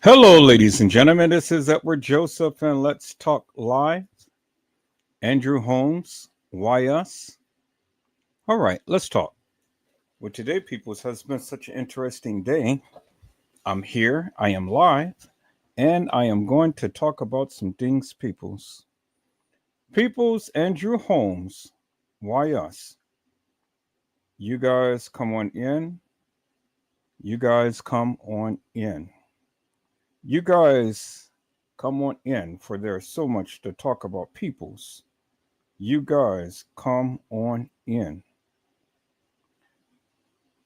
Hello, ladies and gentlemen. This is Edward Joseph, and let's talk live. Andrew Holmes, Why Us? All right, let's talk. Well, today, peoples, has been such an interesting day. I'm here, I am live, and I am going to talk about some things, peoples. Peoples, Andrew Holmes, Why Us? You guys come on in. You guys come on in. You guys come on in, for there's so much to talk about, peoples. You guys come on in.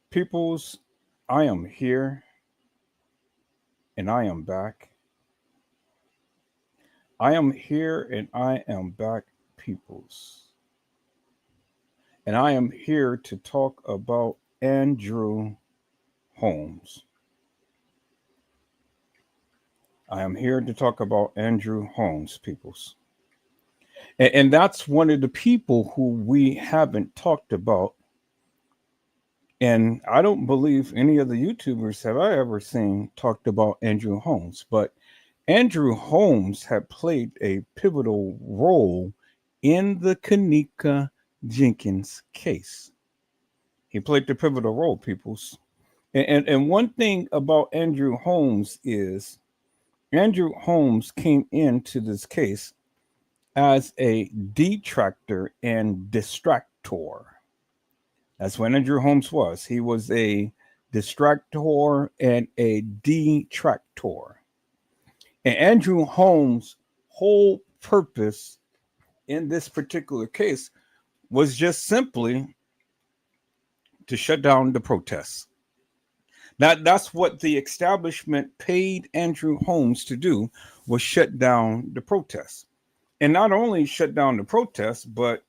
Peoples, I am here and I am back. I am here and I am back, peoples. And I am here to talk about Andrew Holmes. I am here to talk about Andrew Holmes, peoples. And that's one of the people who we haven't talked about. And I don't believe any of the YouTubers have I ever seen talked about Andrew Holmes, but Andrew Holmes had played a pivotal role in the Kanika Jenkins case. He played the pivotal role, peoples. And one thing about Andrew Holmes is Andrew Holmes came into this case as a detractor and distractor. That's what Andrew Holmes was. He was a distractor and a detractor. And Andrew Holmes' whole purpose in this particular case was just simply to shut down the protests. That's what the establishment paid Andrew Holmes to do, was shut down the protests. And not only shut down the protests, but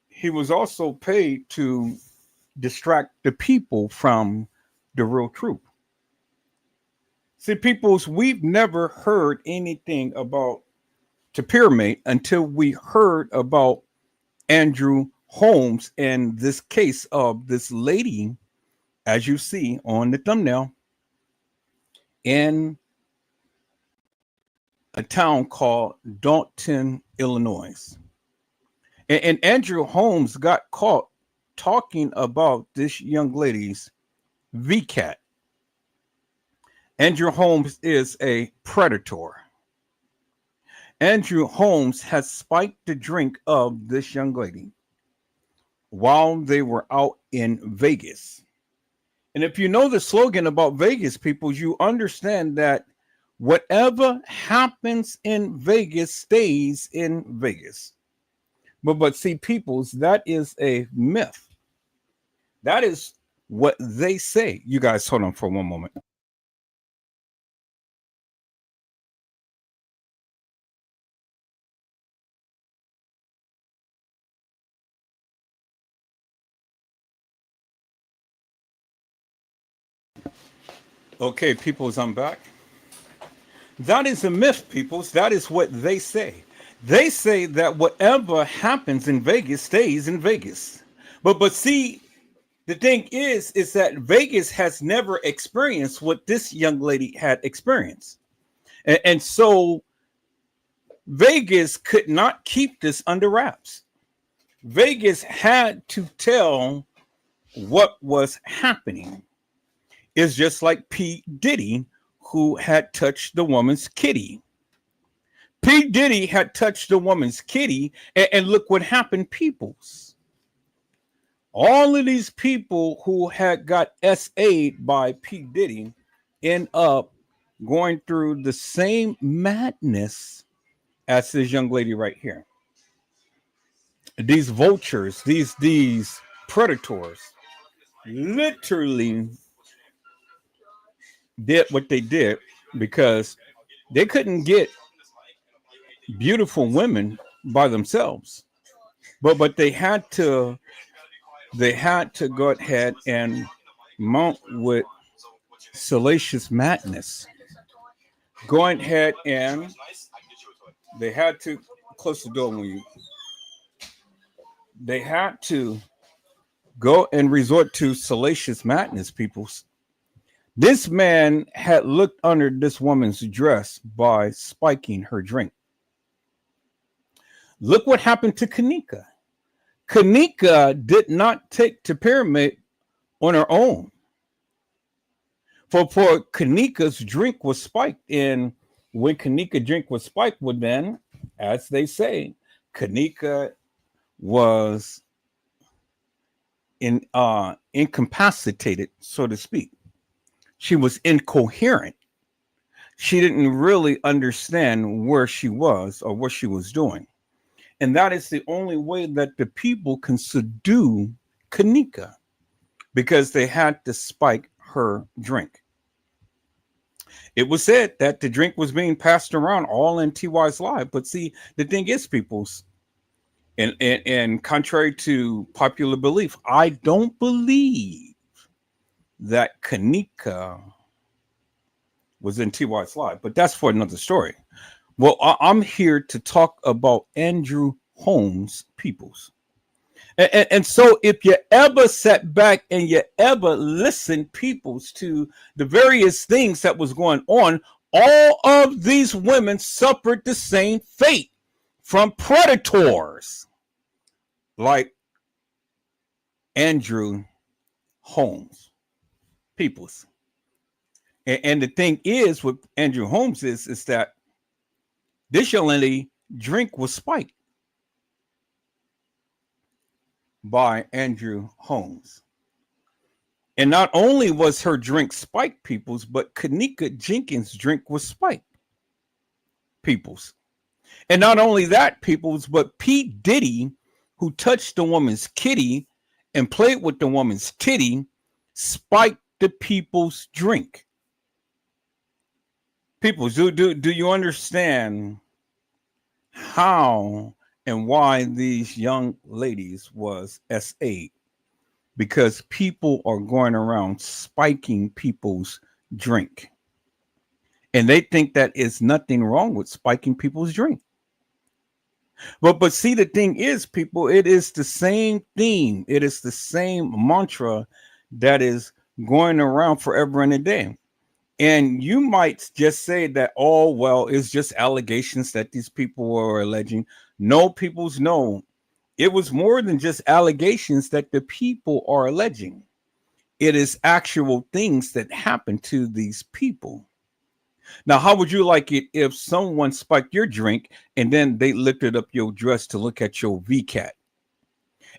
he was also paid to distract the people from the real truth. See, peoples, we've never heard anything about the pyramid until we heard about Andrew Holmes and this case of this lady, as you see on the thumbnail, in a town called Dalton, Illinois. And Andrew Holmes got caught talking about this young lady's VCAT. Andrew Holmes is a predator. Andrew Holmes has spiked the drink of this young lady while they were out in Vegas. And if you know the slogan about Vegas, people, you understand that whatever happens in Vegas stays in Vegas. But see, peoples, that is a myth. That is what they say. You guys hold on for one moment. Okay, peoples, I'm back. That is a myth, peoples. That is what they say. They say that whatever happens in Vegas stays in Vegas. But see, the thing is that Vegas has never experienced what this young lady had experienced. And so Vegas could not keep this under wraps. Vegas had to tell what was happening. It's just like P. Diddy, who had touched the woman's kitty. P. Diddy had touched the woman's kitty, and look what happened, peoples. All of these people who had got SA'd by P. Diddy end up going through the same madness as this young lady right here. These vultures, these predators, literally did what they did because they couldn't get beautiful women by themselves, but they had to go ahead and mount with salacious madness, going ahead and they had to close the door when you they had to go and resort to salacious madness, peoples. This man had looked under this woman's dress by spiking her drink. Look what happened to Kanika. Kanika did not take to Pyramid on her own. For Kanika's drink was spiked, and when Kanika drink was spiked, well then, as they say, Kanika was incapacitated, so to speak. She was incoherent. She didn't really understand where she was or what she was doing. And that is the only way that the people can subdue Kanika, because they had to spike her drink. It was said that the drink was being passed around all in TY's live. But see, the thing is, people's, and contrary to popular belief, I don't believe that Kanika was in TY's live, but that's for another story. Well, I'm here to talk about Andrew Holmes, peoples. And so if you ever sat back and you ever listened, peoples, to the various things that was going on, all of these women suffered the same fate from predators like Andrew Holmes, peoples. And the thing is with Andrew Holmes is that this young lady drink was spiked by Andrew Holmes. And not only was her drink spiked, peoples, but Kanika Jenkins' drink was spiked, peoples. And not only that, peoples, but Pete Diddy, who touched the woman's kitty and played with the woman's titty, spiked the people's drink. Peoples, do you understand how and why these young ladies was S8? Because people are going around spiking people's drink. And they think that is nothing wrong with spiking people's drink. But see, the thing is, people, it is the same theme. It is the same mantra that is going around forever and a day. And you might just say that, oh, well, it's just allegations that these people are alleging. No, peoples, no. It was more than just allegations that the people are alleging. It is actual things that happened to these people. Now, how would you like it if someone spiked your drink and then they lifted up your dress to look at your VCAT?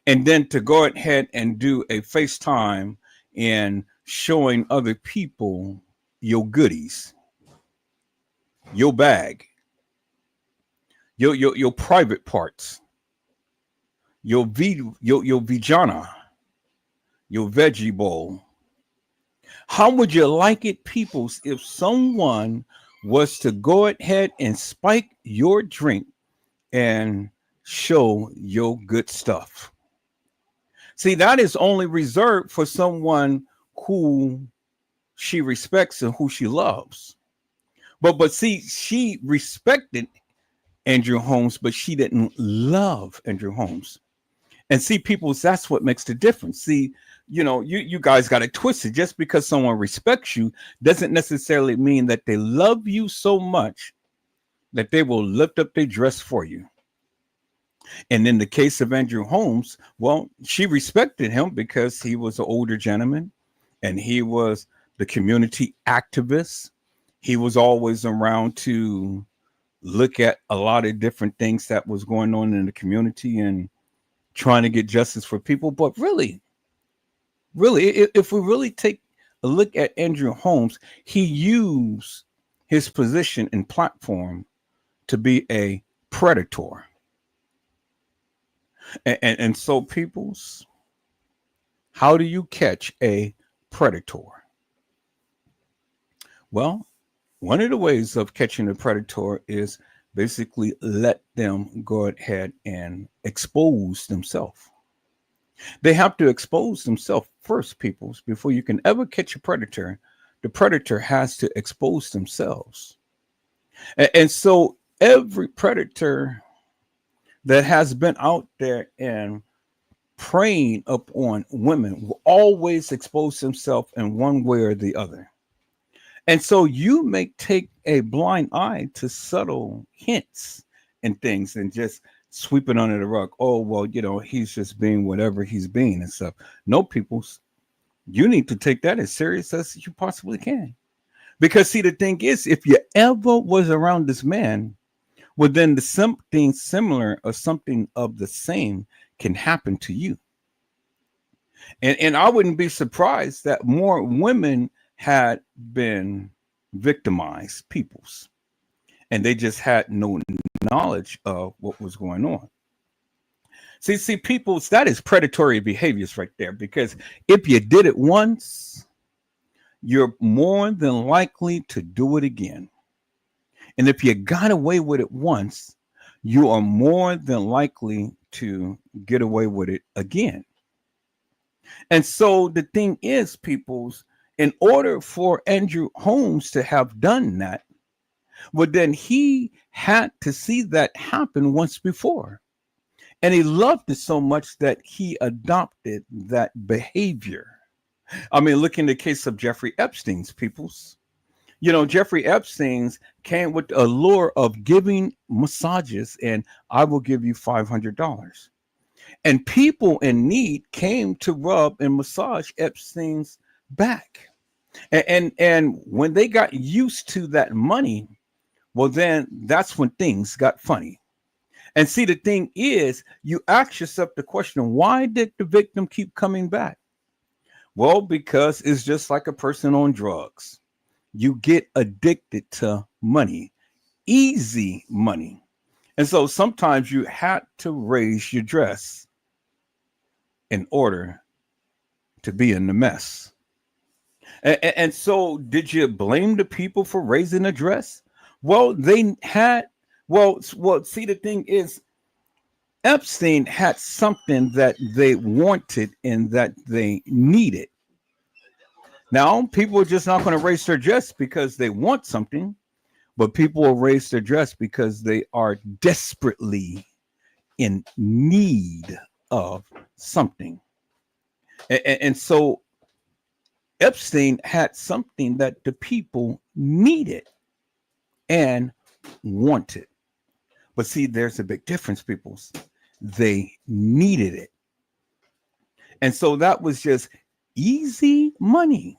And then to go ahead and do a FaceTime and showing other people your goodies, your bag, your private parts, your vagina, your veggie bowl. How would you like it, peoples, if someone was to go ahead and spike your drink and show your good stuff? See, that is only reserved for someone who she respects and who she loves. But see, she respected Andrew Holmes, but she didn't love Andrew Holmes. And see, people, that's what makes the difference. See, you guys got it twisted. Just because someone respects you doesn't necessarily mean that they love you so much that they will lift up their dress for you. And in the case of Andrew Holmes, well, she respected him because he was an older gentleman and he was the community activist. He was always around to look at a lot of different things that was going on in the community and trying to get justice for people. But really, if we really take a look at Andrew Holmes, he used his position and platform to be a predator. And so, peoples, how do you catch a predator? Well, one of the ways of catching a predator is basically let them go ahead and expose themselves. They have to expose themselves first, peoples, before you can ever catch a predator. The predator has to expose themselves. And so every predator that has been out there and preying upon women will always expose himself in one way or the other. And so you may take a blind eye to subtle hints and things and just sweep it under the rug. Oh, well, he's just being whatever he's being and stuff. No, people, you need to take that as serious as you possibly can. Because see, the thing is, if you ever was around this man, well, then something similar or something of the same can happen to you. And I wouldn't be surprised that more women had been victimized peoples, and they just had no knowledge of what was going on. See, peoples, that is predatory behaviors right there. Because if you did it once, you're more than likely to do it again. And if you got away with it once, you are more than likely to get away with it again. And so the thing is, peoples, in order for Andrew Holmes to have done that, well, then he had to see that happen once before. And he loved it so much that he adopted that behavior. I mean, look in the case of Jeffrey Epstein's, peoples. Jeffrey Epstein's came with the allure of giving massages, and I will give you $500. And people in need came to rub and massage Epstein's back. And when they got used to that money, well, then that's when things got funny. And see, the thing is, you ask yourself the question, why did the victim keep coming back? Well, because it's just like a person on drugs. You get addicted to money, easy money. And so sometimes you had to raise your dress in order to be in the mess. And so, did you blame the people for raising the dress? Well, they had. Well. See, the thing is, Epstein had something that they wanted and that they needed. Now, people are just not going to raise their dress because they want something, but people will raise their dress because they are desperately in need of something. And so Epstein had something that the people needed and wanted. But see, there's a big difference, peoples. They needed it. And so that was just easy money.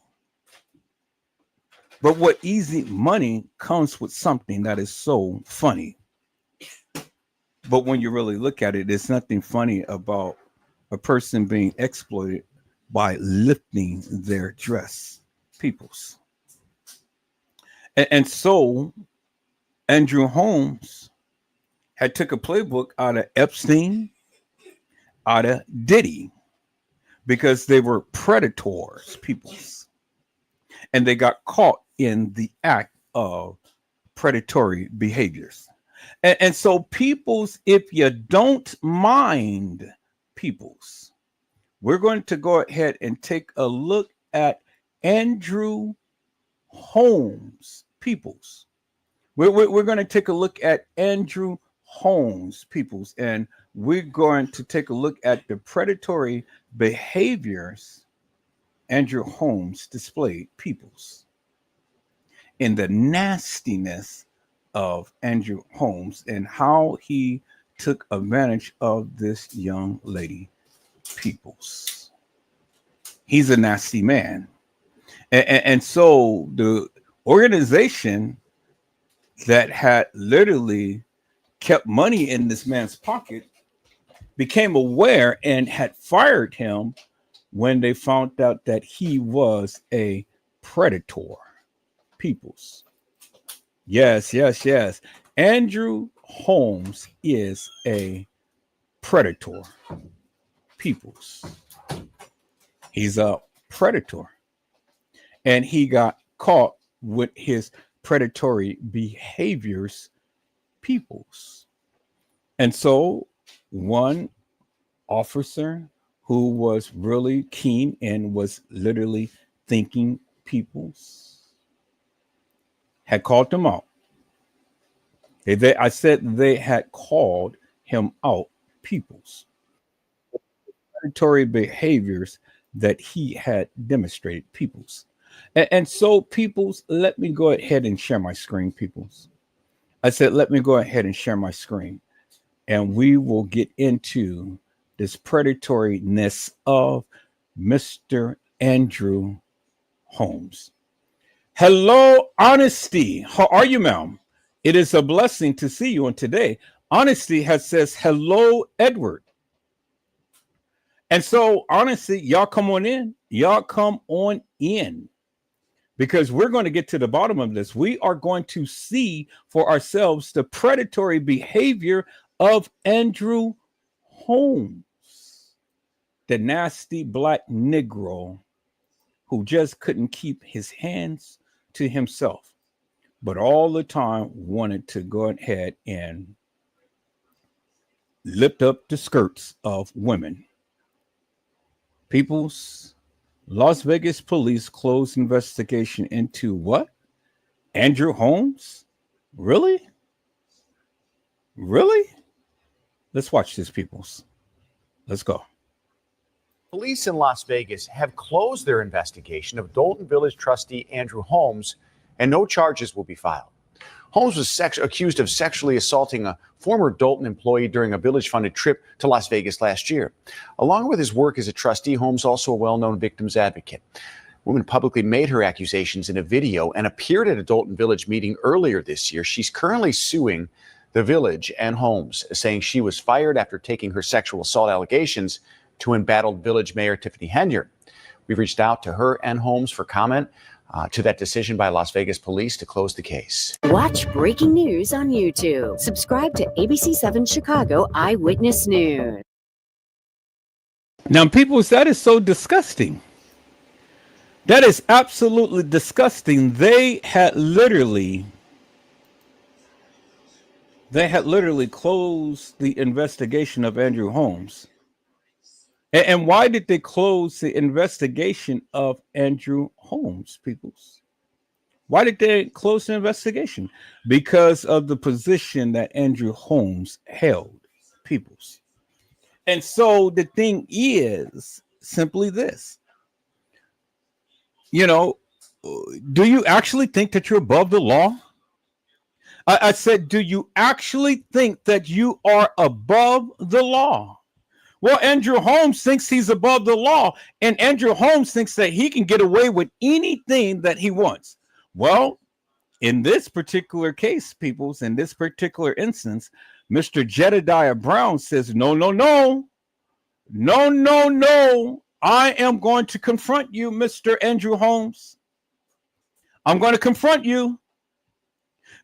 But what easy money comes with something that is so funny. But when you really look at it, there's nothing funny about a person being exploited by lifting their dress, peoples. And so Andrew Holmes had took a playbook out of Epstein, out of Diddy, because they were predators, peoples. And they got caught in the act of predatory behaviors. And so, peoples, if you don't mind, peoples, we're going to go ahead and take a look at Andrew Holmes, peoples. We're going to take a look at Andrew Holmes, peoples, and we're going to take a look at the predatory behaviors Andrew Holmes displayed, peoples, in the nastiness of Andrew Holmes and how he took advantage of this young lady, peoples. He's a nasty man. And so the organization that had literally kept money in this man's pocket became aware and had fired him when they found out that he was a predator, peoples. Yes, yes, yes. Andrew Holmes is a predator, peoples. He's a predator. And he got caught with his predatory behaviors, peoples. And so one officer who was really keen and was literally thinking peoples had called him out. I said they had called him out, peoples, predatory behaviors that he had demonstrated, peoples. And so, peoples, let me go ahead and share my screen, peoples. I said, let me go ahead and share my screen, and we will get into this predatoriness of Mr. Andrew Holmes. Hello, Honesty. How are you, ma'am? It is a blessing to see you. And today, Honesty has says, hello, Edward. And so, honestly, y'all come on in. Y'all come on in because we're going to get to the bottom of this. We are going to see for ourselves the predatory behavior of Andrew Holmes, the nasty black Negro who just couldn't keep his hands to himself, but all the time wanted to go ahead and lift up the skirts of women. People's Las Vegas police closed investigation into what? Andrew Holmes? Really? Really? Let's watch this, peoples. Let's go. Police in Las Vegas have closed their investigation of Dolton Village trustee Andrew Holmes, and no charges will be filed. Holmes was accused of sexually assaulting a former Dolton employee during a village-funded trip to Las Vegas last year. Along with his work as a trustee, Holmes also a well-known victims advocate. The woman publicly made her accusations in a video and appeared at a Dolton Village meeting earlier this year. She's currently suing the village and Holmes, saying she was fired after taking her sexual assault allegations to embattled Village Mayor Tiffany Henyard. We've reached out to her and Holmes for comment to that decision by Las Vegas police to close the case. Watch breaking news on YouTube. Subscribe to ABC7 Chicago Eyewitness News. Now, peoples, that is so disgusting. That is absolutely disgusting. They had literally closed the investigation of Andrew Holmes. And why did they close the investigation of Andrew Holmes, peoples? Why did they close the investigation? Because of the position that Andrew Holmes held, peoples. And so the thing is simply this. You know, do you actually think that you're above the law? I said, do you actually think that you are above the law? Well, Andrew Holmes thinks he's above the law, and Andrew Holmes thinks that he can get away with anything that he wants. Well, in this particular case, peoples, in this particular instance, Mr. Jedediah Brown says, no, no, no, no, no, no. I am going to confront you, Mr. Andrew Holmes. I'm going to confront you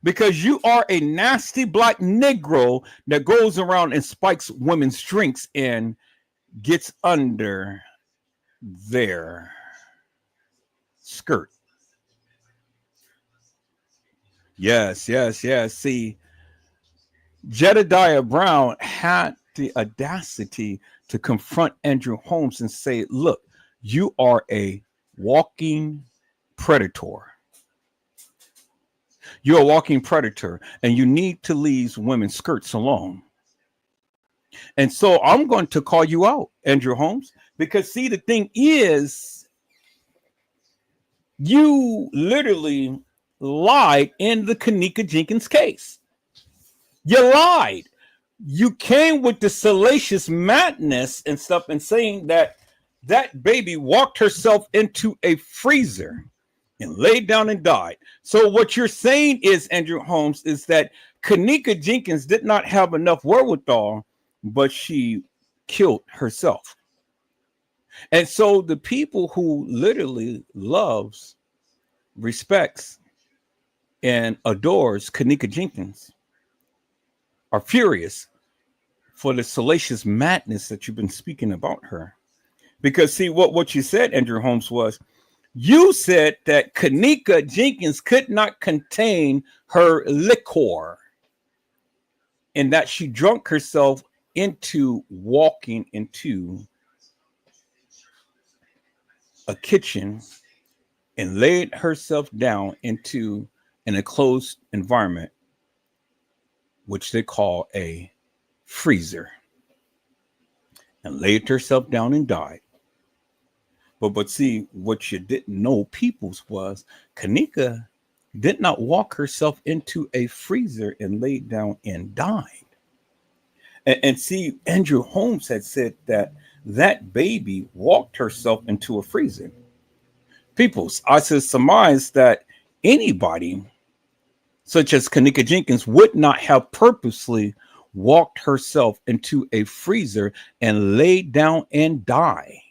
because you are a nasty black Negro that goes around and spikes women's drinks and gets under their skirt. Yes, yes, yes. See, Jedediah Brown had the audacity to confront Andrew Holmes and say, look, you are a walking predator. You're a walking predator, and you need to leave women's skirts alone. And so I'm going to call you out, Andrew Holmes, because see, the thing is, you literally lied in the Kanika Jenkins case. You lied. You came with the salacious madness and stuff and saying that that baby walked herself into a freezer and laid down and died. So what you're saying is, Andrew Holmes, is that Kanika Jenkins did not have enough wherewithal, but she killed herself. And so the people who literally loves, respects, and adores Kanika Jenkins are furious for the salacious madness that you've been speaking about her. Because see, what you said, Andrew Holmes, was you said that Kanika Jenkins could not contain her liquor and that she drunk herself into walking into a kitchen and laid herself down into an enclosed environment, which they call a freezer, and laid herself down and died. But see, what you didn't know, peoples, was Kanika did not walk herself into a freezer and laid down and died. And see, Andrew Holmes had said that that baby walked herself into a freezer. Peoples, I should surmise that anybody such as Kanika Jenkins would not have purposely walked herself into a freezer and laid down and die.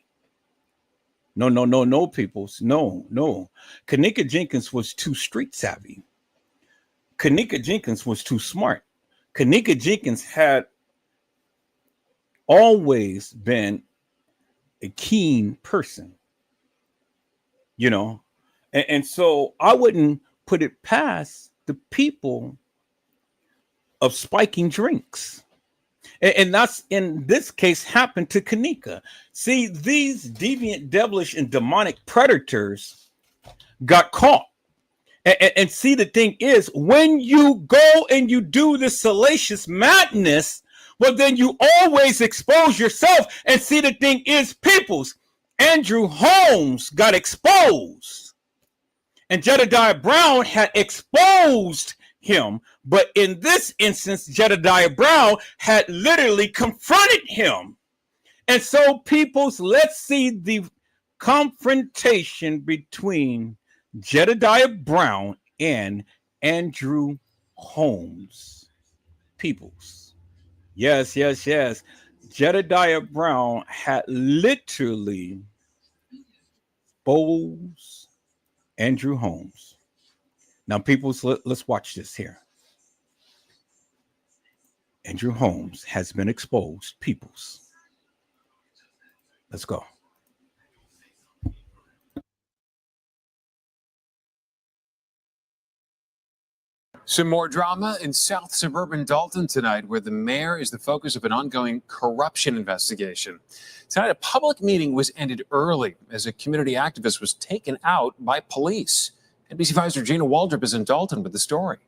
No, no, no, no, peoples. No, no. Kanika Jenkins was too street savvy. Kanika Jenkins was too smart. Kanika Jenkins had always been a keen person, you know. And so I wouldn't put it past the people of spiking drinks. And that's in this case happened to Kanika. See, these deviant, devilish, and demonic predators got caught. And see, the thing is, when you go and you do this salacious madness, well, then you always expose yourself. And see, the thing is, peoples, Andrew Holmes got exposed. And Jedediah Brown had exposed him. But in this instance, Jedediah Brown had literally confronted him. And so, peoples, let's see the confrontation between Jedediah Brown and Andrew Holmes. Peoples. Yes, yes, yes. Jedediah Brown had literally exposed Andrew Holmes. Now, peoples, let's watch this here. Andrew Holmes has been exposed. Peoples. Let's go. Some more drama in South suburban Dalton tonight, where the mayor is the focus of an ongoing corruption investigation. Tonight, a public meeting was ended early as a community activist was taken out by police. NBC5's Regina Waldrop is in Dalton with the story.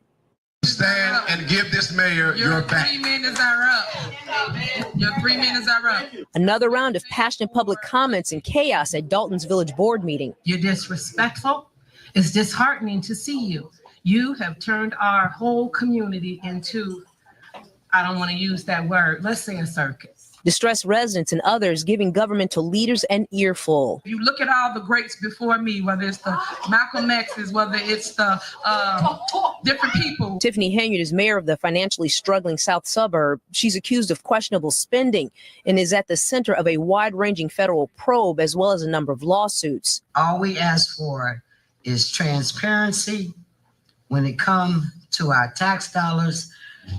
Stand and give this mayor your back. 3 minutes are up. Your 3 minutes are up. Another round of passionate public comments and chaos at Dalton's Village Board meeting. You're disrespectful. It's disheartening to see you. You have turned our whole community into, I don't want to use that word, let's say a circus. Distressed residents and others giving governmental leaders an earful. You look at all the greats before me, whether it's the Malcolm X's, whether it's the different people. Tiffany Henyard is mayor of the financially struggling South suburb. She's accused of questionable spending and is at the center of a wide-ranging federal probe as well as a number of lawsuits. All we ask for is transparency when it comes to our tax dollars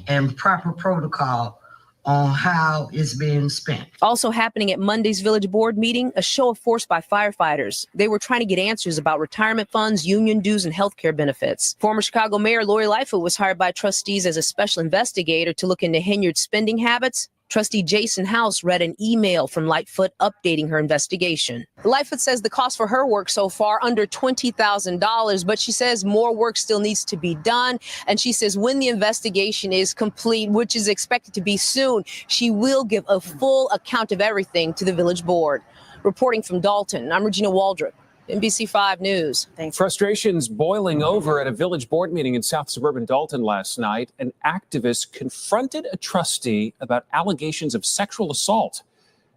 and proper protocol on how it's being spent. Also happening at Monday's Village Board meeting, a show of force by firefighters. They were trying to get answers about retirement funds, union dues, and health care benefits. Former Chicago Mayor Lori Lightfoot was hired by trustees as a special investigator to look into Henyard's spending habits. Trustee Jason House read an email from Lightfoot updating her investigation. Lightfoot says the cost for her work so far under $20,000, but she says more work still needs to be done. And she says when the investigation is complete, which is expected to be soon, she will give a full account of everything to the village board. Reporting from Dalton, I'm Regina Waldrop, NBC5 News. Thanks. Frustrations boiling over at a village board meeting in South suburban Dalton last night. An activist confronted a trustee about allegations of sexual assault.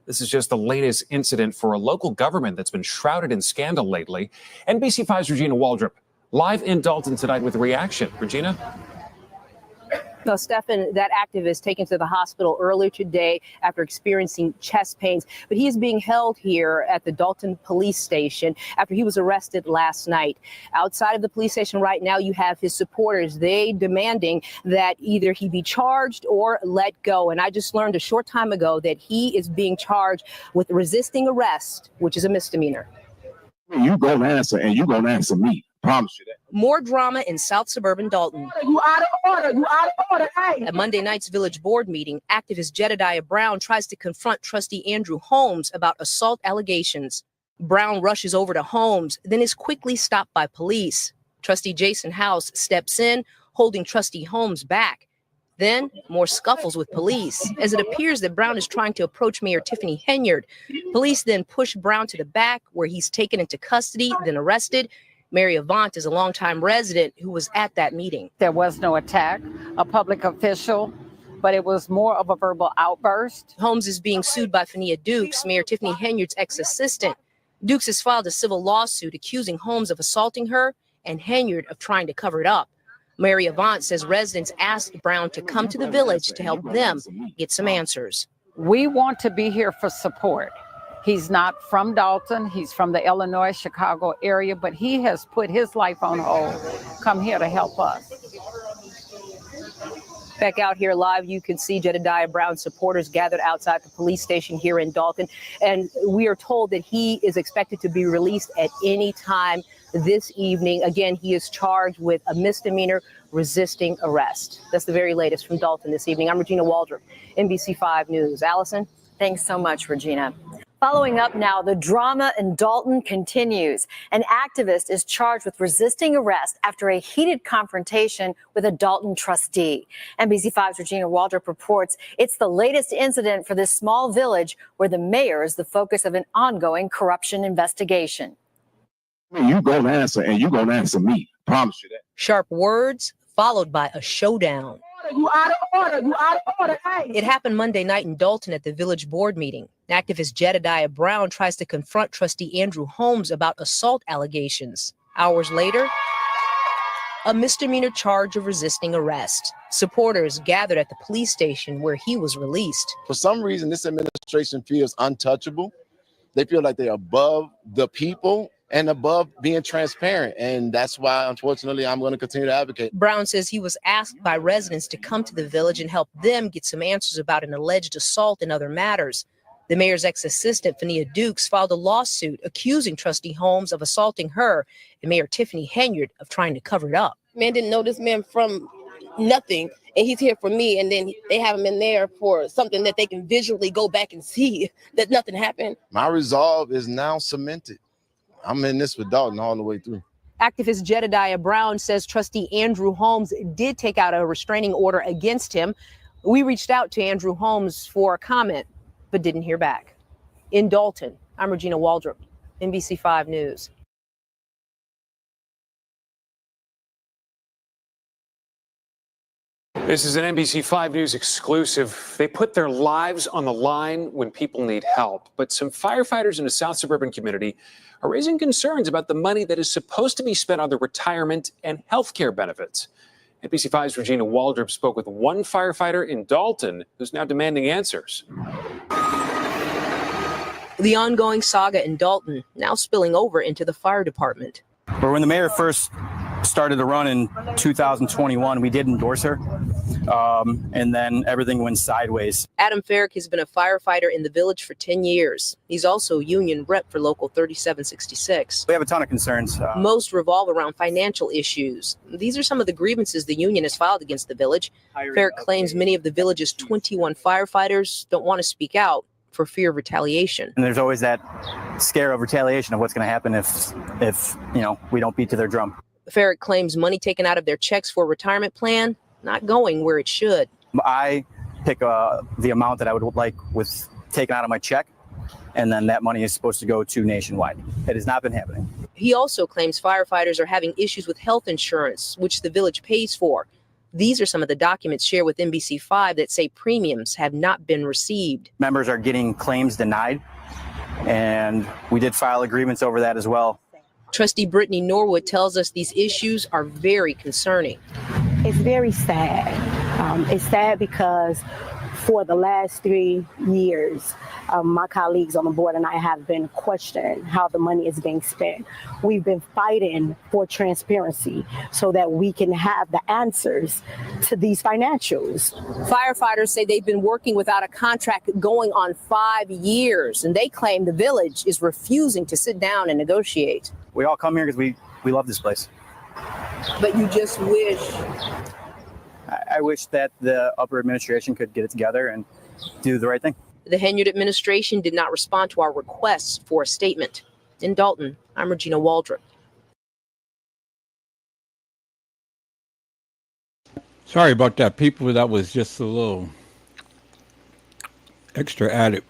This is just the latest incident for a local government that's been shrouded in scandal lately. NBC5's Regina Waldrop, live in Dalton tonight with a reaction. Regina? No, Stefan, that activist taken to the hospital earlier today after experiencing chest pains. But he is being held here at the Dalton police station after he was arrested last night. Outside of the police station right now, you have his supporters. They demanding that either he be charged or let go. And I just learned a short time ago that he is being charged with resisting arrest, which is a misdemeanor. You gonna answer, and you gonna answer me. Promise you that. More drama in South suburban Dalton. You out of order. You out of order. Hey. At Monday night's village board meeting, activist Jedediah Brown tries to confront trustee Andrew Holmes about assault allegations. Brown rushes over to Holmes, then is quickly stopped by police. Trustee Jason House steps in, holding trustee Holmes back. Then, more scuffles with police, as it appears that Brown is trying to approach Mayor Tiffany Henyard. Police then push Brown to the back, where he's taken into custody, then arrested. Mary Avant is a longtime resident who was at that meeting. There was no attack, a public official, but it was more of a verbal outburst. Holmes is being sued by Fania Dukes, Mayor Tiffany Henyard's ex-assistant. Dukes has filed a civil lawsuit accusing Holmes of assaulting her and Henyard of trying to cover it up. Mary Avant says residents asked Brown to come to the village to help them get some answers. We want to be here for support. He's not from Dalton. He's from the Illinois, Chicago area, but he has put his life on hold. Come here to help us. Back out here live, you can see Jedediah Brown supporters gathered outside the police station here in Dalton. And we are told that he is expected to be released at any time this evening. Again, he is charged with a misdemeanor resisting arrest. That's the very latest from Dalton this evening. I'm Regina Waldrop, NBC5 News. Allison? Thanks so much, Regina. Following up now, the drama in Dalton continues. An activist is charged with resisting arrest after a heated confrontation with a Dalton trustee. NBC5's Regina Waldrop reports it's the latest incident for this small village where the mayor is the focus of an ongoing corruption investigation. You're going to answer, and you're going to answer me. Promise you that. Sharp words followed by a showdown. You out of order. You out of order. Hey. It happened Monday night in Dalton at the village board meeting. Activist Jedediah Brown tries to confront trustee Andrew Holmes about assault allegations. Hours later, a misdemeanor charge of resisting arrest. Supporters gathered at the police station where he was released. For some reason, this administration feels untouchable. They feel like they're above the people and above being transparent. And that's why, unfortunately, I'm going to continue to advocate. Brown says he was asked by residents to come to the village and help them get some answers about an alleged assault and other matters. The mayor's ex-assistant, Fania Dukes, filed a lawsuit accusing trustee Holmes of assaulting her and Mayor Tiffany Henyard of trying to cover it up. Man didn't know this man from nothing, and he's here for me, and then they have him in there for something that they can visually go back and see that nothing happened. My resolve is now cemented. I'm in this with Dalton all the way through. Activist Jedediah Brown says trustee Andrew Holmes did take out a restraining order against him. We reached out to Andrew Holmes for a comment, but didn't hear back. In Dalton, I'm Regina Waldrop, NBC5 News. This is an NBC5 News exclusive. They put their lives on the line when people need help. But some firefighters in a South suburban community are raising concerns about the money that is supposed to be spent on their retirement and health care benefits. NBC5's Regina Waldrop spoke with one firefighter in Dalton who's now demanding answers. The ongoing saga in Dalton now spilling over into the fire department. But when the mayor first started to run in 2021, we did endorse her, and then everything went sideways. Adam Farrick has been a firefighter in the village for 10 years. He's also union rep for Local 3766. We have a ton of concerns. Most revolve around financial issues. These are some of the grievances the union has filed against the village. Farrick claims many of the village's 21 firefighters don't want to speak out for fear of retaliation. And there's always that scare of retaliation of what's going to happen if we don't beat to their drum. Farrick claims money taken out of their checks for a retirement plan not going where it should. I pick the amount that I would like with taken out of my check, and then that money is supposed to go to Nationwide. It has not been happening. He also claims firefighters are having issues with health insurance, which the village pays for. These are some of the documents shared with NBC5 that say premiums have not been received. Members are getting claims denied, and we did file agreements over that as well. Trustee Brittany Norwood tells us these issues are very concerning. It's very sad. It's sad because for the last 3 years, my colleagues on the board and I have been questioning how the money is being spent. We've been fighting for transparency so that we can have the answers to these financials. Firefighters say they've been working without a contract going on 5 years, and they claim the village is refusing to sit down and negotiate. We all come here because we love this place. But you just wish... I wish that the upper administration could get it together and do the right thing. The Henyard administration did not respond to our requests for a statement. In Dalton, I'm Regina Waldrop. Sorry about that, people. That was just a little extra added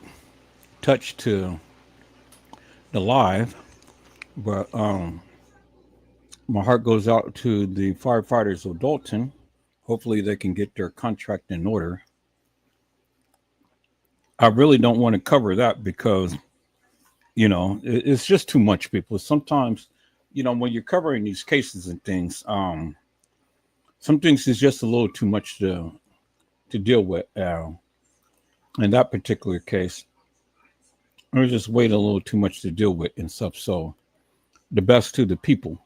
touch to the live. But my heart goes out to the firefighters of Dalton. Hopefully, they can get their contract in order. I really don't want to cover that because, it's just too much, people. Sometimes, when you're covering these cases and things, some things is just a little too much to deal with. In that particular case, there's just way a little too much to deal with and stuff. So, the best to the people.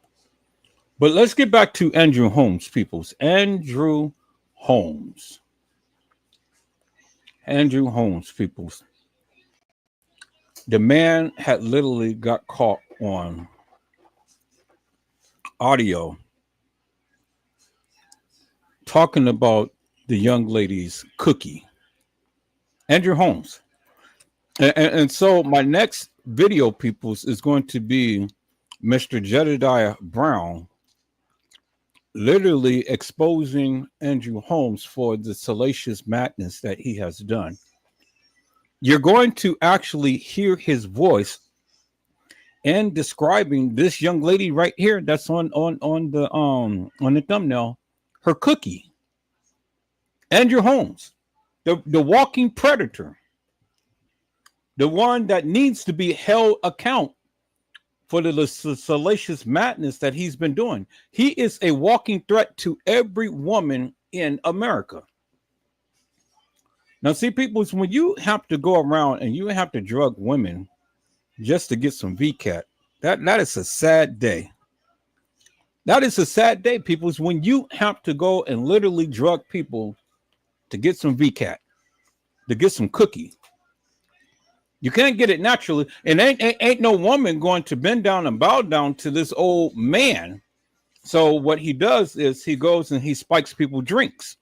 But let's get back to Andrew Holmes, peoples. Andrew Holmes. Andrew Holmes, peoples. The man had literally got caught on audio talking about the young lady's cookie. Andrew Holmes. And so my next video, peoples, is going to be Mr. Jedediah Brown literally exposing Andrew Holmes for the salacious madness that he has done. You're going to actually hear his voice and describing this young lady right here that's on the thumbnail, her cookie. Andrew Holmes, the walking predator, the one that needs to be held account for the salacious madness that he's been doing. He is a walking threat to every woman in America. Now, see, people, when you have to go around and you have to drug women just to get some VCAT, that is a sad day. That is a sad day, people, is when you have to go and literally drug people to get some VCAT, to get some cookie. You can't get it naturally. And ain't no woman going to bend down and bow down to this old man. So what he does is he goes and he spikes people drinks.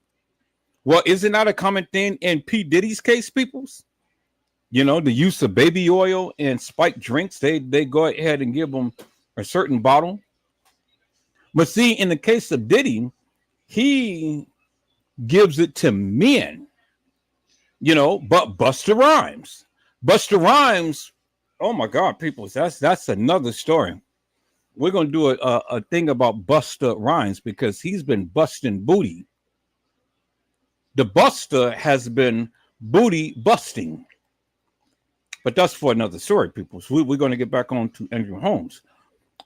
Well, isn't that a common thing in P. Diddy's case, peoples? The use of baby oil and spiked drinks. They go ahead and give them a certain bottle. But see, in the case of Diddy, he gives it to men. But Busta Rhymes, oh my God, people, that's another story. We're gonna do a thing about Busta Rhymes because he's been busting booty. The Busta has been booty busting, but that's for another story, people. So we're going to get back on to Andrew Holmes.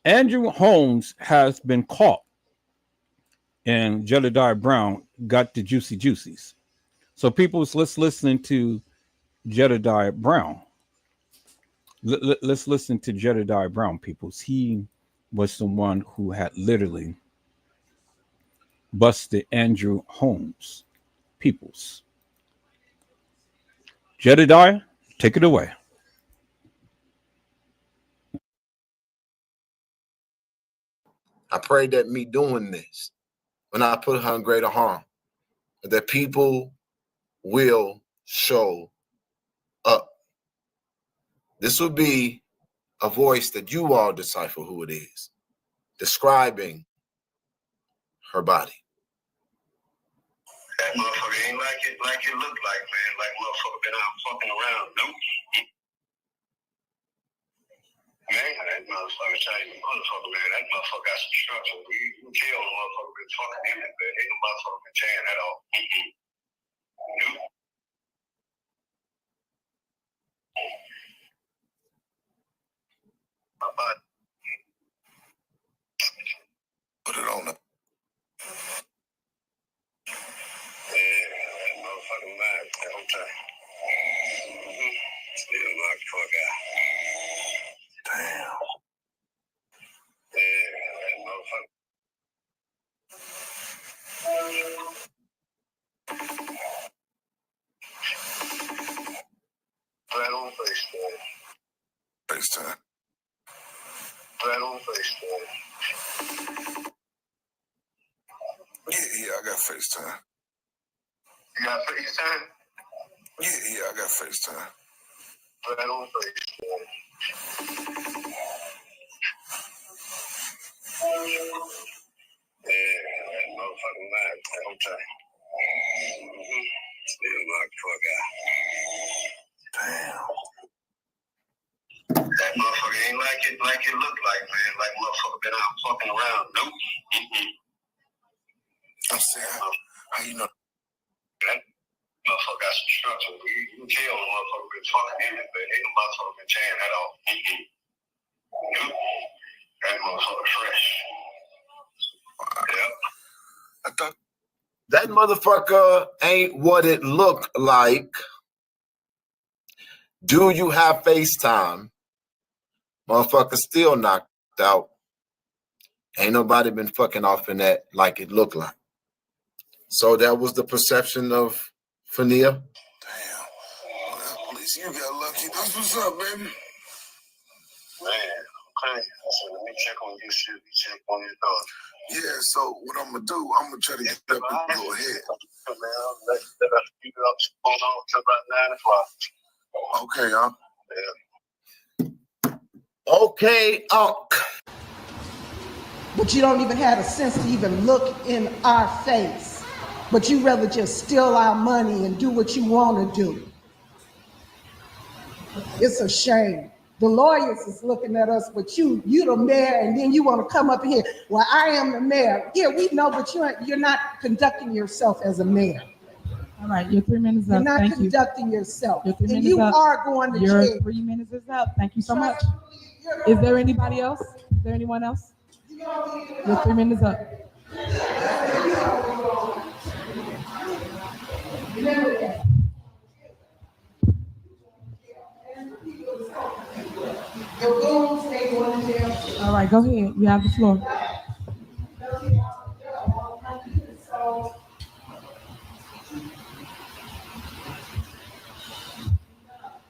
Andrew Holmes has been caught, and Jedediah Brown got the juicies. So, people, let's listen to Jedediah Brown. Let's listen to Jedediah Brown, peoples. He was the one who had literally busted Andrew Holmes, peoples. Jedediah, take it away. I pray that me doing this, when I put her in greater harm, that people will show up. This will be a voice that you all decipher who it is, describing her body. That motherfucker ain't like it look like, man. Like motherfucker been out fucking around. Nope. Man, that motherfucker changed the motherfucker, man. That motherfucker got some structure. We killed the motherfucker been fucking him, but ain't no motherfucker been tearing that off. Nope. My body. Put it on the. Yeah, that motherfucking mad the whole time. Still motherfucker. Damn. Yeah, that motherfucker. Right on FaceTime. FaceTime. Right on FaceTime. Yeah, I got FaceTime. You got FaceTime? Yeah, I got FaceTime. Right on FaceTime. Yeah, that motherfucking mad the whole time. Still motherfucker. Damn. That motherfucker ain't like it looked like, man. Like motherfucker been out fucking around. Nope. I'm saying, how you know? That motherfucker got some structure. You can tell the motherfucker been fucking in it, but ain't no motherfucker been tearing that off. Nope. That motherfucker fresh. Yep. I thought that motherfucker ain't what it looked like. Do you have FaceTime? Motherfucker still knocked out. Ain't nobody been fucking off in that like it looked like. So that was the perception of Fania. Damn. Well, at least you got lucky. That's what's up, baby. Man, okay. So let me check on your shit. Check on your dog. Yeah, so what I'm going to do, I'm going to try to get up and go ahead. Man, let us keep it up on until about 9 o'clock. Okay, huh? Yeah. Okay, Unc. But you don't even have a sense to even look in our face. But you rather just steal our money and do what you want to do. It's a shame. The lawyers is looking at us, but you the mayor, and then you want to come up here. Well, I am the mayor. Yeah, we know, but you're not conducting yourself as a mayor. All right, your 3 minutes You're up. not Thank conducting yourself. Your 3 and minutes you up. are going to Your jail. 3 minutes is up. Thank you so much. Is there anybody else? Is there anyone else? Your 3 minutes up. All right, go ahead. You have the floor.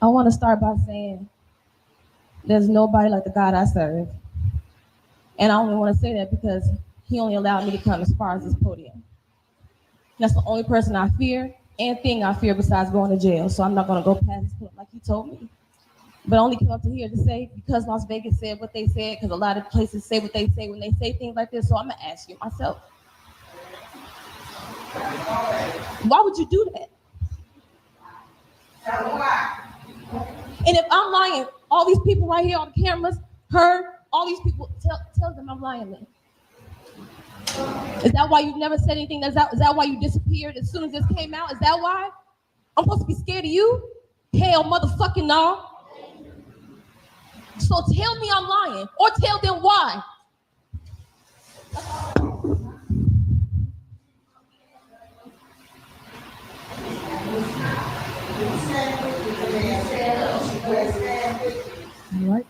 I want to start by saying there's nobody like the God I serve. And I only want to say that because he only allowed me to come as far as this podium. That's the only person I fear and thing I fear besides going to jail. So I'm not going to go past this podium like he told me. But I only came up to here to say, because Las Vegas said what they said, because a lot of places say what they say when they say things like this, so I'm going to ask you myself. Why would you do that? And if I'm lying, all these people right here on the cameras, her, all these people, tell them I'm lying then. Is that why you've never said anything? Is that why you disappeared as soon as this came out? Is that why? I'm supposed to be scared of you? Hell motherfucking no. So tell me I'm lying, or tell them why. All right.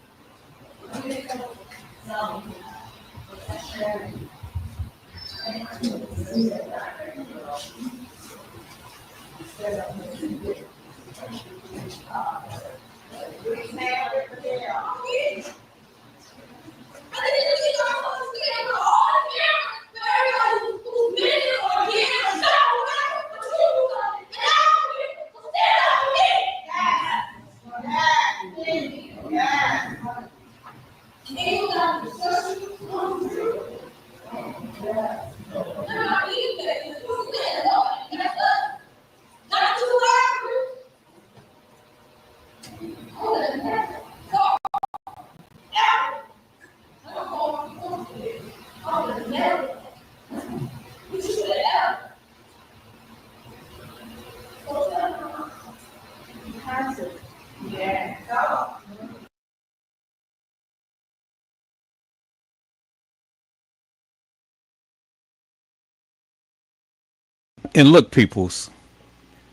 And look, peoples,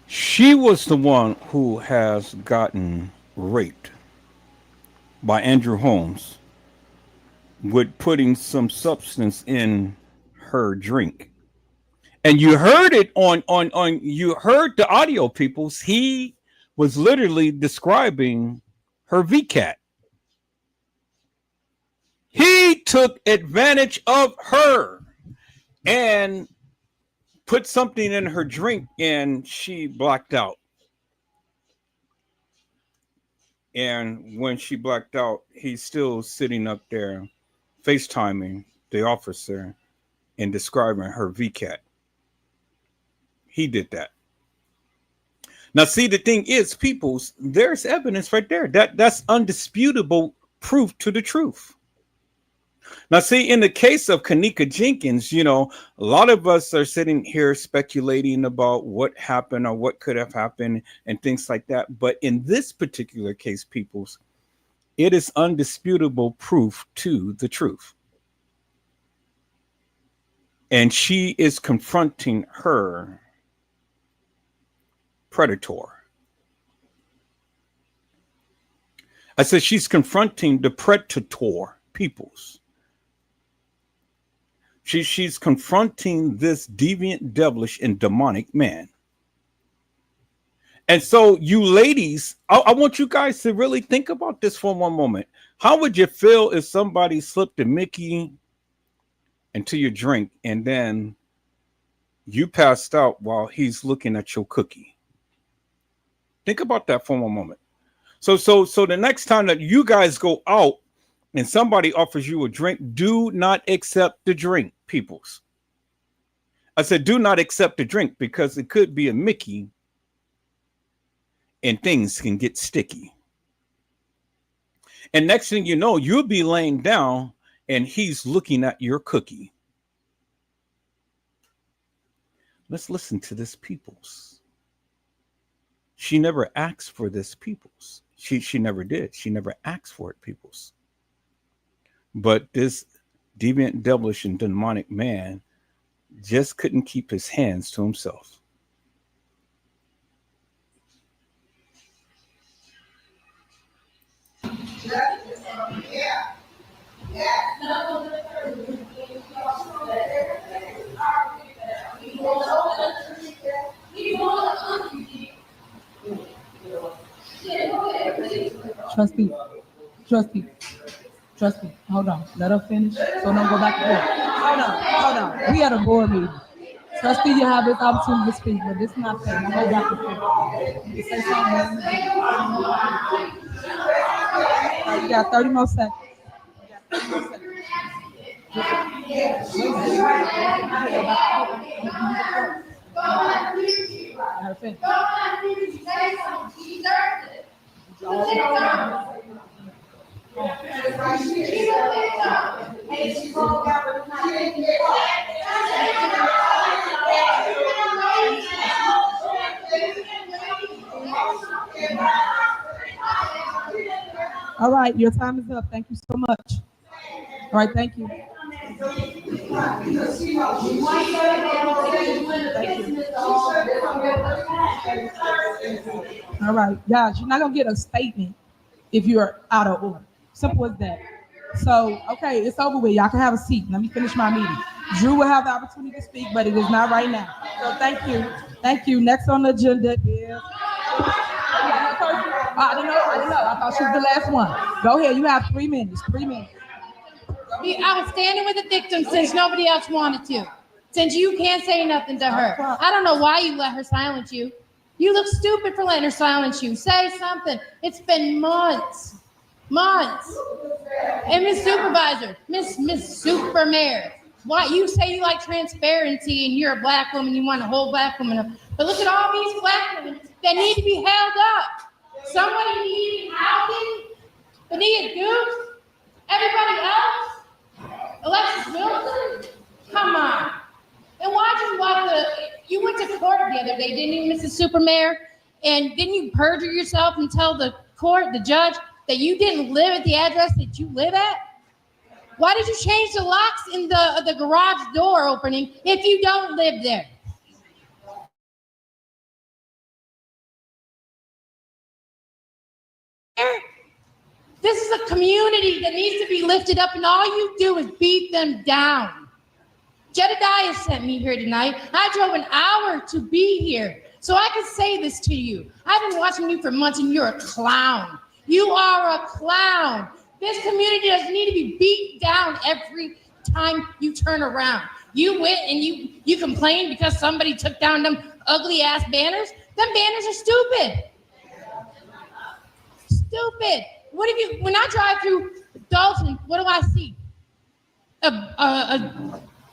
she was the one who has gotten raped by Andrew Holmes with putting some substance in her drink. And you heard it on you heard the audio, peoples. He was literally describing her VCAT. He took advantage of her and put something in her drink, and she blacked out. And when she blacked out, he's still sitting up there FaceTiming the officer and describing her VCAT. He did that. Now, see, the thing is, peoples, there's evidence right there. That's undisputable proof to the truth. Now, see, in the case of Kanika Jenkins, you know, a lot of us are sitting here speculating about what happened or what could have happened and things like that. But in this particular case, peoples, it is undisputable proof to the truth. And she is confronting her predator. I said she's confronting the predator, peoples. She's confronting this deviant, devilish, and demonic man. And so, you ladies, I want you guys to really think about this for one moment. How would you feel if somebody slipped a Mickey into your drink and then you passed out while he's looking at your cookie? Think about that for one moment. So the next time that you guys go out and somebody offers you a drink, do not accept the drink, peoples. I said, do not accept the drink, because it could be a Mickey and things can get sticky. And next thing you know, you'll be laying down and he's looking at your cookie. Let's listen to this, peoples. She never asked for this, peoples. She never did. She never asked for it, peoples. But this deviant, devilish, and demonic man just couldn't keep his hands to himself. Trustee, hold on. Let her finish. So don't go back and forth. Hold on. We had a board meeting. Trustee, you have this opportunity to speak, but this is not fair. Don't go back and forth. You say something. You got 30 more seconds. All right, your time is up. Thank you so much. All right, thank you. All right, guys, you're not gonna get a statement if you're out of order. Simple as that. So, okay, it's over with. Y'all can have a seat. Let me finish my meeting. Drew will have the opportunity to speak, but it is not right now. So thank you. Thank you. Next on the agenda is... I didn't know. I thought she was the last one. Go ahead. You have 3 minutes. 3 minutes. I was standing with the victim since nobody else wanted to. Since you can't say nothing to her. I don't know why you let her silence you. You look stupid for letting her silence you. Say something. It's been months. Months. And Miss Supervisor, Miss Super Mayor, why you say you like transparency and you're a black woman, you want a whole black woman up. But look at all these black women that need to be held up. Somebody needing housing, Benia Goose, everybody else, Alexis Wilson, come on. And why'd you let you went to court the other day, didn't you, Mrs. Super Mayor? And didn't you perjure yourself and tell the court, the judge, that you didn't live at the address that you live at? Why did you change the locks in the garage door opening if you don't live there? This is a community that needs to be lifted up, and all you do is beat them down. Jedediah sent me here tonight. I drove an hour to be here so I can say this to you. I've been watching you for months, and you're a clown. You are a clown. This community doesn't need to be beat down every time you turn around. You went and you complained because somebody took down them ugly ass banners. Them banners are stupid. Stupid. What if you? When I drive through Dalton, what do I see?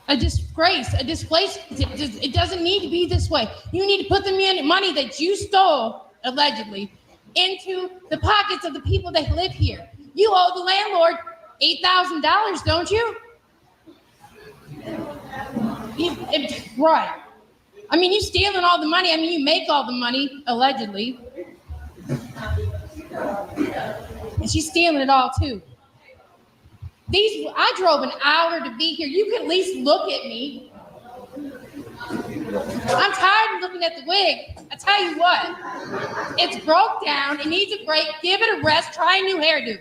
a disgrace, a displacement. It doesn't need to be this way. You need to put the money that you stole, allegedly, into the pockets of the people that live here. You owe the landlord $8,000, don't you? Right. I mean, you stealing all the money. I mean, you make all the money, allegedly. And she's stealing it all, too. I drove an hour to be here. You can at least look at me. I'm tired of looking at the wig. I tell you what, it's broke down. It needs a break. Give it a rest. Try a new hairdo.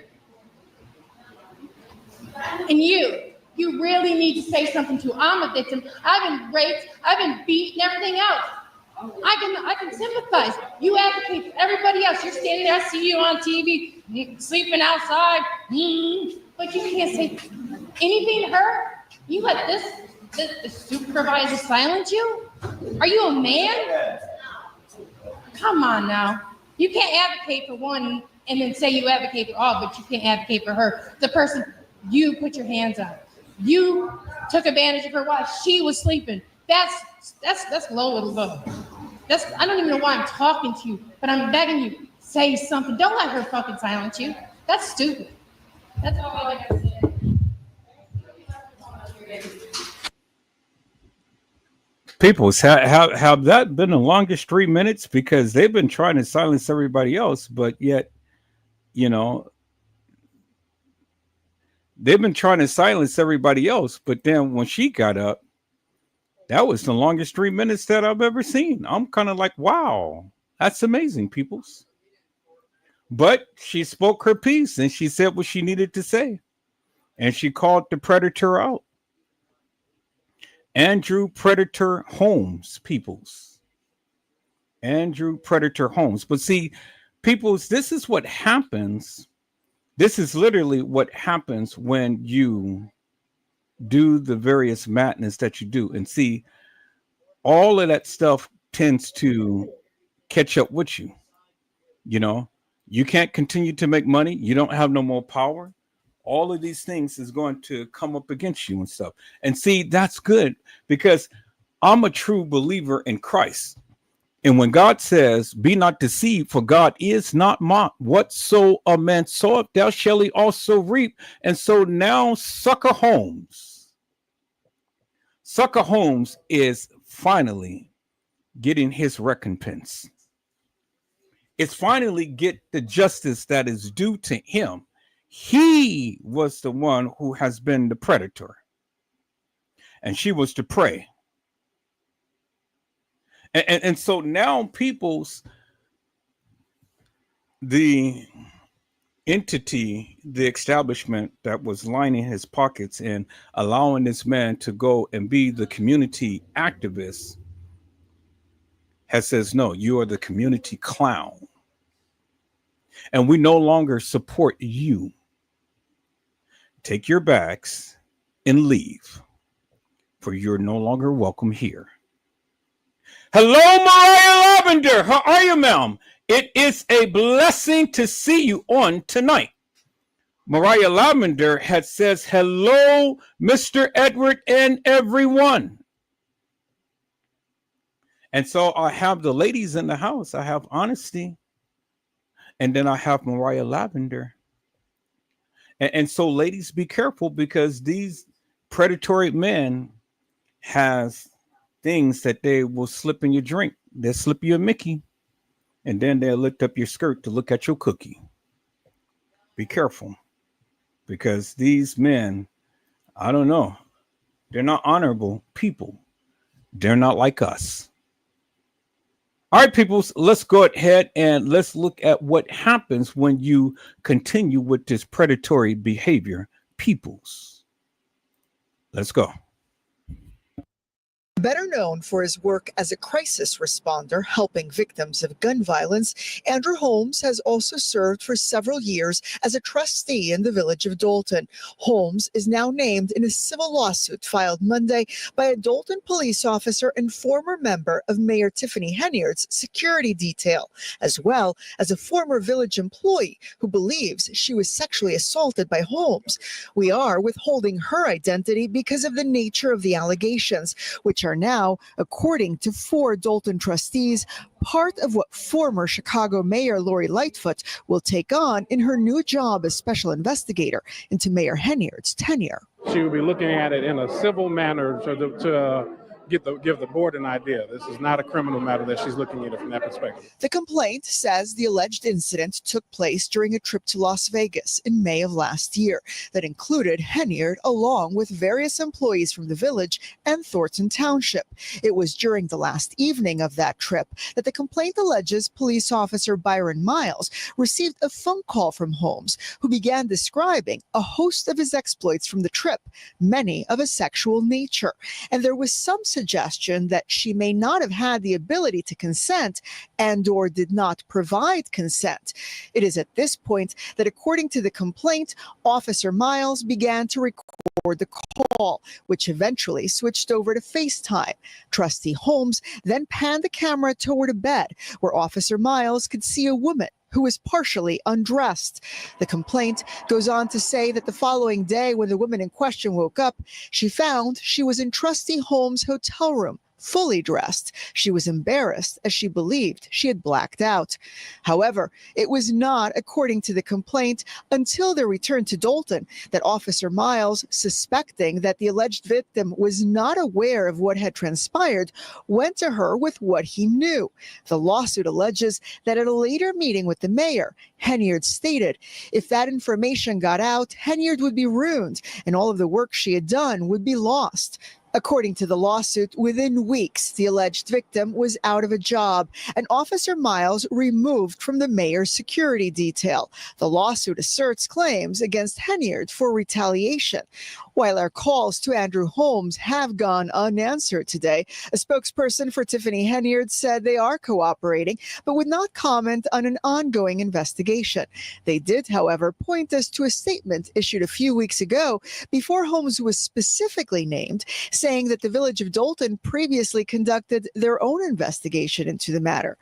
And you really need to say something to. I'm a victim. I've been raped. I've been beaten. Everything else. I can sympathize. You advocate for everybody else. You're standing there. I see you on TV, sleeping outside. But you can't say anything to her. You let the supervisor silence you? Are you a man? Come on now. You can't advocate for one and then say you advocate for all, but you can't advocate for her. The person you put your hands on. You took advantage of her while she was sleeping. That's low and low. I don't even know why I'm talking to you, but I'm begging you, say something. Don't let her fucking silence you. That's stupid. That's all I got to say. People, have that been the longest 3 minutes? Because they've been trying to silence everybody else, but yet, they've been trying to silence everybody else. But then when she got up, that was the longest 3 minutes that I've ever seen. I'm kind of like, wow, that's amazing, peoples. But she spoke her piece and she said what she needed to say. And she called the predator out. Andrew Predator Holmes, peoples. Andrew Predator Holmes. But see, peoples, this is what happens. This is literally what happens when you do the various madness that you do. And see, all of that stuff tends to catch up with you. You can't continue to make money. You don't have no more power. All of these things is going to come up against you and stuff. And see, that's good because I'm a true believer in Christ. And when God says, be not deceived, for God is not mocked. Whatso a man soweth, thou shalt he also reap. And so now Sucker Holmes is finally getting his recompense. It's finally get the justice that is due to him. He was the one who has been the predator. And she was to prey. And so now the entity, the establishment that was lining his pockets and allowing this man to go and be the community activist has says, no, you are the community clown. And we no longer support you. Take your bags and leave, for you're no longer welcome here. Hello, Mariah Lavender. How are you, ma'am? It is a blessing to see you on tonight. Mariah Lavender says, hello, Mr. Edward and everyone. And so I have the ladies in the house. I have Honesty. And then I have Mariah Lavender. And so, ladies, be careful because these predatory men has things that they will slip in your drink. They'll slip you a Mickey, and then they'll lift up your skirt to look at your cookie. Be careful because these men, I don't know, they're not honorable people. They're not like us. All right, peoples, let's go ahead and let's look at what happens when you continue with this predatory behavior. Peoples, let's go. Better known for his work as a crisis responder helping victims of gun violence, Andrew Holmes has also served for several years as a trustee in the village of Dalton. Holmes is now named in a civil lawsuit filed Monday by a Dalton police officer and former member of Mayor Tiffany Henyard's security detail, as well as a former village employee who believes she was sexually assaulted by Holmes. We are withholding her identity because of the nature of the allegations, which are now, according to 4 Dalton trustees, part of what former Chicago Mayor Lori Lightfoot will take on in her new job as special investigator into Mayor Henyard's tenure. She will be looking at it in a civil manner to give the board an idea. This is not a criminal matter that she's looking at it from that perspective. The complaint says the alleged incident took place during a trip to Las Vegas in May of last year that included Henyard along with various employees from the village and Thornton Township. It was during the last evening of that trip that the complaint alleges police officer Byron Miles received a phone call from Holmes, who began describing a host of his exploits from the trip, many of a sexual nature. And there was some suggestion that she may not have had the ability to consent and or did not provide consent. It is at this point that, according to the complaint, Officer Miles began to record the call, which eventually switched over to FaceTime. Trustee Holmes then panned the camera toward a bed where Officer Miles could see a woman who was partially undressed. The complaint goes on to say that the following day, when the woman in question woke up, she found she was in Trustee Holmes' hotel room, fully dressed. She was embarrassed as she believed she had blacked out. However, it was not, according to the complaint, until their return to Dalton that Officer Miles, suspecting that the alleged victim was not aware of what had transpired, went to her with what he knew. The lawsuit alleges that at a later meeting with the mayor, Henyard stated if that information got out, Henyard would be ruined and all of the work she had done would be lost. According to the lawsuit, within weeks, the alleged victim was out of a job and Officer Miles removed from the mayor's security detail. The lawsuit asserts claims against Henyard for retaliation. While our calls to Andrew Holmes have gone unanswered today, a spokesperson for Tiffany Henyard said they are cooperating, but would not comment on an ongoing investigation. They did, however, point us to a statement issued a few weeks ago before Holmes was specifically named, saying that the village of Dalton previously conducted their own investigation into the matter.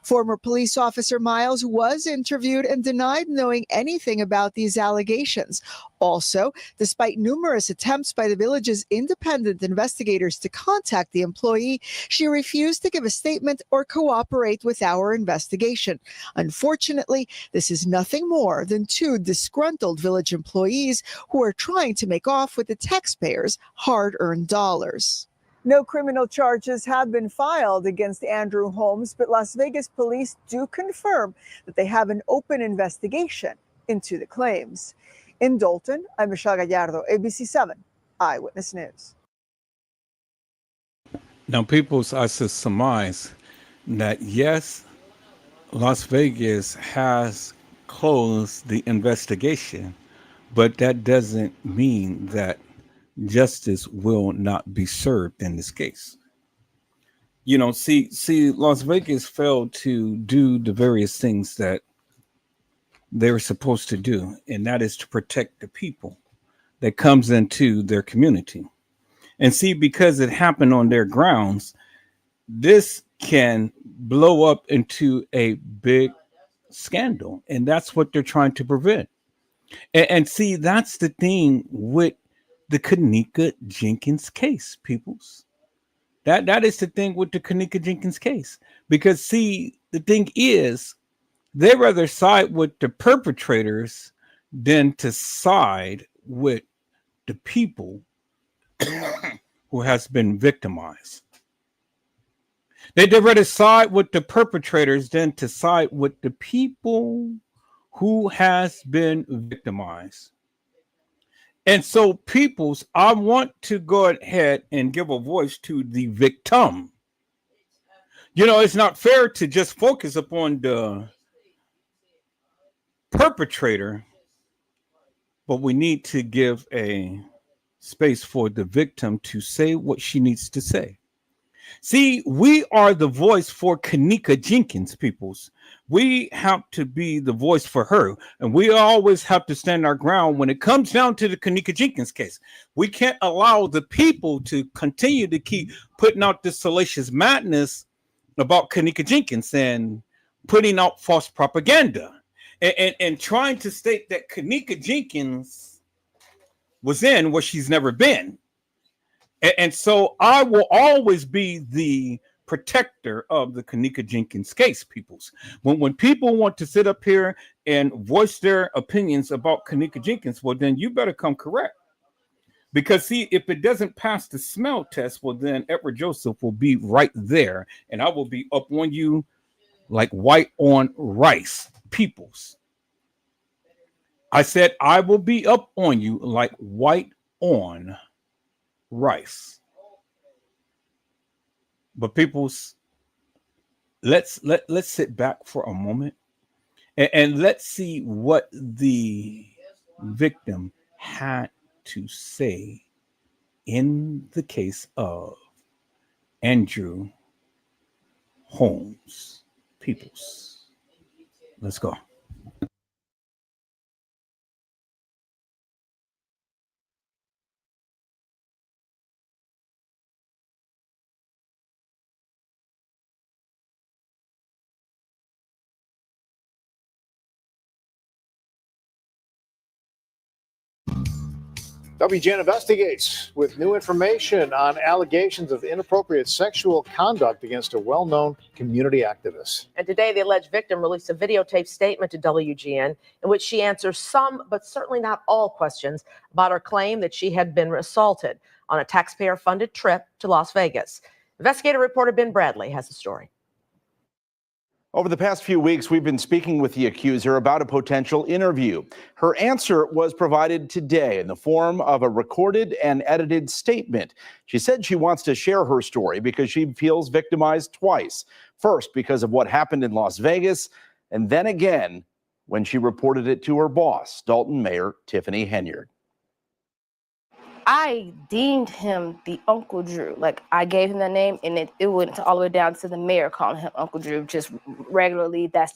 Former police officer Miles was interviewed and denied knowing anything about these allegations. Also, despite numerous attempts by the village's independent investigators to contact the employee, she refused to give a statement or cooperate with our investigation. Unfortunately, this is nothing more than 2 disgruntled village employees who are trying to make off with the taxpayers' hard-earned dollars. No criminal charges have been filed against Andrew Holmes, but Las Vegas police do confirm that they have an open investigation into the claims. In Dalton, I'm Michelle Gallardo, ABC 7 Eyewitness News. Now, people, I surmise that yes, Las Vegas has closed the investigation, but that doesn't mean that justice will not be served in this case. You know, see, Las Vegas failed to do the various things that they were supposed to do, and that is to protect the people that comes into their community. And see, because it happened on their grounds, this can blow up into a big scandal, and that's what they're trying to prevent. And see, that's the thing with the Kanika Jenkins case, peoples. That is the thing with the Kanika Jenkins case. Because see, the thing is, they rather side with the perpetrators than to side with the people who has been victimized. They'd rather side with the perpetrators than to side with the people who has been victimized. And so, peoples, I want to go ahead and give a voice to the victim. You know, it's not fair to just focus upon the perpetrator, but we need to give a space for the victim to say what she needs to say. See, we are the voice for Kanika Jenkins, peoples. We have to be the voice for her, and we always have to stand our ground when it comes down to the Kanika Jenkins case. We can't allow the people to continue to keep putting out this salacious madness about Kanika Jenkins and putting out false propaganda and trying to state that Kanika Jenkins was in where she's never been. And so I will always be the protector of the Kanika Jenkins case, peoples. When people want to sit up here and voice their opinions about Kanika Jenkins, well, then you better come correct. Because, see, if it doesn't pass the smell test, well, then Edward Joseph will be right there, and I will be up on you like white on rice, peoples. I said I will be up on you like white on rice. But peoples, let's sit back for a moment and let's see what the victim had to say in the case of Andrew Holmes. Peoples, let's go. WGN investigates with new information on allegations of inappropriate sexual conduct against a well-known community activist. And today, the alleged victim released a videotaped statement to WGN in which she answers some, but certainly not all, questions about her claim that she had been assaulted on a taxpayer-funded trip to Las Vegas. Investigative reporter Ben Bradley has the story. Over the past few weeks, we've been speaking with the accuser about a potential interview. Her answer was provided today in the form of a recorded and edited statement. She said she wants to share her story because she feels victimized twice. First, because of what happened in Las Vegas, and then again when she reported it to her boss, Dalton Mayor Tiffany Henyard. I deemed him the Uncle Drew. Like, I gave him that name, and it went all the way down to the mayor calling him Uncle Drew just regularly. That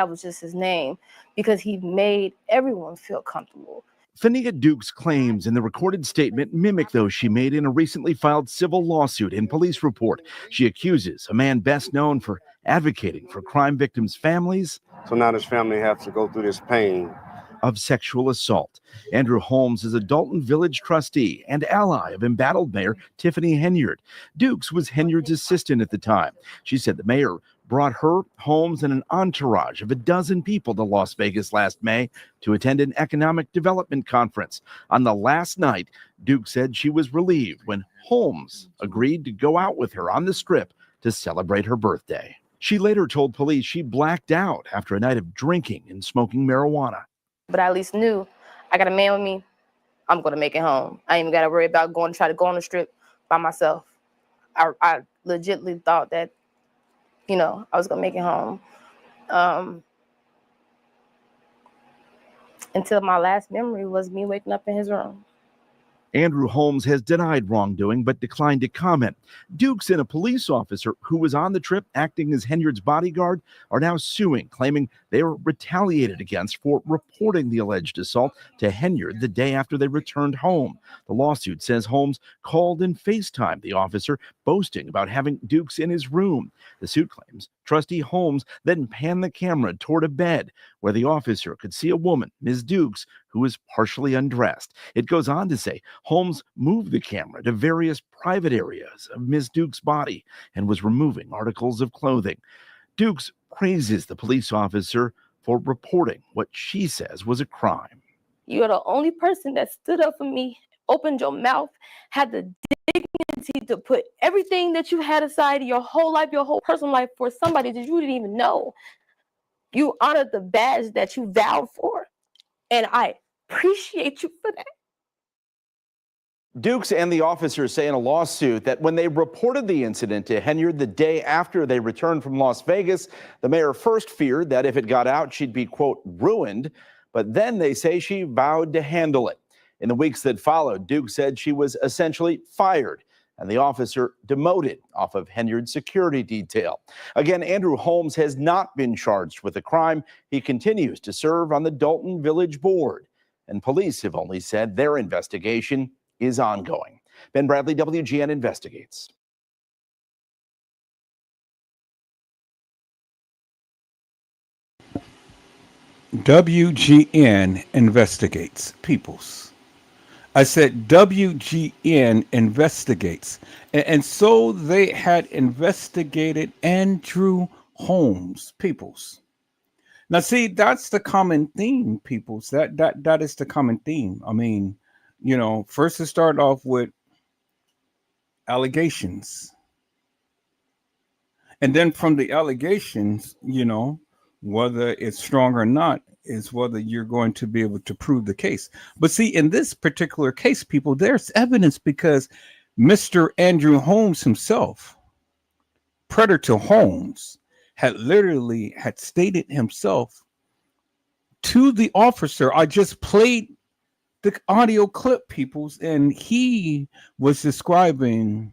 was just his name because he made everyone feel comfortable. Fania Duke's claims in the recorded statement mimic those she made in a recently filed civil lawsuit and police report. She accuses a man best known for advocating for crime victims' families. So now this family has to go through this pain Of sexual assault. Andrew Holmes is a Dalton Village trustee and ally of embattled Mayor Tiffany Henyard. Dukes was Henyard's assistant at the time. She said the mayor brought her, Holmes, and an entourage of a dozen people to Las Vegas last May to attend an economic development conference. On the last night, Duke said she was relieved when Holmes agreed to go out with her on the Strip to celebrate her birthday. She later told police she blacked out after a night of drinking and smoking marijuana. But I at least knew I got a man with me. I'm going to make it home. I ain't even got to worry about try to go on the Strip by myself. I legitimately thought that, I was going to make it home. Until my last memory was me waking up in his room. Andrew Holmes has denied wrongdoing but declined to comment. Dukes and a police officer who was on the trip acting as Henyard's bodyguard are now suing, claiming they were retaliated against for reporting the alleged assault to Henyard the day after they returned home. The lawsuit says Holmes called and FaceTimed the officer, boasting about having Dukes in his room. The suit claims Trustee Holmes then panned the camera toward a bed where the officer could see a woman, Ms. Dukes, who was partially undressed. It goes on to say Holmes moved the camera to various private areas of Ms. Dukes' body and was removing articles of clothing. Dukes praises the police officer for reporting what she says was a crime. You're the only person that stood up for me, opened your mouth, had the dignity to put everything that you had aside, your whole life, your whole personal life, for somebody that you didn't even know. You honored the badge that you vowed for, and I appreciate you for that. Dukes and the officers say in a lawsuit that when they reported the incident to Henyard the day after they returned from Las Vegas, the mayor first feared that if it got out, she'd be, quote, ruined. But then they say she vowed to handle it. In the weeks that followed, Dukes said she was essentially fired and the officer demoted off of Henyard's security detail. Again, Andrew Holmes has not been charged with the crime. He continues to serve on the Dalton Village Board, and police have only said their investigation is ongoing. Ben Bradley, WGN Investigates. WGN Investigates, peoples. I said WGN Investigates. And so they had investigated Andrew Holmes, peoples. Now, see, that's the common theme, peoples. That is the common theme. I mean, you know, first it started off with allegations. And then from the allegations, you know, whether it's strong or not is whether you're going to be able to prove the case. But see, in this particular case, people, there's evidence because Mr. Andrew Holmes himself, Predator Holmes, had stated himself to the officer. I just played the audio clip, peoples, and he was describing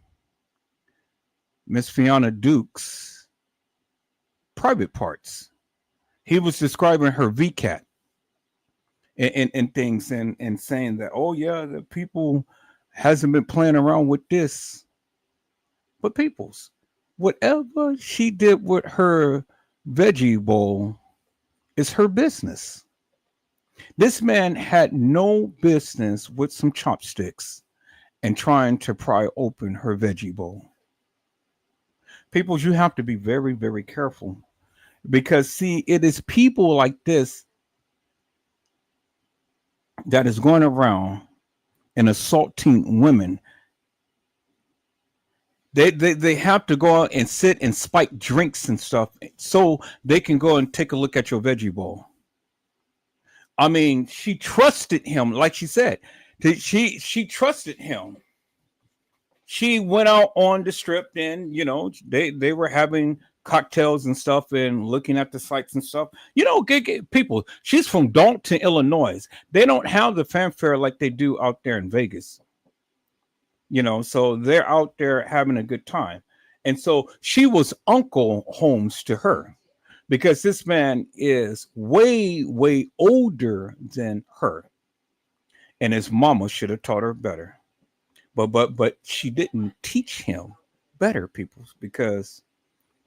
Miss Fiona Duke's private parts. He was describing her VCAT and things and saying that, oh yeah, the people hasn't been playing around with this. But peoples, whatever she did with her veggie bowl is her business. This man had no business with some chopsticks and trying to pry open her veggie bowl. Peoples, you have to be very, very careful. Because, see, it is people like this that is going around and assaulting women. They have to go out and sit and spike drinks and stuff so they can go and take a look at your veggie bowl. I mean, she trusted him, like she said. She trusted him. She went out on the strip and, you know, they were having cocktails and stuff and looking at the sights and stuff. You know, people, she's from Dalton, Illinois. They don't have the fanfare like they do out there in Vegas. You know, so they're out there having a good time. And so she was Uncle Holmes to her because this man is way, way older than her. And his mama should have taught her better. But she didn't teach him better, people, because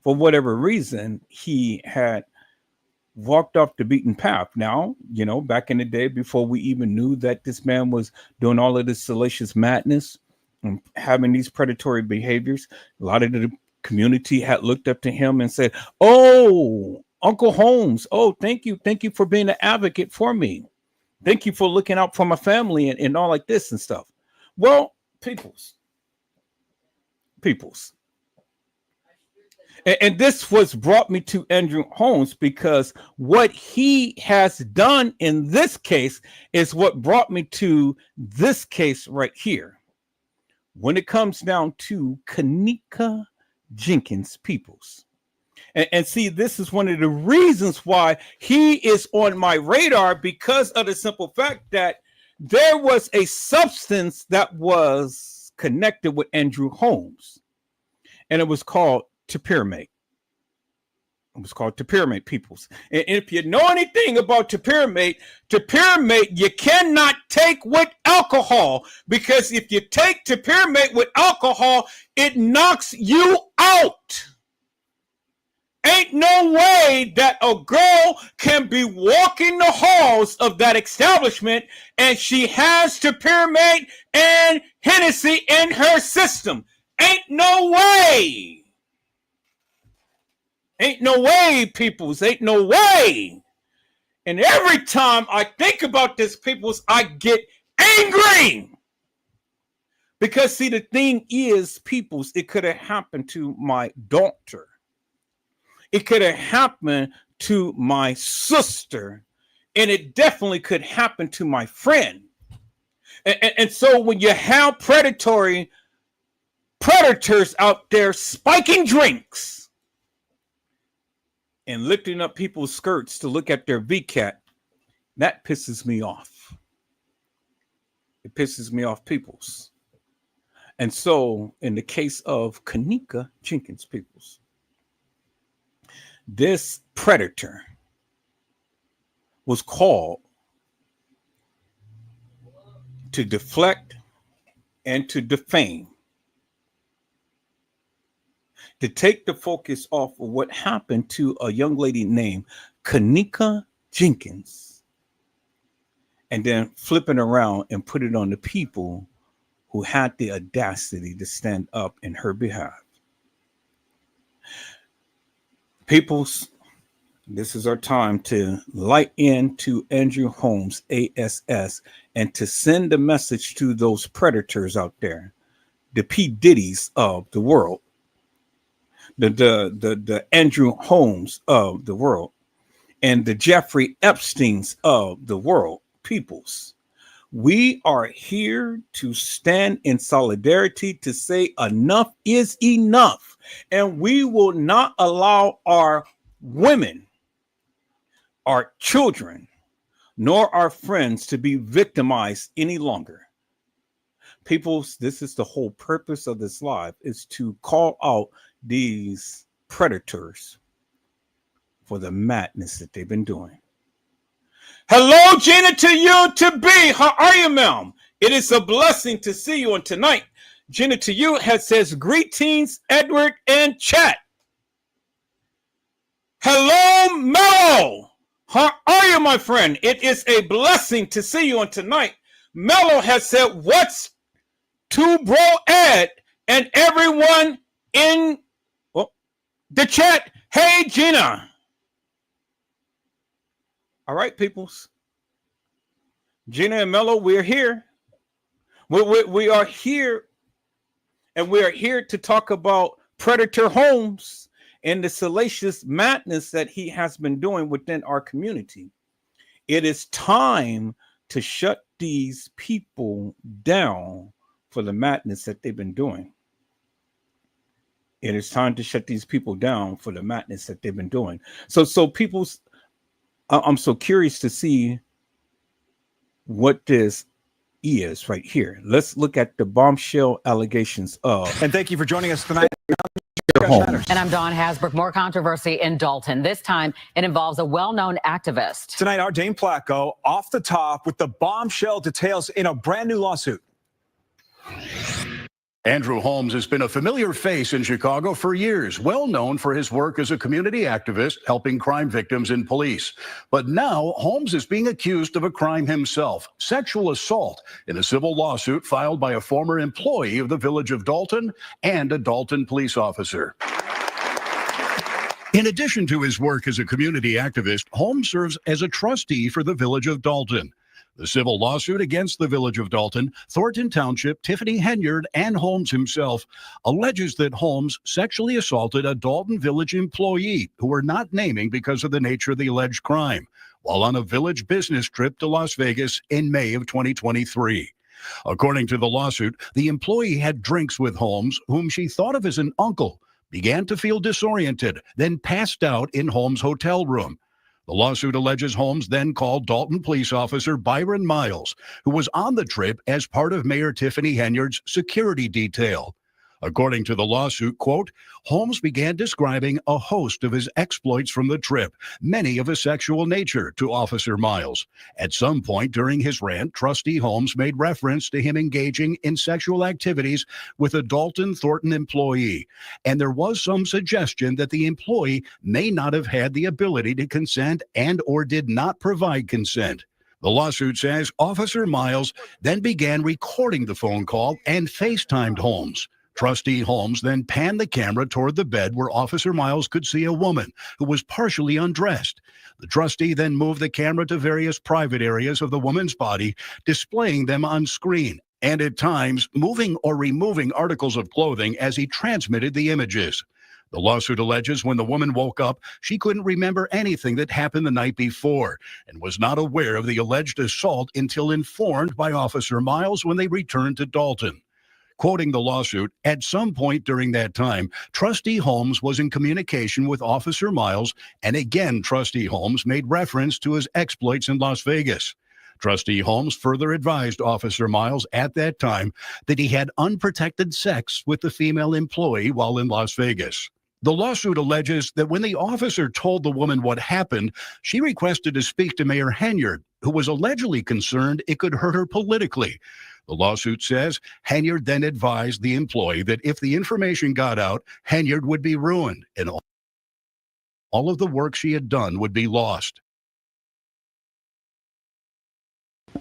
for whatever reason, he had walked off the beaten path. Now, you know, back in the day, before we even knew that this man was doing all of this salacious madness and having these predatory behaviors, a lot of the community had looked up to him and said, oh, Uncle Holmes, oh, thank you for being an advocate for me. Thank you for looking out for my family and all like this and stuff. Well, peoples. And this was brought me to Andrew Holmes because what he has done in this case is what brought me to this case right here. When it comes down to Kanika Jenkins, peoples. And see, this is one of the reasons why he is on my radar, because of the simple fact that there was a substance that was connected with Andrew Holmes, and it was called topiramate. It was called topiramate, peoples. And if you know anything about topiramate, you cannot take with alcohol, because if you take topiramate with alcohol, it knocks you out. Ain't no way that a girl can be walking the halls of that establishment and she has topiramate and Hennessy in her system. Ain't no way. Ain't no way, peoples. Ain't no way. And every time I think about this, peoples, I get angry. Because, see, the thing is, peoples, it could have happened to my daughter. It could have happened to my sister, and it definitely could happen to my friend. And so when you have predators out there spiking drinks and lifting up people's skirts to look at their VCAT, that pisses me off. It pisses me off, peoples. And so, in the case of Kanika Jenkins, peoples, this predator was called to deflect and to defame, to take the focus off of what happened to a young lady named Kanika Jenkins, and then flipping around and put it on the people who had the audacity to stand up in her behalf. Peoples, this is our time to light into Andrew Holmes, ASS, and to send a message to those predators out there, the P. Diddy's of the world, the Andrew Holmes of the world, and the Jeffrey Epsteins of the world. Peoples, we are here to stand in solidarity to say enough is enough, and we will not allow our women, our children, nor our friends to be victimized any longer. People, this is the whole purpose of this live, is to call out these predators for the madness that they've been doing. Hello, Gina, to you, to be. How are you, ma'am? It is a blessing to see you. And tonight, Gina, to you, says greetings, Edward and chat. Hello, Mello. How are you, my friend? It is a blessing to see you. And tonight, Mello has said, what's to bro Ed and everyone in the chat. Hey, Gina. All right, peoples. Gina and Mello, we're here. We are here, and we are here to talk about Predator Holmes and the salacious madness that he has been doing within our community. It is time to shut these people down for the madness that they've been doing. It is time to shut these people down for the madness that they've been doing. So people's, I'm so curious to see what this is right here. Let's look at the bombshell allegations of. And thank you for joining us tonight. And I'm Dawn Hasbrook. More controversy in Dalton. This time, it involves a well-known activist. Tonight, our Dane Placco off the top with the bombshell details in a brand new lawsuit. Andrew Holmes has been a familiar face in Chicago for years, well known for his work as a community activist helping crime victims and police. But now Holmes is being accused of a crime himself, sexual assault, in a civil lawsuit filed by a former employee of the village of Dalton and a Dalton police officer. In addition to his work as a community activist, Holmes serves as a trustee for the village of Dalton. The civil lawsuit against the village of Dalton, Thornton Township, Tiffany Henyard, and Holmes himself alleges that Holmes sexually assaulted a Dalton Village employee who we're not naming because of the nature of the alleged crime while on a village business trip to Las Vegas in May of 2023. According to the lawsuit, the employee had drinks with Holmes, whom she thought of as an uncle, began to feel disoriented, then passed out in Holmes' hotel room. The lawsuit alleges Holmes then called Dalton police officer Byron Miles, who was on the trip as part of Mayor Tiffany Henyard's security detail. According to the lawsuit, quote, Holmes began describing a host of his exploits from the trip, many of a sexual nature, to Officer Miles. At some point during his rant, Trustee Holmes made reference to him engaging in sexual activities with a Dalton Thornton employee, and there was some suggestion that the employee may not have had the ability to consent and or did not provide consent. The lawsuit says Officer Miles then began recording the phone call and FaceTimed Holmes. Trustee Holmes then panned the camera toward the bed where Officer Miles could see a woman who was partially undressed. The trustee then moved the camera to various private areas of the woman's body, displaying them on screen, and at times moving or removing articles of clothing as he transmitted the images. The lawsuit alleges when the woman woke up, she couldn't remember anything that happened the night before and was not aware of the alleged assault until informed by Officer Miles when they returned to Dalton. Quoting the lawsuit, at some point during that time, Trustee Holmes was in communication with Officer Miles, and again, Trustee Holmes made reference to his exploits in Las Vegas. Trustee Holmes further advised Officer Miles at that time that he had unprotected sex with the female employee while in Las Vegas. The lawsuit alleges that when the officer told the woman what happened, she requested to speak to Mayor Henyard, who was allegedly concerned it could hurt her politically. The lawsuit says Henyard then advised the employee that if the information got out, Henyard would be ruined and all of the work she had done would be lost.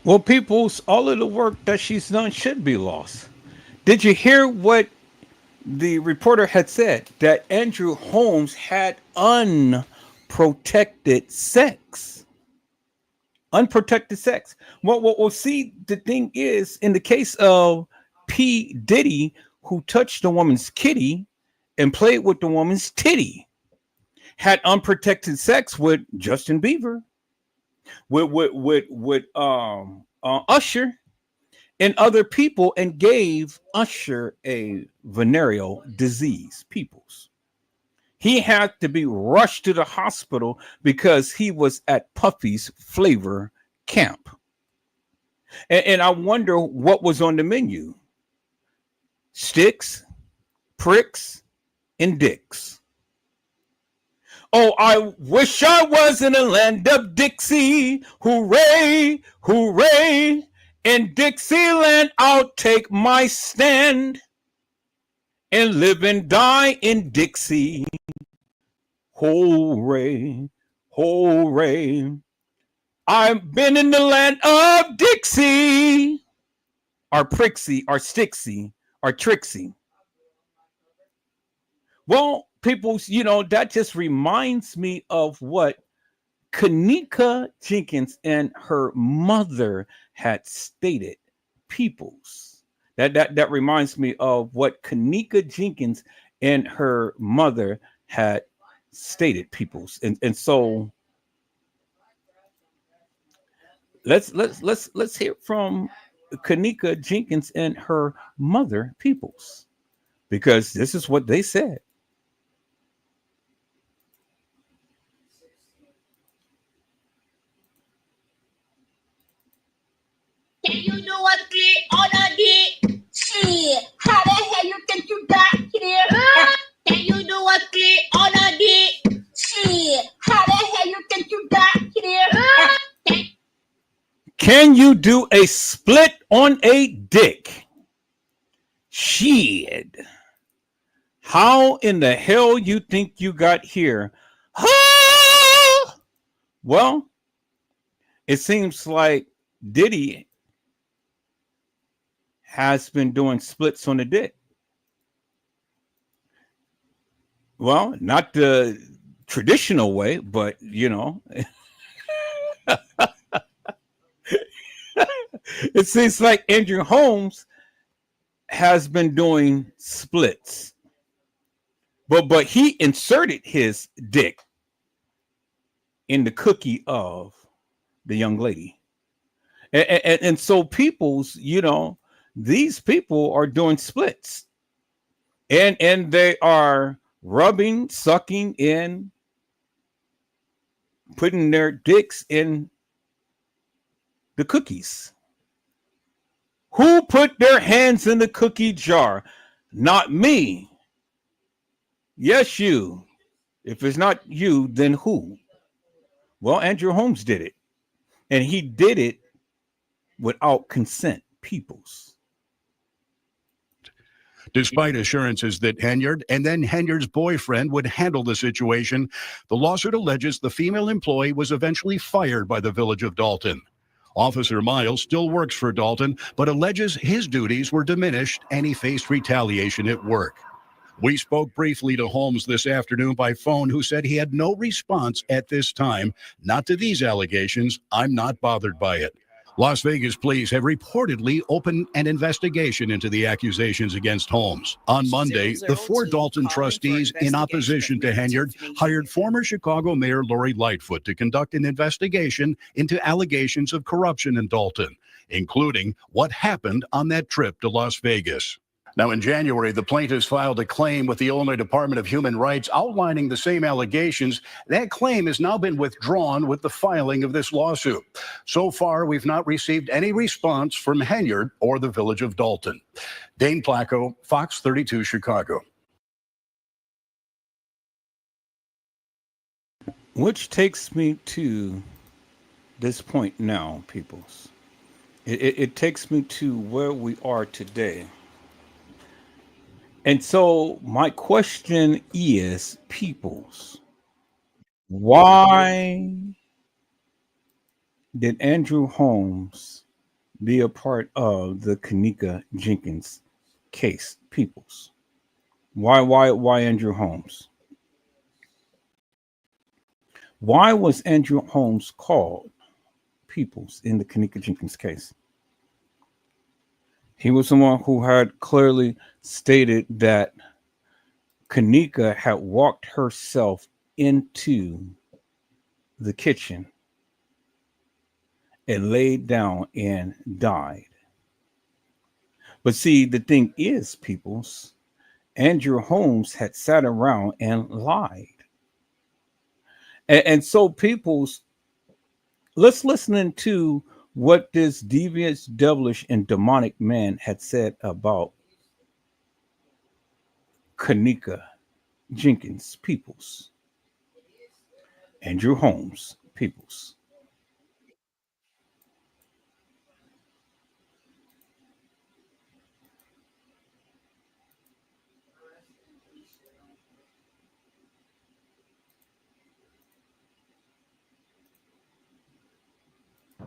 Well, peoples, all of the work that she's done should be lost. Did you hear what the reporter had said? That Andrew Holmes had unprotected sex. Unprotected sex. Well, see, the thing is, in the case of P. Diddy, who touched the woman's kitty and played with the woman's titty, had unprotected sex with Justin Bieber, with Usher and other people, and gave Usher a venereal disease, peoples. He had to be rushed to the hospital because he was at Puffy's Flavor camp. And I wonder what was on the menu. Sticks, pricks, and dicks. Oh, I wish I was in a land of Dixie. Hooray, hooray. In Dixieland, I'll take my stand and live and die in Dixie. Hooray, hooray. I've been in the land of Dixie. Or Prixie, or Stixie, or Trixie. Well, people, that just reminds me of what Kanika Jenkins and her mother had stated, peoples. That reminds me of what Kanika Jenkins and her mother had stated, peoples. And so let's hear from Kanika Jenkins and her mother, peoples, because this is what they said. Can you do a click on a dick? Shit, how the hell you think you got here? Can you do a click on a dick? Shit, how the hell you think you got here? Can you do a split on a dick? Shit. How in the hell you think you got here? Well, it seems like Diddy has been doing splits on the dick. Well, not the traditional way, but it seems like Andrew Holmes has been doing splits. But he inserted his dick in the cookie of the young lady. And so people's, these people are doing splits. And they are rubbing, sucking in, putting their dicks in the cookies. Who put their hands in the cookie jar? Not me. Yes, you. If it's not you, then who? Well, Andrew Holmes did it. And he did it without consent, peoples. Despite assurances that Henyard and then Henyard's boyfriend would handle the situation, the lawsuit alleges the female employee was eventually fired by the Village of Dalton. Officer Miles still works for Dalton, but alleges his duties were diminished and he faced retaliation at work. We spoke briefly to Holmes this afternoon by phone, who said he had no response at this time. Not to these allegations. I'm not bothered by it. Las Vegas police have reportedly opened an investigation into the accusations against Holmes. On Monday, the 4 Dalton trustees, in opposition to Henyard, hired former Chicago Mayor Lori Lightfoot to conduct an investigation into allegations of corruption in Dalton, including what happened on that trip to Las Vegas. Now, in January, the plaintiffs filed a claim with the Illinois Department of Human Rights outlining the same allegations. That claim has now been withdrawn with the filing of this lawsuit. So far, we've not received any response from Henyard or the Village of Dalton. Dane Placco, Fox 32, Chicago. Which takes me to this point now, peoples. It takes me to where we are today. And so my question is, peoples, why did Andrew Holmes be a part of the Kanika Jenkins case, peoples? Why Andrew Holmes? Why was Andrew Holmes called peoples in the Kanika Jenkins case? He was someone who had clearly stated that Kanika had walked herself into the kitchen and laid down and died. But see, the thing is, peoples, Andrew Holmes had sat around and lied. And so, peoples, let's listen to what this devious, devilish, and demonic man had said about Kanika Jenkins, peoples. Andrew Holmes, peoples.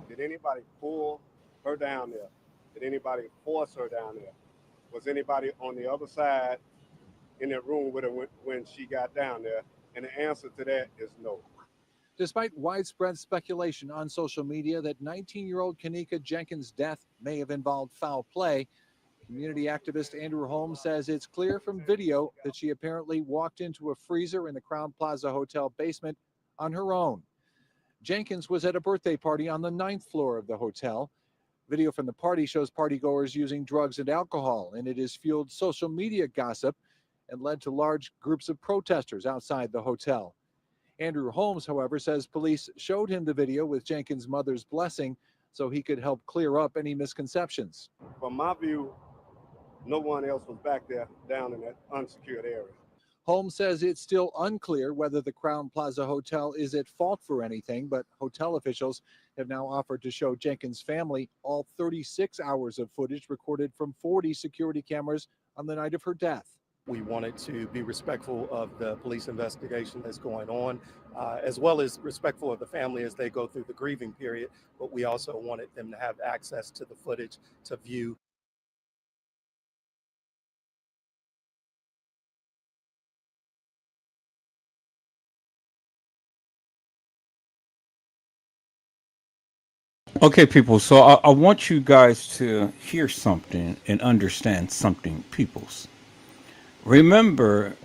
Did anybody pull her down there? Did anybody force her down there? Was anybody on the other side in that room with her when she got down there? And the answer to that is no. Despite widespread speculation on social media that 19-year-old Kanika Jenkins' death may have involved foul play, community activist Andrew Holmes says it's clear from video that she apparently walked into a freezer in the Crowne Plaza Hotel basement on her own. Jenkins was at a birthday party on the 9th floor of the hotel. Video from the party shows partygoers using drugs and alcohol, and it has fueled social media gossip and led to large groups of protesters outside the hotel. Andrew Holmes, however, says police showed him the video with Jenkins' mother's blessing so he could help clear up any misconceptions. From my view, no one else was back there down in that unsecured area. Holmes says it's still unclear whether the Crowne Plaza Hotel is at fault for anything, but hotel officials have now offered to show Jenkins' family all 36 hours of footage recorded from 40 security cameras on the night of her death. We wanted to be respectful of the police investigation that's going on, as well as respectful of the family as they go through the grieving period, but we also wanted them to have access to the footage to view. Okay, people, so I want you guys to hear something and understand something, peoples. Remember,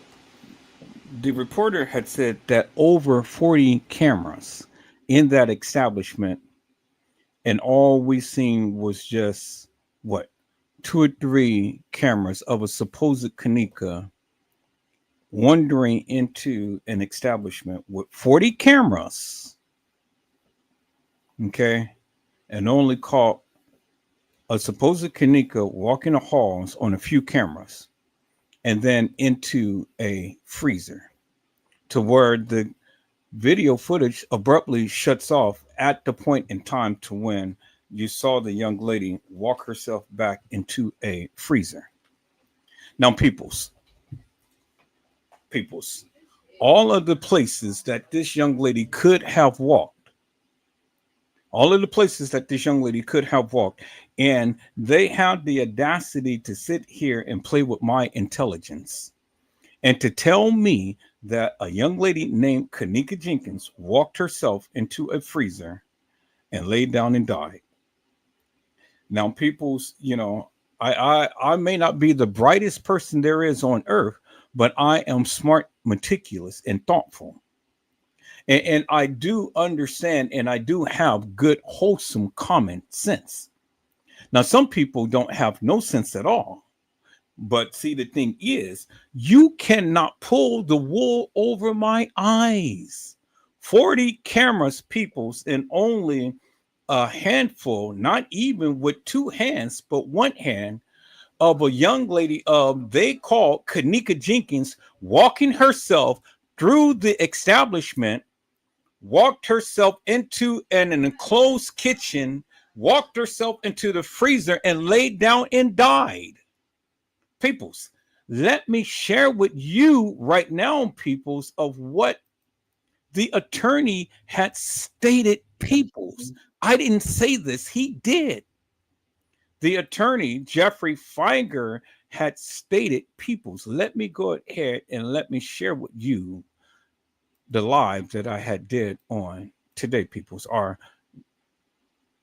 the reporter had said that over 40 cameras in that establishment, and all we seen was just, what, 2 or 3 cameras of a supposed Kanika wandering into an establishment with 40 cameras, okay, and only caught a supposed Kanika walking the halls on a few cameras and then into a freezer to where the video footage abruptly shuts off at the point in time to when you saw the young lady walk herself back into a freezer. Now, peoples, all of the places that this young lady could have walked, and they had the audacity to sit here and play with my intelligence and to tell me that a young lady named Kanika Jenkins walked herself into a freezer and laid down and died. Now, people's, I may not be the brightest person there is on earth, but I am smart, meticulous, and thoughtful. And I do understand, and I do have good, wholesome common sense. Now, some people don't have no sense at all. But see, the thing is, you cannot pull the wool over my eyes. 40 cameras, peoples, and only a handful, not even with two hands, but one hand, of a young lady they call Kanika Jenkins walking herself through the establishment, walked herself into an enclosed kitchen, walked herself into the freezer and laid down and died. Peoples, let me share with you right now, peoples, of what the attorney had stated. Peoples, I didn't say this, he did. The attorney, Jeffrey Feiger, had stated, peoples, let me go ahead and let me share with you the live that I had did on Today Peoples, or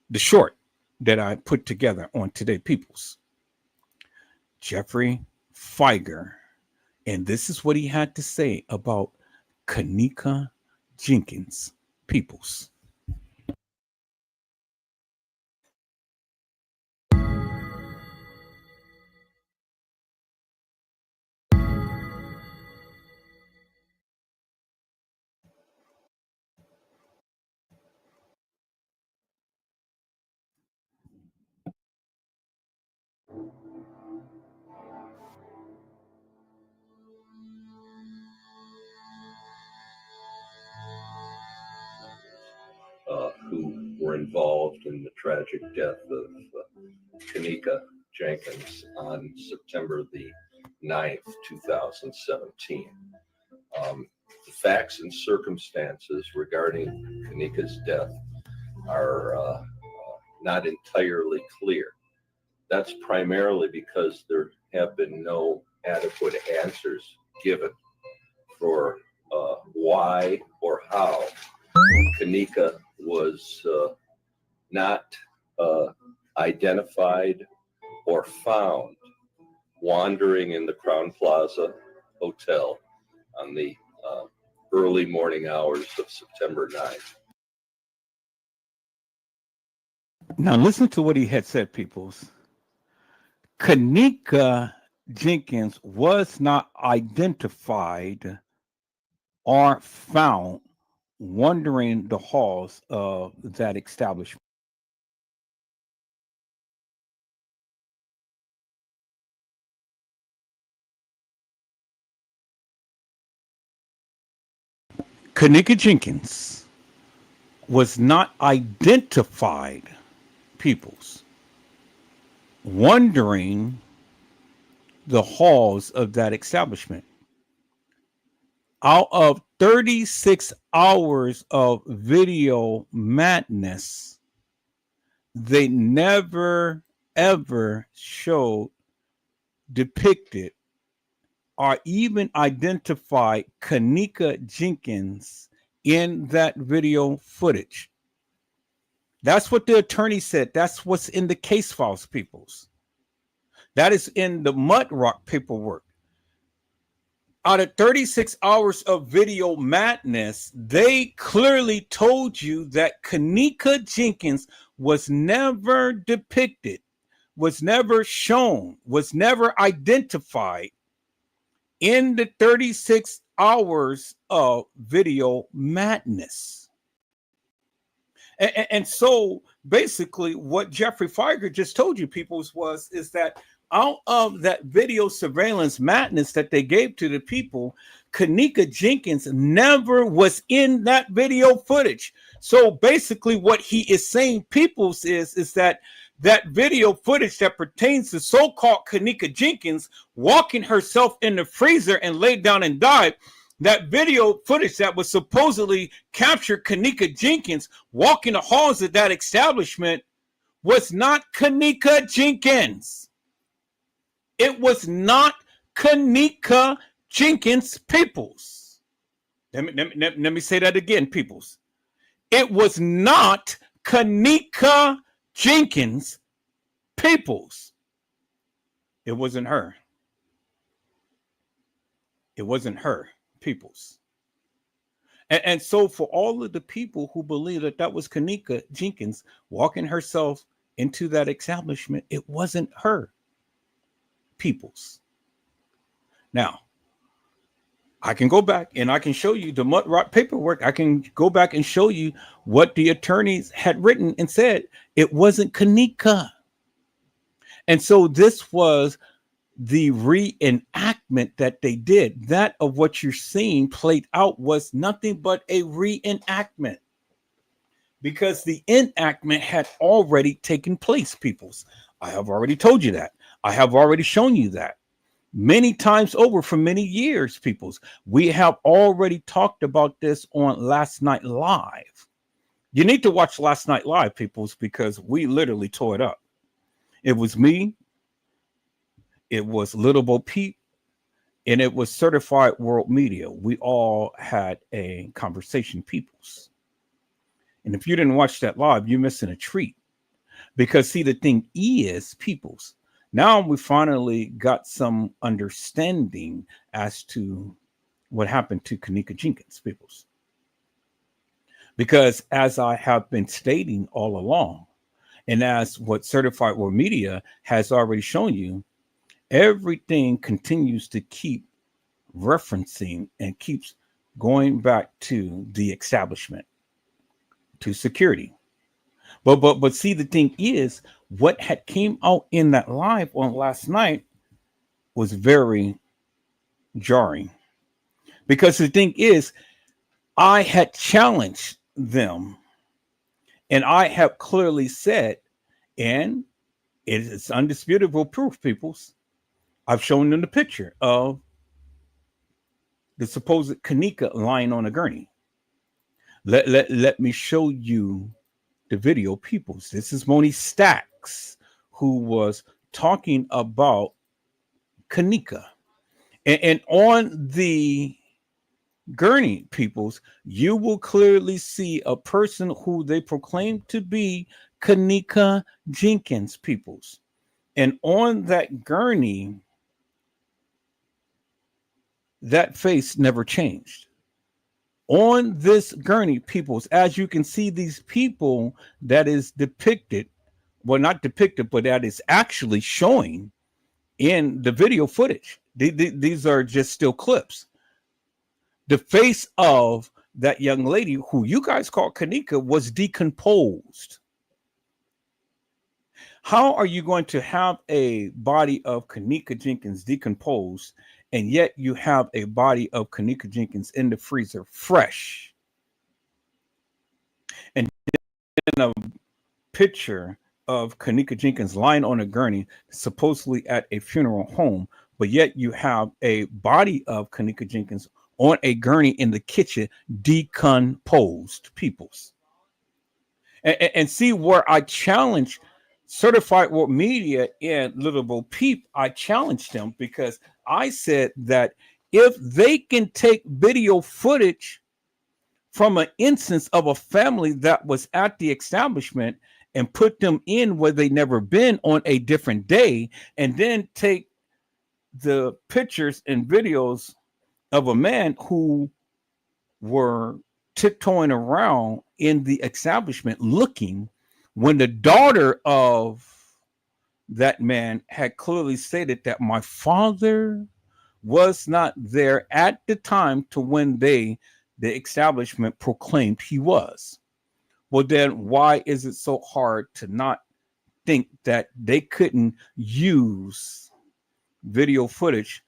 the short that I put together on Today Peoples. Jeffrey Feiger, and this is what he had to say about Kanika Jenkins, peoples. Who were involved in the tragic death of Kanika Jenkins on September the 9th, 2017. The facts and circumstances regarding Kanika's death are not entirely clear. That's primarily because there have been no adequate answers given for why or how Kanika was not identified or found wandering in the Crown Plaza Hotel on the early morning hours of September 9th. Now listen to what he had said, peoples. Kanika Jenkins was not identified or found wandering the halls of that establishment. Kanika Jenkins was not identified, peoples, wandering the halls of that establishment. Out of 36 hours of video madness, they never ever showed, depicted, or even identified Kanika Jenkins in that video footage. That's what the attorney said. That's what's in the case files, peoples. That is in the Mud Rock paperwork. Out of 36 hours of video madness, they clearly told you that Kanika Jenkins was never depicted, was never shown, was never identified in the 36 hours of video madness. And so basically what Jeffrey Feiger just told you, peoples, is that out of that video surveillance madness that they gave to the people, Kanika Jenkins never was in that video footage. So basically what he is saying, peoples, is that that video footage that pertains to so-called Kanika Jenkins walking herself in the freezer and laid down and died, that video footage that was supposedly captured Kanika Jenkins walking the halls of that establishment was not Kanika Jenkins. It was not Kanika Jenkins, peoples. Let me say that again, peoples. It was not Kanika Jenkins, peoples. It wasn't her. It wasn't her, peoples. And so for all of the people who believe that that was Kanika Jenkins walking herself into that establishment, it wasn't her, peoples. Now, I can go back and I can show you the mud rock paperwork. I can go back and show you what the attorneys had written and said it wasn't Kanika. And so this was the reenactment that they did. That of what you're seeing played out was nothing but a reenactment, because the enactment had already taken place, peoples. I have already told you that. I have already shown you that many times over for many years, peoples. We have already talked about this on Last Night Live. You need to watch Last Night Live, peoples, because we literally tore it up. It was me, it was Little Bo Peep, and it was Certified World Media. We all had a conversation, peoples. And if you didn't watch that live, you're missing a treat. Because see, the thing is, peoples, now we finally got some understanding as to what happened to Kanika Jenkins, peoples. Because as I have been stating all along, and as what Certified World Media has already shown you, everything continues to keep referencing and keeps going back to the establishment, to security. But see, the thing is, what had came out in that live on last night was very jarring. Because the thing is, I had challenged them, and I have clearly said, and it's undisputable proof, peoples. I've shown them the picture of the supposed Kanika lying on a gurney. Let me show you the video, peoples. This is Moni Stacks, who was talking about Kanika. And on the gurney, peoples, you will clearly see a person who they proclaim to be Kanika Jenkins, peoples. And on that gurney, that face never changed. On this gurney, peoples, as you can see, these people that is depicted, well, not depicted, but that is actually showing in the video footage. These are just still clips. The face of that young lady who you guys call Kanika was decomposed. How are you going to have a body of Kanika Jenkins decomposed, and yet you have a body of Kanika Jenkins in the freezer fresh? And then a picture of Kanika Jenkins lying on a gurney, supposedly at a funeral home, but yet you have a body of Kanika Jenkins on a gurney in the kitchen, decomposed, peoples. And see where I challenge Certified World Media and Little Bo Peep. I challenged them because I said that if they can take video footage from an instance of a family that was at the establishment and put them in where they never been on a different day, and then take the pictures and videos of a man who were tiptoeing around in the establishment looking, when the daughter of that man had clearly stated that my father was not there at the time to when the establishment proclaimed he was. Well, then why is it so hard to not think that they couldn't use video footage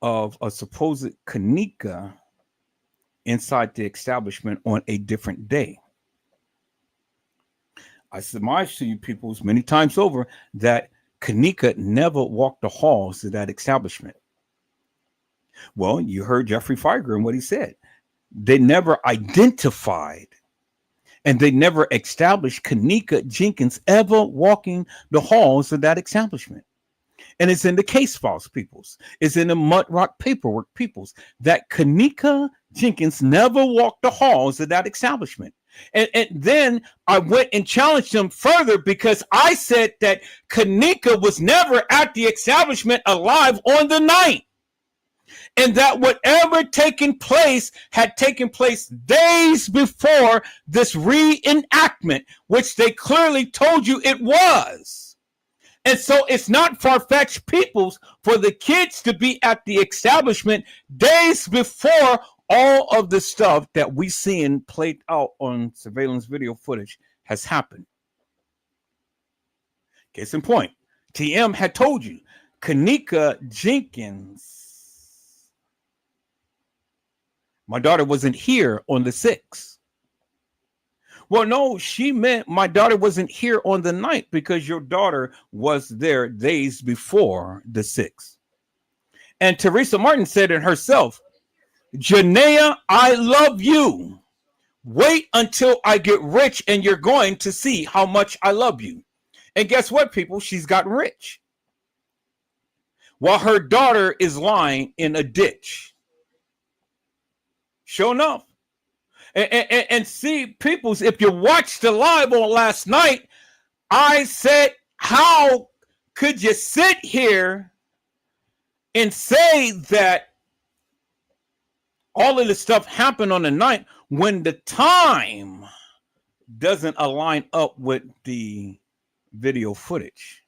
of a supposed Kanika inside the establishment on a different day? I surmise to you peoples many times over that Kanika never walked the halls of that establishment. Well, you heard Jeffrey Feiger and what he said. They never identified and they never established Kanika Jenkins ever walking the halls of that establishment. And it's in the case files, peoples. It's in the mud rock paperwork, peoples, that Kanika Jenkins never walked the halls of that establishment. And then I went and challenged them further because I said that Kanika was never at the establishment alive on the night. And that whatever taken place had taken place days before this reenactment, which they clearly told you it was. And so it's not far-fetched, peoples, for the kids to be at the establishment days before all of the stuff that we seeing played out on surveillance video footage has happened. Case in point, TM had told you, Kanika Jenkins, my daughter wasn't here on the 6th. Well, no, she meant my daughter wasn't here on the 9th because your daughter was there days before the 6th. And Teresa Martin said it herself, Janaea, I love you. Wait until I get rich and you're going to see how much I love you. And guess what, people? She's gotten rich. While her daughter is lying in a ditch. Sure enough. And see, peoples, if you watched the live on last night, I said, how could you sit here and say that all of this stuff happened on the night when the time doesn't align up with the video footage?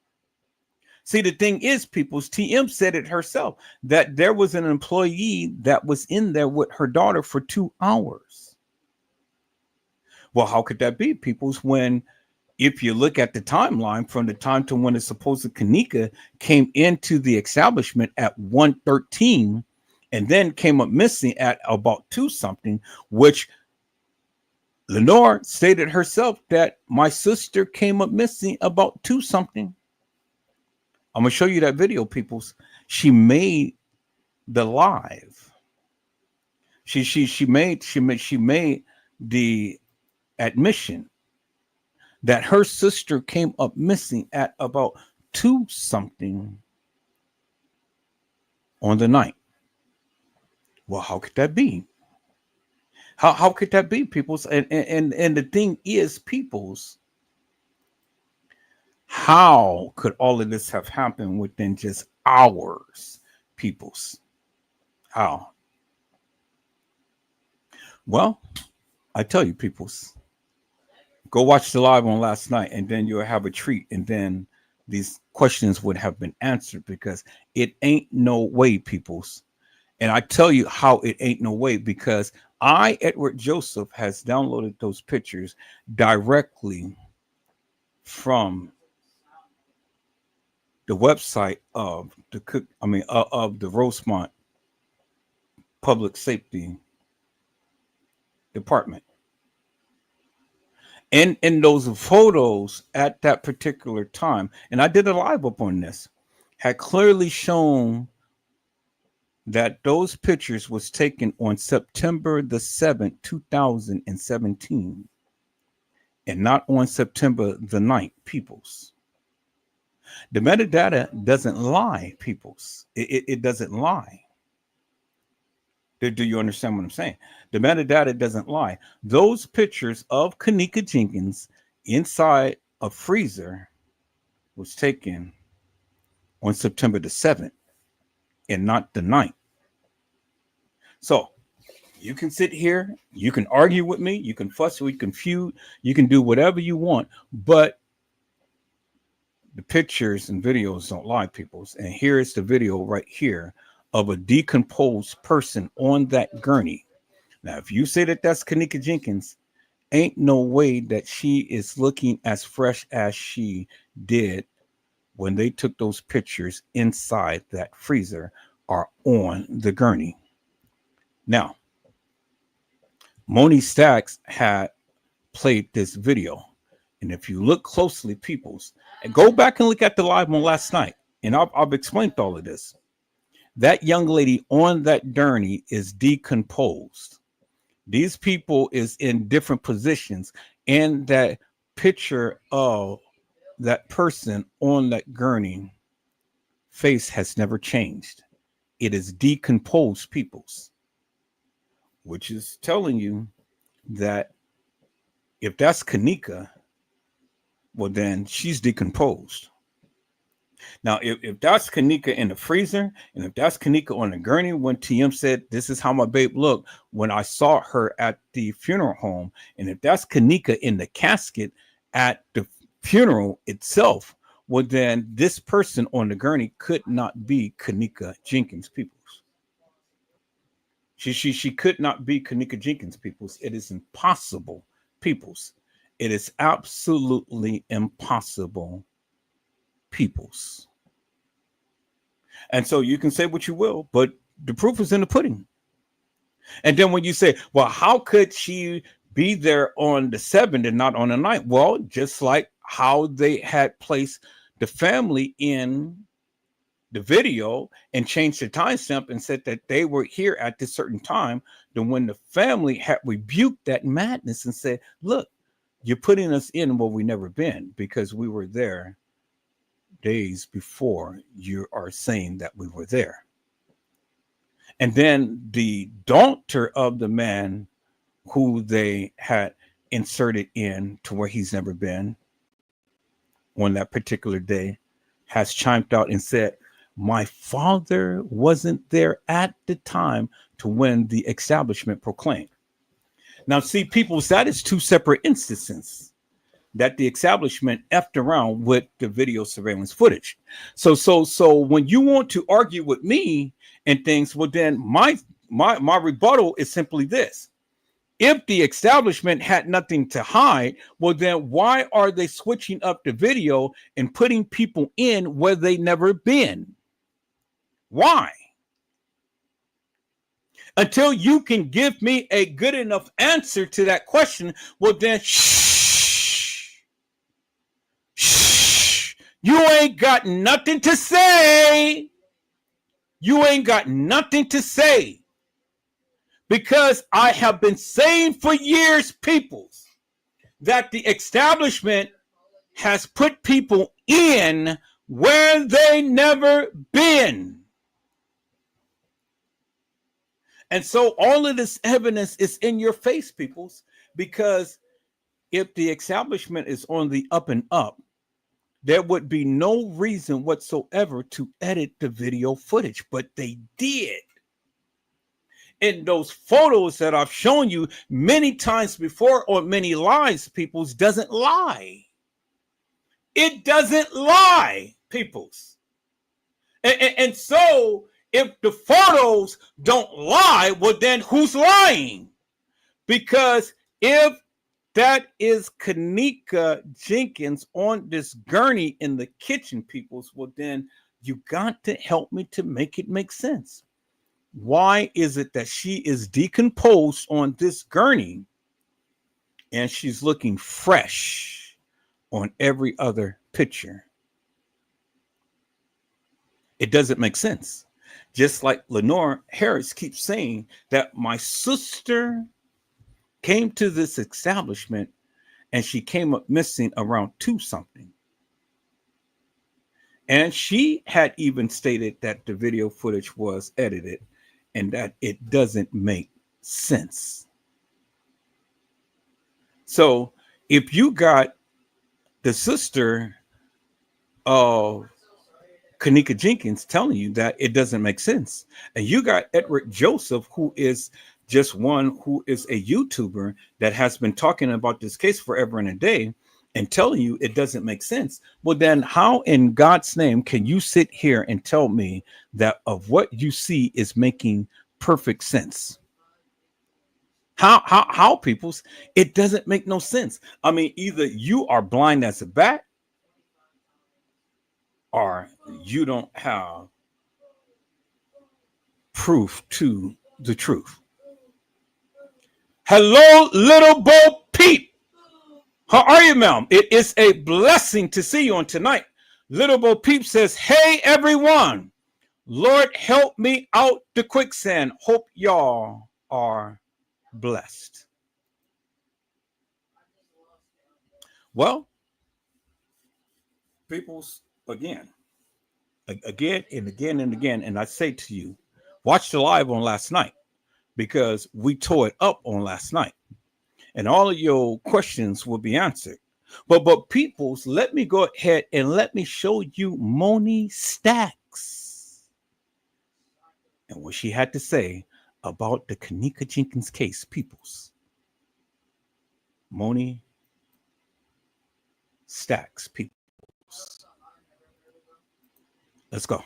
See, the thing is, people's TM said it herself, that there was an employee that was in there with her daughter for 2 hours. Well, how could that be, peoples, when if you look at the timeline from the time to when the supposed Kanika came into the establishment at 1:13 and then came up missing at about 2 something, which Lenore stated herself that my sister came up missing about 2 something. I'm gonna show you that video, peoples. She made the live. She made the admission that her sister came up missing at about 2 something on the night. Well, how could that be? How could that be, peoples? And the thing is, peoples, how could all of this have happened within just hours, peoples? How? Well, I tell you, peoples, go watch the live on last night, and then you'll have a treat, and then these questions would have been answered, because it ain't no way, peoples. And I tell you how it ain't no way, because Edward Joseph, has downloaded those pictures directly from the website of the Rosemont Public Safety Department. And in those photos at that particular time, and I did a live up on this, had clearly shown that those pictures was taken on September the 7th, 2017, and not on September the 9th, peoples. The metadata doesn't lie, peoples. It doesn't lie. Do you understand what I'm saying? The metadata doesn't lie. Those pictures of Kanika Jenkins inside a freezer was taken on September the 7th and not the 9th. So you can sit here, you can argue with me, you can fuss, you can feud, you can do whatever you want, but the pictures and videos don't lie, peoples. And here is the video right here of a decomposed person on that gurney. Now, if you say that that's Kanika Jenkins, ain't no way that she is looking as fresh as she did when they took those pictures inside that freezer or on the gurney. Now, Moni Stacks had played this video. And if you look closely, peoples, and go back and look at the live one last night, and I've explained all of this. That young lady on that gurney is decomposed. These people is in different positions, and that picture of that person on that gurney face has never changed. It is decomposed, peoples, which is telling you that if that's Kanika, well, then she's decomposed. Now, if that's Kanika in the freezer, and if that's Kanika on the gurney, when TM said, this is how my babe looked when I saw her at the funeral home, and if that's Kanika in the casket at the funeral itself, well, then this person on the gurney could not be Kanika Jenkins Peoples. She could not be Kanika Jenkins Peoples. It is impossible, Peoples. It is absolutely impossible, Peoples. And so you can say what you will, but the proof is in the pudding. And then when you say, well, how could she be there on the 7th and not on the 9th? Well, just like how they had placed the family in the video and changed the timestamp and said that they were here at this certain time, then when the family had rebuked that madness and said, look, you're putting us in where we never been because we were there days before you are saying that we were there. And then the daughter of the man who they had inserted in to where he's never been on that particular day has chimed out and said, my father wasn't there at the time to when the establishment proclaimed. Now, see, people, that is two separate instances that the establishment effed around with the video surveillance footage. So when you want to argue with me and things, well, then my rebuttal is simply this. If the establishment had nothing to hide, well, then why are they switching up the video and putting people in where they never been? Why? Until you can give me a good enough answer to that question, well, then shh. You ain't got nothing to say. You ain't got nothing to say. Because I have been saying for years, peoples, that the establishment has put people in where they never been. And so all of this evidence is in your face, peoples, because if the establishment is on the up and up, there would be no reason whatsoever to edit the video footage, but they did. In those photos that I've shown you many times before on many lives, peoples, doesn't lie. It doesn't lie, peoples. And so if the photos don't lie, well, then who's lying? Because if that is Kanika Jenkins on this gurney in the kitchen, peoples, well, then you got to help me to make it make sense. Why is it that she is decomposed on this gurney and she's looking fresh on every other picture? It doesn't make sense. Just like Lenore Harris keeps saying that my sister came to this establishment and she came up missing around 2-something. And she had even stated that the video footage was edited and that it doesn't make sense. So if you got the sister of Kanika Jenkins telling you that it doesn't make sense, and you got Edward Joseph, who is just one who is a YouTuber that has been talking about this case forever and a day and telling you it doesn't make sense, well, then how in God's name can you sit here and tell me that of what you see is making perfect sense? How peoples? It doesn't make no sense. I mean, either you are blind as a bat or you don't have proof to the truth. Hello, little Bo Peep. How are you, ma'am? It is a blessing to see you on tonight. Little Bo Peep says, hey, everyone. Lord, help me out the quicksand. Hope y'all are blessed. Well, peoples, again and again and again, and I say to you, watch the live on last night because we tore it up on last night. And all of your questions will be answered. But peoples, let me go ahead and let me show you Moni Stacks and what she had to say about the Kanika Jenkins case, peoples. Moni Stacks, peoples. Let's go.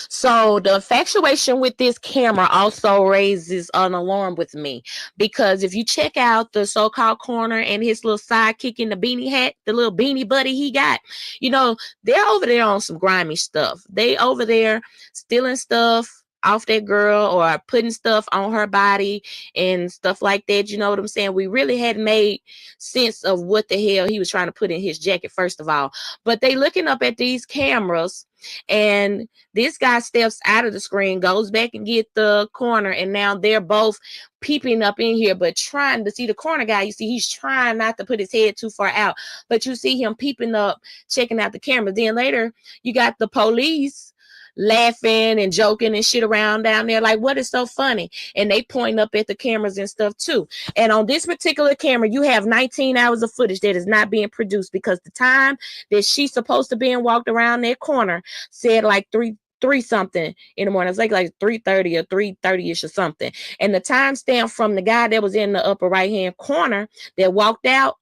So the infatuation with this camera also raises an alarm with me, because if you check out the so-called corner and his little sidekick in the beanie hat, the little beanie buddy he got, they're over there on some grimy stuff. They over there stealing stuff off that girl or putting stuff on her body and stuff like that. You know what I'm saying? We really hadn't made sense of what the hell he was trying to put in his jacket, first of all. But they looking up at these cameras, and this guy steps out of the screen, goes back and get the corner, and now they're both peeping up in here, but trying to see the corner guy. You see, he's trying not to put his head too far out, but you see him peeping up, checking out the camera. Then later, you got the police laughing and joking and shit around down there. Like, what is so funny? And they point up at the cameras and stuff too. And on this particular camera, you have 19 hours of footage that is not being produced, because the time that she's supposed to be and walked around that corner said like three something in the morning. It's like 3:30 or 3:30ish or something. And the timestamp from the guy that was in the upper right hand corner that walked out,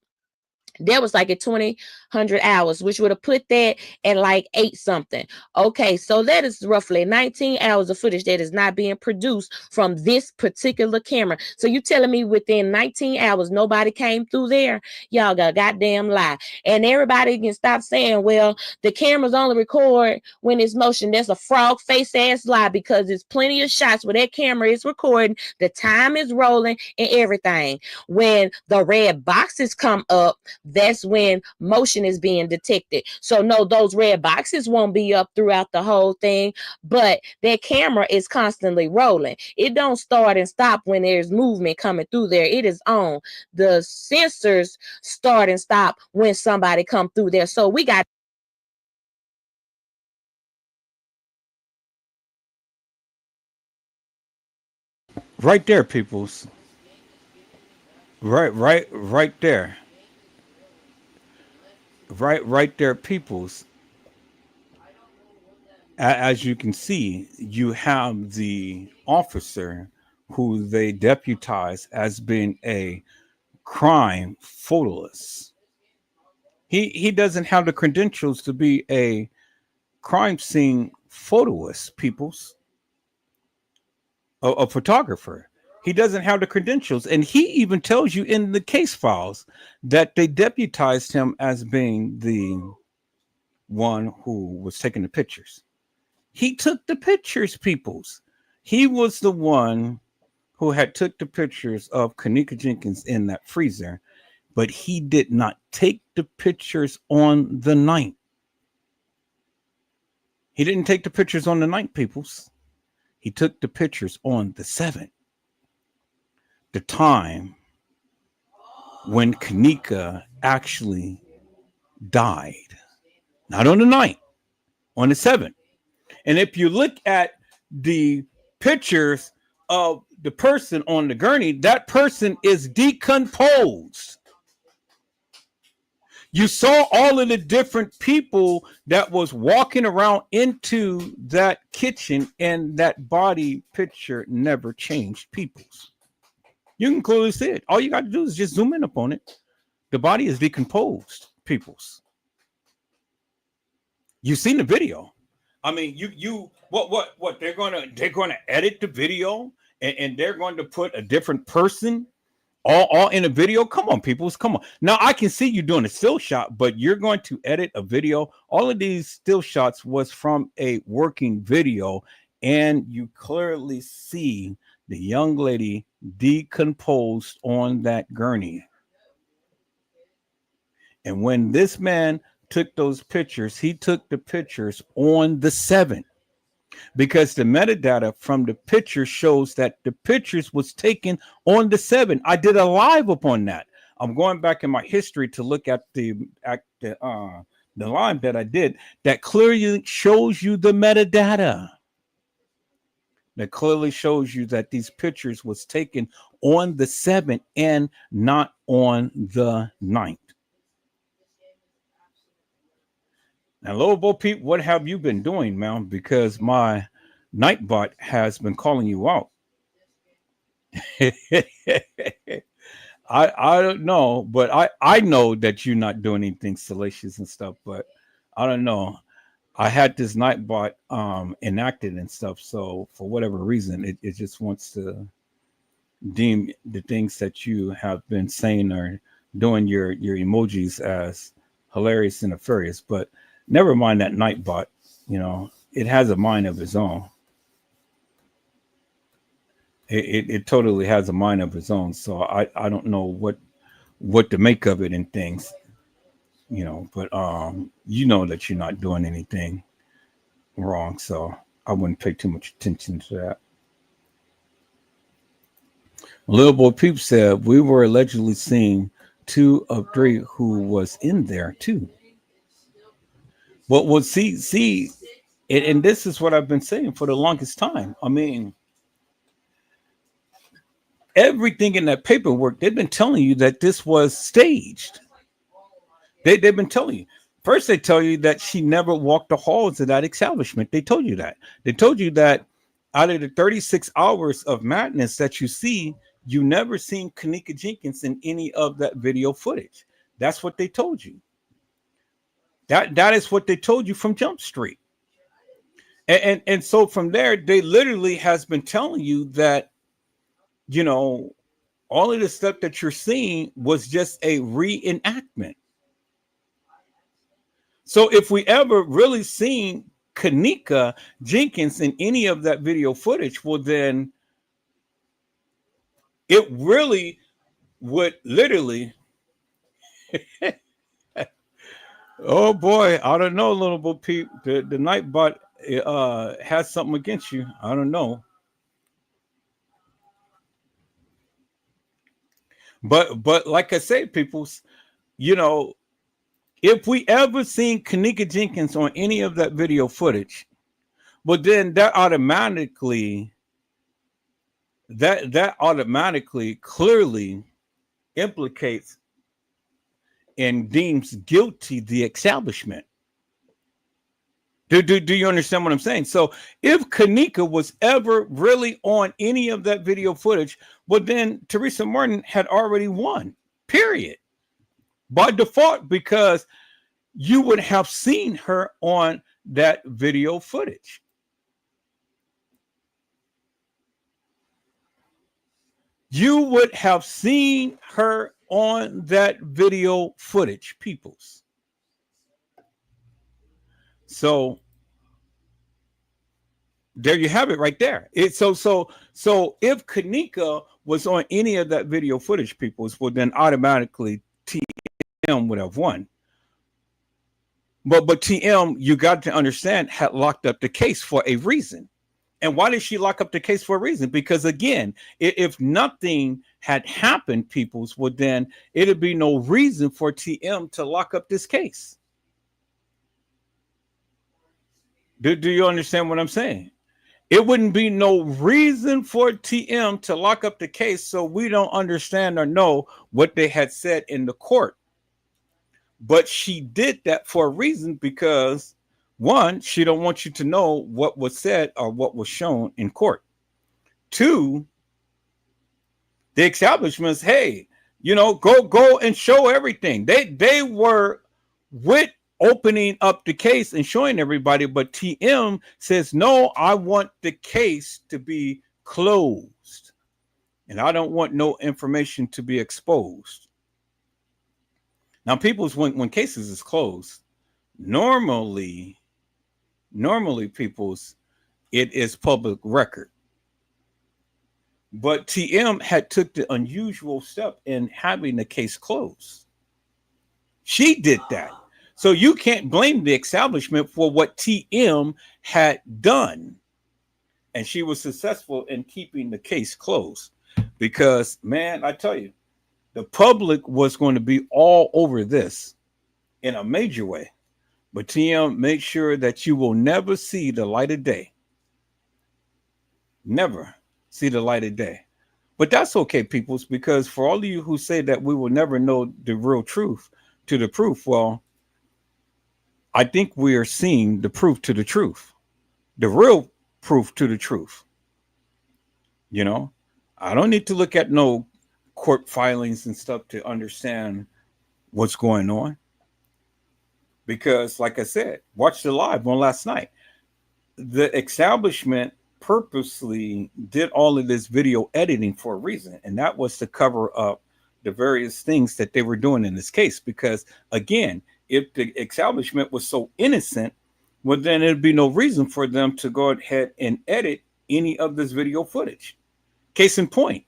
that was like at 2,000 hours, which would have put that at like 8 something. Okay, so that is roughly 19 hours of footage that is not being produced from this particular camera. So you telling me within 19 hours nobody came through there? Y'all got a goddamn lie. And everybody can stop saying, well, the cameras only record when it's motion. That's a frog face ass lie, because there's plenty of shots where that camera is recording, the time is rolling and everything. When the red boxes come up, that's when motion is being detected. So no, those red boxes won't be up throughout the whole thing, but that camera is constantly rolling. It don't start and stop when there's movement coming through there. It is on. The sensors start and stop when somebody come through there. So we got Right there, peoples. Right there. Right there, peoples. As you can see, you have the officer who they deputize as being a crime photoist. He doesn't have the credentials to be a crime scene photoist, peoples, a photographer. He doesn't have the credentials, and he even tells you in the case files that they deputized him as being the one who was taking the pictures. He took the pictures, peoples. He was the one who had took the pictures of Kanika Jenkins in that freezer, but he did not take the pictures on the night. He didn't take the pictures on the night, peoples. He took the pictures on the 7th, the time when Kanika actually died. Not on the 9th, on the 7th. And if you look at the pictures of the person on the gurney, that person is decomposed. You saw all of the different people that was walking around into that kitchen, and that body picture never changed, peoples. You can clearly see it. All you got to do is just zoom in upon it. The body is decomposed, peoples. You've seen the video. I mean, what they're gonna edit the video, and they're going to put a different person all in a video. Come on, peoples, come on. Now I can see you doing a still shot, but you're going to edit a video. All of these still shots was from a working video, and you clearly see the young lady decomposed on that gurney. And when this man took those pictures, he took the pictures on the 7th, because the metadata from the picture shows that the pictures was taken on the 7th. I did a live upon that. I'm going back in my history to look at the live that I did that clearly shows you the metadata. That clearly shows you that these pictures was taken on the 7th and not on the 9th. Now, Lobo Pete, what have you been doing, man? Because my Nightbot has been calling you out. I don't know, but I know that you're not doing anything salacious and stuff, but I don't know. I had this Nightbot enacted and stuff, so for whatever reason, it just wants to deem the things that you have been saying or doing your emojis as hilarious and nefarious. But never mind that Nightbot. It has a mind of its own. It totally has a mind of its own. So I don't know what to make of it and things. But you know that you're not doing anything wrong, so I wouldn't pay too much attention to that. Little Boy Peep said we were allegedly seeing 2 of 3 who was in there too. Well, see, and this is what I've been saying for the longest time. I mean, everything in that paperwork, they've been telling you that this was staged. They've been telling you. First, they tell you that she never walked the halls of that establishment. They told you that. They told you that out of the 36 hours of madness that you see, you never seen Kanika Jenkins in any of that video footage. That's what they told you. That is what they told you from Jump Street. And so from there, they literally has been telling you that, all of the stuff that you're seeing was just a reenactment. So if we ever really seen Kanika Jenkins in any of that video footage, well, then it really would literally. Oh boy, I don't know, Little Bo Peep. The Nightbot has something against you. I don't know. But like I say, peoples, if we ever seen Kanika Jenkins on any of that video footage, but then that automatically clearly implicates and deems guilty the establishment. Do you understand what I'm saying? So if Kanika was ever really on any of that video footage, well, then Teresa Martin had already won, period. By default, because you would have seen her on that video footage. You would have seen her on that video footage, peoples. So there you have it right there. So if Kanika was on any of that video footage, peoples, well, then automatically TM would have won. But TM, you got to understand, had locked up the case for a reason. And why did she lock up the case for a reason? Because again, if nothing had happened, peoples, well, then it'd be no reason for TM to lock up this case. Do you understand what I'm saying? It wouldn't be no reason for TM to lock up the case, so we don't understand or know what they had said in the court. But she did that for a reason, because one, she don't want you to know what was said or what was shown in court. Two, the establishments, hey, go and show everything. They were with opening up the case and showing everybody, but TM says, no, I want the case to be closed. And I don't want no information to be exposed. Now, people's when cases is closed, normally people's, it is public record. But TM had took the unusual step in having the case closed. She did that. So you can't blame the establishment for what TM had done. And she was successful in keeping the case closed. Because, man, I tell you, the public was going to be all over this in a major way. But TM, make sure that you will never see the light of day. Never see the light of day. But that's okay, peoples, because for all of you who say that we will never know the real truth to the proof, well, I think we are seeing the proof to the truth, the real proof to the truth. I don't need to look at no court filings and stuff to understand what's going on. Because, like I said, watch the live one last night. The establishment purposely did all of this video editing for a reason, and that was to cover up the various things that they were doing in this case. Because, again, if the establishment was so innocent, well, then there'd be no reason for them to go ahead and edit any of this video footage. Case in point.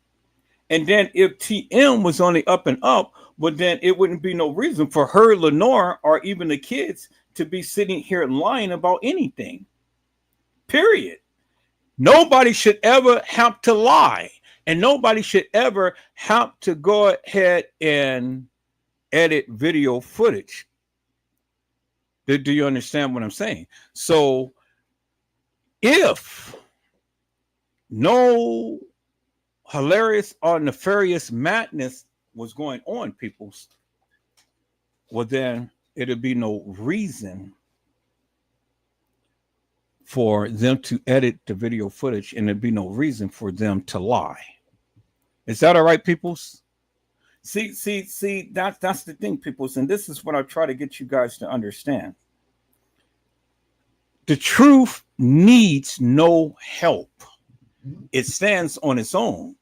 And then if TM was on the up and up, well, then it wouldn't be no reason for her, Lenore, or even the kids to be sitting here lying about anything. Period. Nobody should ever have to lie, and nobody should ever have to go ahead and edit video footage. Do you understand what I'm saying? So if no hilarious or nefarious madness was going on, peoples, well, then it'd be no reason for them to edit the video footage, and there'd be no reason for them to lie. Is that all right, peoples? See, that's the thing, peoples, and this is what I try to get you guys to understand. The truth needs no help. It stands on its own.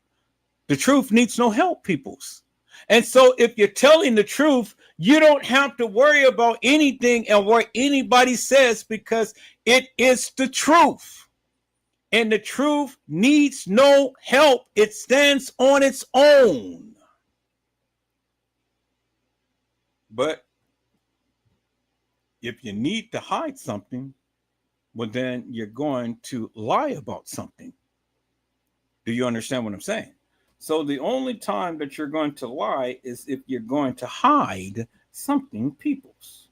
The truth needs no help, peoples. And so if you're telling the truth, you don't have to worry about anything and what anybody says, because it is the truth. And the truth needs no help. It stands on its own. But if you need to hide something, well, then you're going to lie about something. Do you understand what I'm saying? So the only time that you're going to lie is if you're going to hide something, peoples.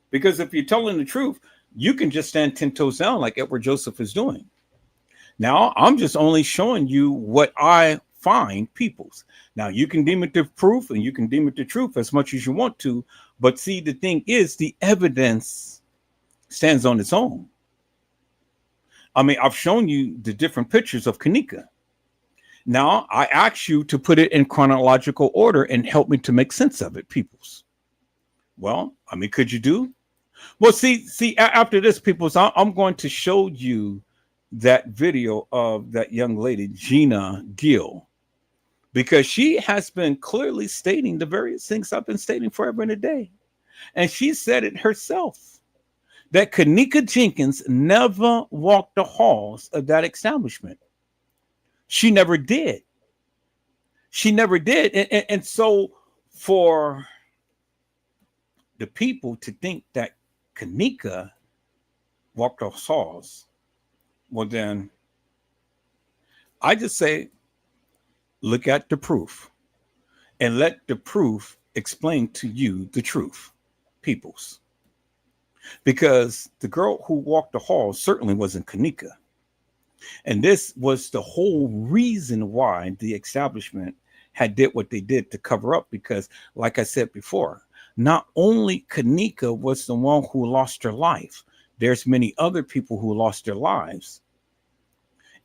Because if you're telling the truth, you can just stand 10 toes down like Edward Joseph is doing. Now, I'm just only showing you what I find, peoples. Now, you can deem it the proof and you can deem it the truth as much as you want to. But see, the thing is, the evidence stands on its own. I mean, I've shown you the different pictures of Kanika. Now, I ask you to put it in chronological order and help me to make sense of it, peoples. Well, I mean, could you do? Well, see, after this, peoples, I'm going to show you that video of that young lady, Gina Gill, because she has been clearly stating the various things I've been stating forever and a day. And she said it herself, that Kanika Jenkins never walked the halls of that establishment. She never did. She never did. And so for the people to think that Kanika walked those halls, well, then I just say, look at the proof and let the proof explain to you the truth, peoples. Because the girl who walked the hall certainly wasn't Kanika. And this was the whole reason why the establishment had did what they did to cover up. Because, like I said before, not only Kanika was the one who lost her life, there's many other people who lost their lives.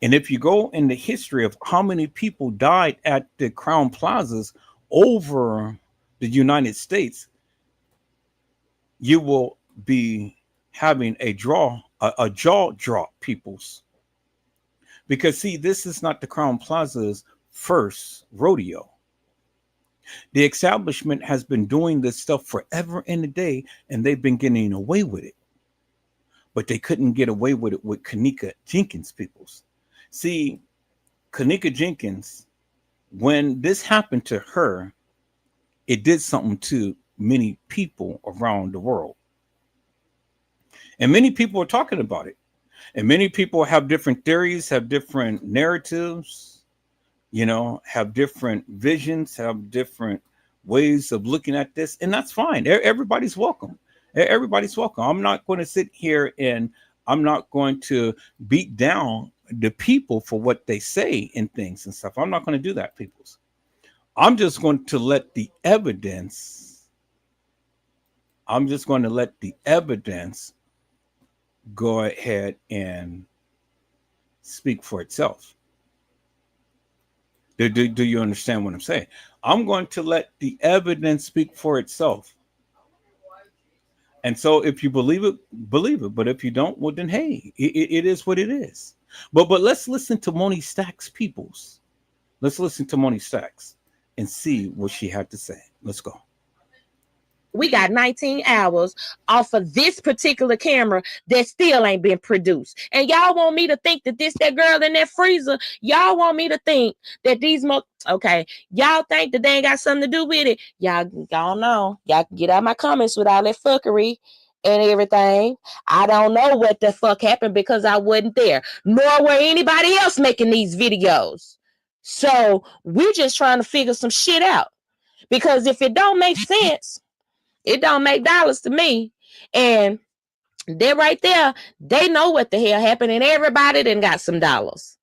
And if you go in the history of how many people died at the Crown Plazas over the United States, you will be having a jaw drop, peoples. Because, see, this is not the Crown Plaza's first rodeo. The establishment has been doing this stuff forever and a day, and they've been getting away with it. But they couldn't get away with it with Kanika Jenkins, peoples. See, Kanika Jenkins, when this happened to her, it did something to many people around the world. And many people are talking about it. And many people have different theories, have different narratives, have different visions, have different ways of looking at this. And that's fine. Everybody's welcome. Everybody's welcome. I'm not going to sit here and I'm not going to beat down the people for what they say and things and stuff. I'm not going to do that, peoples. I'm just going to let the evidence go ahead and speak for itself. Do you understand what I'm saying? I'm going to let the evidence speak for itself. And so if you believe it, believe it. But if you don't, well then hey, it is what it is. But let's listen to Moni Stacks Peoples. Let's listen to Moni Stacks and see what she had to say. Let's go. We got 19 hours off of this particular camera that still ain't been produced. And y'all want me to think that that girl in that freezer, y'all want me to think that okay, y'all think that they ain't got something to do with it. Y'all know. Y'all can get out my comments with all that fuckery and everything. I don't know what the fuck happened because I wasn't there, nor were anybody else making these videos. So we're just trying to figure some shit out. Because if it don't make sense, it don't make dollars to me. And they're right there. They know what the hell happened, and everybody then got some dollars.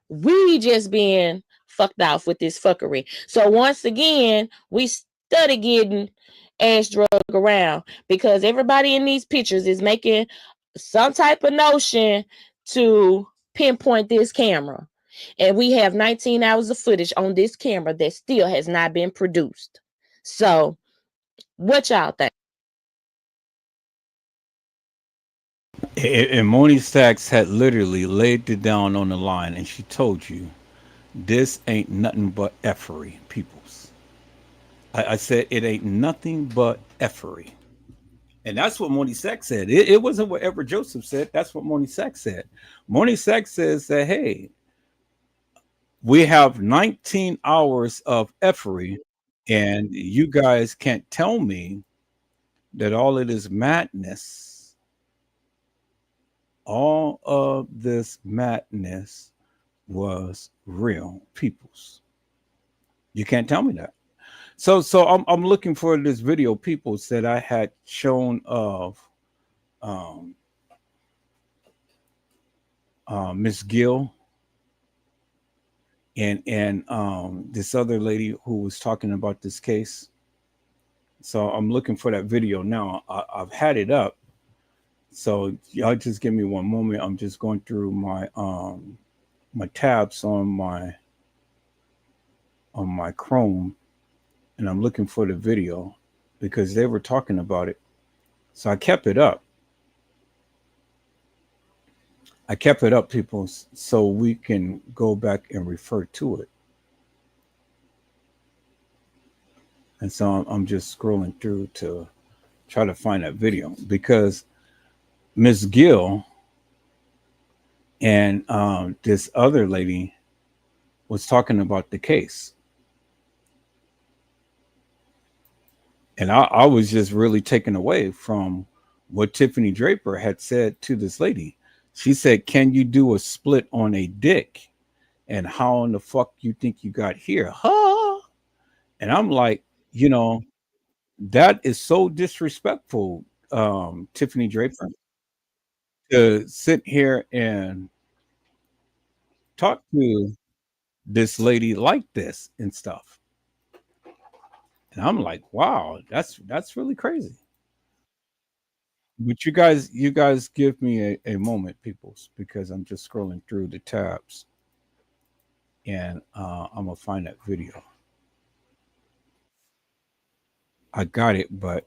We just being fucked off with this fuckery. So once again, we study getting ass drug around because everybody in these pictures is making some type of notion to pinpoint this camera. And we have 19 hours of footage on this camera that still has not been produced. So what y'all think? And Moni Stacks had literally laid it down on the line, and she told you, this ain't nothing but effery, peoples. I said it ain't nothing but effery. And that's what Moni Stacks said. It wasn't what Everett Joseph said. That's what Moni Stacks said. Moni Stacks says that, hey, we have 19 hours of effery, and you guys can't tell me that all of this madness, all of this madness was real, peoples. You can't tell me that. So I'm looking for this video, peoples, that I had shown of Miss Gill and this other lady who was talking about this case. So I'm looking for that video now. I've had it up. So y'all just give me one moment. I'm just going through my tabs on my Chrome, and I'm looking for the video because they were talking about it. So I kept it up. People, so we can go back and refer to it. And so I'm just scrolling through to try to find that video because Miss Gill and this other lady was talking about the case. And I was just really taken away from what Tiffany Draper had said to this lady. She said, can you do a split on a dick? And how in the fuck you think you got here? Huh? And I'm like, that is so disrespectful, Tiffany Draper, to sit here and talk to this lady like this and stuff. And I'm like, wow, that's really crazy. But you guys give me a moment, peoples, because I'm just scrolling through the tabs and I'm gonna find that video. I got it, but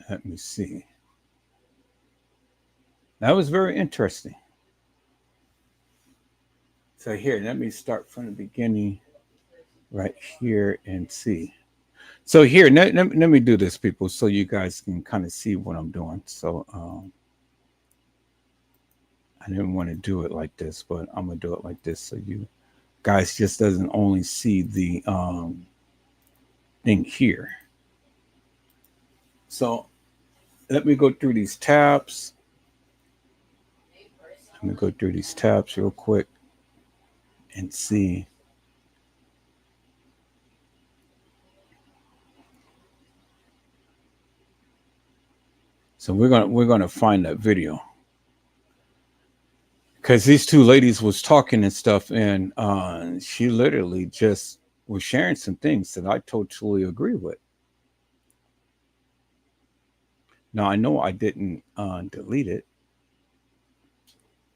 let me see. That was very interesting. So here, let me start from the beginning right here and see. So here, let me do this, people, so you guys can kind of see what I'm doing. So I didn't want to do it like this, but I'm gonna do it like this so you guys just doesn't only see the thing here. So let me go through these tabs. Let me go through these tabs real quick and see. So we're gonna find that video because these two ladies was talking and stuff, and she literally just was sharing some things that I totally agree with. Now I know I didn't delete it,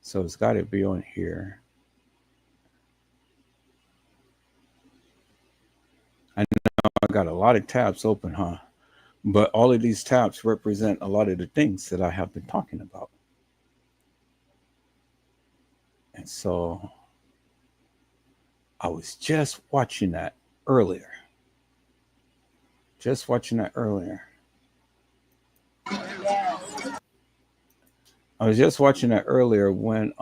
So it's got to be on here. I know I got a lot of tabs open, huh? But all of these tabs represent a lot of the things that I have been talking about. And so I was just watching that earlier. Just watching that earlier. I was just watching that earlier when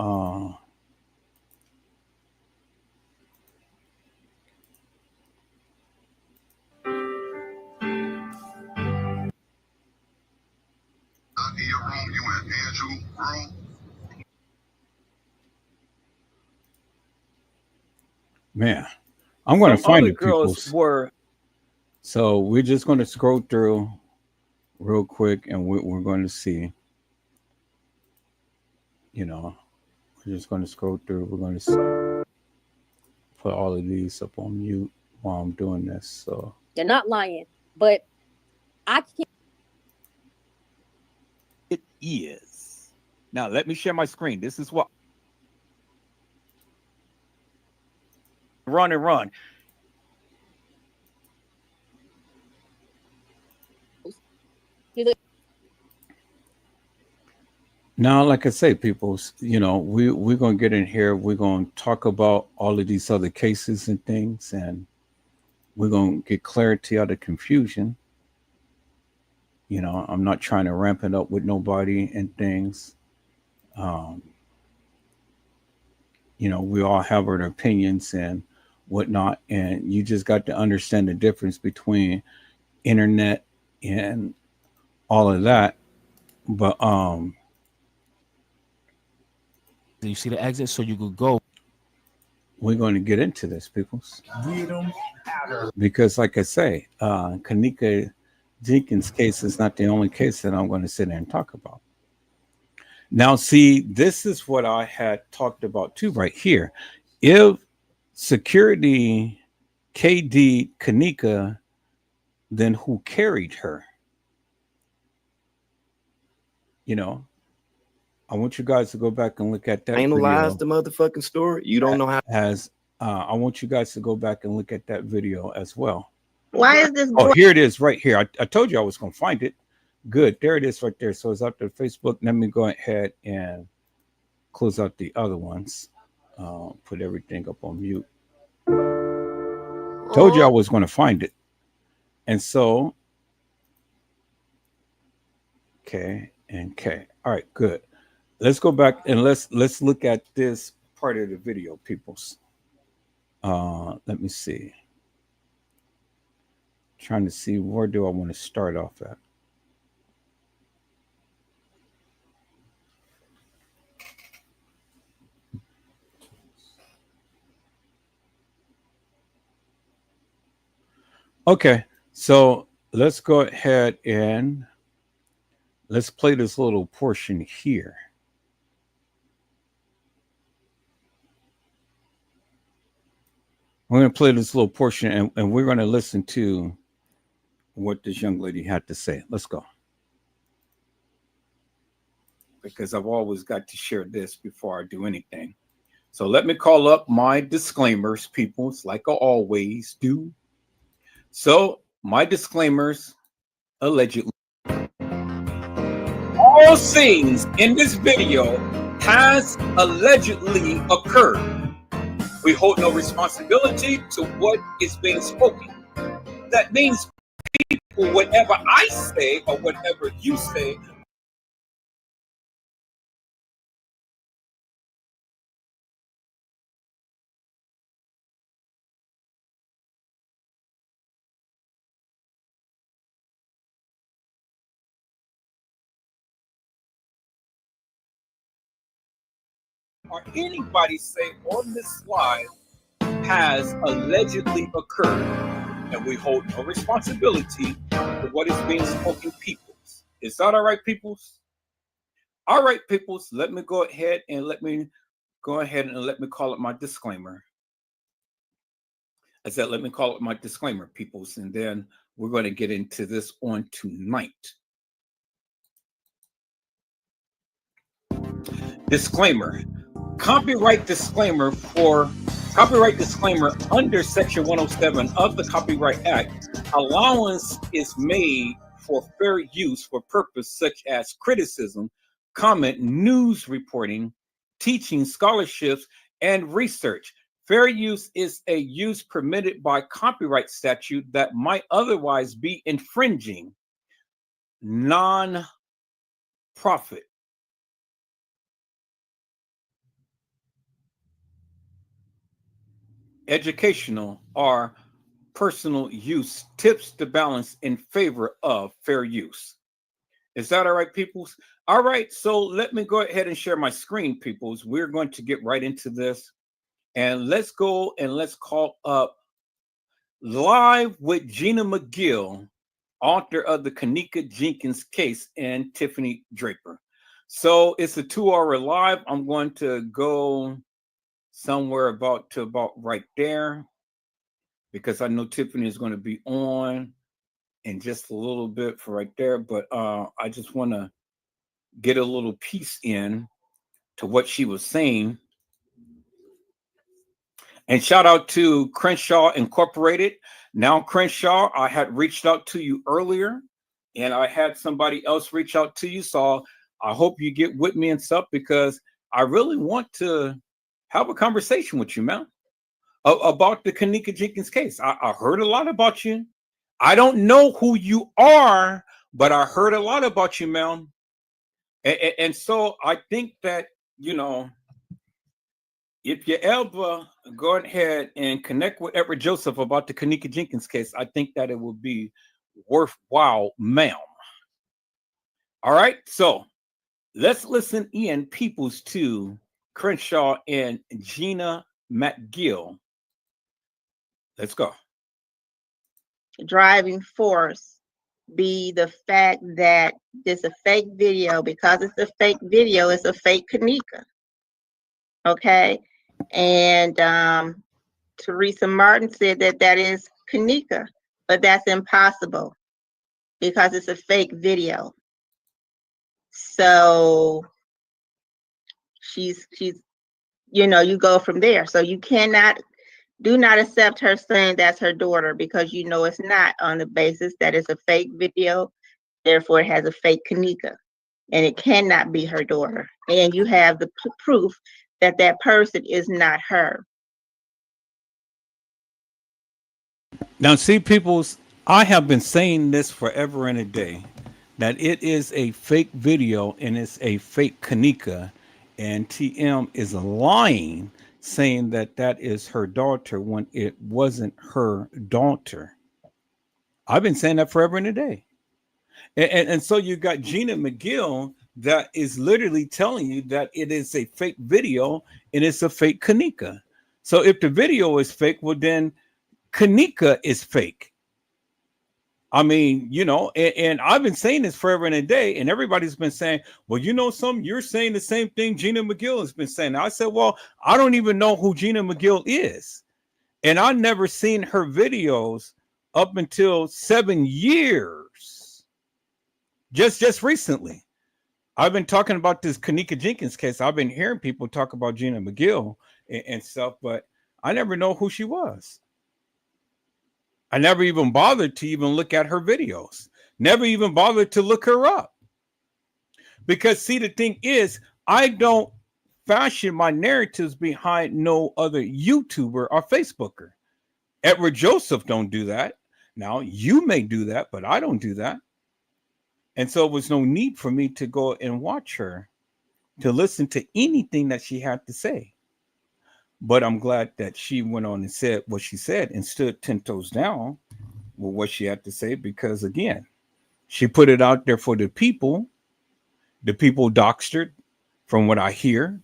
man, I'm going to Some find other it, girls peoples. were. So we're just going to scroll through real quick, and we're going to see. You know, we're just going to scroll through. We're going to put all of these up on mute while I'm doing this. So They're not lying, but I can't. It is. Now let me share my screen. This is what. Run and run. now, like I say, people, you know, we're going to get in here. We're going to talk about all of these other cases and things, and we're going to get clarity out of confusion. You know, I'm not trying to ramp it up with nobody and things. Um, you know, we all have our opinions and whatnot, and you just got to understand the difference between internet and all of that. But you see the exit, so you could go. we're going to get into this, peoples, because, like I say, Kanika Jenkins' case is not the only case that I'm going to sit there and talk about. Now, see, this is what I had talked about too, right here. If security KD Kanika, then who carried her? You know, I want you guys to go back and look at that Analyze video. the motherfucking story. You don't know how. As I want you guys to go back and look at that video as well. Why is this Oh, boy? here it is right here. I told you I was going to find it. Good. There it is right there. So it's out there, Facebook. Let me go ahead and close out the other ones. Put everything up on mute. Told you I was going to find it. And so, okay, and K. All right, good. Let's go back and let's look at this part of the video, peoples. Let me see. Trying to see, where do I want to start off at? Okay, so let's go ahead and let's play this little portion here. We're going to play this little portion, and we're going to listen to what this young lady had to say. Let's go. Because I've always got to share this before I do anything. So let me call up my disclaimers, peoples, like I always do. So my disclaimers, allegedly. All scenes in this video has allegedly occurred. We hold no responsibility to what is being spoken. That means people, whatever I say or whatever you say, or anybody say on this live has allegedly occurred, and we hold no responsibility for what is being spoken, peoples. Is that all right, peoples? All right, peoples, let me go ahead and let me call it my disclaimer. I said, let me call it my disclaimer, peoples, and then we're going to get into this on tonight. Disclaimer. Copyright disclaimer under Section 107 of the Copyright Act. Allowance is made for fair use for purpose such as criticism, comment, news reporting, teaching, scholarships, and research. Fair use is a use permitted by copyright statute that might otherwise be infringing. Non-profit. Educational or personal use tips the balance in favor of fair use. Is that all right, peoples? All right, so let me go ahead and share my screen, peoples. We're going to get right into this. And let's go and let's call up live with Gina McGill, author of the Kanika Jenkins case, and Tiffany Draper. So it's a 2-hour live. I'm going to go somewhere about right there, because I know Tiffany is going to be on in just a little bit for right there. But I just want to get a little piece in to what she was saying. And shout out to Crenshaw Incorporated. Now, Crenshaw, I had reached out to you earlier, and I had somebody else reach out to you. So I hope you get with me and stuff, because I really want to have a conversation with you, man, about the Kanika Jenkins case. I heard a lot about you. I don't know who you are, but I heard a lot about you, man. And so I think that, if you ever go ahead and connect with Edward Joseph about the Kanika Jenkins case, I think that it would be worthwhile, ma'am. All right, so let's listen in, peoples, to Crenshaw and Gina McGill. Let's go. Driving force be the fact that it's a fake video. Because it's a fake video, it's a fake Kanika. Okay? And Teresa Martin said that is Kanika, but that's impossible because it's a fake video. So she's you go from there. So you do not accept her saying that's her daughter, because it's not, on the basis that it's a fake video. Therefore, it has a fake Kanika, and it cannot be her daughter. And you have the proof that that person is not her. Now, see, peoples, I have been saying this forever and a day, that it is a fake video and it's a fake Kanika, and TM is lying, saying that that is her daughter when it wasn't her daughter. I've been saying that forever and a day. And so you got Gina McGill that is literally telling you that it is a fake video and it's a fake Kanika. So if the video is fake, well, then Kanika is fake. I mean, and I've been saying this forever and a day, and everybody's been saying, well, something, you're saying the same thing Gina McGill has been saying. I said, well, I don't even know who Gina McGill is. And I never seen her videos up until 7 years. Just recently. I've been talking about this Kanika Jenkins case. I've been hearing people talk about Gina McGill and stuff, but I never know who she was. I never even bothered to even look at her videos. Never even bothered to look her up. Because, see, the thing is, I don't fashion my narratives behind no other YouTuber or Facebooker. Edward Joseph don't do that. Now, you may do that, but I don't do that. And so it was no need for me to go and watch her, to listen to anything that she had to say. But I'm glad that she went on and said what she said and stood 10 toes down with what she had to say, because, again, she put it out there for the people. The people doxed her, from what I hear.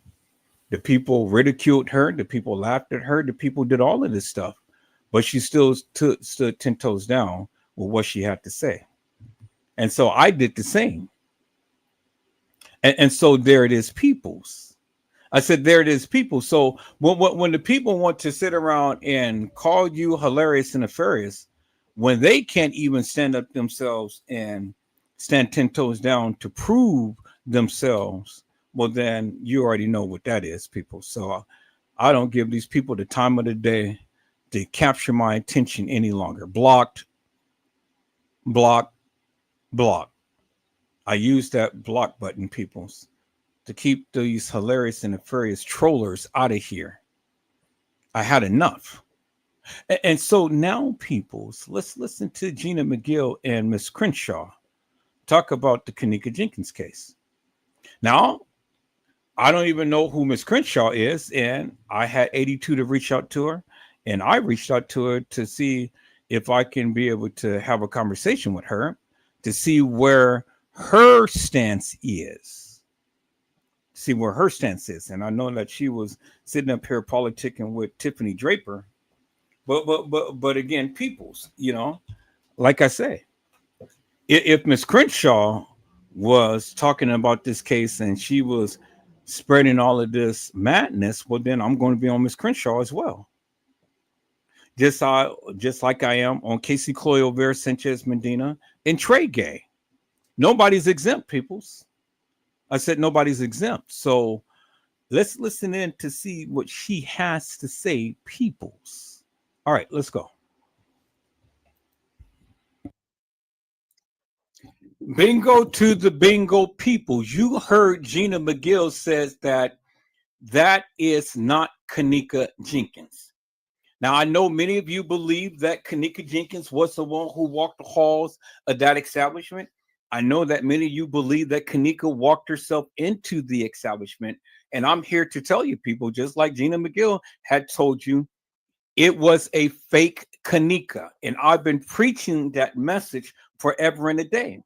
The people ridiculed her. The people laughed at her. The people did all of this stuff. But she still stood 10 toes down with what she had to say. And so I did the same. And so there it is, peoples. I said, there it is, people. So when the people want to sit around and call you hilarious and nefarious, when they can't even stand up themselves and stand 10 toes down to prove themselves well, then you already know what that is, people. So I don't give these people the time of the day to capture my attention any longer. Blocked, block, block. I use that block button, peoples, to keep these hilarious and nefarious trollers out of here. I had enough. And so now, peoples, let's listen to Gina McGill and Miss Crenshaw talk about the Kanika Jenkins case. Now, I don't even know who Miss Crenshaw is, and I had 82 to reach out to her, and I reached out to her to see if I can be able to have a conversation with her to see where her stance is. See where her stance is. And I know that she was sitting up here politicking with Tiffany Draper. But again, peoples, you know, like I say, if Miss Crenshaw was talking about this case and she was spreading all of this madness, well, then I'm going to be on Miss Crenshaw as well. Just like I am on Casey Cloyo, Vera Sanchez Medina, and Trey Gay. Nobody's exempt, peoples. I said nobody's exempt. So let's listen in to see what she has to say, peoples. All right, let's go. Bingo to the bingo people. You heard Gina McGill says that is not Kanika Jenkins. Now, I know many of you believe that Kanika Jenkins was the one who walked the halls of that establishment. I know that many of you believe that Kanika walked herself into the establishment. And I'm here to tell you, people, just like Gina McGill had told you, it was a fake Kanika. And I've been preaching that message forever and a day.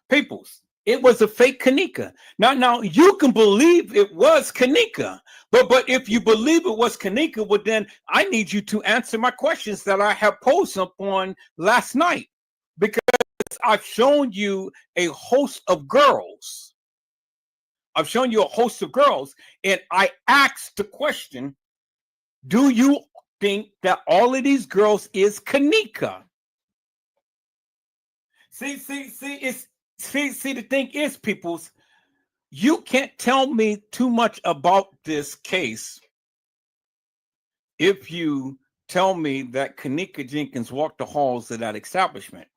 Peoples, it was a fake Kanika. Now you can believe it was Kanika, but if you believe it was Kanika, well, then I need you to answer my questions that I have posed up on last night, because I've shown you a host of girls. I've shown you a host of girls, and I asked the question, do you think that all of these girls is Kanika? See, the thing is, peoples, you can't tell me too much about this case if you tell me that Kanika Jenkins walked the halls of that establishment.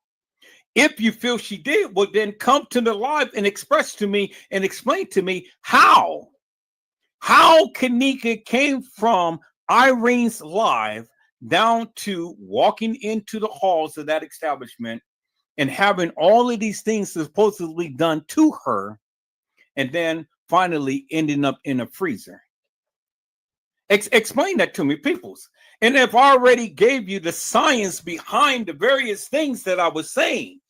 If you feel she did, well, then come to the live and express to me and explain to me how Kanika came from Irene's live down to walking into the halls of that establishment and having all of these things supposedly done to her, and then finally ending up in a freezer. Explain that to me, peoples. And if I already gave you the science behind the various things that I was saying,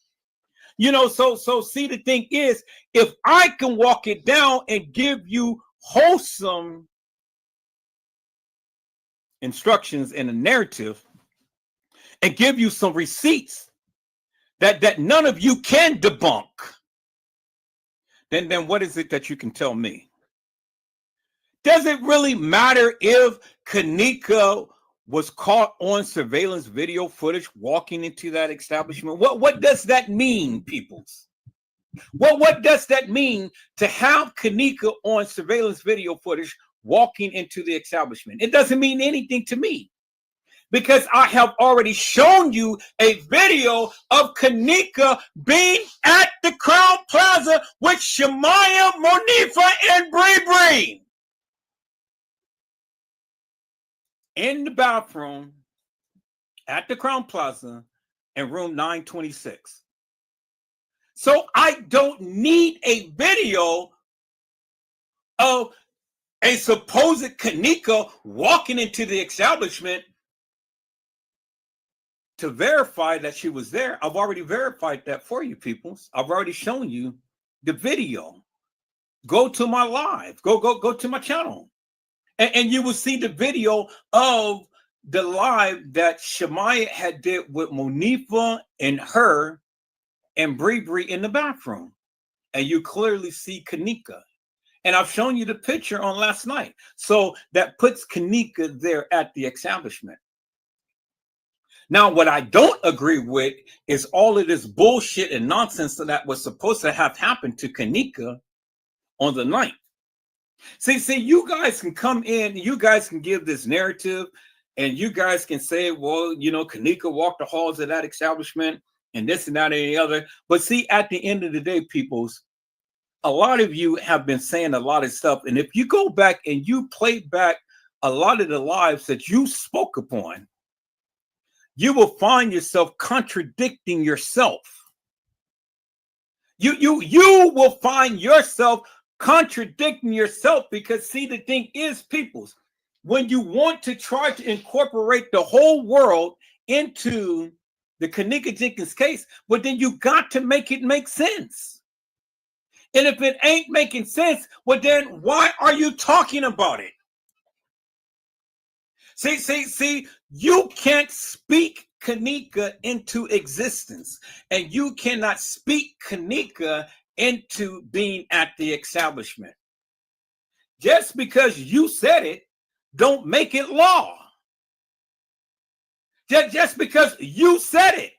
you know, so see, the thing is, if I can walk it down and give you wholesome instructions in a narrative and give you some receipts that none of you can debunk, then what is it that you can tell me? Does it really matter if Kanika was caught on surveillance video footage walking into that establishment? What does that mean, peoples? What does that mean to have Kanika on surveillance video footage walking into the establishment? It doesn't mean anything to me, because I have already shown you a video of Kanika being at the Crown Plaza with Shamaya, Monifa, and Bree. In the bathroom at the Crown Plaza in room 926. So I don't need a video of a supposed Kanika walking into the establishment to verify that she was there. I've already verified that for you, peoples. I've already shown you the video. Go to my live. Go to my channel. And you will see the video of the live that Shamaya had did with Monifa and her and Bree in the bathroom. And you clearly see Kanika. And I've shown you the picture on last night. So that puts Kanika there at the establishment. Now, what I don't agree with is all of this bullshit and nonsense that was supposed to have happened to Kanika on the 9th. See, you guys can come in, you guys can give this narrative, and you guys can say, well, Kanika walked the halls of that establishment and this and that and the other. But see, at the end of the day, peoples, a lot of you have been saying a lot of stuff. And if you go back and you play back a lot of the lives that you spoke upon, you will find yourself contradicting yourself. You will find yourself contradicting yourself because, see, the thing is, peoples, when you want to try to incorporate the whole world into the Kanika Jenkins case, well, then you got to make it make sense. And if it ain't making sense, well, then why are you talking about it? See, you can't speak Kanika into existence, and you cannot speak Kanika into being at the establishment. Just because you said it, don't make it law. Just because you said it.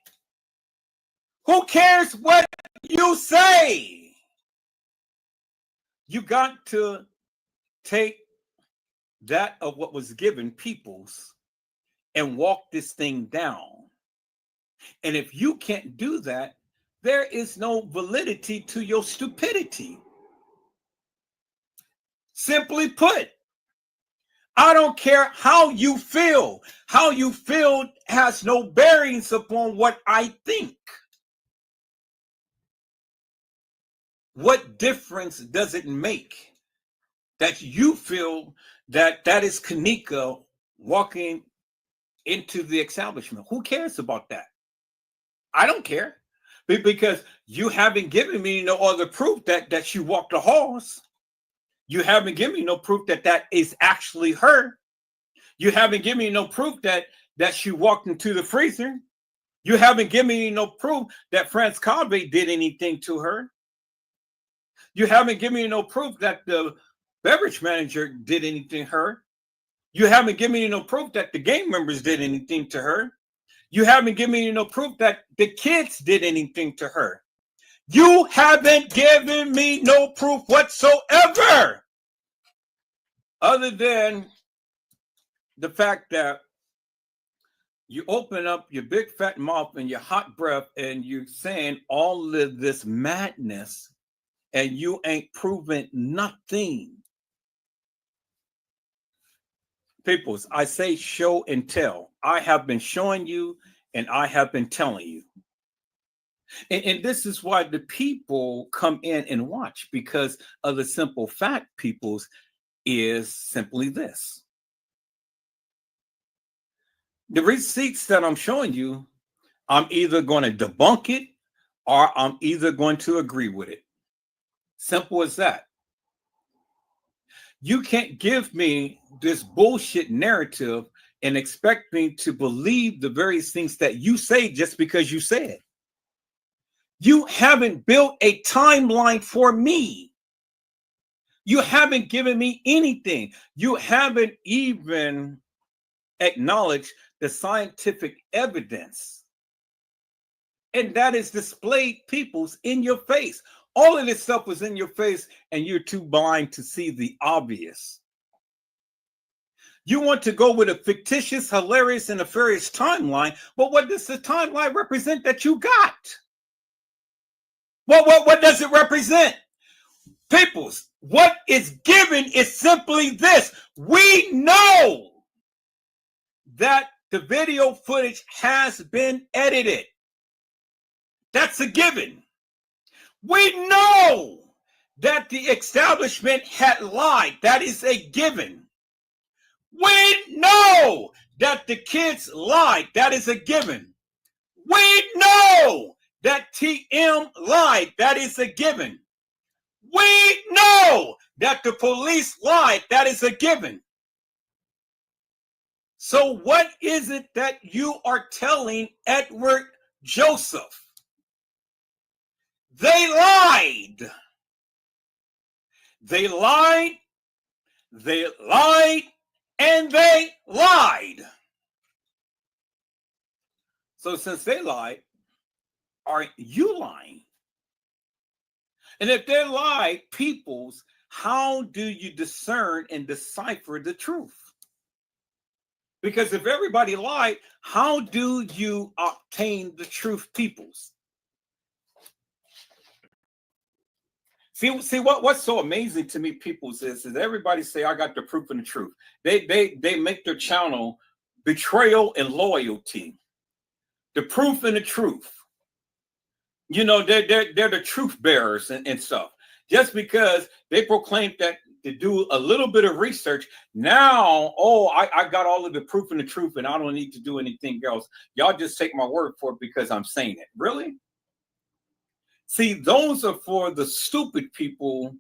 Who cares what you say? You got to take that of what was given peoples and walk this thing down. And if you can't do that, there is no validity to your stupidity. Simply put, I don't care how you feel. How you feel has no bearings upon what I think. What difference does it make that you feel that that is Kanika walking into the establishment? Who cares about that? I don't care, because you haven't given me no other proof that she walked the halls. You haven't given me no proof that that is actually her. You haven't given me no proof that she walked into the freezer. You haven't given me no proof that Franz Calve did anything to her. You haven't given me no proof that the beverage manager did anything to her. You haven't given me no proof that the gang members did anything to her. You haven't given me no proof that the kids did anything to her. You haven't given me no proof whatsoever, other than the fact that you open up your big fat mouth and your hot breath and you're saying all of this madness and you ain't proven nothing. Peoples, I say show and tell. I have been showing you and I have been telling you. And this is why the people come in and watch, because of the simple fact, peoples, is simply this. The receipts that I'm showing you, I'm either going to debunk it or I'm either going to agree with it. Simple as that. You can't give me this bullshit narrative and expect me to believe the various things that you say just because you say it. You haven't built a timeline for me. You haven't given me anything. You haven't even acknowledged the scientific evidence. And that is displayed, peoples, in your face. All of this stuff was in your face, and you're too blind to see the obvious. You want to go with a fictitious, hilarious, and nefarious timeline, but what does the timeline represent that you got? What does it represent? Peoples, what is given is simply this. We know that the video footage has been edited. That's a given. We know that the establishment had lied. That is a given. We know that the kids lied. That is a given. We know that TM lied. That is a given. We know that the police lied. That is a given. So what is it that you are telling Edward Joseph? They lied. They lied. They lied. And they lied. So since they lied, are you lying? And if they lied, peoples, how do you discern and decipher the truth? Because if everybody lied, how do you obtain the truth, peoples? See what's so amazing to me, peoples, is everybody say I got the proof and the truth. They make their channel betrayal and loyalty, the proof and the truth. You know, they're the truth bearers and stuff. Just because they proclaim that to do a little bit of research, now, oh, I got all of the proof and the truth, and I don't need to do anything else. Y'all just take my word for it because I'm saying it. Really? See, those are for the stupid people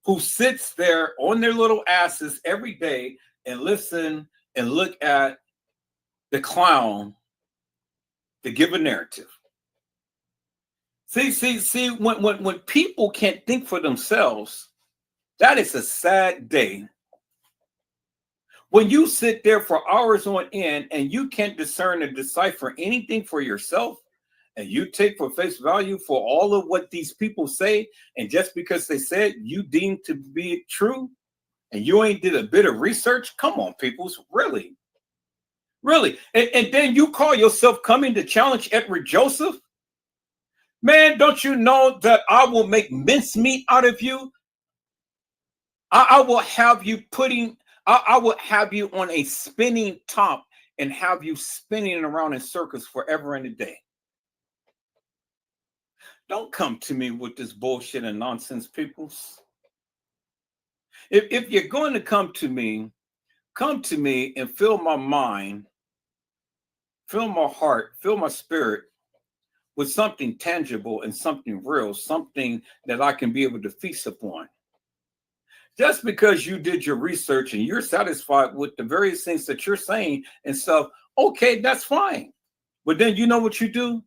who sits there on their little asses every day and listen and look at the clown to give a narrative. See, when people can't think for themselves, that is a sad day. When you sit there for hours on end and you can't discern and decipher anything for yourself, and you take for face value for all of what these people say, and just because they said you deem to be true, and you ain't did a bit of research, come on, peoples, really? Really? And then you call yourself coming to challenge Edward Joseph? Man, don't you know that I will make mincemeat out of you? I will have you I will have you on a spinning top and have you spinning around in circles forever and a day. Don't come to me with this bullshit and nonsense, peoples. If you're going to come to me and fill my mind, fill my heart, fill my spirit with something tangible and something real, something that I can be able to feast upon. Just because you did your research and you're satisfied with the various things that you're saying and stuff, okay, that's fine. But then you know what you do?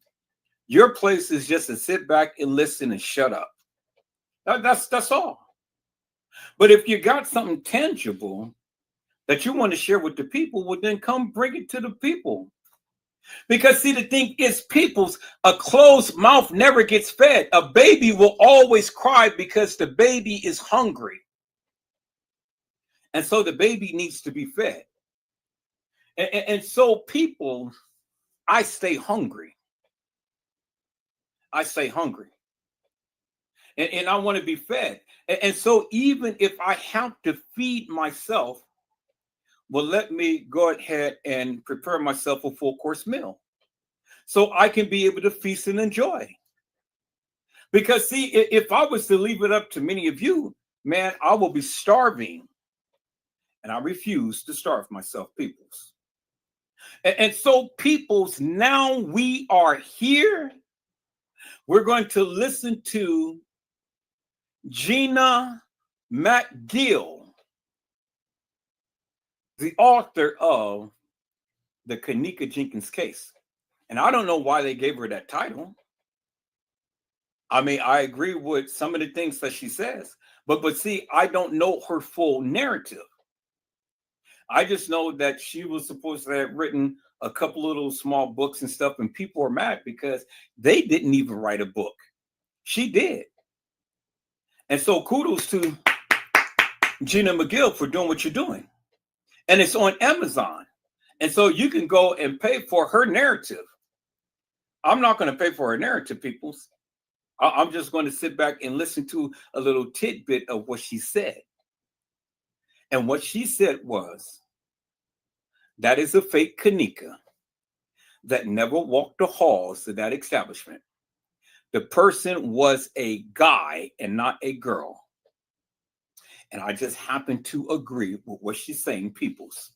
Your place is just to sit back and listen and shut up. That's all. But if you got something tangible that you want to share with the people, well, then come bring it to the people. Because see, the thing is, people's a closed mouth never gets fed. A baby will always cry because the baby is hungry. And so the baby needs to be fed. And so people, I stay hungry. I stay hungry. And I want to be fed. And so even if I have to feed myself, well, let me go ahead and prepare myself a full course meal so I can be able to feast and enjoy. Because see, if I was to leave it up to many of you, man, I will be starving. And I refuse to starve myself, peoples. And so, peoples, now we are here. We're going to listen to Gina McGill, the author of the Kanika Jenkins case. And I don't know why they gave her that title. I mean, I agree with some of the things that she says, but see, I don't know her full narrative. I just know that she was supposed to have written a couple little small books and stuff, and people are mad because they didn't even write a book. She did. And so kudos to Gina McGill for doing what you're doing. And it's on Amazon. And so you can go and pay for her narrative. I'm not going to pay for her narrative, peoples. I'm just going to sit back and listen to a little tidbit of what she said. And what she said was, that is a fake Kanika that never walked the halls of that establishment. The person was a guy and not a girl. And I just happen to agree with what she's saying, peoples.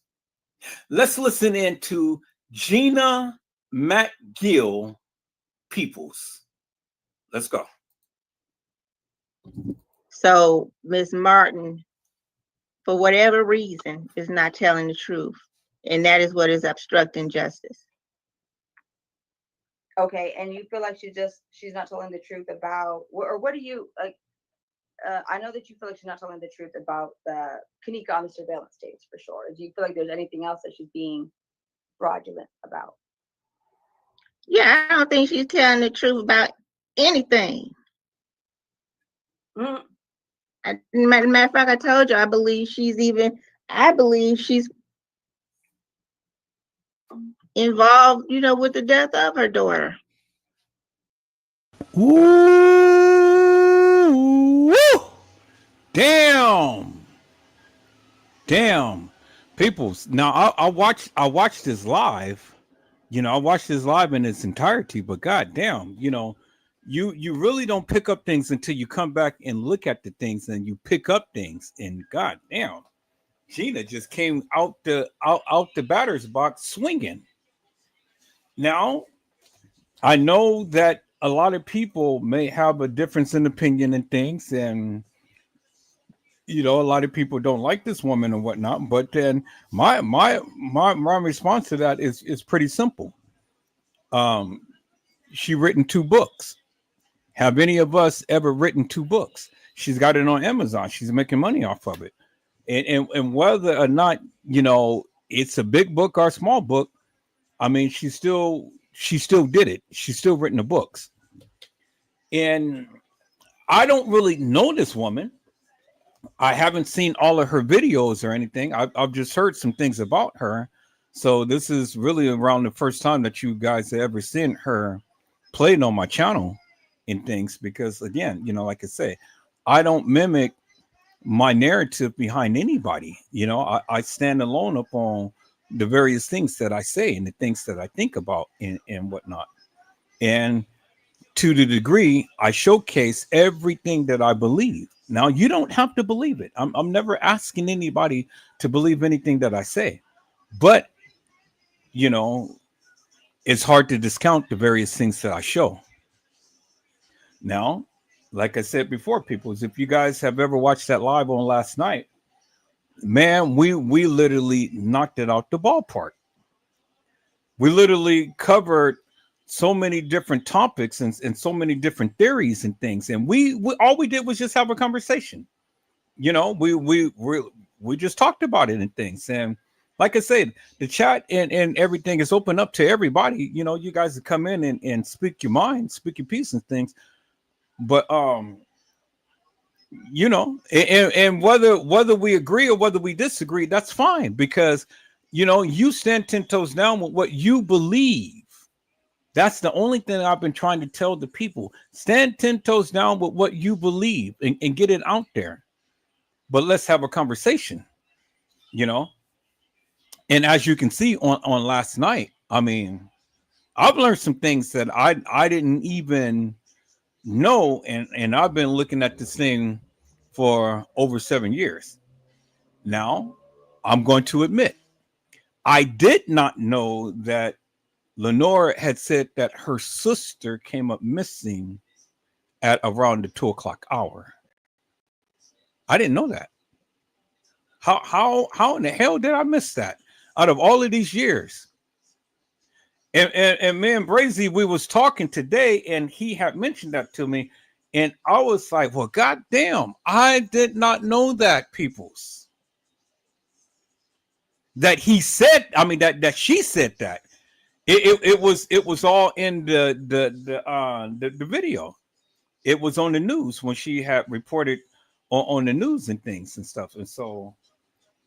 Let's listen in to Gina McGill, peoples. Let's go. So Ms. Martin, for whatever reason, is not telling the truth. And that is what is obstructing justice. Okay, and you feel like she's not telling the truth about, or what do you like? I know that you feel like she's not telling the truth about the Kanika on the surveillance tapes for sure. Do you feel like there's anything else that she's being fraudulent about? Yeah, I don't think she's telling the truth about anything. Mm. Matter of fact, I told you, I believe she's involved, with the death of her daughter. Ooh, woo! Damn. Peoples. Now I watched this live. I watched this live in its entirety, but god damn, you really don't pick up things until you come back and look at the things and you pick up things. And god damn, Gina just came out the batter's box swinging. Now, I know that a lot of people may have a difference in opinion and things, and a lot of people don't like this woman and whatnot. But then my response to that is pretty simple. She written 2 books. Have any of us ever written 2 books? She's got it on Amazon. She's making money off of it, and whether or not it's a big book or a small book, I mean, she still did it. She's still written the books, and I don't really know this woman. I haven't seen all of her videos or anything. I've just heard some things about her. So this is really around the first time that you guys have ever seen her played on my channel and things, because again, like I say, I don't mimic my narrative behind anybody. I stand alone upon the various things that I say and the things that I think about and whatnot. And to the degree I showcase everything that I believe. Now, you don't have to believe it. I'm never asking anybody to believe anything that I say, but it's hard to discount the various things that I show. Now, like I said before, people, if you guys have ever watched that live on last night, man, we literally knocked it out the ballpark. We literally covered so many different topics and so many different theories and things, and we all we did was just have a conversation. We just talked about it and things. And like I said, the chat and everything is open up to everybody. You guys can come in and speak your mind, speak your piece and things. But and whether we agree or whether we disagree, that's fine, because you stand 10 toes down with what you believe. That's the only thing I've been trying to tell the people. Stand 10 toes down with what you believe and get it out there. But let's have a conversation, And as you can see on last night, I mean, I've learned some things that I didn't even know. And I've been looking at this thing for over 7 years. Now, I'm going to admit, I did not know that Lenore had said that her sister came up missing at around the 2:00 hour. I didn't know that. How in the hell did I miss that? Out of all of these years. And me and Brazy, we was talking today, and he had mentioned that to me, and I was like, well, goddamn, I did not know that, peoples. That he said, I mean, that she said that. It was all in the video. It was on the news when she had reported on the news and things and stuff. And so,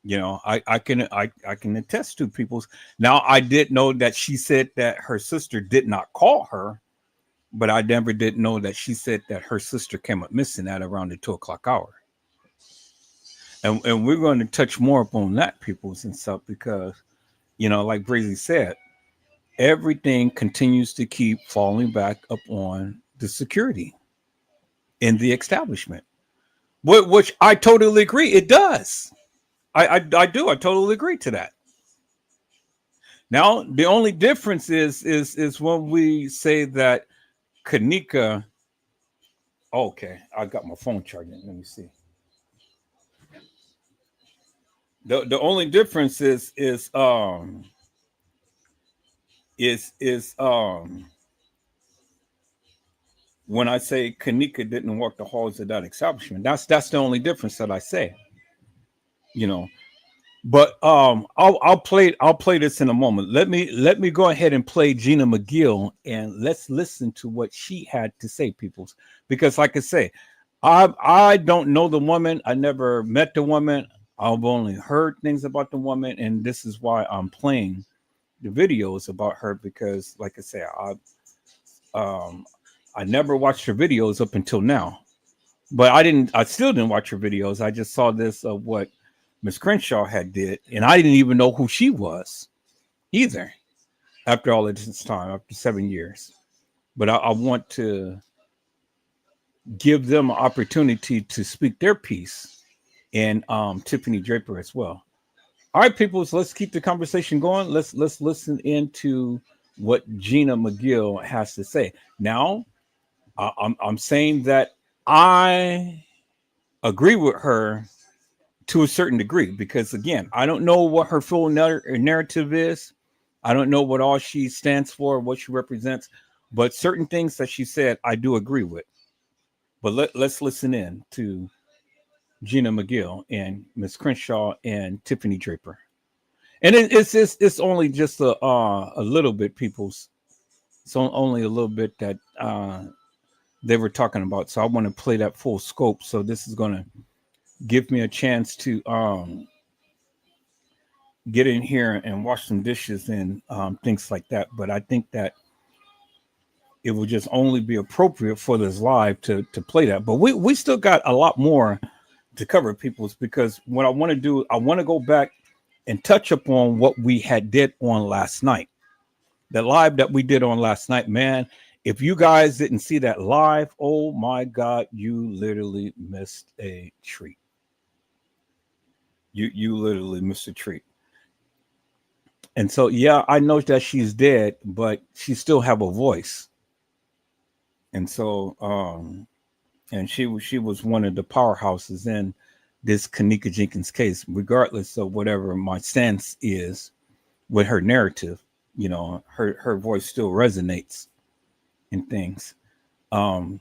I can attest to people's. Now, I did know that she said that her sister did not call her, but I never did know that she said that her sister came up missing at around the 2:00 hour. And we're going to touch more upon that, people's and stuff, because, like Brazy said, everything continues to keep falling back up on the security in the establishment, which I totally agree. It does. I do. I totally agree to that. Now, the only difference is when we say that Kanika. Okay, I got my phone charging. Let me see. The only difference is when I say Kanika didn't walk the halls of that establishment. That's the only difference that I say. But I'll play this in a moment. Let me go ahead and play Gina McGill, and let's listen to what she had to say, peoples. Because like I say, I don't know the woman. I never met the woman. I've only heard things about the woman, and this is why I'm playing the videos about her because, like I said, um I never watched her videos up until now. But I still didn't watch her videos. I just saw this of what Miss Crenshaw had did, and I didn't even know who she was either after all of this time, after 7 years. But I want to give them an opportunity to speak their piece, and Tiffany Draper as well. All right, people, so let's keep the conversation going. Let's listen into what Gina McGill has to say. Now, I'm saying that I agree with her to a certain degree because again, I don't know what her full narrative is. I don't know what all she stands for, what she represents, but certain things that she said, I do agree with. But let's listen in to Gina McGill and Miss Crenshaw and Tiffany Draper. And it's only just a little bit, people's. So only a little bit that they were talking about. So I want to play that full scope. So this is going to give me a chance to get in here and wash some dishes and things like that. But I think that it will just only be appropriate for this live to play that. But we still got a lot more to cover, people's, because what I want to do, I want to go back and touch upon what we had did on last night. The live that we did on last night, man. If you guys didn't see that live, oh my God, you literally missed a treat. You literally missed a treat. And so, yeah, I know that she's dead, but she still have a voice. And so, and she was one of the powerhouses in this Kanika Jenkins case, regardless of whatever my stance is with her narrative. You know, her voice still resonates in things. And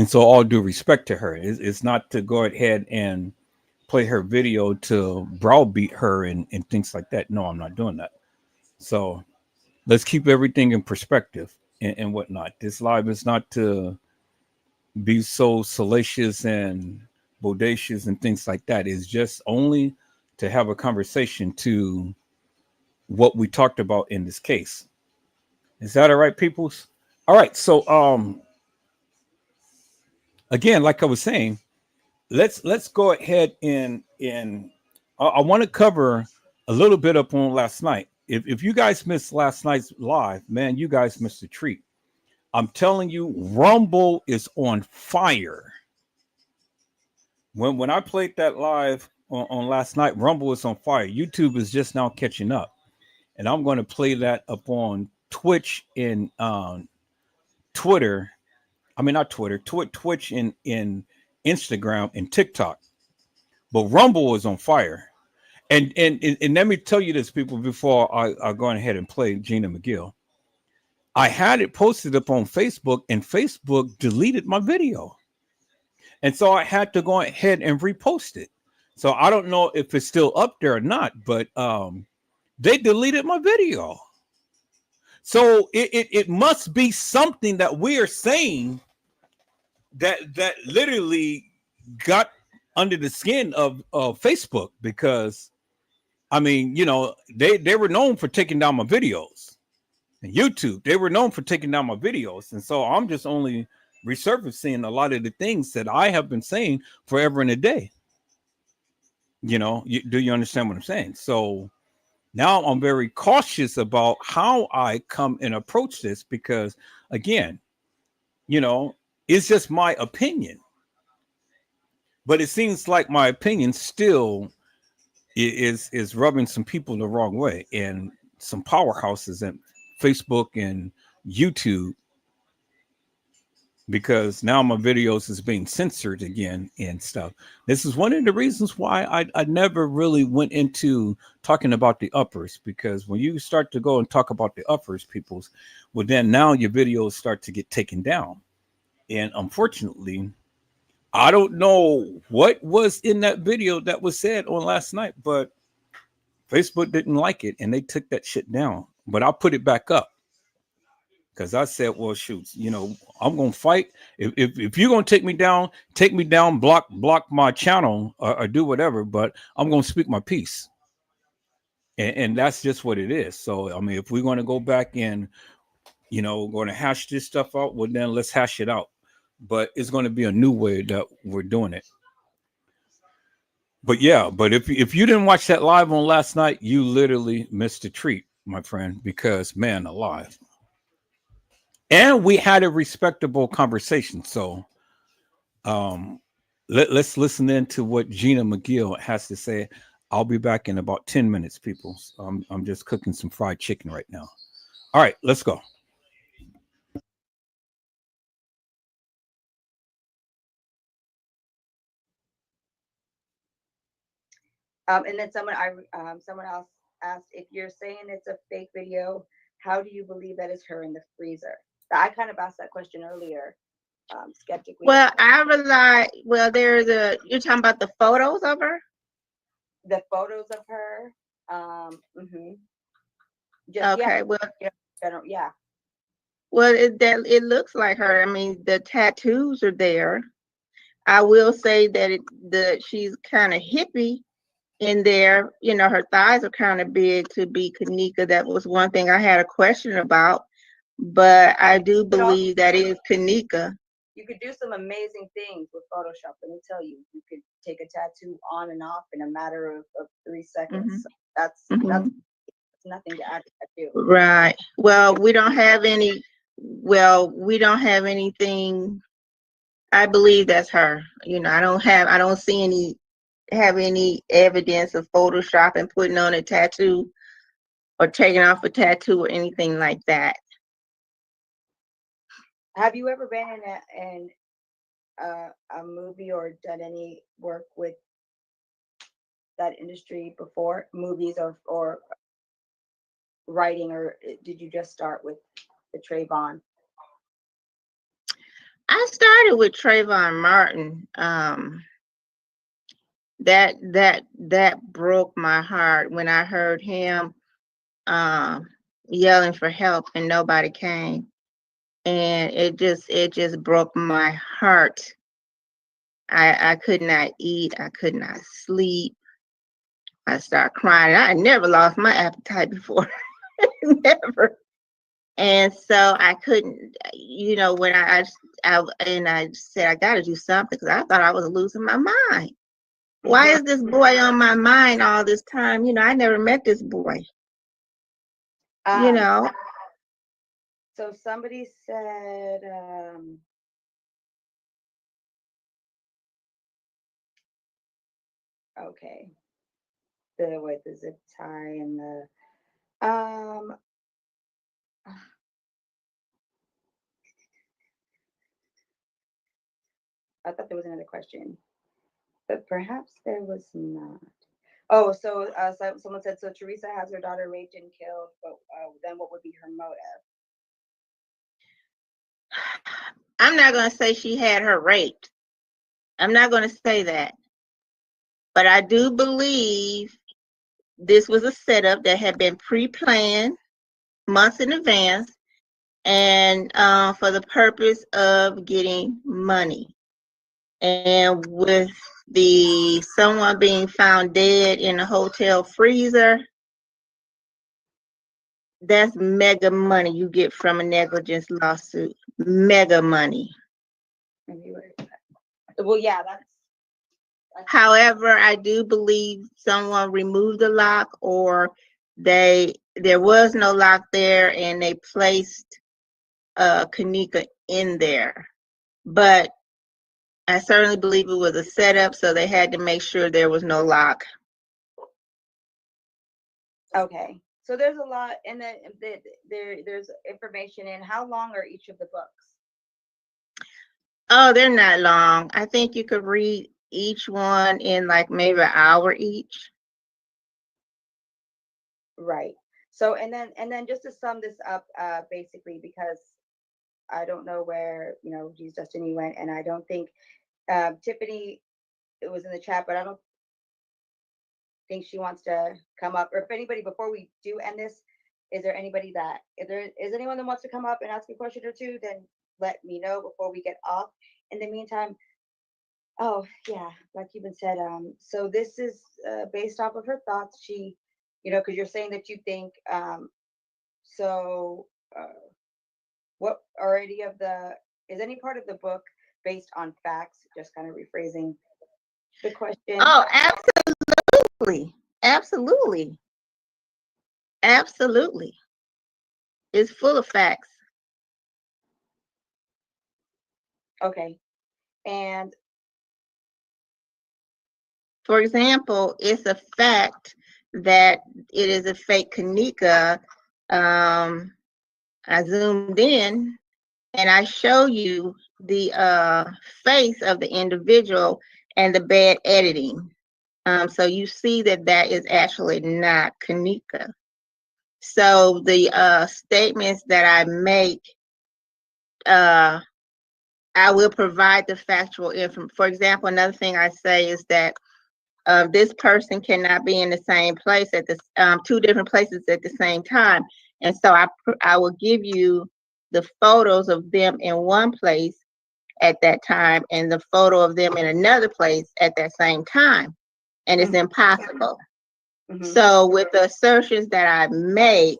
so, all due respect to her, it's not to go ahead and play her video to browbeat her and things like that. No, I'm not doing that. So let's keep everything in perspective and whatnot. This live is not to be so salacious and bodacious and things like that. It's just only to have a conversation to what we talked about in this case. Is that all right, peoples? All right. So again, like I was saying, let's go ahead and I want to cover a little bit up on last night. If you guys missed last night's live, man, you guys missed a treat. I'm telling you, Rumble is on fire. When I played that live on last night, Rumble is on fire. YouTube is just now catching up, and I'm going to play that up on Twitch and Twitter. I mean, not Twitter, Twitch and in Instagram and TikTok. But Rumble is on fire. And let me tell you this, people, before I go ahead and play Gina McGill. I had it posted up on Facebook, and Facebook deleted my video. And so I had to go ahead and repost it. So I don't know if it's still up there or not, but they deleted my video. So it must be something that we are saying that literally got under the skin of Facebook, because I mean, you know, they were known for taking down my videos. And YouTube, they were known for taking down my videos. And so I'm just only resurfacing a lot of the things that I have been saying forever and a day. You know, do you understand what I'm saying? So now I'm very cautious about how I come and approach this, because again, you know, it's just my opinion. But it seems like my opinion still is rubbing some people the wrong way, and some powerhouses and Facebook and YouTube, because now my videos is being censored again and stuff. This is one of the reasons why I never really went into talking about the uppers, because when you start to go and talk about the uppers, peoples, well, then now your videos start to get taken down. And unfortunately, I don't know what was in that video that was said on last night, but Facebook didn't like it and they took that shit down. But I'll put it back up. Because I said, well, shoot, I'm gonna fight. If you're gonna take me down, block my channel, or do whatever. But I'm gonna speak my piece, and that's just what it is. So I mean, if we're gonna go back and going to hash this stuff out, well, then let's hash it out. But it's going to be a new way that we're doing it. But yeah, but if you didn't watch that live on last night, you literally missed a treat, my friend, because man alive. And we had a respectable conversation. So let's listen in to what Gina McGill has to say. I'll be back in about 10 minutes, people. I'm just cooking some fried chicken right now. All right, let's go. And then someone else asked, if you're saying it's a fake video, how do you believe that is her in the freezer? I kind of asked that question earlier, skeptically. Well, you're talking about the photos of her? The photos of her. Okay. Well, yeah. Well, it looks like her. I mean, the tattoos are there. I will say that she's kind of hippie in there. Her thighs are kind of big to be Kanika. That was one thing I had a question about, but I do believe that is Kanika. You could do some amazing things with Photoshop. Let me tell you, you could take a tattoo on and off in a matter of 3 seconds. Mm-hmm. So that's nothing to add to tattoo. Right. Well, we don't have any. Well, we don't have anything. I believe that's her. I don't see any evidence of Photoshop and putting on a tattoo or taking off a tattoo or anything like that. Have you ever been in a movie or done any work with that industry before, movies or writing, or did you just start with the Trayvon? I started with Trayvon Martin. That broke my heart when I heard him yelling for help and nobody came, and it just broke my heart. I could not eat. I could not sleep. I started crying. I never lost my appetite before, never. And so I couldn't, when I said I got to do something because I thought I was losing my mind. Why is this boy on my mind all this time? I never met this boy. So somebody said, okay, the zip tie and the I thought there was another question, but perhaps there was not. Oh, so someone said, so Teresa has her daughter raped and killed, but then what would be her motive? I'm not going to say she had her raped. I'm not going to say that. But I do believe this was a setup that had been pre-planned months in advance and for the purpose of getting money. And with someone being found dead in a hotel freezer, that's mega money you get from a negligence lawsuit. Mega money. Well, yeah, that's. However, I do believe someone removed the lock, or there was no lock there, and they placed Kanika in there. But I certainly believe it was a setup, so they had to make sure there was no lock. Okay, so there's a lot, and then there's information in. How long are each of the books? Oh, they're not long. I think you could read each one in like maybe an hour each. Right. So and then just to sum this up, basically, because I don't know where Jesus Justin you went, and I don't think Tiffany, it was in the chat, but I don't think she wants to come up. Or if anybody, before we do end this, Is there anybody that, if there is anyone that wants to come up and ask a question or two, then let me know before we get off. In the meantime, oh yeah, like you've been said, so this is based off of her thoughts. She, because you're saying that you think, so what are any of is any part of the book based on facts? Just kind of rephrasing the question. Oh, absolutely. Absolutely. Absolutely. It's full of facts. Okay. And for example, it's a fact that it is a fake Kanika. I zoomed in and I show you the face of the individual and the bad editing. So you see that that is actually not Kanika. So the statements that I make, I will provide the factual information. For example, another thing I say is that this person cannot be in the same place at the two different places at the same time. And so I will give you the photos of them in one place at that time and the photo of them in another place at that same time. And it's impossible. So with the assertions that I make,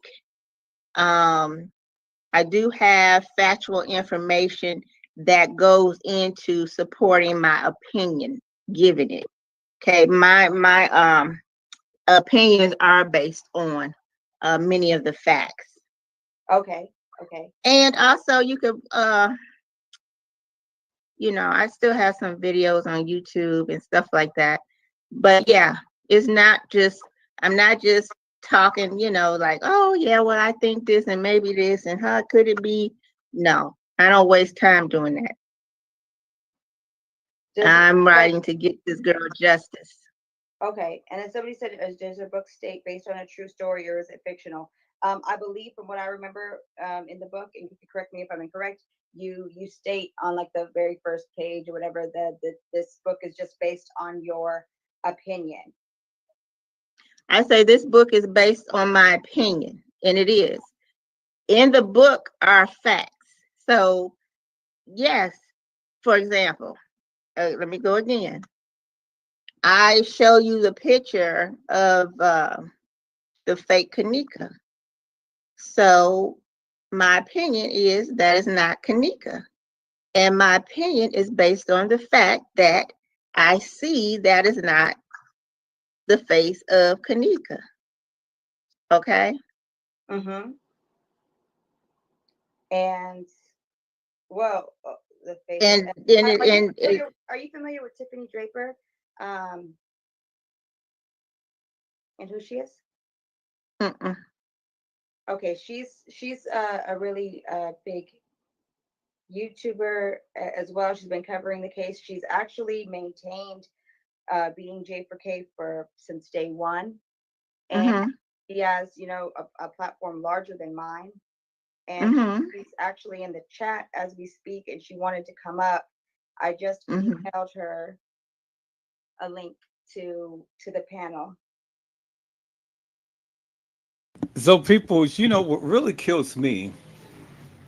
I do have factual information that goes into supporting my opinion, giving it. Okay, my opinions are based on many of the facts. Okay, okay. And also you could I still have some videos on YouTube and stuff like that. But yeah, it's not just, I'm not just talking, like, oh yeah, well, I think this and maybe this and how could it be? No, I don't waste time doing that. I'm writing to get this girl justice. Okay, and then somebody said, does your book state based on a true story or is it fictional? I believe from what I remember in the book, and you can correct me if I'm incorrect, you state on like the very first page or whatever that this book is just based on your opinion. I say this book is based on my opinion, and it is. In the book are facts. So yes, for example, let me go again. I show you the picture of the fake Kanika. So my opinion is that is not Kanika. And my opinion is based on the fact that I see that is not the face of Kanika. Okay? Mm-hmm. And, well, the face And of, then are you familiar with Tiffany Draper? And who she is? Okay, she's a really big YouTuber as well. She's been covering the case. She's actually maintained beating J4K since day one, and she has a platform larger than mine. And she's actually in the chat as we speak, and she wanted to come up. I just emailed her a link to the panel. So people, what really kills me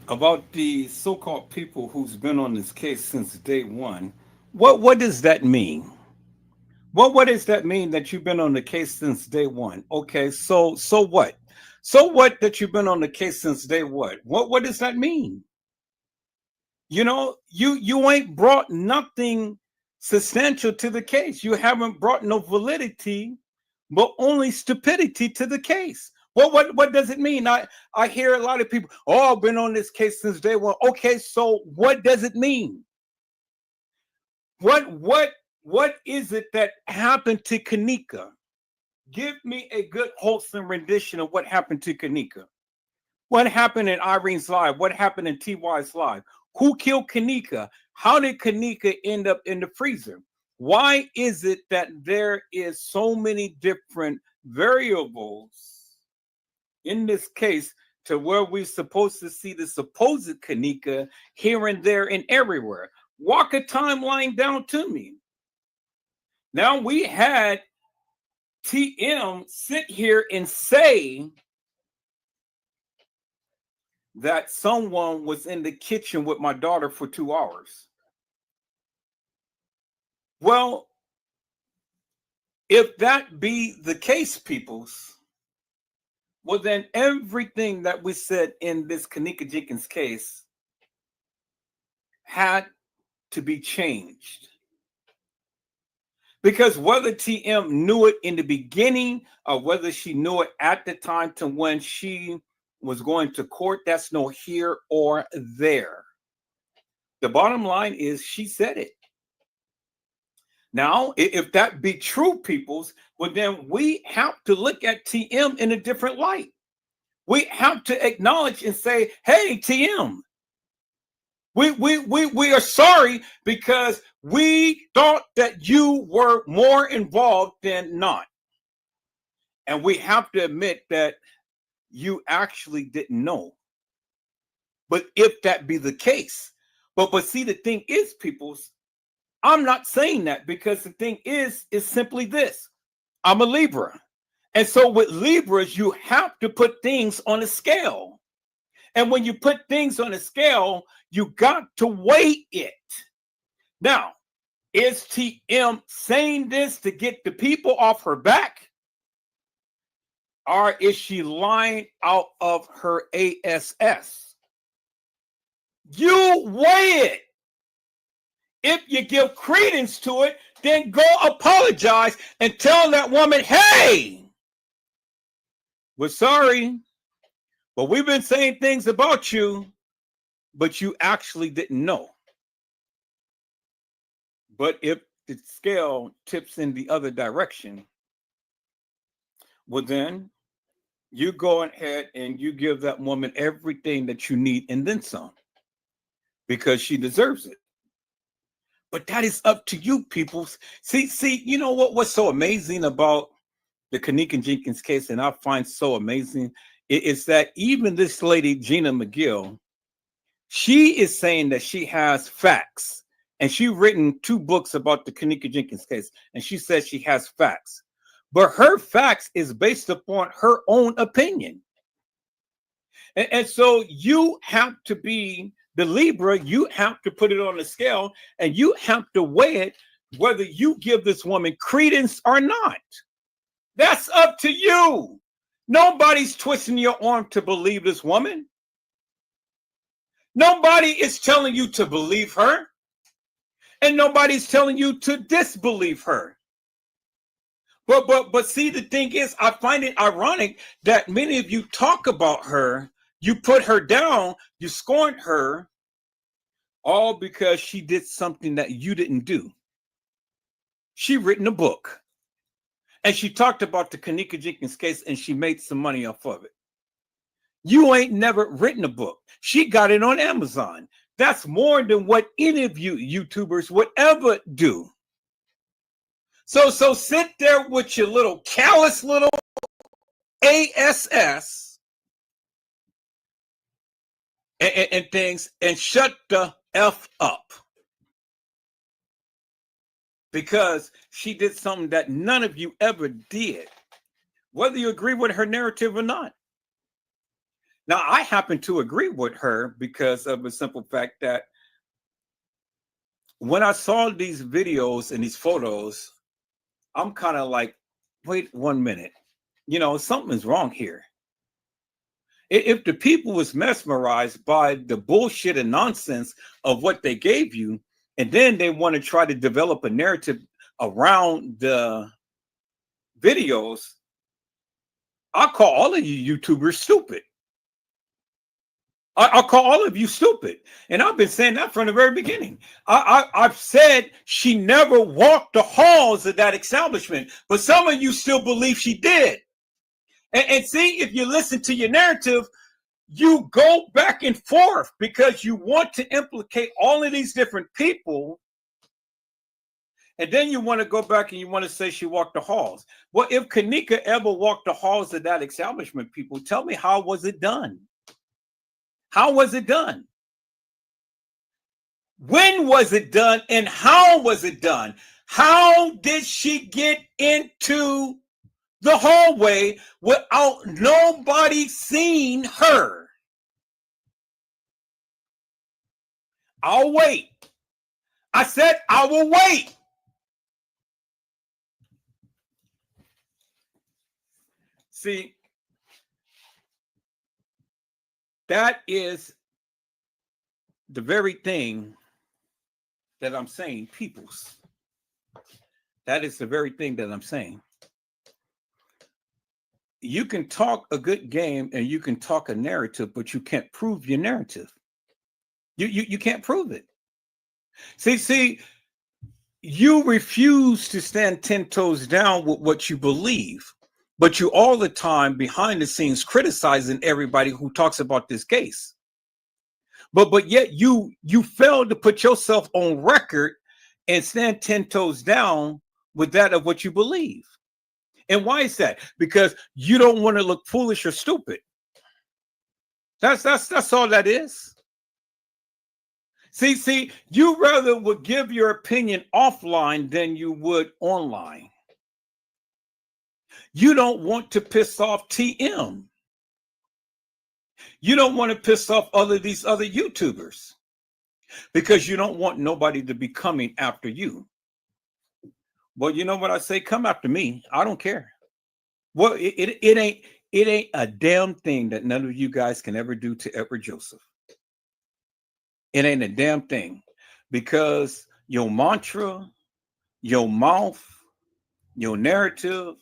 about the so-called people who's been on this case since day one, what does that mean? What does that mean that you've been on the case since day one? Okay, so what? So what that you've been on the case since day what? What does that mean? You ain't brought nothing substantial to the case. You haven't brought no validity, but only stupidity to the case. What does it mean? I hear a lot of people, oh, I've been on this case since day one. Okay, so what does it mean? What is it that happened to Kanika? Give me a good wholesome rendition of what happened to Kanika. What happened in Irene's life? What happened in TY's life? Who killed Kanika? How did Kanika end up in the freezer? Why is it that there is so many different variables in this case to where we're supposed to see the supposed Kanika here and there and everywhere? Walk a timeline down to me. Now we had TM sit here and say that someone was in the kitchen with my daughter for 2 hours. Well, if that be the case, peoples, well, then everything that we said in this Kanika Jenkins case had to be changed. Because whether TM knew it in the beginning or whether she knew it at the time to when she was going to court, that's no here or there. The bottom line is she said it. Now, if that be true, peoples, well, then we have to look at TM in a different light. We have to acknowledge and say, hey, TM, we are sorry because we thought that you were more involved than not. And we have to admit that you actually didn't know. But if that be the case, but see, the thing is, peoples, I'm not saying that because the thing is simply this. I'm a Libra. And so with Libras, you have to put things on a scale. And when you put things on a scale, you got to weigh it. Now, is TM saying this to get the people off her back? Or is she lying out of her ASS? You weigh it. If you give credence to it, then go apologize and tell that woman, hey, we're sorry, but we've been saying things about you, but you actually didn't know. But if the scale tips in the other direction, well, then you go ahead and you give that woman everything that you need and then some, because she deserves it. But that is up to you, people. See, you know what's so amazing about the Kanika Jenkins case, and I find so amazing, is that even this lady, Gina McGill, she is saying that she has facts. And she's written 2 books about the Kanika Jenkins case, and she says she has facts. But her facts is based upon her own opinion. And so you have to be the Libra, you have to put it on the scale, and you have to weigh it whether you give this woman credence or not. That's up to you. Nobody's twisting your arm to believe this woman. Nobody is telling you to believe her. And nobody's telling you to disbelieve her. But see, the thing is, I find it ironic that many of you talk about her, you put her down, you scorn her, all because she did something that you didn't do. She written a book. And she talked about the Kanika Jenkins case, and she made some money off of it. You ain't never written a book. She got it on Amazon. That's more than what any of you YouTubers would ever do. So sit there with your little callous little ASS and things and shut the F up. Because she did something that none of you ever did, whether you agree with her narrative or not. Now, I happen to agree with her because of the simple fact that when I saw these videos and these photos, I'm kind of like, wait 1 minute. You know, something's wrong here. If the people was mesmerized by the bullshit and nonsense of what they gave you, and then they want to try to develop a narrative around the videos, I'll call all of you YouTubers stupid. I'll call all of you stupid. And I've been saying that from the very beginning. I've said she never walked the halls of that establishment, but some of you still believe she did. And see, if you listen to your narrative, you go back and forth because you want to implicate all of these different people. And then you want to go back and you want to say she walked the halls. Well, if Kanika ever walked the halls of that establishment, people, tell me, how was it done? How was it done? When was it done? And how was it done? How did she get into the hallway without nobody seeing her? I'll wait. I said I will wait. See, that is the very thing that I'm saying, peoples. That is the very thing that I'm saying. You can talk a good game and you can talk a narrative, but you can't prove your narrative. You can't prove it. See, you refuse to stand 10 toes down with what you believe, but you all the time behind the scenes criticizing everybody who talks about this case. But yet you failed to put yourself on record and stand 10 toes down with that of what you believe. And why is that? Because you don't want to look foolish or stupid. That's all that is. See, you rather would give your opinion offline than you would online. You don't want to piss off TM. You don't want to piss off these other YouTubers because you don't want nobody to be coming after you. Well, you know what I say? Come after me. I don't care. Well, it ain't a damn thing that none of you guys can ever do to Edward Joseph. It ain't a damn thing, because your mantra, your mouth, your narrative,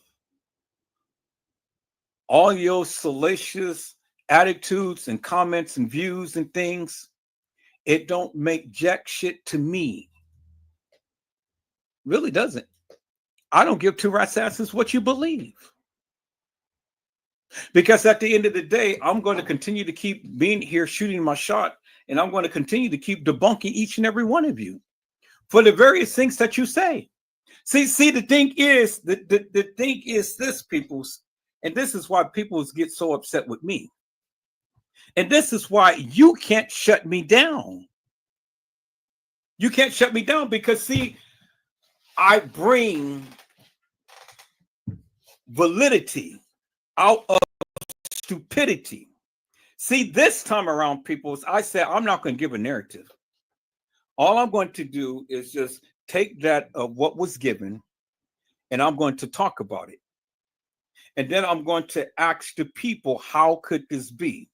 all your salacious attitudes and comments and views and things, it don't make jack shit to me. Really doesn't. I don't give two rat's asses what you believe. Because at the end of the day, I'm going to continue to keep being here shooting my shot, and I'm going to continue to keep debunking each and every one of you for the various things that you say. See, the thing is, the thing is this, peoples, and this is why people get so upset with me. And this is why you can't shut me down. You can't shut me down because, see, I bring validity out of stupidity. See, this time around, people, I said I'm not going to give a narrative. All I'm going to do is just take that of what was given, and I'm going to talk about it. And then I'm going to ask the people, how could this be?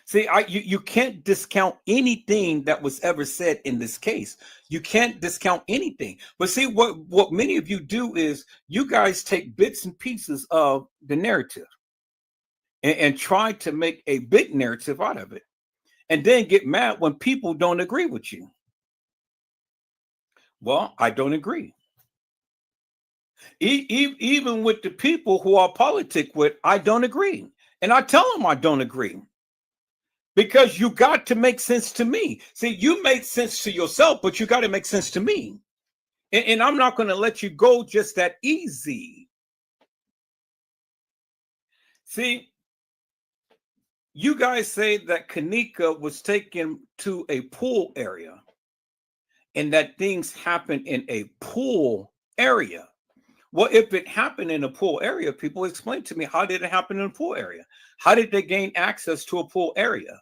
See, you can't discount anything that was ever said in this case. You can't discount anything. But see, what many of you do is you guys take bits and pieces of the narrative and try to make a big narrative out of it, and then get mad when people don't agree with you. Well, I don't agree. Even with the people who I politic with, I don't agree. And I tell them I don't agree. Because you got to make sense to me. See, you make sense to yourself, but you got to make sense to me. And I'm not going to let you go just that easy. See, you guys say that Kanika was taken to a pool area and that things happen in a pool area. Well, if it happened in a pool area, people explain to me, how did it happen in a pool area? How did they gain access to a pool area?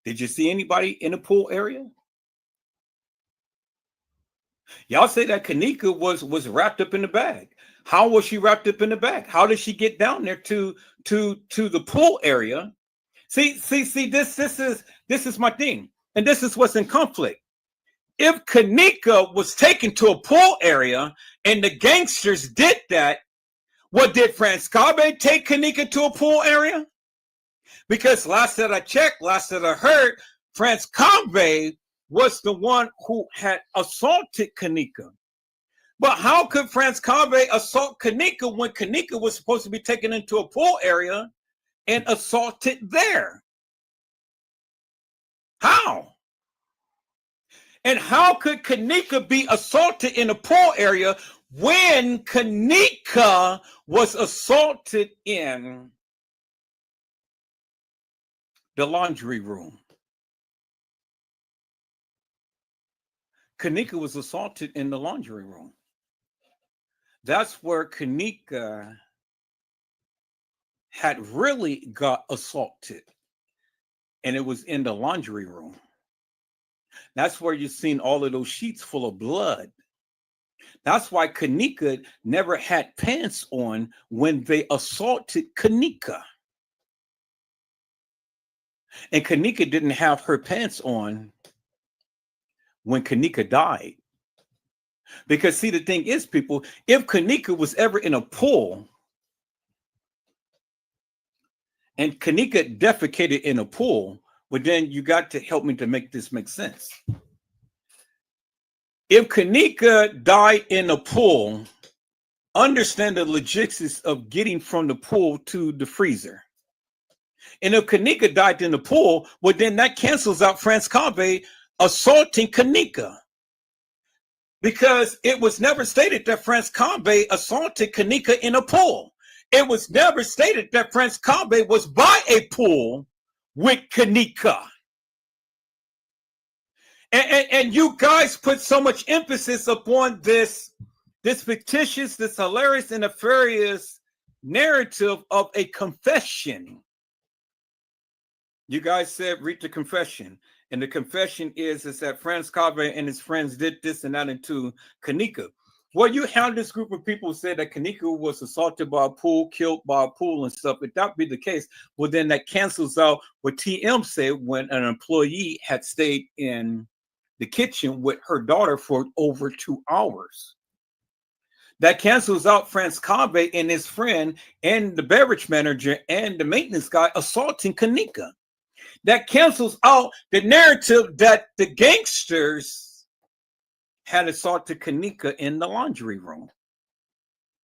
Did you see anybody in a pool area? Y'all say that Kanika was wrapped up in the bag. How was she wrapped up in the bag? How did she get down there to the pool area? See, this is my thing. And this is what's in conflict. If Kanika was taken to a pool area and the gangsters did that, what did France Cabe take Kanika to a pool area? Because last that I checked, last that I heard, France Cabe was the one who had assaulted Kanika. But how could France Cabe assault Kanika when Kanika was supposed to be taken into a pool area and assaulted there? How? And how could Kanika be assaulted in a pool area when Kanika was assaulted in the laundry room? Kanika was assaulted in the laundry room. That's where Kanika had really got assaulted. and it was in the laundry room. That's where you've seen all of those sheets full of blood. That's why Kanika never had pants on when they assaulted Kanika. And Kanika didn't have her pants on when Kanika died. Because see, the thing is, people, if Kanika was ever in a pool and Kanika defecated in a pool, well, then you got to help me to make this make sense. If Kanika died in a pool, understand the logistics of getting from the pool to the freezer. And if Kanika died in the pool, well, then that cancels out France Cave assaulting Kanika. Because it was never stated that France Cave assaulted Kanika in a pool. It was never stated that France Cave was by a pool with Kanika. And you guys put so much emphasis upon this fictitious, this hilarious and nefarious narrative of a confession. You guys said read the confession. And the confession is that France Cave and his friends did this and that into Kanika. Well, you have this group of people who said that Kanika was assaulted by a pool, killed by a pool and stuff. If that be the case, well, then that cancels out what TM said when an employee had stayed in the kitchen with her daughter for over 2 hours. That cancels out France Cave and his friend and the beverage manager and the maintenance guy assaulting Kanika. That cancels out the narrative that the gangsters had assaulted Kanika in the laundry room.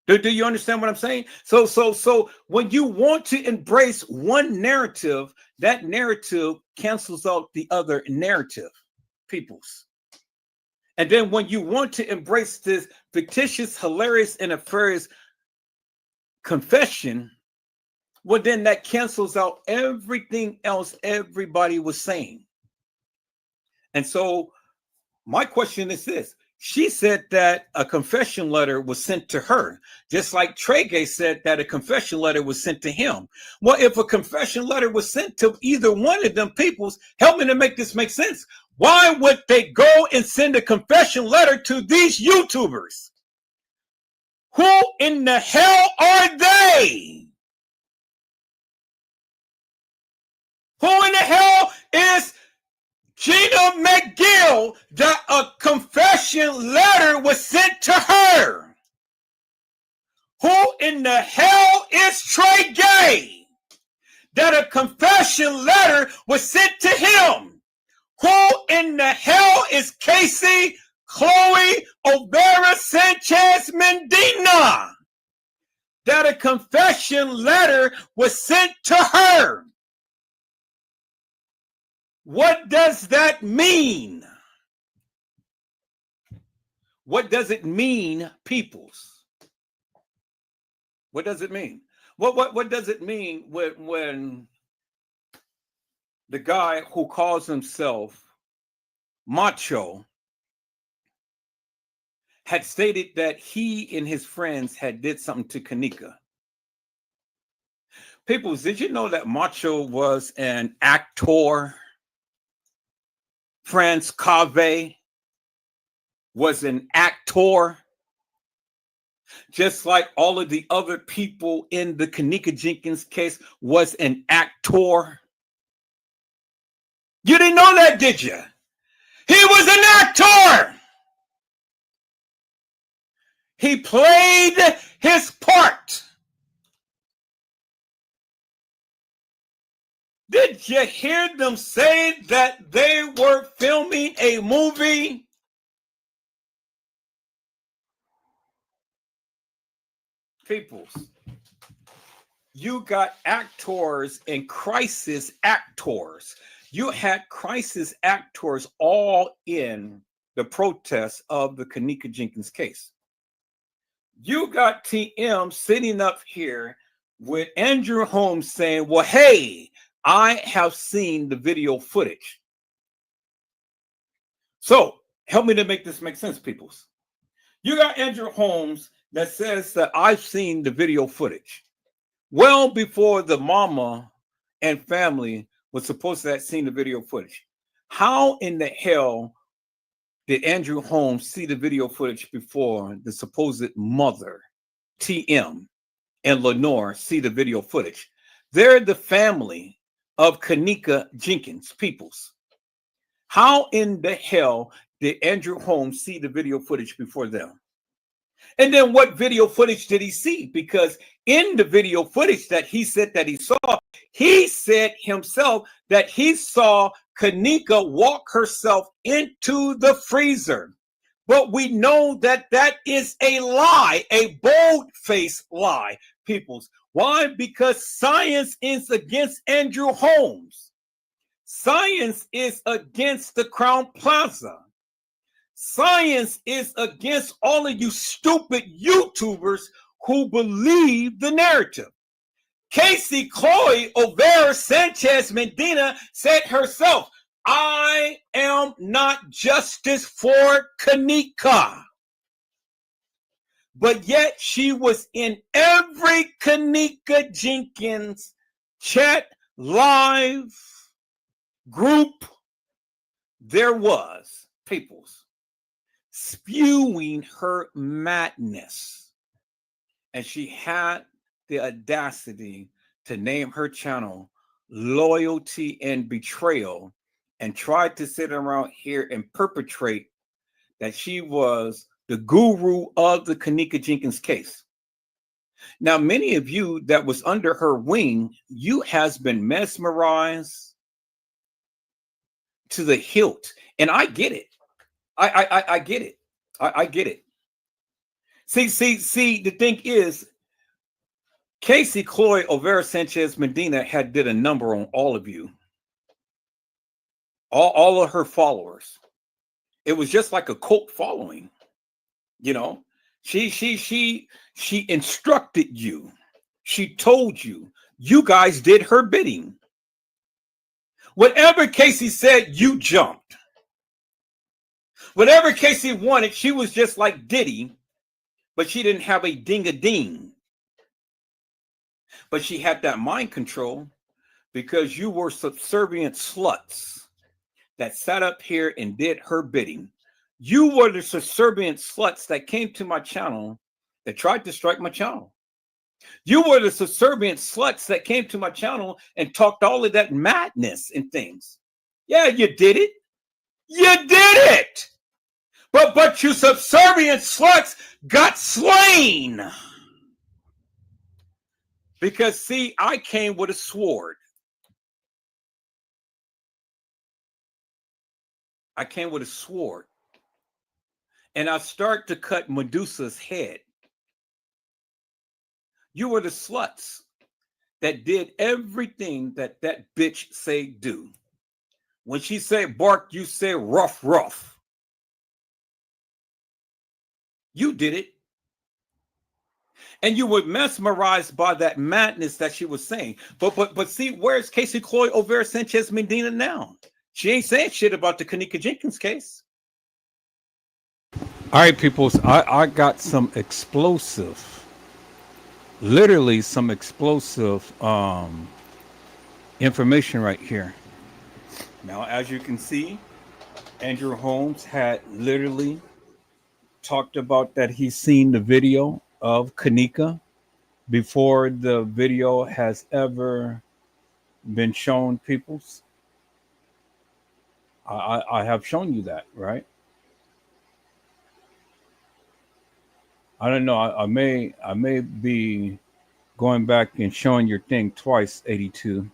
Do you understand what I'm saying? So when you want to embrace one narrative, that narrative cancels out the other narrative, peoples. And then when you want to embrace this fictitious, hilarious, and nefarious confession, well, then that cancels out everything else everybody was saying. And so my question is this. She said that a confession letter was sent to her, just like Tregue said that a confession letter was sent to him. Well, if a confession letter was sent to either one of them peoples, help me to make this make sense. Why would they go and send a confession letter to these YouTubers? Who in the hell are they? Who in the hell is Gina McGill that a confession letter was sent to her? Who in the hell is Trey Gay that a confession letter was sent to him? Who in the hell is Casey Chloe O'Bara Sanchez Mendina that a confession letter was sent to her? What does that mean? What does it mean, peoples? What does it mean? What does it mean when the guy who calls himself Macho had stated that he and his friends had did something to Kanika? Peoples, did you know that Macho was an actor? France Cave was an actor, just like all of the other people in the Kanika Jenkins case was an actor. You didn't know that, did you? He was an actor. He played his part. Did you hear them say that they were filming a movie? Peoples, you got actors and crisis actors. You had crisis actors all in the protests of the Kanika Jenkins case. You got TM sitting up here with Andrew Holmes saying, well, hey, I have seen the video footage. So help me to make this make sense, peoples. You got Andrew Holmes that says that I've seen the video footage well before the mama and family was supposed to have seen the video footage. How in the hell did Andrew Holmes see the video footage before the supposed mother, TM, and Lenore see the video footage? They're the family of Kanika Jenkins Peoples. How in the hell did Andrew Holmes see the video footage before them? And then what video footage did he see? Because in the video footage that he said that he saw, he said himself that he saw Kanika walk herself into the freezer. But we know that that is a lie, a bold-faced lie, peoples. Why? Because science is against Andrew Holmes. Science is against the Crown Plaza. Science is against all of you stupid YouTubers who believe the narrative. Casey Chloe Overa Sanchez Medina said herself, I am not justice for Kanika. But yet she was in every Kanika Jenkins chat, live, group there was, peoples, spewing her madness. And she had the audacity to name her channel Loyalty and Betrayal and tried to sit around here and perpetrate that she was the guru of the Kanika Jenkins case. Now, many of you that was under her wing, you has been mesmerized to the hilt. And I get it. I get it. I get it. See, the thing is, Casey Chloe Overa Sanchez Medina had did a number on all of you. All of her followers. It was just like a cult following. You know, she instructed you. She told you. You guys did her bidding. Whatever Casey said, you jumped. Whatever Casey wanted, she was just like Diddy, but she didn't have a ding-a-ding. But she had that mind control because you were subservient sluts that sat up here and did her bidding. You were the subservient sluts that came to my channel that tried to strike my channel. You were the subservient sluts that came to my channel and talked all of that madness and things. Yeah, you did it. You did it. But you subservient sluts got slain. Because, see, I came with a sword. I came with a sword. And I start to cut Medusa's head. You were the sluts that did everything that that bitch say do. When she say bark, you say ruff, ruff. You did it. And you were mesmerized by that madness that she was saying. But see, where's Casey Chloe Overa Sanchez Medina now? She ain't saying shit about the Kanika Jenkins case. All right, peoples, I got some explosive, literally some explosive information right here. Now, as you can see, Andrew Holmes had literally talked about that he's seen the video of Kanika before the video has ever been shown, peoples. I have shown you that, right? I don't know. I may be going back and showing your thing twice, 82.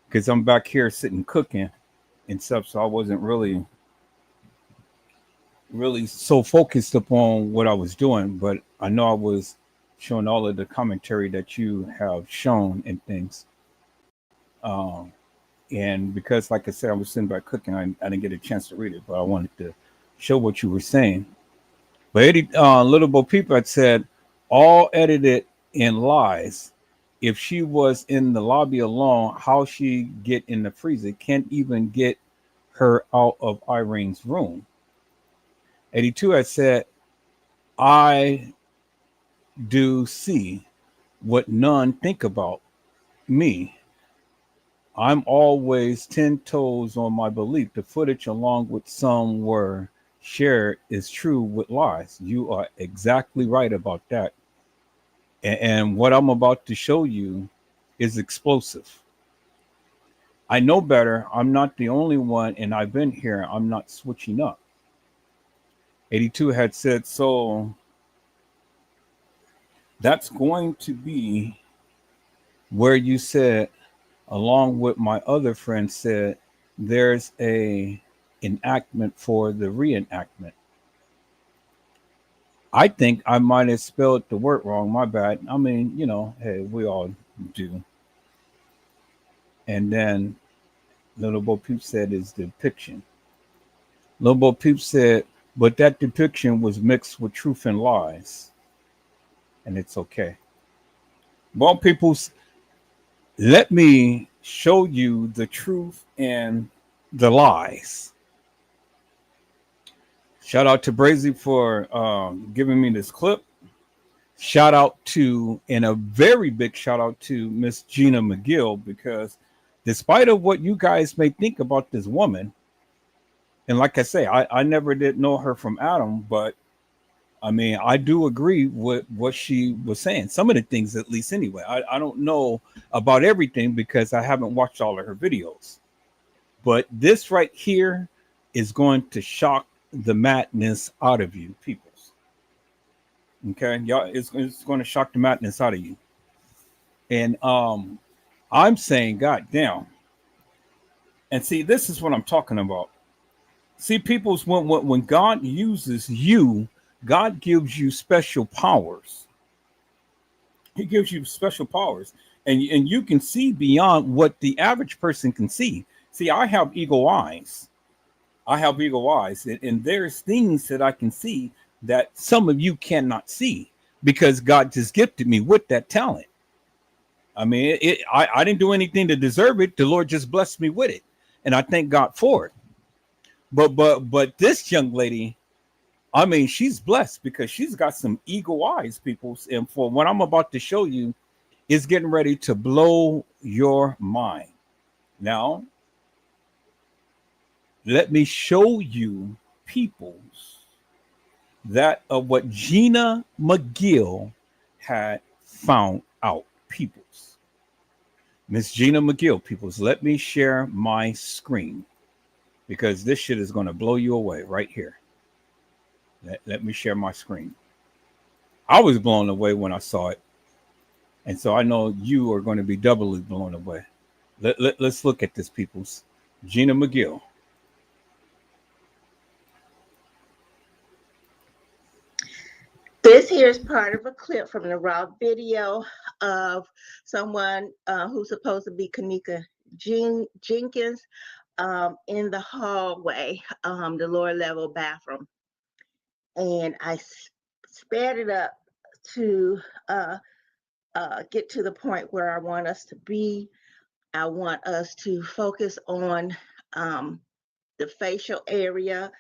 Because I'm back here sitting cooking and stuff, so I wasn't really so focused upon what I was doing, but I know I was showing all of the commentary that you have shown and things. And because, like I said, I was sitting back cooking, I didn't get a chance to read it, but I wanted to show what you were saying. But Eddie, Little Bo Peep had said, all edited in lies. If she was in the lobby alone, how she get in the freezer? Can't even get her out of Irene's room. 82 had said, I do see what none think about me. I'm always 10 toes on my belief. The footage, along with some were shared, is true with lies. You are exactly right about that. And what I'm about to show you is explosive. I know better. I'm not the only one, and I've been here. I'm not switching up. 82 had said, so that's going to be where you said, along with my other friend said, there's a enactment for the reenactment. I think I might have spelled the word wrong. My bad. I mean, hey, we all do. And then Little Bo Peep said is depiction. Little Bo Peep said, but that depiction was mixed with truth and lies, and it's okay. Well, peoples, let me show you the truth and the lies. Shout out to Brazy for giving me this clip. Shout out to, and a very big shout out to Miss Gina McGill, because despite of what you guys may think about this woman, and like I say, I never did know her from Adam, but I mean, I do agree with what she was saying. Some of the things, at least, anyway. I don't know about everything because I haven't watched all of her videos. But this right here is going to shock the madness out of you, peoples. Okay, y'all, it's going to shock the madness out of you. And I'm saying, God damn. And see, this is what I'm talking about. See, people's when God uses you, God gives you special powers. He gives you special powers, and you can see beyond what the average person can see. See, I have eagle eyes. I have eagle eyes, and there's things that I can see that some of you cannot see because God just gifted me with that talent. I mean, I didn't do anything to deserve it. The Lord just blessed me with it, and I thank God for it. But this young lady, I mean, she's blessed because she's got some eagle eyes, people. And for what I'm about to show you, is getting ready to blow your mind. Now, let me show you, peoples, that of what Gina McGill had found out, peoples. Miss Gina McGill, peoples, let me share my screen because this shit is going to blow you away right here. Let me share my screen. I was blown away when I saw it. And so I know you are going to be doubly blown away. Let's look at this, peoples. Gina McGill. This here is part of a clip from the raw video of someone who's supposed to be Kanika Jenkins in the hallway, the lower level bathroom. And I sped it up to get to the point where I want us to be. I want us to focus on the facial area.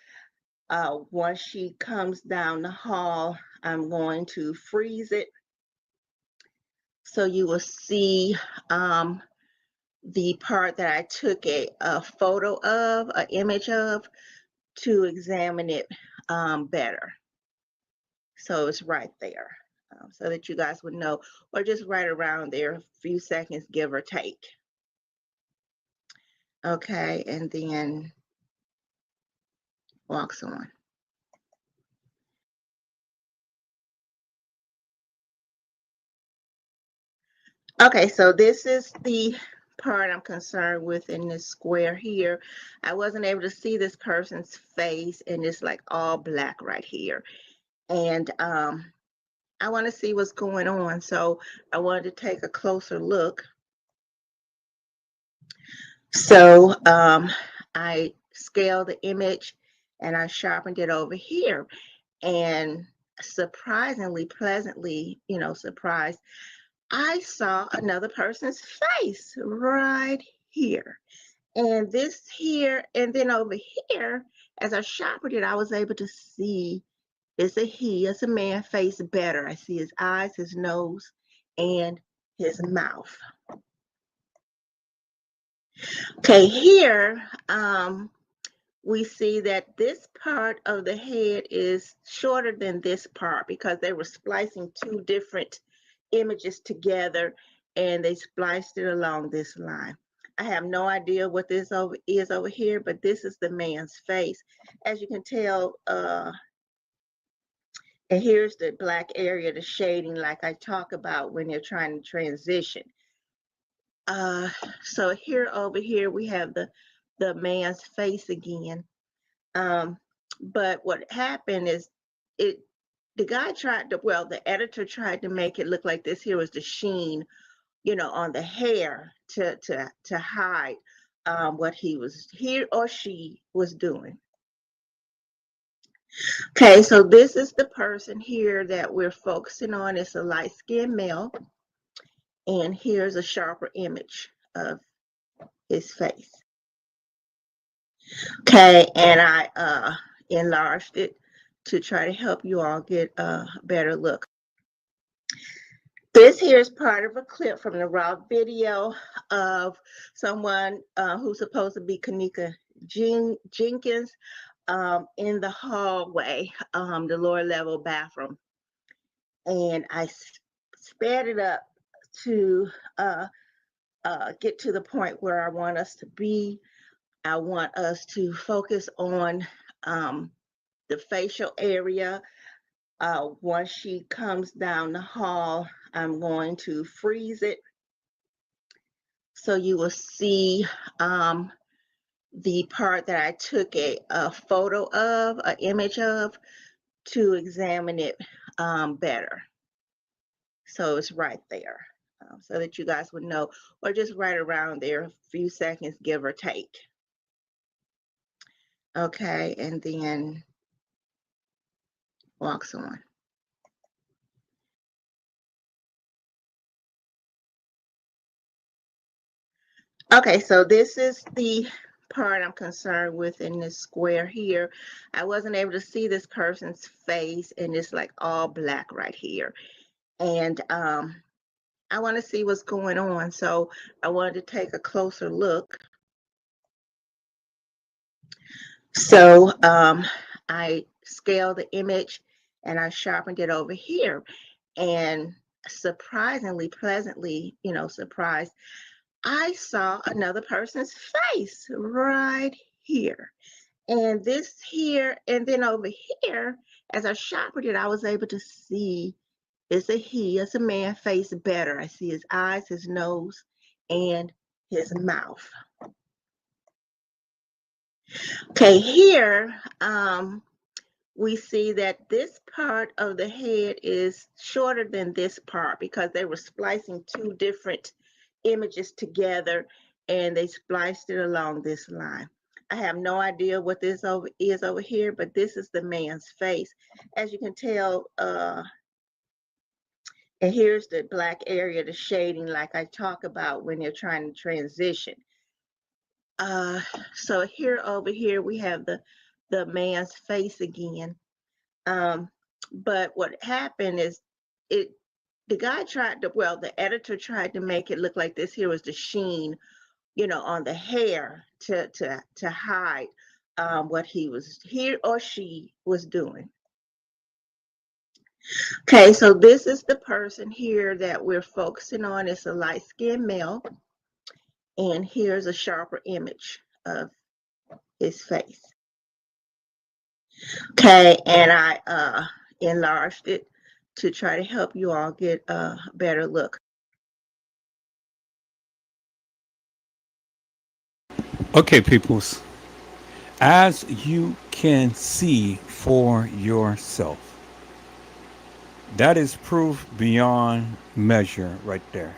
Once she comes down the hall, I'm going to freeze it. So you will see the part that I took a photo of, an image of, to examine it better. So it's right there, so that you guys would know, or just right around there, a few seconds, give or take. Okay, and then walks on. Okay, so this is the part I'm concerned with in this square here. I wasn't able to see this person's face, and it's like all black right here. And I want to see what's going on. So I wanted to take a closer look. So I scaled the image and I sharpened it over here. And surprisingly, pleasantly, surprised, I saw another person's face right here. And this here, and then over here, as I sharpened it, I was able to see it's a he, it's a man face better. I see his eyes, his nose, and his mouth. Okay, here we see that this part of the head is shorter than this part because they were splicing two different images together and they spliced it along this line. I have no idea what this is over here, but this is the man's face. As you can tell, and here's the black area, the shading like I talk about when you're trying to transition. So here over here we have the man's face again. But what happened is the guy tried to, well, the editor tried to make it look like this here was the sheen, on the hair to hide what he or she was doing. Okay, so this is the person here that we're focusing on. It's a light-skinned male, and here's a sharper image of his face. Okay, and I enlarged it to try to help you all get a better look. This here is part of a clip from the raw video of someone who's supposed to be Kanika Jenkins in the hallway, the lower level bathroom. And I sped it up to get to the point where I want us to be. I want us to focus on the facial area. Once she comes down the hall, I'm going to freeze it. So you will see the part that I took a photo of, an image of, to examine it better. So it's right there, so that you guys would know, or just right around there, a few seconds, give or take. Okay, and then walks on. Okay, so this is the part I'm concerned with in this square here. I wasn't able to see this person's face, and it's like all black right here. And I want to see what's going on, so I wanted to take a closer look. So I scaled the image and I sharpened it over here, and surprisingly, pleasantly, surprised, I saw another person's face right here. And this here, and then over here, as I sharpened it, I was able to see it's a man face better. I see his eyes, his nose, and his mouth. Okay, here we see that this part of the head is shorter than this part because they were splicing two different images together and they spliced it along this line. I have no idea what this is over here, but this is the man's face. As you can tell, and here's the black area, the shading like I talk about when you're trying to transition. So here over here we have the man's face again. But what happened is the guy tried to, well, the editor tried to make it look like this here was the sheen, on the hair to hide what he or she was doing. Okay, so this is the person here that we're focusing on. It's a light-skinned male, and here's a sharper image of his face. Okay, and I enlarged it to try to help you all get a better look. Okay, peoples, as you can see for yourself, that is proof beyond measure right there.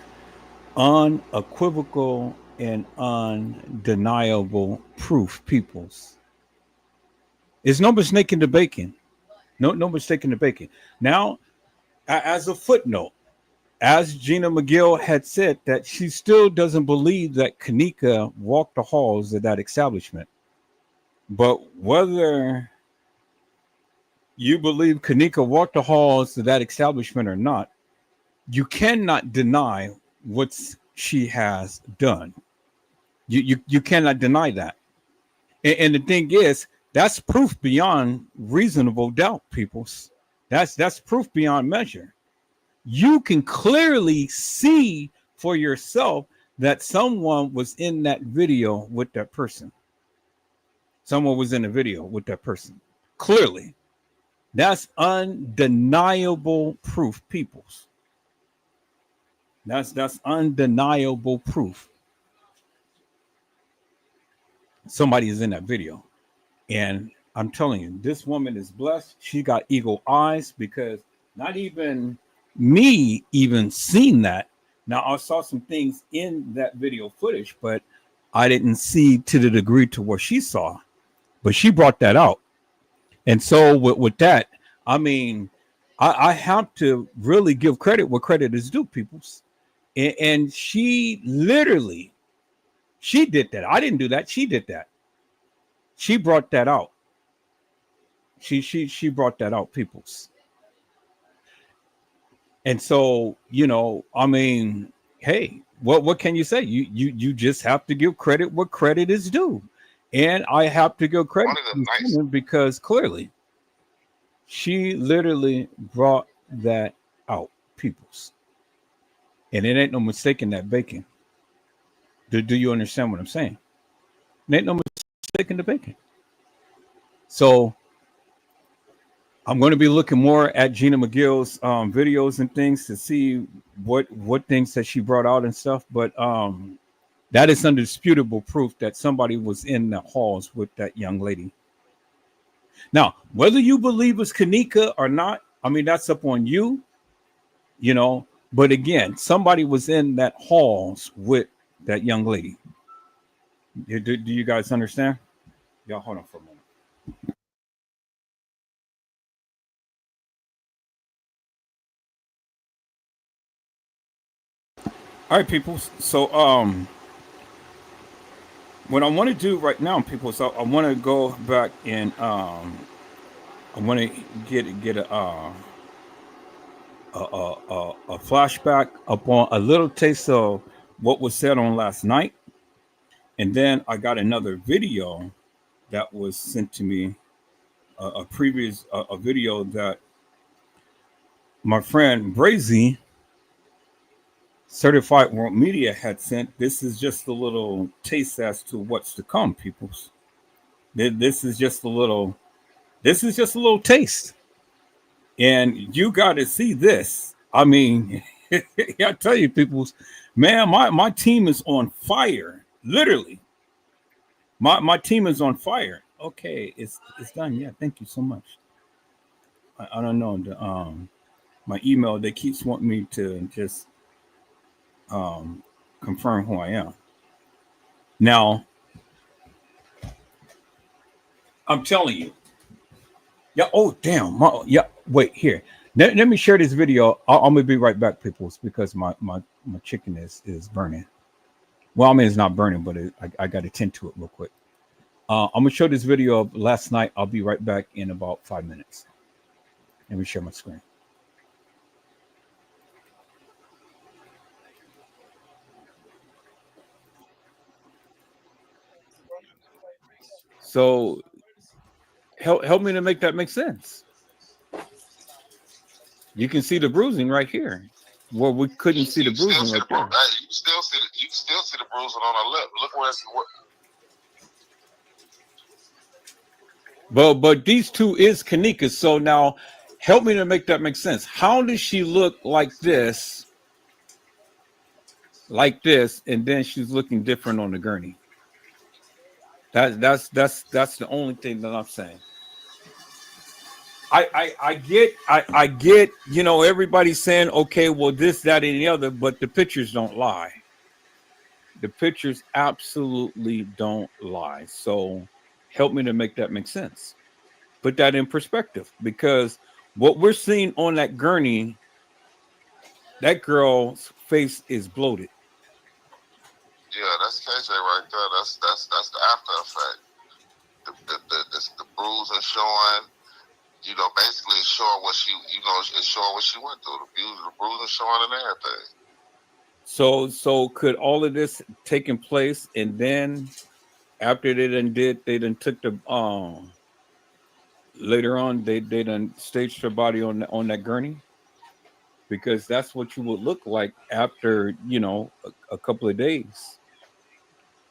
Unequivocal and undeniable proof, peoples. It's no mistaking the bacon. No mistaking the bacon. Now, as a footnote, as Gina McGill had said, that she still doesn't believe that Kanika walked the halls of that establishment. But whether you believe Kanika walked the halls of that establishment or not, you cannot deny what she has done. You cannot deny that. And the thing is, that's proof beyond reasonable doubt, peoples. That's proof beyond measure. You can clearly see for yourself that someone was in that video with that person. Someone was in the video with that person. Clearly. That's undeniable proof, peoples. That's undeniable proof. Somebody is in that video. And I'm telling you, this woman is blessed. She got eagle eyes, because not even me even seen that. Now, I saw some things in that video footage, but I didn't see to the degree to what she saw. But she brought that out. And so with that, I mean, I have to really give credit where credit is due, peoples. And she literally, she did that. I didn't do that. She did that. She brought that out. She brought that out, peoples. And so, I mean, hey, what can you say? You just have to give credit where credit is due. And I have to give credit to this woman, because clearly she literally brought that out, peoples. And it ain't no mistaking that bacon. Do you understand what I'm saying? It ain't no mistaking the bacon. So I'm going to be looking more at Gina McGill's videos and things to see what things that she brought out and stuff. But that is undisputable proof that somebody was in the halls with that young lady. Now, whether you believe it's Kanika or not, I mean, that's up on you, But again, somebody was in that halls with that young lady. Do you guys understand? Y'all hold on for a moment. All right, people. So what I want to do right now, people, so I want to go back and I want to get a flashback upon a little taste of what was said on last night, and then I got another video that was sent to me, a previous a video that my friend Brazy, Certified World Media, had sent. This is just a little taste as to what's to come, peoples. This is just a little. This is just a little taste, and you got to see this. I mean, I tell you, peoples, man, my team is on fire. Literally, my team is on fire. Okay, it's done. Yeah, thank you so much. I don't know the my email. They keeps wanting me to just confirm who I am. Now, I'm telling you. Yeah. Oh, damn. Yeah. Wait here. Let me share this video. I'm gonna be right back, people, because my chicken is burning. Well, I mean, it's not burning, but I got to tend to it real quick. I'm gonna show this video of last night. I'll be right back in about 5 minutes. Let me share my screen. So help me to make that make sense. You can see the bruising right here. Well, we couldn't see the bruising right there. You still see the bruising on her lip. Look where it's. But these two is Kanika. So now help me to make that make sense. How does she look like this, and then she's looking different on the gurney? That's the only thing that I'm saying. I get, everybody's saying, okay, well, this, that, and the other, but the pictures don't lie. The pictures absolutely don't lie. So help me to make that make sense. Put that in perspective, because what we're seeing on that gurney, that girl's face is bloated. Yeah, that's KJ right there. That's the after effect. The bruising showing. Basically showing what she, it's showing what she went through. The bruising showing and everything. So could all of this taking place, and then after they done took the later on they done staged her body on that gurney, because that's what you would look like after a couple of days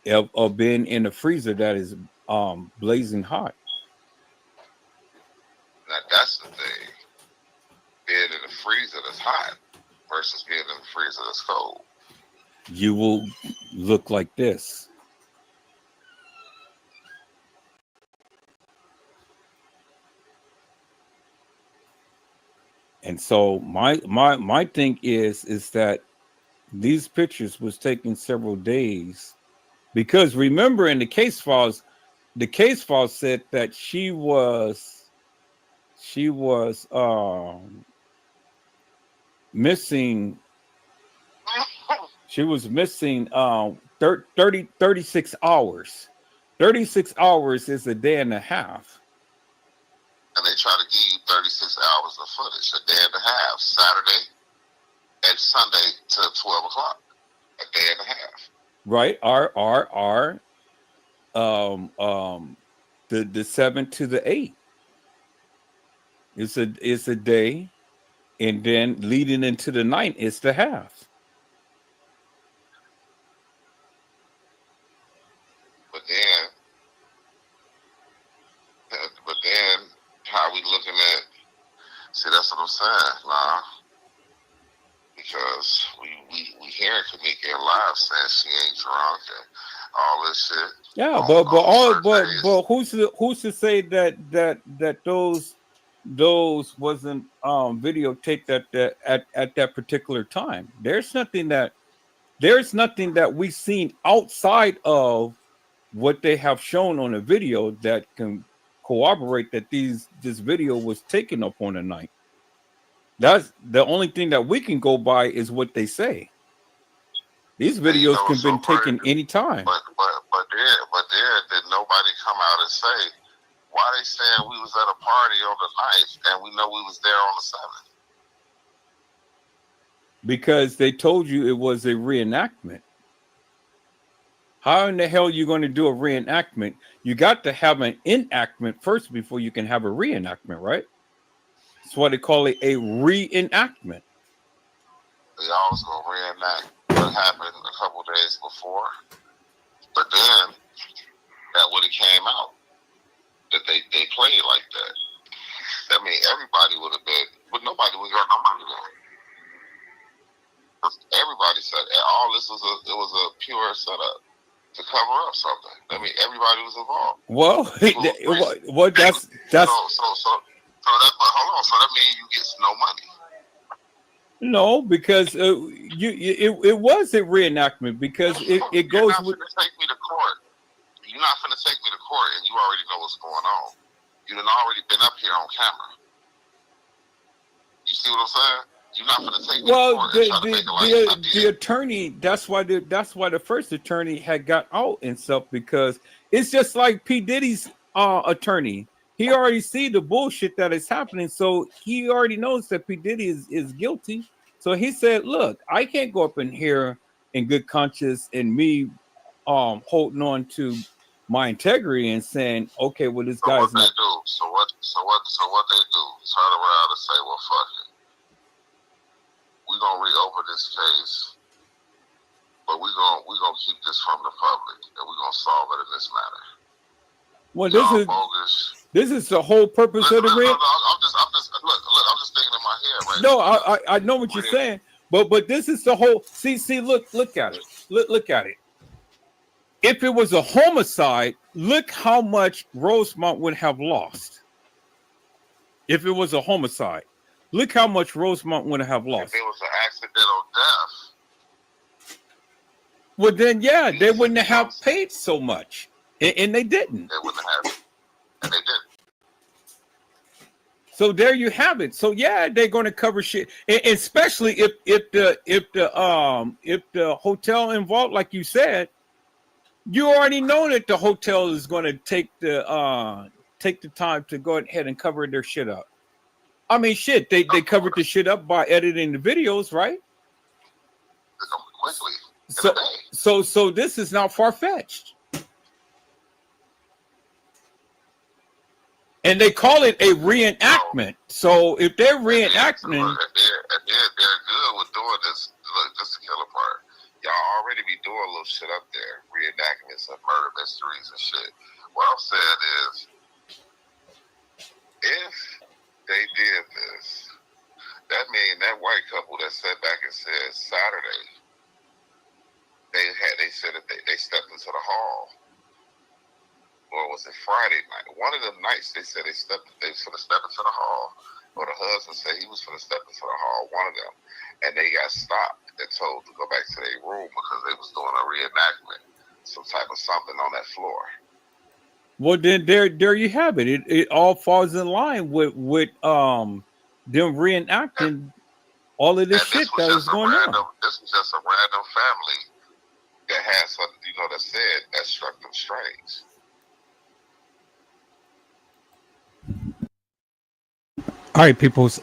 of being in a freezer that is blazing hot. Now that's the thing. Being in the freezer that's hot versus being in the freezer that's cold. You will look like this. And so my thing is that these pictures was taken several days, because remember in the case files said that she was missing. She was missing 36 hours. 36 hours is a day and a half. And they try to give you 36 hours of footage, a day and a half, Saturday and Sunday to 12 o'clock, a day and a half. Right? The 7 to the 8. It's a day, and then leading into the night is the half. But then how we looking at, see, that's what I'm saying, nah. Because we hearing Kamika live saying she ain't drunk and all this shit. Yeah, but who's to say that those wasn't videotaped at that particular time? There's nothing that we've seen outside of what they have shown on a video that can corroborate that this video was taken up on a night. That's the only thing that we can go by, is what they say. These videos can be taken anytime. But there did nobody come out and say why they saying we was at a party on the 9th and we know we was there on the 7th. Because they told you it was a reenactment. How in the hell are you going to do a reenactment? You got to have an enactment first before you can have a reenactment, right? That's why they call it a reenactment. They always gonna reenact what happened a couple days before, but then that would have came out that they played like that. I mean, everybody would have been, but nobody would got no money there. Everybody said all this was a pure setup to cover up something. I mean, everybody was involved. Well, that's so that. But hold on, so that means you get no money. No, because it was a reenactment, because it goes with. You're not finna take me to court. You're not finna take me to court, and you already know what's going on. You done already been up here on camera. You see what I'm saying? You're not finna take me to court and try to make it like the attorney. That's why the first attorney had got out and stuff, because it's just like P. Diddy's attorney. He already see the bullshit that is happening, so he already knows that P. Diddy is guilty. So he said, "Look, I can't go up in here in good conscience and me holding on to my integrity and saying, okay, well, this guy's not." So what they do? Turn around and say, "Well, fuck it. We're gonna reopen this case, but we're gonna keep this from the public, and we're gonna solve it in this manner." Well, bogus. This is the whole purpose of the I'm just thinking in my head right No, now. I know what you're saying, but this is the whole. See, look at it. Look at it. If it was a homicide, look how much Rosemont would have lost. If it was a homicide, look how much Rosemont would have lost. If it was an accidental death, well, then yeah, they wouldn't have paid so much, and they didn't. They wouldn't have, and they didn't. So there you have it. So yeah, they're going to cover shit, and especially if the hotel involved, like you said, you already know that the hotel is going to take the time to go ahead and cover their shit up. I mean, shit, they covered the shit up by editing the videos, right? quickly. So this is not far-fetched. And they call it a reenactment. So if they're reenacting, And they're good with doing this. Look, this is the killer part. Y'all already be doing little shit up there, reenactments of murder mysteries and shit. What I'm saying is, if they did this, that means that white couple that sat back and said Saturday, they said that they stepped into the hall. Or was it Friday night? One of them nights they said they was gonna step into the hall. Or the husband said he was gonna step into the hall, one of them. And they got stopped and told to go back to their room because they was doing a reenactment, some type of something on that floor. well, then there you have it. It all falls in line with them reenacting all of this shit that was going on. This was just a random family that had something, that said that struck them strange. All right, peoples.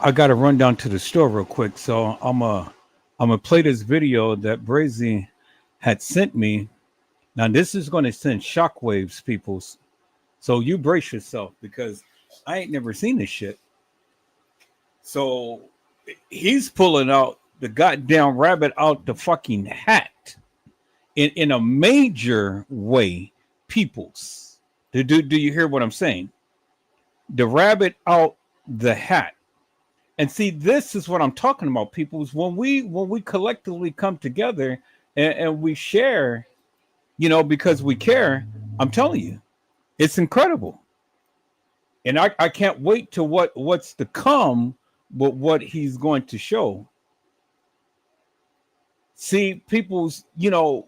I got to run down to the store real quick, so I'm gonna play this video that Brazy had sent me. Now, this is going to send shockwaves, peoples. So you brace yourself because I ain't never seen this shit. So he's pulling out the goddamn rabbit out the fucking hat in a major way, peoples. Do you hear what I'm saying? The rabbit out the hat. And see, this is what I'm talking about, people, is when we collectively come together and we share, because we care. I'm telling you, it's incredible. And I can't wait to what's to come with what he's going to show. See, people's,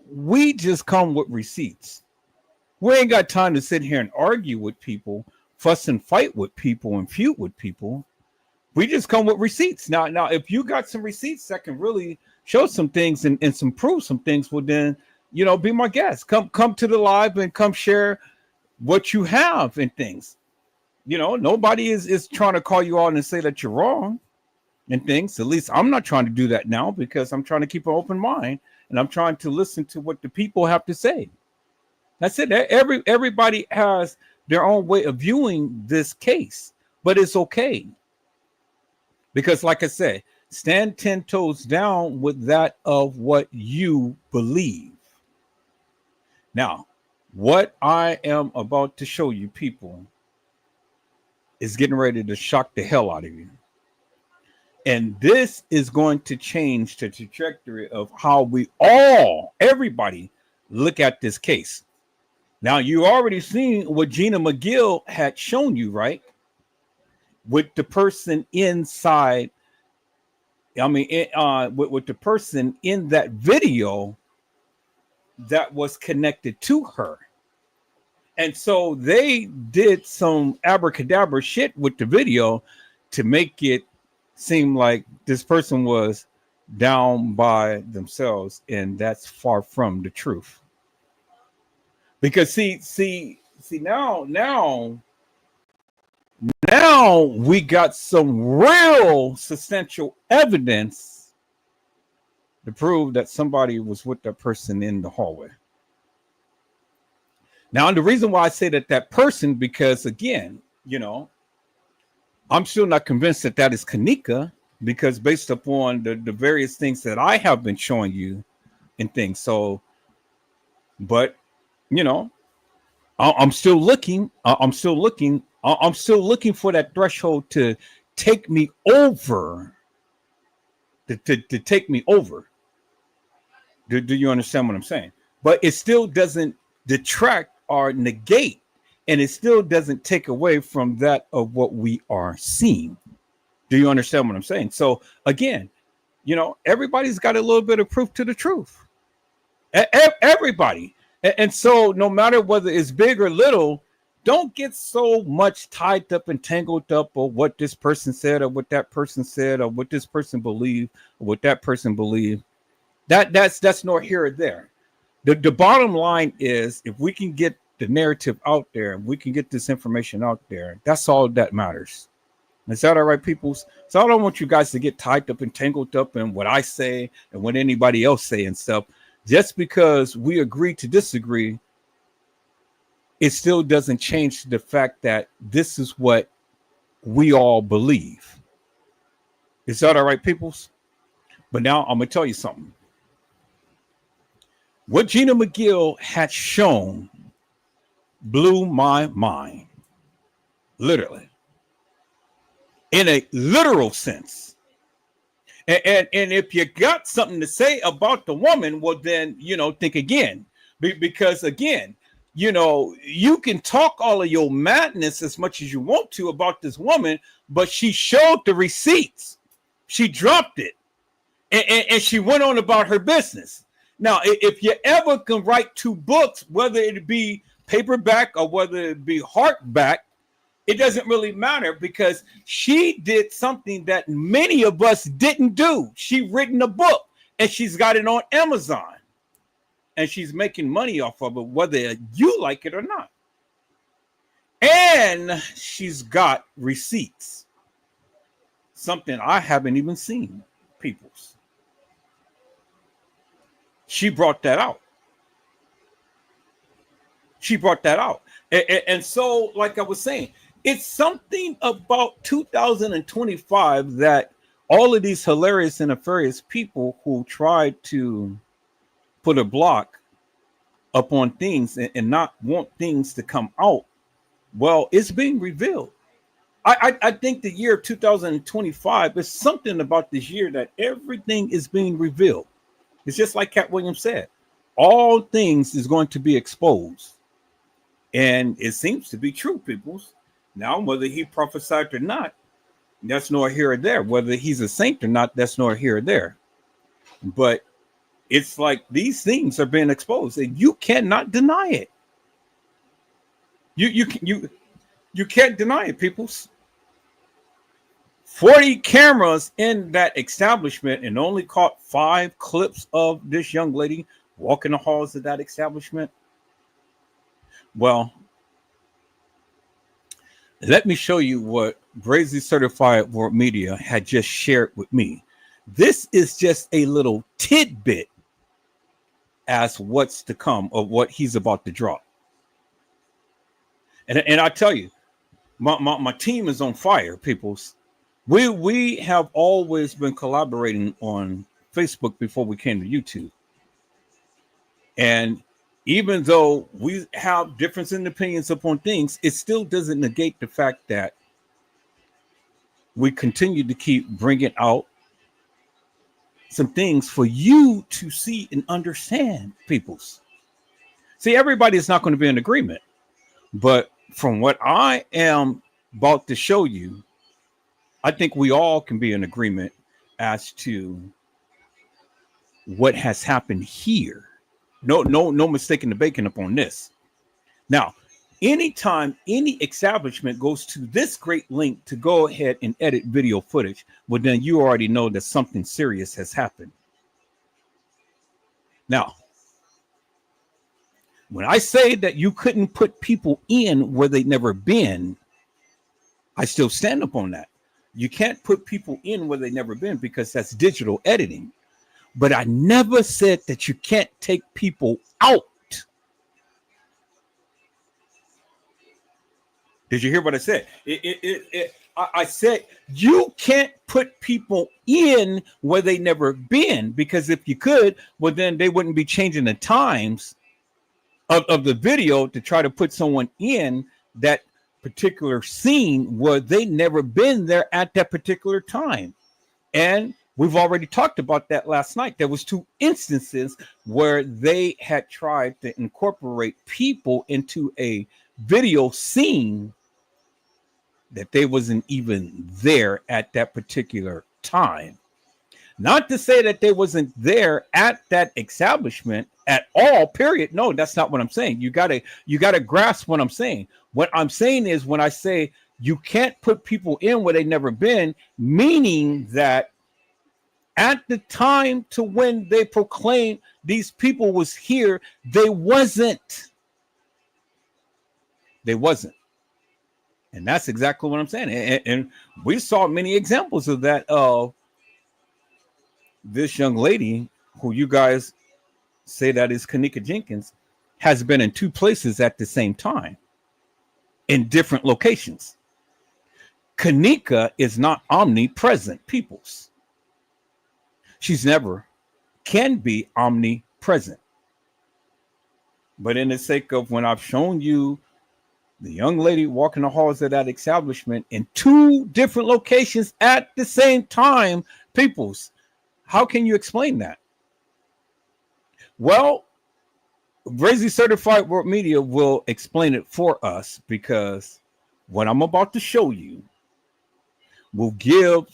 we just come with receipts. We ain't got time to sit here and argue with people, fuss and fight with people, and feud with people. We just come with receipts. Now, if you got some receipts that can really show some things and some prove some things, well then, be my guest. Come to the live and come share what you have and things. Nobody is trying to call you out and say that you're wrong and things. At least I'm not trying to do that now because I'm trying to keep an open mind and I'm trying to listen to what the people have to say. That's it. Everybody has their own way of viewing this case, but it's okay. Because like I said, stand 10 toes down with that of what you believe. Now, what I am about to show you, people, is getting ready to shock the hell out of you. And this is going to change the trajectory of how everybody look at this case. Now, you already seen what Gina McGill had shown you, right? With the person inside, with the person in that video that was connected to her. And so they did some abracadabra shit with the video to make it seem like this person was down by themselves, and that's far from the truth. Because see now we got some real substantial evidence to prove that somebody was with that person in the hallway. Now, the reason why I say that person, because again, I'm still not convinced that is Kanika, because based upon the various things that I have been showing you and things. So, but I'm still looking. I'm still looking for that threshold to take me over. To take me over. Do you understand what I'm saying? But it still doesn't detract or negate, and it still doesn't take away from that of what we are seeing. Do you understand what I'm saying? So again, everybody's got a little bit of proof to the truth. Everybody. And so no matter whether it's big or little, don't get so much tied up and tangled up or what this person said or what that person said or what this person believed or what that person believed. That's nor here or there. The bottom line is, if we can get the narrative out there, we can get this information out there. That's all that matters. Is that all right, peoples? So I don't want you guys to get tied up and tangled up in what I say and what anybody else say and stuff. Just because we agree to disagree, it still doesn't change the fact that this is what we all believe. Is that all right, peoples? But now I'm gonna tell you something. What Gina McGill had shown blew my mind, literally, in a literal sense. And if you got something to say about the woman, well, then, think again. Because, again, you can talk all of your madness as much as you want to about this woman, but she showed the receipts. She dropped it. And she went on about her business. Now, if you ever can write 2 books, whether it be paperback or whether it be hardback, it doesn't really matter, because she did something that many of us didn't do. She written a book and she's got it on Amazon and she's making money off of it, whether you like it or not. And she's got receipts, something I haven't even seen, peoples. She brought that out. She brought that out. And so, like I was saying, it's something about 2025 that all of these hilarious and nefarious people who try to put a block up on things and not want things to come out, well, it's being revealed. I think the year 2025 is something about this year that everything is being revealed. It's just like Cat Williams said, all things is going to be exposed. And it seems to be true, peoples. Now, whether he prophesied or not, that's nor here or there. Whether he's a saint or not, that's nor here or there. But it's like these things are being exposed, and you cannot deny it. You can't deny it, peoples. 40 cameras in that establishment, and only caught 5 clips of this young lady walking the halls of that establishment. Well, let me show you what Brazy Certified World Media had just shared with me. This is just a little tidbit as what's to come of what he's about to drop. And I tell you, my team is on fire, peoples. We have always been collaborating on Facebook before we came to YouTube. And even though we have difference in opinions upon things, it still doesn't negate the fact that we continue to keep bringing out some things for you to see and understand, peoples. See, everybody is not going to be in agreement, but from what I am about to show you, I think we all can be in agreement as to what has happened here. No mistaking the bacon upon this. Now, anytime any establishment goes to this great link to go ahead and edit video footage, well, then you already know that something serious has happened. Now, when I say that you couldn't put people in where they've never been, I still stand up on that. You can't put people in where they've never been, because that's digital editing. But I never said that you can't take people out. Did you hear what I said? I said you can't put people in where they never been, because if you could, well, then they wouldn't be changing the times of the video to try to put someone in that particular scene where they never been there at that particular time. And we've already talked about that last night. There was 2 instances where they had tried to incorporate people into a video scene that they wasn't even there at that particular time. Not to say that they wasn't there at that establishment at all, period. No, that's not what I'm saying. You gotta grasp what I'm saying. What I'm saying is, when I say you can't put people in where they never been, meaning that at the time to when they proclaimed these people was here, they wasn't. And that's exactly what I'm saying. And we saw many examples of that. This young lady who you guys say that is Kanika Jenkins has been in 2 places at the same time in different locations. Kanika is not omnipresent, peoples. She's never can be omnipresent. But in the sake of when I've shown you the young lady walking the halls of that establishment in 2 different locations at the same time, peoples, how can you explain that? Well, Brazy Certified World Media will explain it for us, because what I'm about to show you will give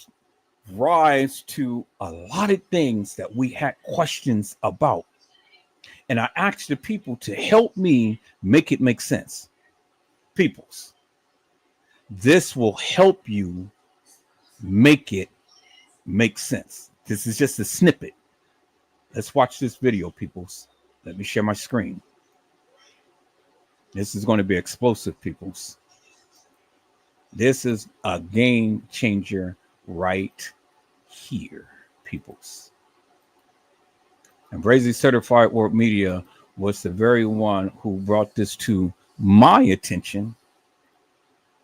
rise to a lot of things that we had questions about. And I asked the people to help me make it make sense. Peoples, this will help you make it make sense. This is just a snippet. Let's watch this video, peoples. Let me share my screen. This is going to be explosive, peoples. This is a game changer right here, peoples. And Brazy Certified World Media was the very one who brought this to my attention,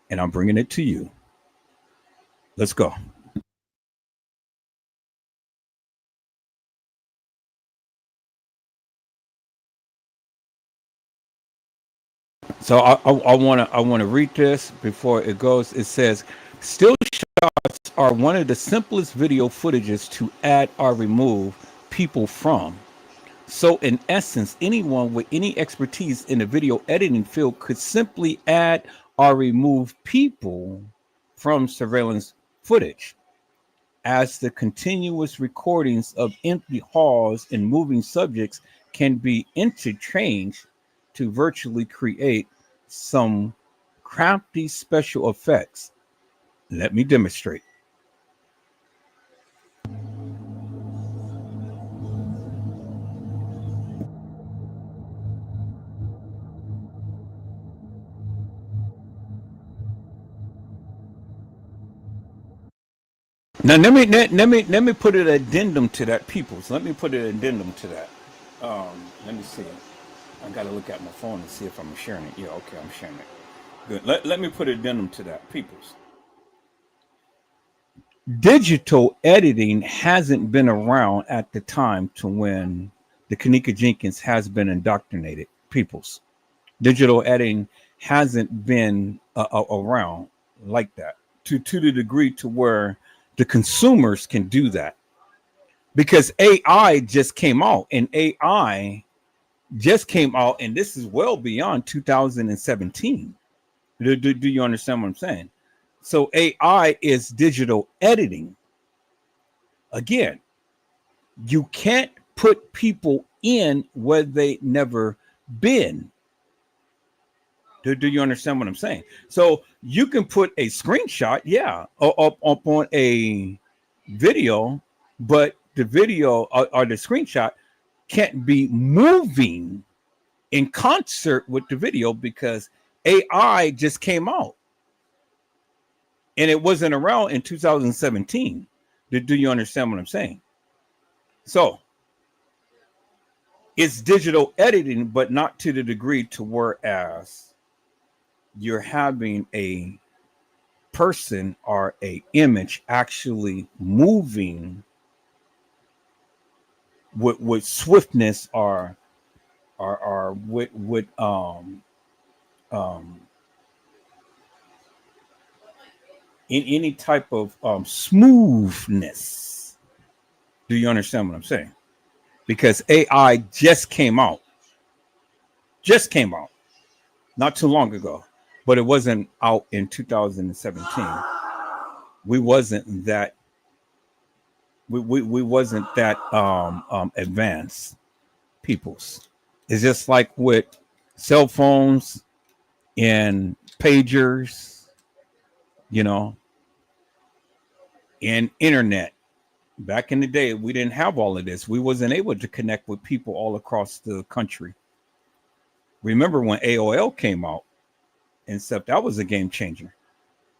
and I'm bringing it to you. Let's go. So I want to read this before it goes. It says, still shots are one of the simplest video footages to add or remove people from. So in essence, anyone with any expertise in the video editing field could simply add or remove people from surveillance footage. As the continuous recordings of empty halls and moving subjects can be interchanged to virtually create some crafty special effects. Let me demonstrate. Now let me put an addendum to that, peoples. Let me put an addendum to that. Let me see. I got to look at my phone and see if I'm sharing it. Yeah, okay, I'm sharing it. Good. Let me put an addendum to that, peoples. Digital editing hasn't been around at the time to when the Kanika Jenkins has been indoctrinated, peoples. Digital editing hasn't been around like that to the degree to where the consumers can do that, because AI just came out, and AI just came out, and this is well beyond 2017. Do you understand what I'm saying? So AI is digital editing. Again, you can't put people in where they never been. Do you understand what I'm saying? So you can put a screenshot, yeah, up on a video, but the video or the screenshot can't be moving in concert with the video, because AI just came out and it wasn't around in 2017. Do you understand what I'm saying? So it's digital editing, but not to the degree to whereas you're having a person or a image actually moving with swiftness or with in any type of smoothness. Do you understand what I'm saying? Because AI just came out not too long ago, but it wasn't out in 2017. We wasn't that we wasn't that advanced, peoples. It's just like with cell phones and pagers, you know, and internet. Back in the day, we didn't have all of this. We wasn't able to connect with people all across the country. Remember when AOL came out and stuff? That was a game changer.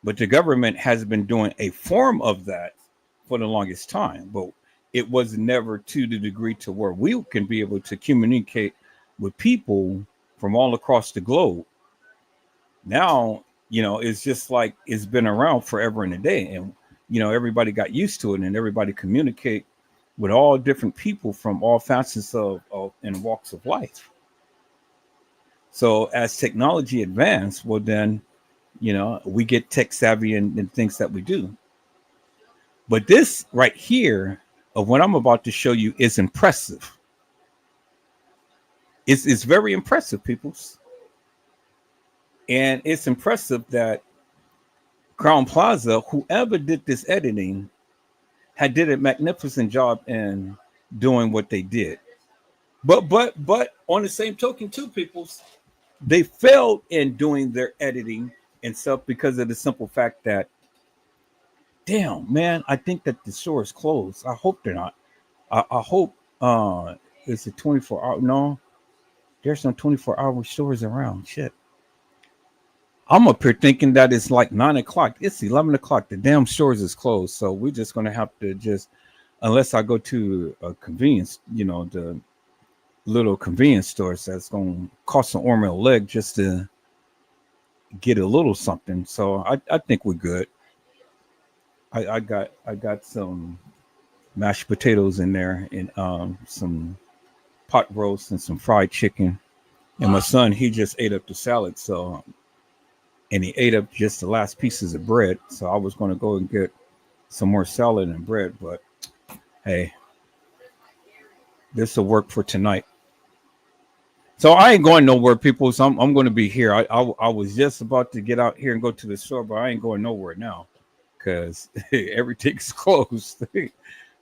But the government has been doing a form of that for the longest time, but it was never to the degree to where we can be able to communicate with people from all across the globe. Now, it's just like it's been around forever and a day, and everybody got used to it, and everybody communicate with all different people from all facets of and walks of life. So as technology advanced, well then, we get tech savvy and things that we do. But this right here of what I'm about to show you is impressive. It's very impressive, peoples. And it's impressive that Crown Plaza, whoever did this editing, had did a magnificent job in doing what they did. But on the same token, too, peoples, they failed in doing their editing and stuff because of the simple fact that, damn, man, I think that the store is closed. I hope they're not. I hope it's a 24-hour. No, there's no 24-hour stores around. Shit. I'm up here thinking that it's like 9 o'clock. It's 11 o'clock. The damn stores is closed. So we're just going to have to unless I go to a convenience, the little convenience stores that's going to cost an arm and a leg just to get a little something. So I think we're good. I got some mashed potatoes in there and some pot roast and some fried chicken. And my son, he just ate up the salad. And he ate up just the last pieces of bread. So I was going to go and get some more salad and bread. But hey, this will work for tonight. So I ain't going nowhere, people. So I'm going to be here. I was just about to get out here and go to the store, but I ain't going nowhere now because everything's closed.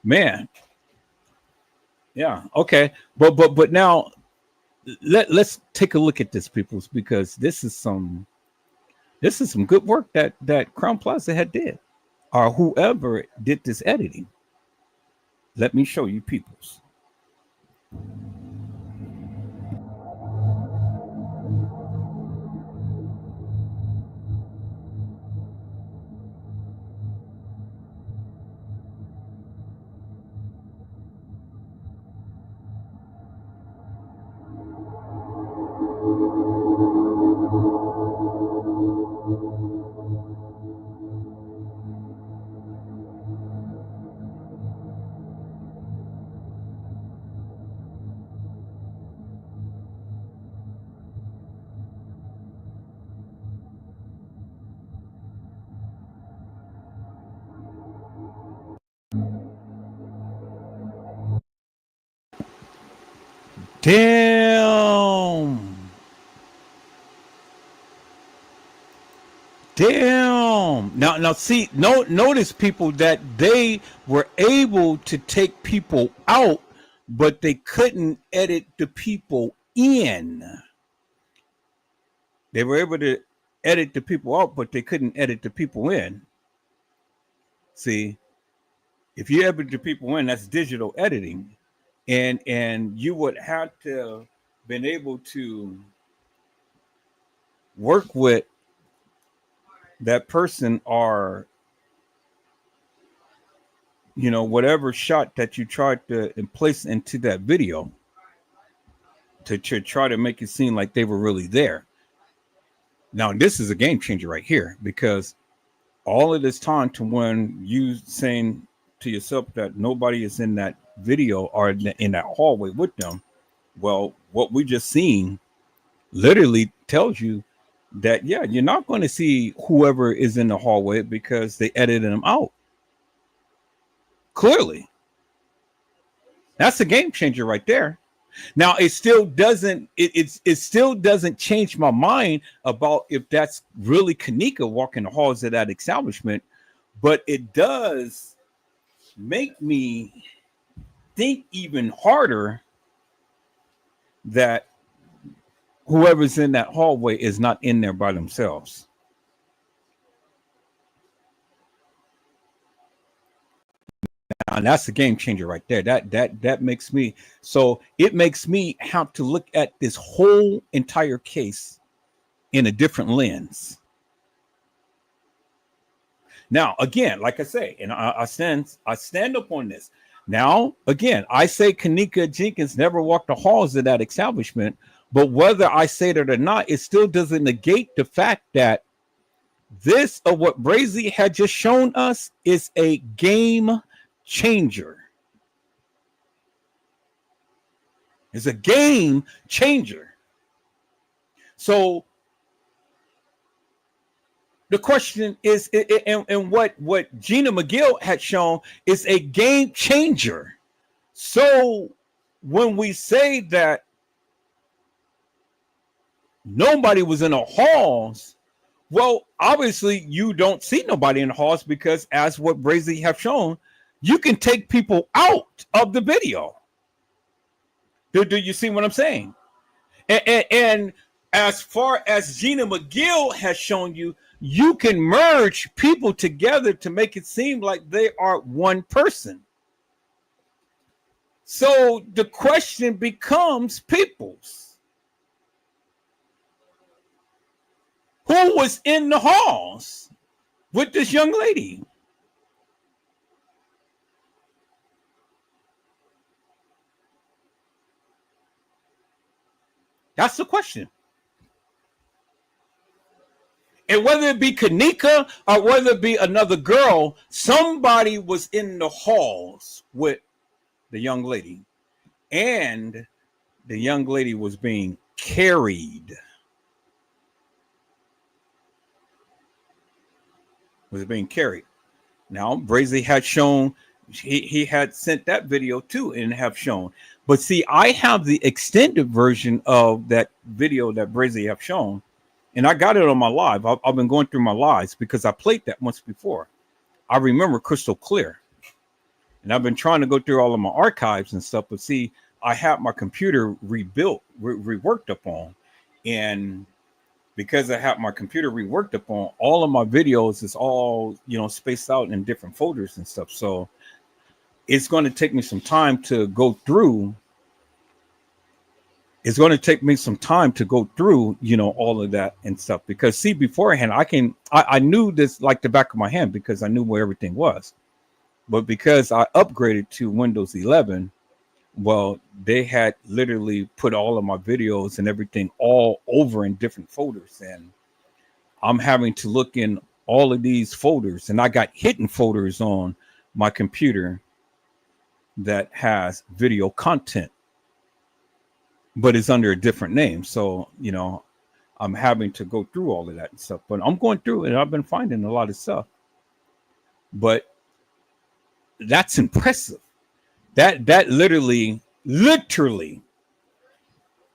Man. Yeah. Okay. But now let's take a look at this, peoples, because this is some good work that Crown Plaza had did, or whoever did this editing. Let me show you, peoples. Damn. Now see, notice, people, that they were able to take people out, but they couldn't edit the people in. They were able to edit the people out, but they couldn't edit the people in. See, if you edit the people in, that's digital editing. And you would have to been able to work with that person, or whatever shot that you tried to place into that video to try to make it seem like they were really there. Now this is a game changer right here, because all of this time to when you saying to yourself that nobody is in that video or in that hallway with them, well, what we just seen literally tells you that, yeah, you're not going to see whoever is in the hallway because they edited them out. Clearly. That's a game changer right there. Now it still doesn't it still doesn't change my mind about if that's really Kanika walking the halls of that establishment, but it does make me think even harder that whoever's in that hallway is not in there by themselves. And that's a game changer right there. That makes me, so it makes me have to look at this whole entire case in a different lens. Now, again, like I say, and I stand up on this. Now, again, I say Kanika Jenkins never walked the halls of that establishment, but whether I say that or not, it still doesn't negate the fact that this of what Brazy had just shown us is a game changer. It's a game changer. So the question is, and what Gina McGill had shown is a game changer. So when we say that nobody was in the halls, well, obviously you don't see nobody in the halls because, as what Brazy have shown, you can take people out of the video. Do you see what I'm saying? And as far as Gina McGill has shown you, you can merge people together to make it seem like they are one person. So the question becomes, peoples, who was in the halls with this young lady? That's the question. And whether it be Kanika or whether it be another girl, somebody was in the halls with the young lady. And the young lady was being carried. Was being carried. Now, Brazy had shown, he had sent that video too and have shown. But see, I have the extended version of that video that Brazy have shown. And I got it on my live. I've been going through my lives because I played that once before. I remember crystal clear. And I've been trying to go through all of my archives and stuff. But see, I have my computer rebuilt, reworked upon. And because I have my computer reworked upon, all of my videos is all, spaced out in different folders and stuff. So it's going to take me some time to go through. It's going to take me some time to go through, all of that and stuff. Because see, beforehand, I knew this like the back of my hand because I knew where everything was. But because I upgraded to Windows 11, well, they had literally put all of my videos and everything all over in different folders. And I'm having to look in all of these folders. And I got hidden folders on my computer that has video content, but it's under a different name. So, I'm having to go through all of that and stuff. But I'm going through it and I've been finding a lot of stuff. But that's impressive. That literally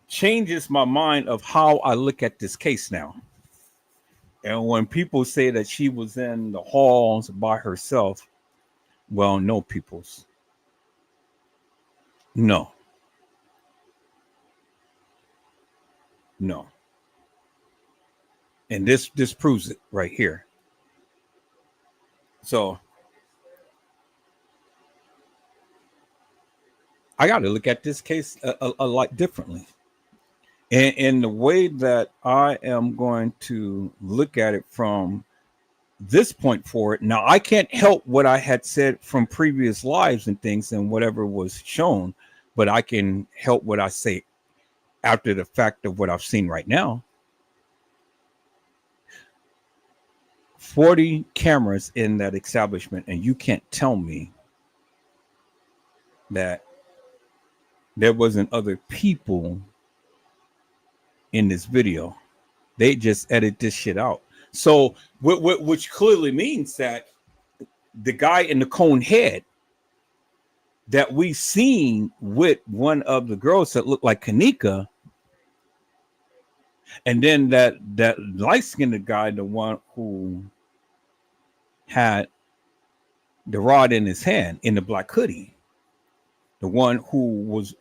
changes my mind of how I look at this case now. And when people say that she was in the halls by herself, well, no, peoples. No. And this proves it right here. So I got to look at this case a lot differently. And the way that I am going to look at it from this point forward. Now, I can't help what I had said from previous lives and things and whatever was shown, but I can help what I say after the fact of what I've seen right now. 40 cameras in that establishment, and you can't tell me that there wasn't other people in this video. They just edit this shit out. So, which clearly means that the guy in the cone head that we seen with one of the girls that looked like Kanika, and then that light-skinned guy, the one who had the rod in his hand in the black hoodie, the one who was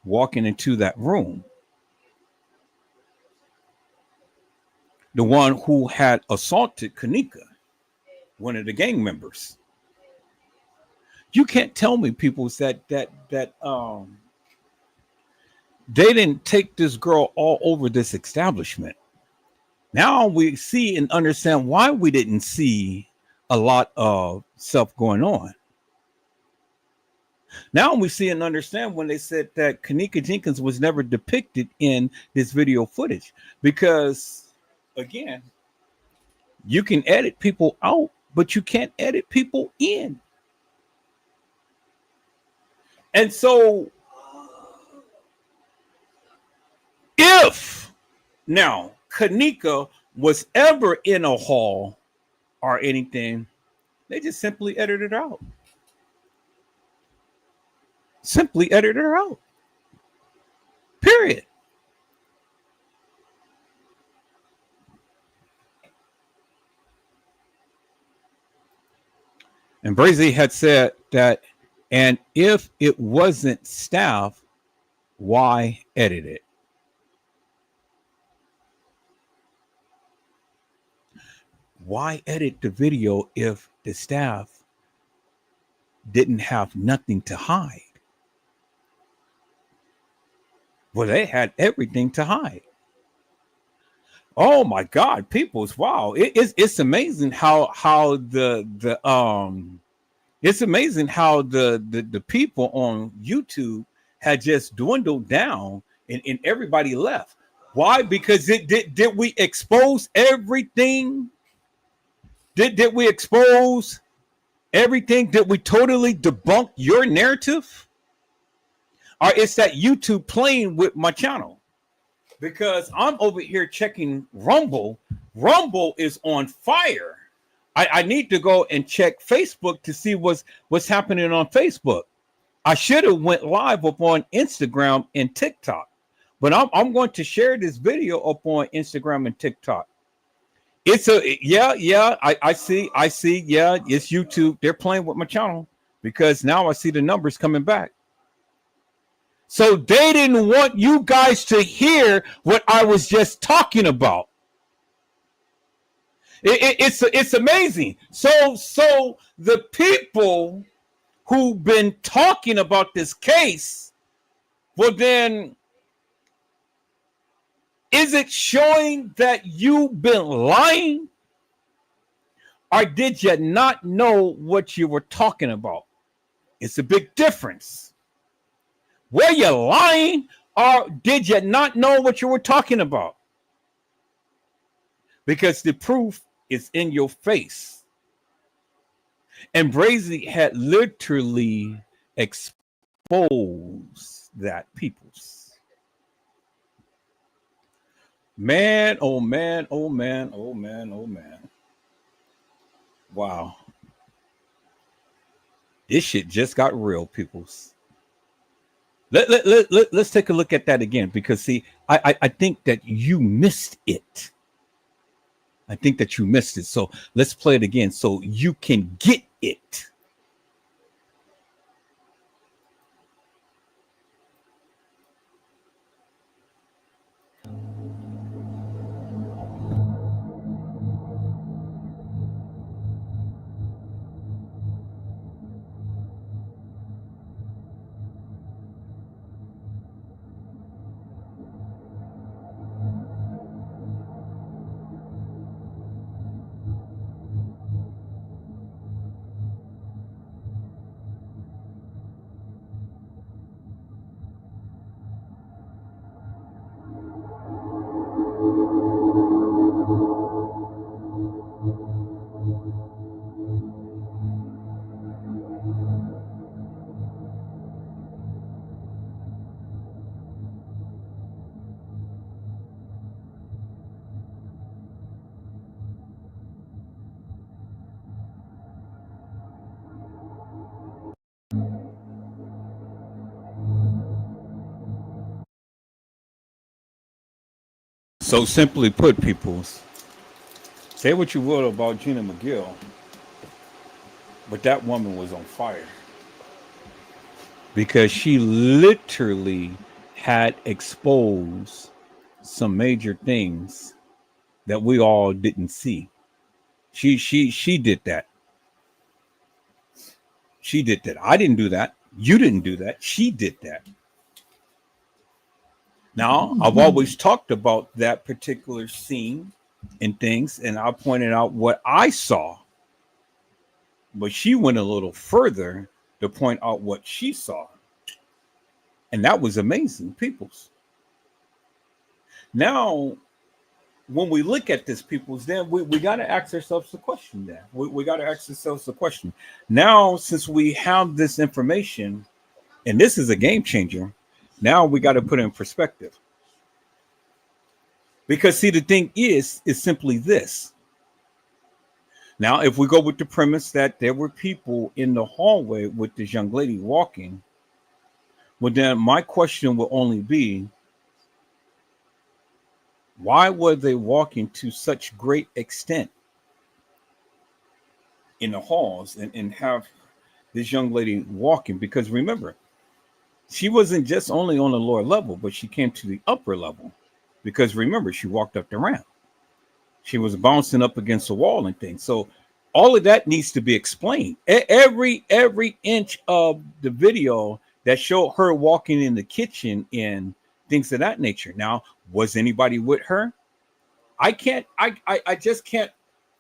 walking into that room, the one who had assaulted Kanika, one of the gang members. You can't tell me, people, that they didn't take this girl all over this establishment. Now we see and understand why we didn't see a lot of stuff going on. Now we see and understand when they said that Kanika Jenkins was never depicted in this video footage, because again, you can edit people out, but you can't edit people in. And so if now Kanika was ever in a hall or anything, they just simply edited her out. Simply edited her out. Period. And Brazy had said that, and if it wasn't staff, why edit it? Why edit the video if the staff didn't have nothing to hide? Well, they had everything to hide. Oh my God, people's wow! It's amazing how it's amazing how the people on YouTube had just dwindled down and everybody left. Why? Because did we expose everything? Did we expose everything? Did we totally debunk your narrative? Or is that YouTube playing with my channel? Because I'm over here checking Rumble. Rumble is on fire. I need to go and check Facebook to see what's happening on Facebook. I should have went live up on Instagram and TikTok, but I'm going to share this video up on Instagram and TikTok. It's a I see, yeah, it's YouTube. They're playing with my channel because now I see the numbers coming back. So they didn't want you guys to hear what I was just talking about. It's amazing. So the people who've been talking about this case, well then, is it showing that you've been lying? Or did you not know what you were talking about? It's a big difference. Were you lying, or did you not know what you were talking about? Because the proof is in your face. And Brazy had literally exposed that, peoples. Man, oh man, oh man, oh man, oh man. Wow. This shit just got real, peoples. Let's take a look at that again, because see, I think that you missed it. I think that you missed it. So let's play it again so you can get it. So simply put, peoples, say what you will about Gina McGill, but that woman was on fire. Because she literally had exposed some major things that we all didn't see. She did that. She did that. I didn't do that. You didn't do that. She did that. Now, I've always talked about that particular scene and things, and I pointed out what I saw but she went a little further to point out what she saw. And that was amazing, peoples. Now, when we look at this, peoples, then we got to ask ourselves the question then. We got to ask ourselves the question. Now, since we have this information, and this is a game changer, now we got to put it in perspective. Because see, the thing is simply this. Now, if we go with the premise that there were people in the hallway with this young lady walking, well, then my question will only be, why were they walking to such great extent in the halls and have this young lady walking? Because remember, she wasn't just only on the lower level, but she came to the upper level. Because remember, she walked up the ramp. She was bouncing up against the wall and things. So all of that needs to be explained. Every inch of the video that showed her walking in the kitchen and things of that nature. Now, was anybody with her? I just can't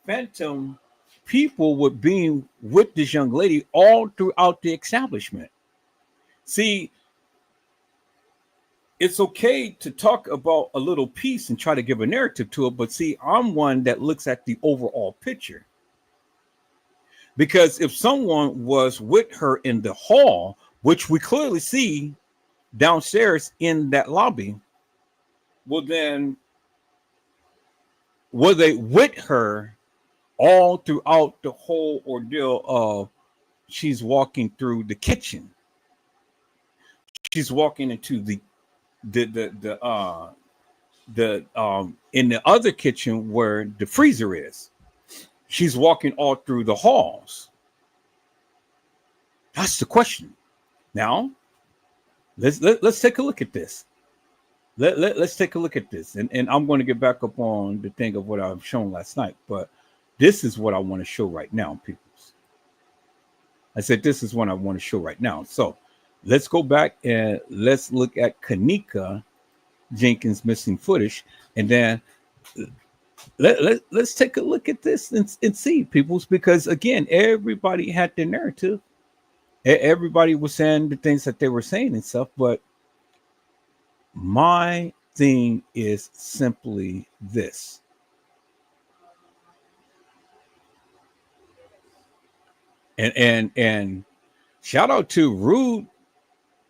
phantom people with being with this young lady all throughout the establishment. See, it's okay to talk about a little piece and try to give a narrative to it, but see, I'm one that looks at the overall picture. Because if someone was with her in the hall, which we clearly see downstairs in that lobby, well, then were they with her all throughout the whole ordeal of she's walking through the kitchen? She's walking into the in the other kitchen where the freezer is. She's walking all through the halls. That's the question. Now, let's take a look at this. Let's take a look at this. And I'm going to get back up on the thing of what I've shown last night, but this is what I want to show right now, people. I said, this is what I want to show right now. So let's go back and let's look at Kanika Jenkins' missing footage. And then let's take a look at this and see, peoples, because again, everybody had their narrative. Everybody was saying the things that they were saying and stuff, but my thing is simply this. And shout out to Rude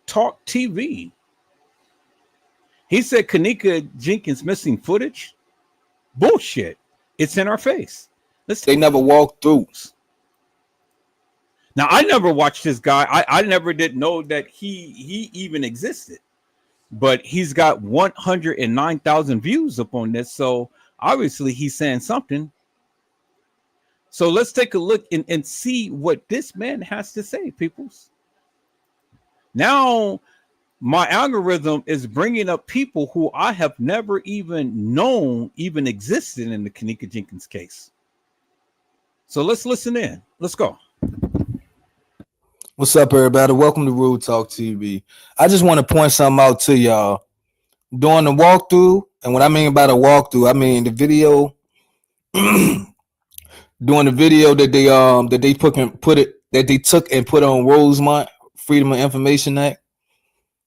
Talk TV. He said Kanika Jenkins missing footage. Bullshit. It's in our face. They never walked through. Now, I never watched this guy. I never did know that he even existed. But he's got 109,000 views upon this. So obviously he's saying something. So let's take a look and see what this man has to say, peoples. Now, my algorithm is bringing up people who I have never even known even existed in the Kanika Jenkins case. So let's listen in. Let's go. What's up, everybody? Welcome to Rude Talk TV. I just want to point something out to y'all. During the walkthrough, and what I mean by the walkthrough, I mean the video. During the video that they took and put on Rosemont Freedom of Information Act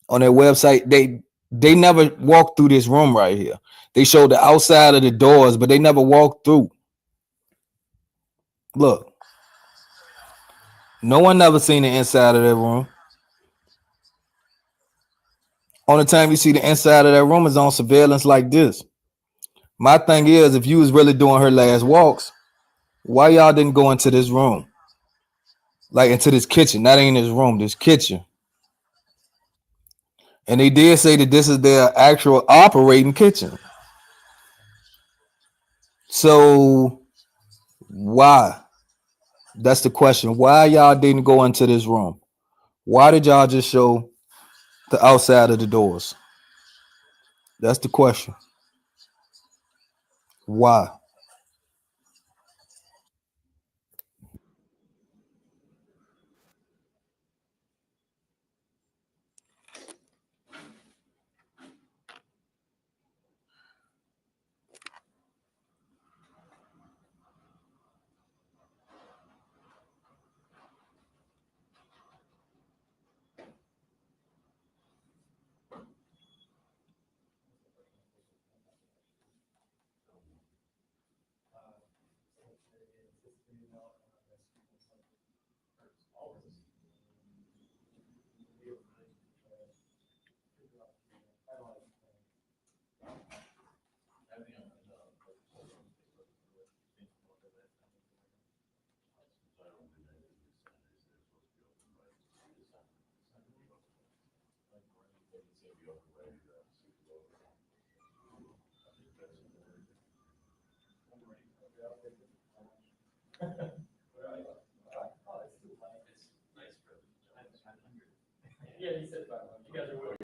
on their website, they never walked through this room right here. They showed the outside of the doors, but they never walked through. Look. No one never seen the inside of that room. Only time you see the inside of that room is on surveillance like this. My thing is, if you was really doing her last walks, why y'all didn't go into this room? Like into this kitchen, not in this room, this kitchen. And they did say that this is their actual operating kitchen. So why? That's the question. Why y'all didn't go into this room? Why did y'all just show the outside of the doors? That's the question. Why? Yeah, he said 500. You guys are willing.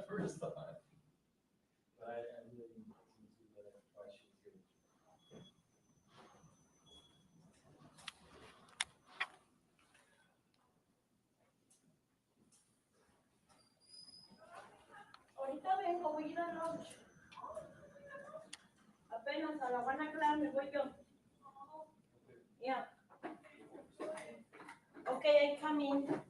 First thought. But I really need to see that question too. Ahorita vengo, voy a ir a lunch. Apenas a la van a aclarar, me voy yo. Yeah. Okay, I come in.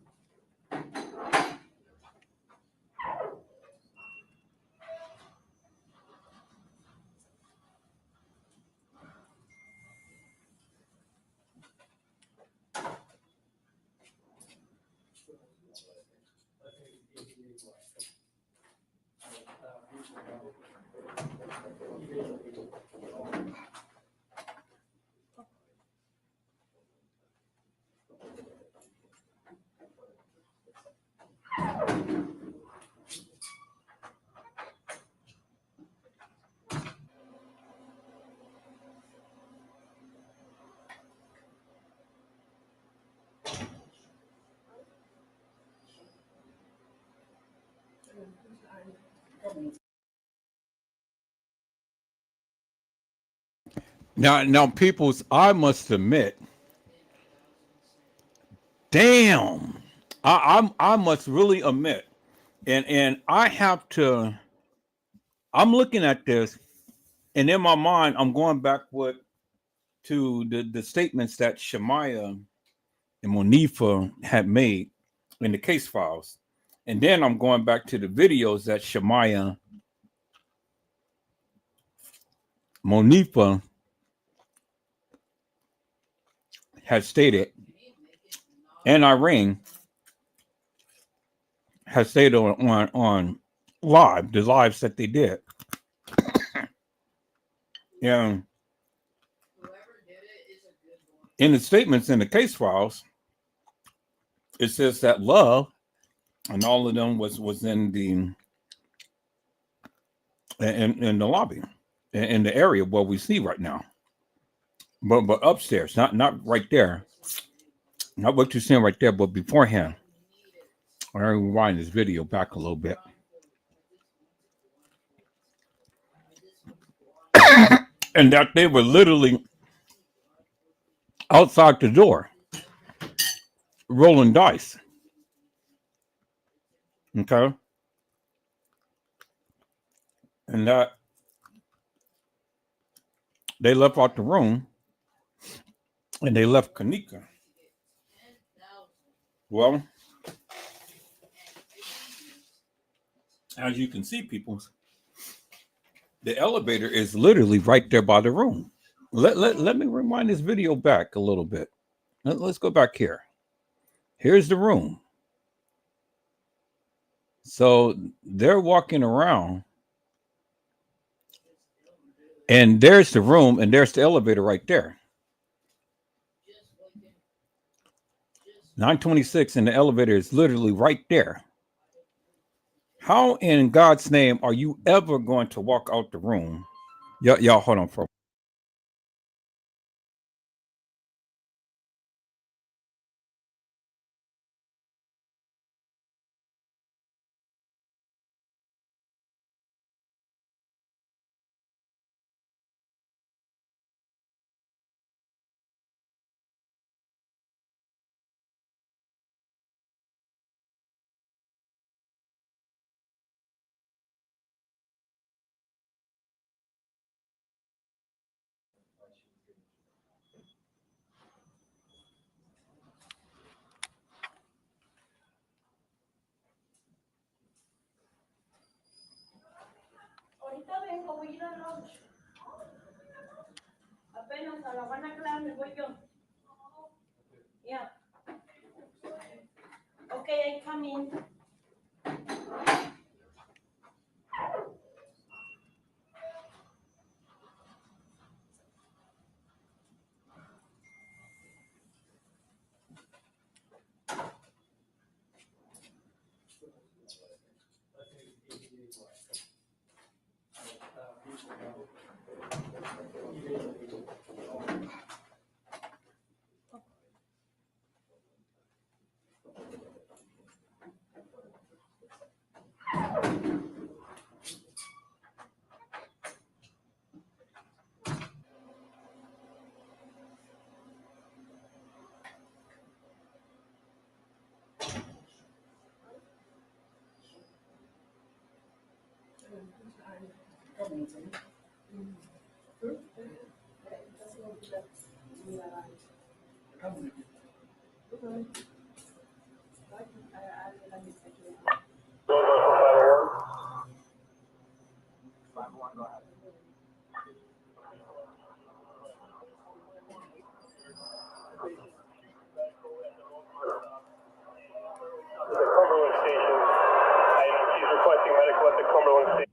Now, peoples, I must admit, damn, I must really admit, and I have to. I'm looking at this, and in my mind, I'm going back to the statements that Shemaya and Monifa had made in the case files, and then I'm going back to the videos that Shemaya, Monifa had stated, and Irene has stated on live, the lives that they did. And in the statements in the case files, it says that Love and all of them was in the lobby, in the area where we see right now, but upstairs, not right there, not what you're seeing right there, but beforehand. I'm gonna rewind this video back a little bit. And that they were literally outside the door rolling dice. Okay. And that they left out the room and they left Kanika. Well, as you can see, people, the elevator is literally right there by the room. Let me rewind this video back a little bit. Let's go back here. Here's the room. So they're walking around, and there's the room, and there's the elevator right there. 926, and the elevator is literally right there. How in God's name are you ever going to walk out the room? Y'all hold on for ir al lunch. Apenas a la van a clase me voy yo. Yeah. Okay, I come in. Cumberland Station. She's requesting medical at the Cumberland Station.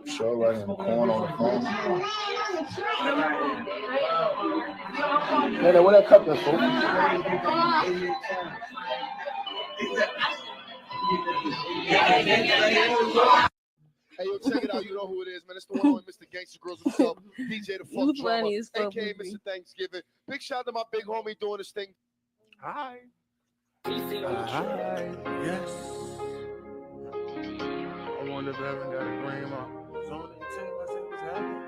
Show right in the corner on the phone. Nene, where that cup is, fool? Hey, yo, check it out. You know who it is, man. It's the one with Mr. Gangsta Grills himself, DJ the Funk Drama, funny as fuck, aka Mr. Thanksgiving. Big shout out to my big homie doing this thing. Hi. Hi. Yes. I wonder if Evan got a green up. So on the team, I said, what's happening?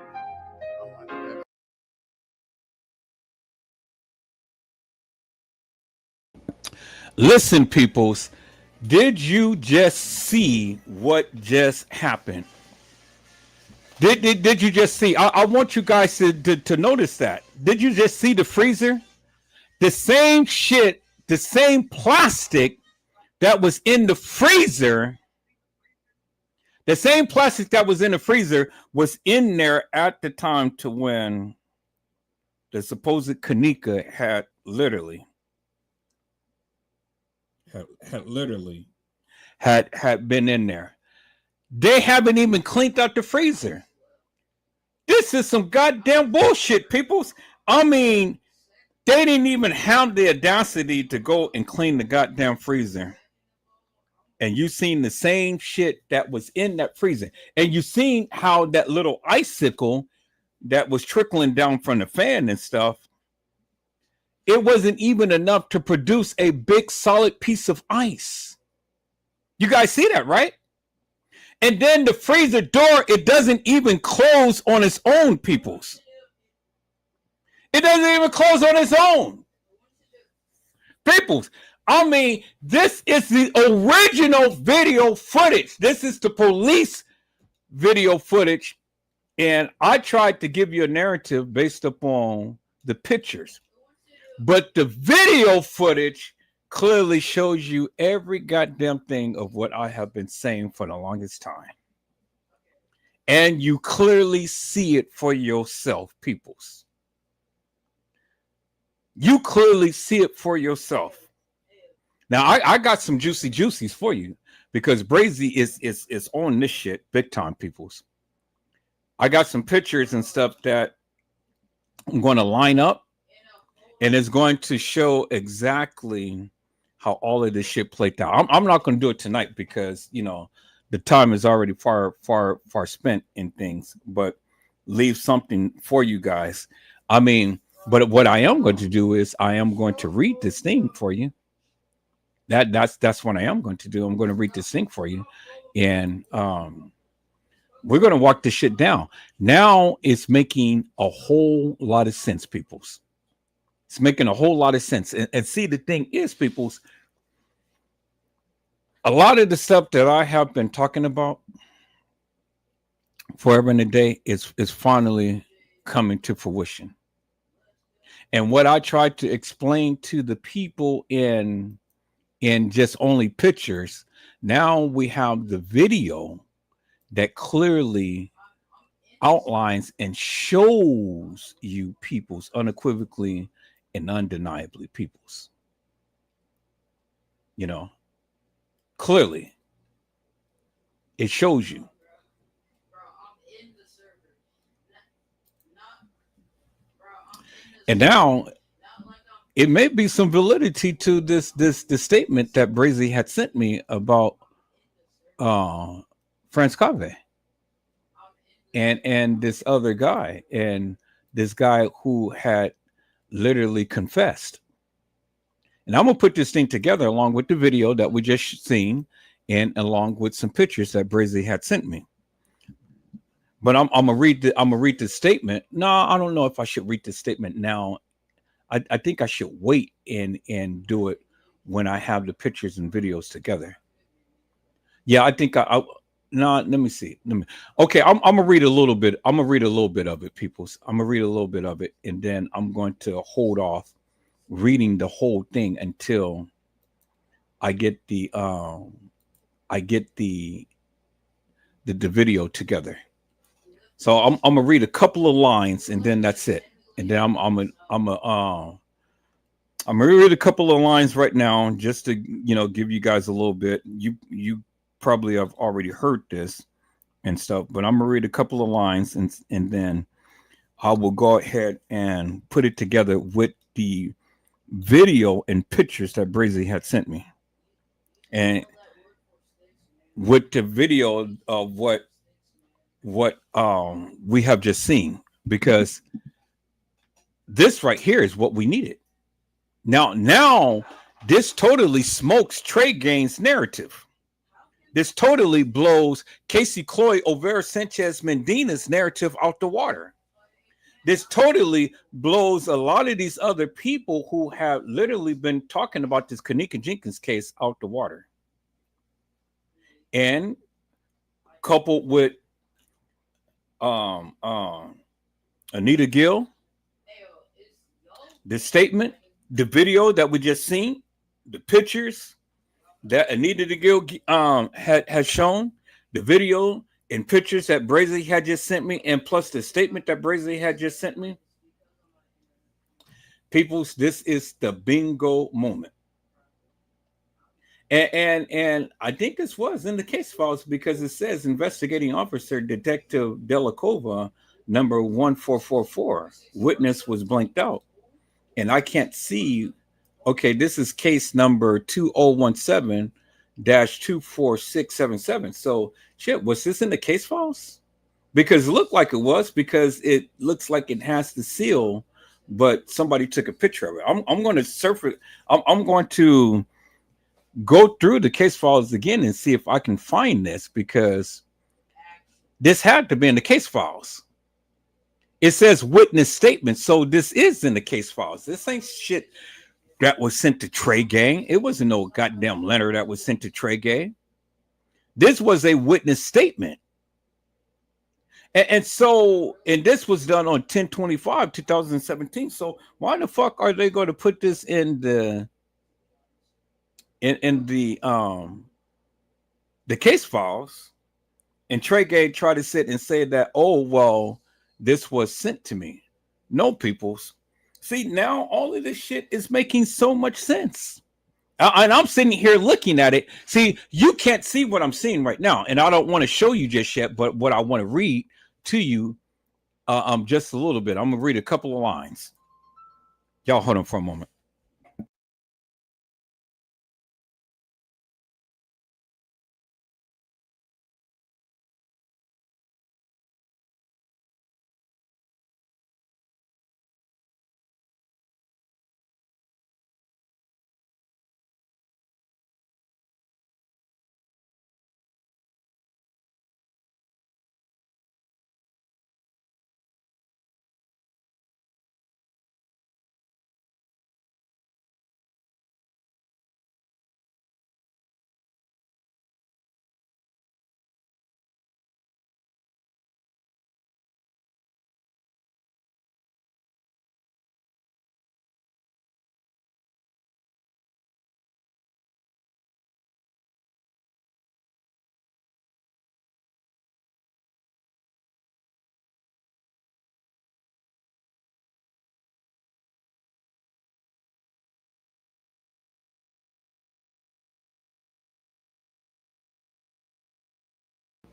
I wonder if Evan. Listen, peoples, did you just see what just happened? Did you just see? I want you guys to notice that. Did you just see the freezer? The same shit, the same plastic that was in the freezer, the same plastic that was in the freezer was in there at the time to when the supposed Kanika had literally been in there. They haven't even cleaned out the freezer. This is some goddamn bullshit, peoples. I mean, they didn't even have the audacity to go and clean the goddamn freezer. And you seen the same shit that was in that freezer. And you seen how that little icicle that was trickling down from the fan and stuff, it wasn't even enough to produce a big solid piece of ice. You guys see that, right? And then the freezer door, it doesn't even close on its own, peoples. It doesn't even close on its own. Peoples, I mean, this is the original video footage. This is the police video footage. And I tried to give you a narrative based upon the pictures. But the video footage clearly shows you every goddamn thing of what I have been saying for the longest time. And you clearly see it for yourself, peoples. You clearly see it for yourself. Now, I got some juicy juicies for you because Brazy is on this shit big time, peoples. I got some pictures and stuff that I'm going to line up, and it's going to show exactly how all of this shit played out. I'm not going to do it tonight because, you know, the time is already far spent in things, but leave something for you guys. I mean, but what I am going to do is I am going to read this thing for you. That's what I am going to do. I'm going to read this thing for you. And we're going to walk this shit down. Now it's making a whole lot of sense, peoples. It's making a whole lot of sense. And see, the thing is, peoples, a lot of the stuff that I have been talking about forever and a day is finally coming to fruition. And what I tried to explain to the people in just only pictures, now we have the video that clearly outlines and shows you peoples unequivocally and undeniably, peoples. You know, clearly it shows you. And now it may be some validity to this statement that Brazy had sent me about Franz Cave and this other guy, and this guy who had literally confessed. And I'm gonna put this thing together along with the video that we just seen, and along with some pictures that Brazy had sent me. But I'm gonna read the statement. No, I don't know if I should read the statement now. I think I should wait and do it when I have the pictures and videos together. Yeah, I think let me see. Okay, I'm gonna read a little bit. I'm gonna read a little bit of it, peoples. I'm gonna read a little bit of it, and then I'm going to hold off reading the whole thing until I get the video together. So I'm gonna read a couple of lines, and then that's it. And then I'm gonna read a couple of lines right now, just to give you guys a little bit. You probably have already heard this and stuff, but I'm gonna read a couple of lines and then I will go ahead and put it together with the video and pictures that Brazy had sent me, and with the video of what we have just seen, because this right here is what we needed. Now this totally smokes Trey Gaines' narrative. This totally blows Casey Cloyd Overa Sanchez Medina's narrative out the water. This totally blows a lot of these other people who have literally been talking about this Kanika Jenkins case out the water. And coupled with Anita Gill, the statement, the video that we just seen, the pictures that Anita Gill has shown, the video and pictures that Brazy had just sent me, and plus the statement that Brazy had just sent me. Peoples, this is the bingo moment. And I think this was in the case files, because it says investigating officer Detective Delacova number 1444. Witness was blanked out. And I can't see. Okay, this is case number 2017-24677. So shit, was this in the case files? Because it looked like it was, because it looks like it has the seal, but somebody took a picture of it. I'm going to surf it. I'm going to go through the case files again and see if I can find this, because this had to be in the case files. It says witness statement, so this is in the case files. This ain't shit that was sent to Trey Gang. It wasn't no goddamn letter that was sent to Trey Gang. This was a witness statement. And so, and this was done on 10/25/2017. So why the fuck are they going to put this in the case files? And Trey Gay tried to sit and say that, oh well, this was sent to me. No, peoples. See, now all of this shit is making so much sense. And I'm sitting here looking at it. See, you can't see what I'm seeing right now, and I don't want to show you just yet. But what I want to read to you, just a little bit. I'm gonna read a couple of lines. Y'all hold on for a moment.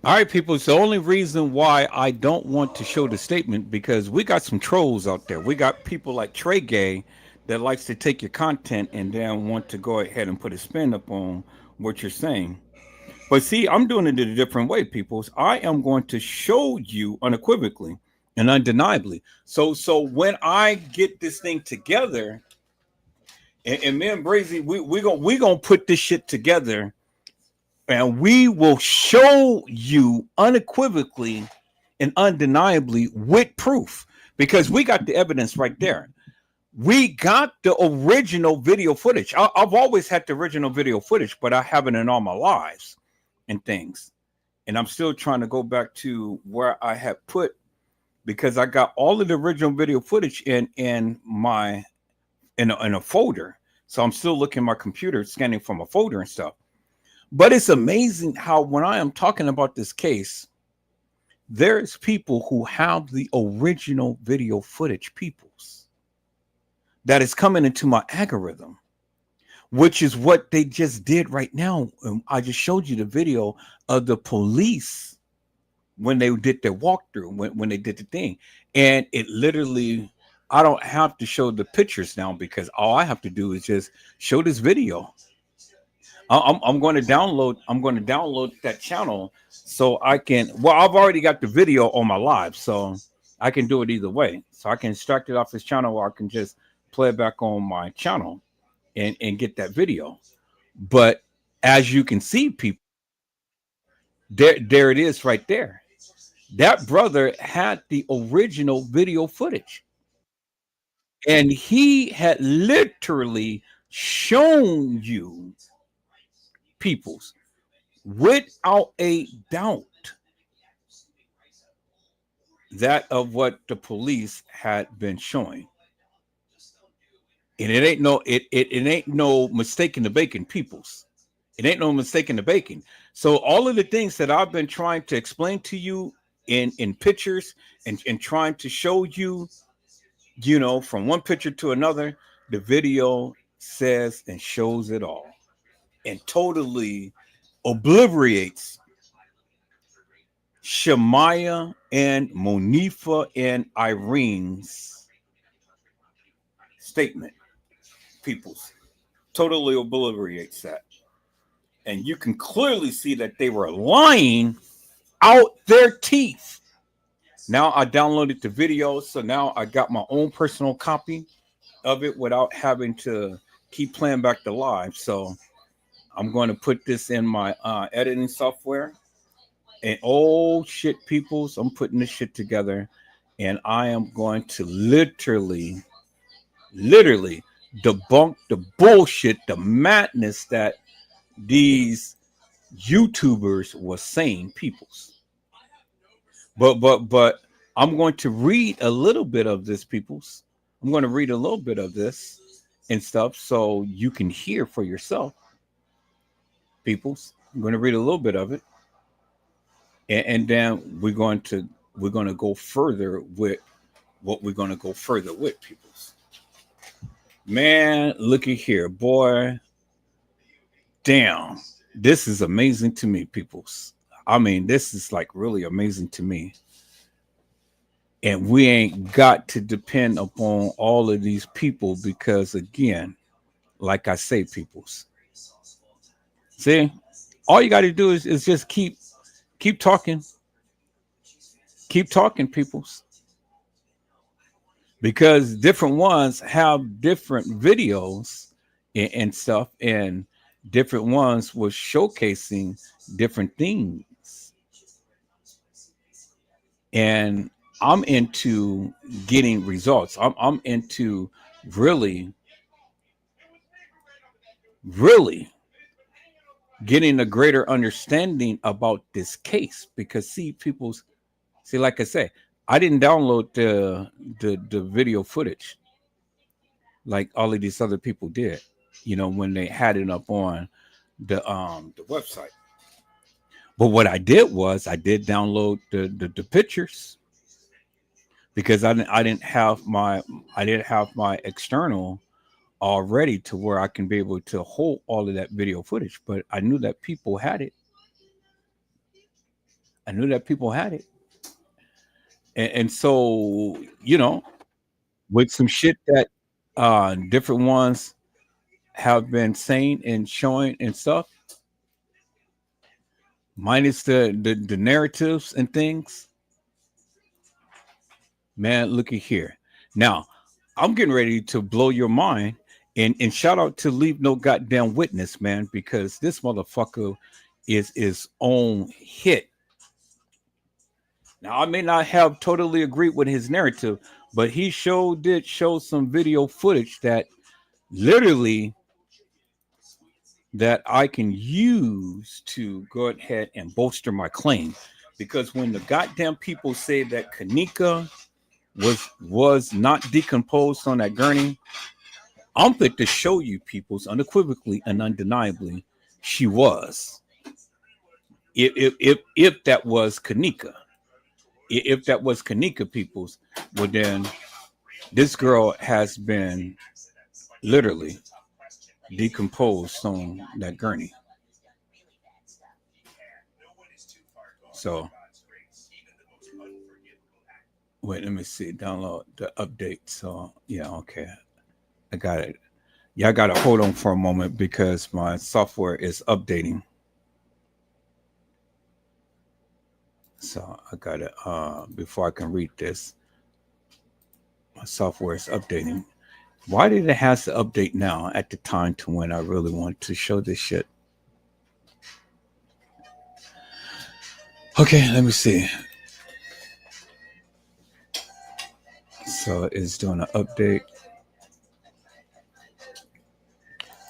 All right, people. It's the only reason why I don't want to show the statement, because we got some trolls out there. We got people like Trey Gay that likes to take your content and then want to go ahead and put a spin up on what you're saying. But see, I'm doing it in a different way, people. I am going to show you unequivocally and undeniably. So when I get this thing together, and me and Brazy, we gonna put this shit together, and we will show you unequivocally and undeniably with proof, because we got the evidence right there. We got the original video footage. I've always had the original video footage, but I haven't in all my lives and things. And I'm still trying to go back to where I had put, because I got all of the original video footage in a folder. So I'm still looking at my computer, scanning from a folder and stuff. But it's amazing how when I am talking about this case, there's people who have the original video footage, peoples, that is coming into my algorithm. which is what they just did right now. I just showed you the video of the police when they did their walkthrough, when they did the thing. And it literally, I don't have to show the pictures now because all I have to do is just show this video. I'm going to download. I'm going to download that channel so I can. Well, I've already got the video on my live, so I can do it either way. So I can extract it off his channel, or I can just play it back on my channel and get that video. But as you can see, people, there it is right there. That brother had the original video footage, and he had literally shown you, peoples, without a doubt, that of what the police had been showing. And it ain't no it ain't no mistaking the bacon, peoples. It ain't no mistaking the bacon. So all of the things that I've been trying to explain to you in pictures and trying to show you, you know, from one picture to another, the video says and shows it all and totally obliterates Shemaya and Monifa and Irene's statement. Peoples totally obliterates that. And you can clearly see that they were lying out their teeth. Now I downloaded the video, so now I got my own personal copy of it without having to keep playing back the live. So I'm going to put this in my editing software. And oh shit, peoples, I'm putting this shit together, and I am going to literally debunk the bullshit, the madness that these YouTubers was saying, peoples. But I'm going to read a little bit of this, peoples. I'm going to read a little bit of this and stuff so you can hear for yourself, peoples. I'm going to read a little bit of it, and then we're going to go further with what we're going to go further with, peoples. Man, looky here, boy. Damn, this is amazing to me, peoples. I mean, this is like really amazing to me. And we ain't got to depend upon all of these people because, again, like I say, peoples, see, all you got to do is just keep talking. Keep talking, peoples. Because different ones have different videos and stuff, and different ones was showcasing different things. And I'm into getting results. I'm into really getting a greater understanding about this case. Because see, like I say, I didn't download the video footage like all of these other people did, you know, when they had it up on the website. But what I did was I did download the pictures because I didn't have my external already to where I can be able to hold all of that video footage. But I knew that people had it. And so, you know, with some shit that different ones have been saying and showing and stuff, minus the narratives and things, man, looky here. Now, I'm getting ready to blow your mind. And shout out to Leave No Goddamn Witness, man, because this motherfucker is his own hit. Now, I may not have totally agreed with his narrative, but he did show some video footage that literally that I can use to go ahead and bolster my claim. Because when the goddamn people say that Kanika was not decomposed on that gurney, I'm fit to show you, peoples, unequivocally and undeniably, she was. If that was Kanika, if that was Kanika, peoples, well then this girl has been literally decomposed on that gurney. So wait, let me see. Download the update. So yeah, okay. I got it. Yeah, I gotta hold on for a moment because my software is updating. So I gotta before I can read this, my software is updating. Why did it have to update now at the time to when I really want to show this shit? Okay, let me see. So it's doing an update.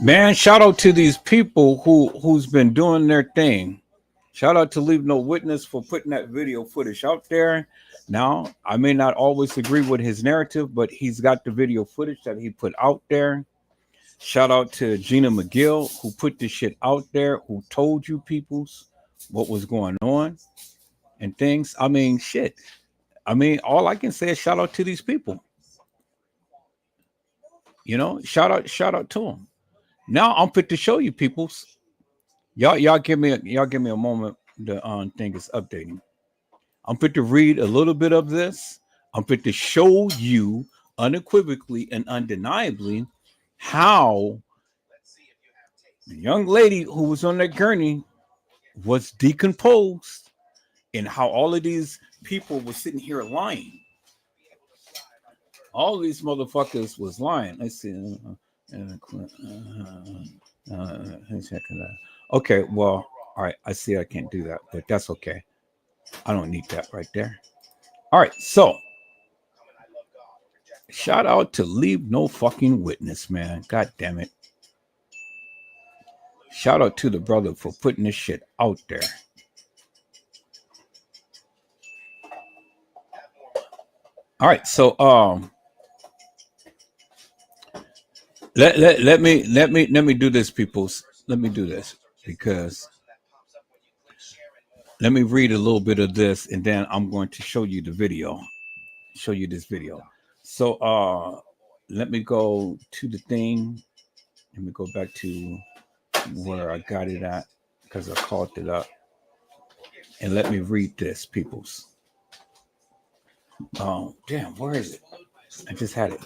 Man, shout out to these people who's been doing their thing. Shout out to Leave No Witness for putting that video footage out there. Now, I may not always agree with his narrative, but he's got the video footage that he put out there. Shout out to Gina McGill who put this shit out there, who told you peoples what was going on and things. I mean, shit. I mean, all I can say is shout out to these people. You know, shout out to them. Now I'm fit to show you peoples. Y'all give me a moment. The thing is updating. I'm fit to read a little bit of this. I'm fit to show you unequivocally and undeniably how the young lady who was on that gurney was decomposed and how all of these people were sitting here lying. All these motherfuckers was lying. Let's see. Okay, well, all right. I see I can't do that, but that's okay. I don't need that right there. All right, so shout out to Leave No Fucking Witness, man. God damn it. Shout out to the brother for putting this shit out there. All right, so let me do this, peoples. Let me do this because let me read a little bit of this and then I'm going to show you the video. Show you this video. So let me go to the thing. Let me go back to where I got it at because I called it up. And let me read this, peoples. Oh, damn, where is it? I just had it.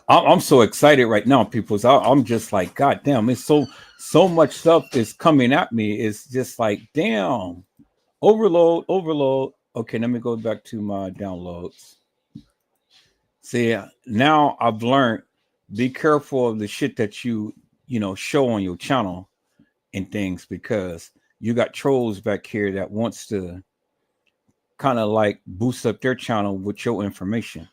I'm so excited right now, peoples. I'm just like, God damn, it's so much stuff is coming at me. It's just like, damn, overload. Okay, let me go back to my downloads. See, now I've learned, be careful of the shit that you show on your channel and things, because you got trolls back here that wants to kind of like boost up their channel with your information.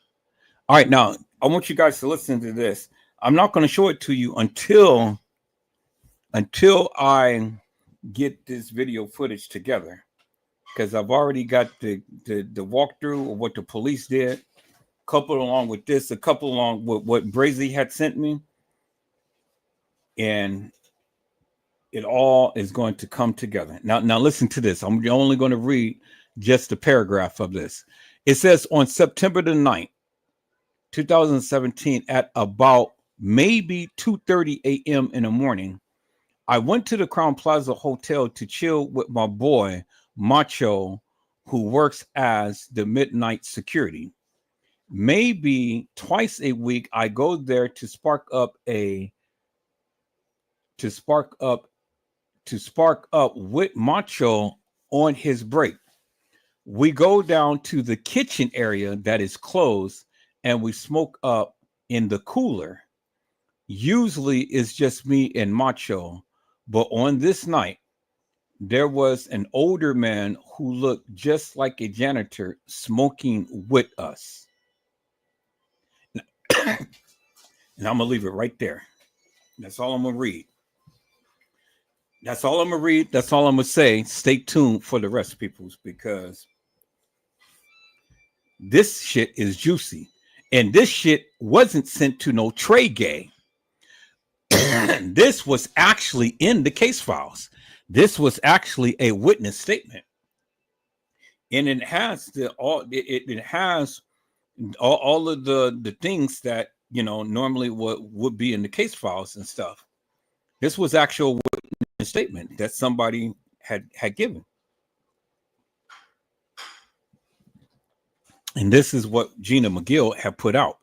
All right, now I want you guys to listen to this. I'm not going to show it to you until I get this video footage together, because I've already got the walkthrough of what the police did, coupled along with this, a couple along with what Brazy had sent me, and it all is going to come together. Now listen to this. I'm only going to read just a paragraph of this. It says, on September the 9th, 2017, at about maybe 2:30 a.m. in the morning, I went to the Crown Plaza Hotel to chill with my boy Macho, who works as the midnight security. Maybe twice a week I go there to spark up with Macho on his break. We go down to the kitchen area that is closed and we smoke up in the cooler. Usually it's just me and Macho, but on this night, there was an older man who looked just like a janitor smoking with us. And I'm going to leave it right there. That's all I'm going to read. That's all I'm going to read. That's all I'm going to say. Stay tuned for the rest, peoples, because this shit is juicy. And this shit wasn't sent to no Trey Gay. This was actually in the case files. This was actually a witness statement. And it has it has all of the things that normally would be in the case files and stuff. This was actual witness statement that somebody had given, and this is what Gina McGill had put out.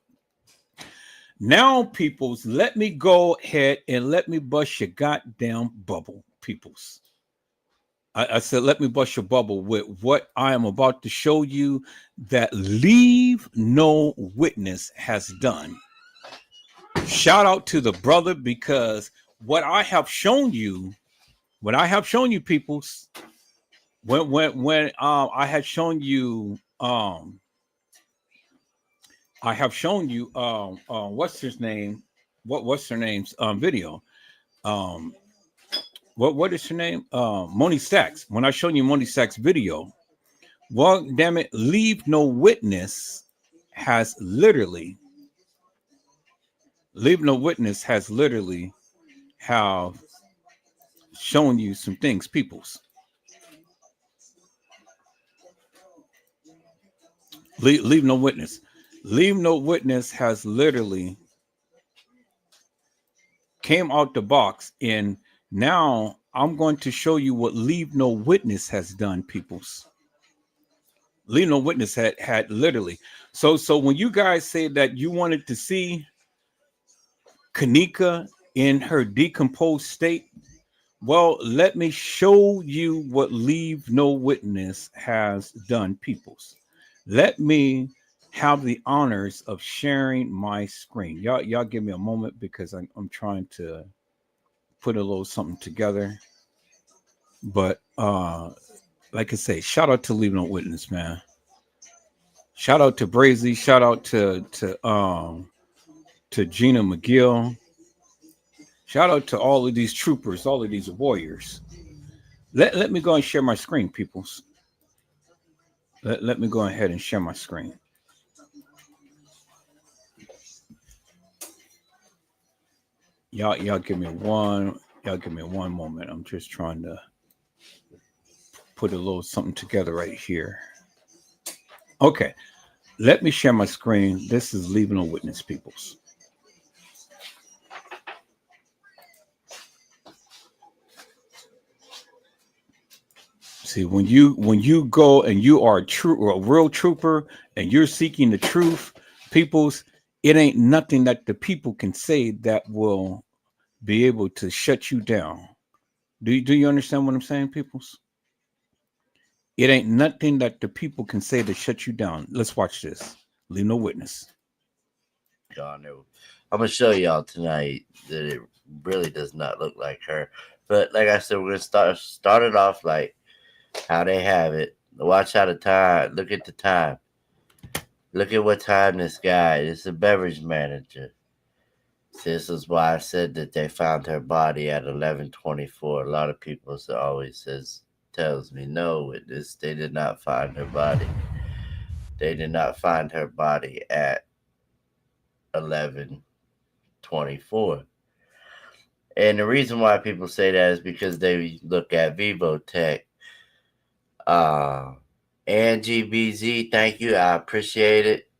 Now, peoples, let me go ahead and let me bust your goddamn bubble, peoples. I said, let me bust your bubble with what I am about to show you that Leave No Witness has done. Shout out to the brother, because what I have shown you, peoples, when I had shown you, what's his name? What's her name's video? What is her name? Moni Stacks. When I showed you Moni Stacks' video, well, damn it, Leave No Witness has literally have shown you some things, peoples. Leave No Witness. Leave No Witness has literally came out the box, and now I'm going to show you what Leave No Witness has done, peoples. Leave No Witness had literally. So when you guys say that you wanted to see Kanika in her decomposed state, well, let me show you what Leave No Witness has done, peoples. Let me have the honors of sharing my screen. Y'all give me a moment, because I'm trying to put a little something together. But like I say, shout out to Leave No Witness, man. Shout out to Brazy. Shout out to Gina McGill. Shout out to all of these troopers, all of these warriors. Let me go and share my screen, peoples. Let me go ahead and share my screen. Y'all give me one moment. I'm just trying to put a little something together right here. Okay. Let me share my screen. This is Leave No Witness, peoples. See, when you go and you are a real trooper, and you're seeking the truth, peoples, it ain't nothing that the people can say that will be able to shut you down. Do you understand what I'm saying, peoples? It ain't nothing that the people can say to shut you down. Let's watch this. Leave No Witness. I'm gonna show y'all tonight that it really does not look like her. But like I said, we're gonna start it off like how they have it. Watch how the time. Look at the time. Look at what time this guy is. A beverage manager. This is why I said that they found her body at 11:24. A lot of people always tells me no. They did not find her body. They did not find her body at 11:24. And the reason why people say that is because they look at Vivotech. Angie BZ, thank you. I appreciate it.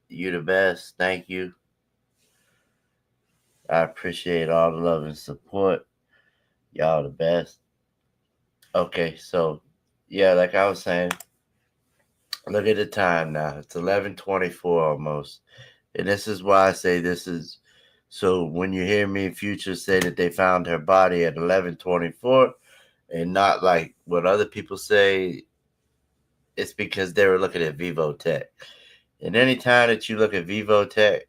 You the best. Thank you. I appreciate all the love and support. Y'all the best. Okay, so yeah, like I was saying, look at the time now. It's 11:24 almost. And this is why I say this is so when you hear me in future say that they found her body at 11:24 and not like what other people say, it's because they were looking at Vivotech. And any time that you look at Vivotech,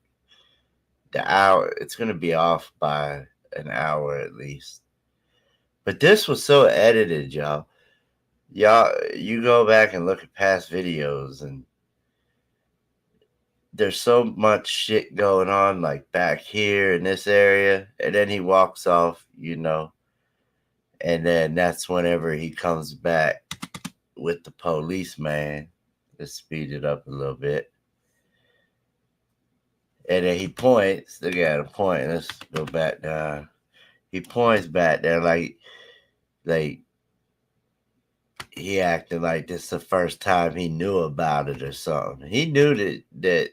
the hour, it's going to be off by an hour at least. But this was so edited, y'all. You go back and look at past videos, and there's so much shit going on, like back here in this area. And then he walks off, and then that's whenever he comes back with the policeman. Let's speed it up a little bit. And then he points. Look at him point. Let's go back down. He points back there like he acted like this the first time he knew about it or something. He knew that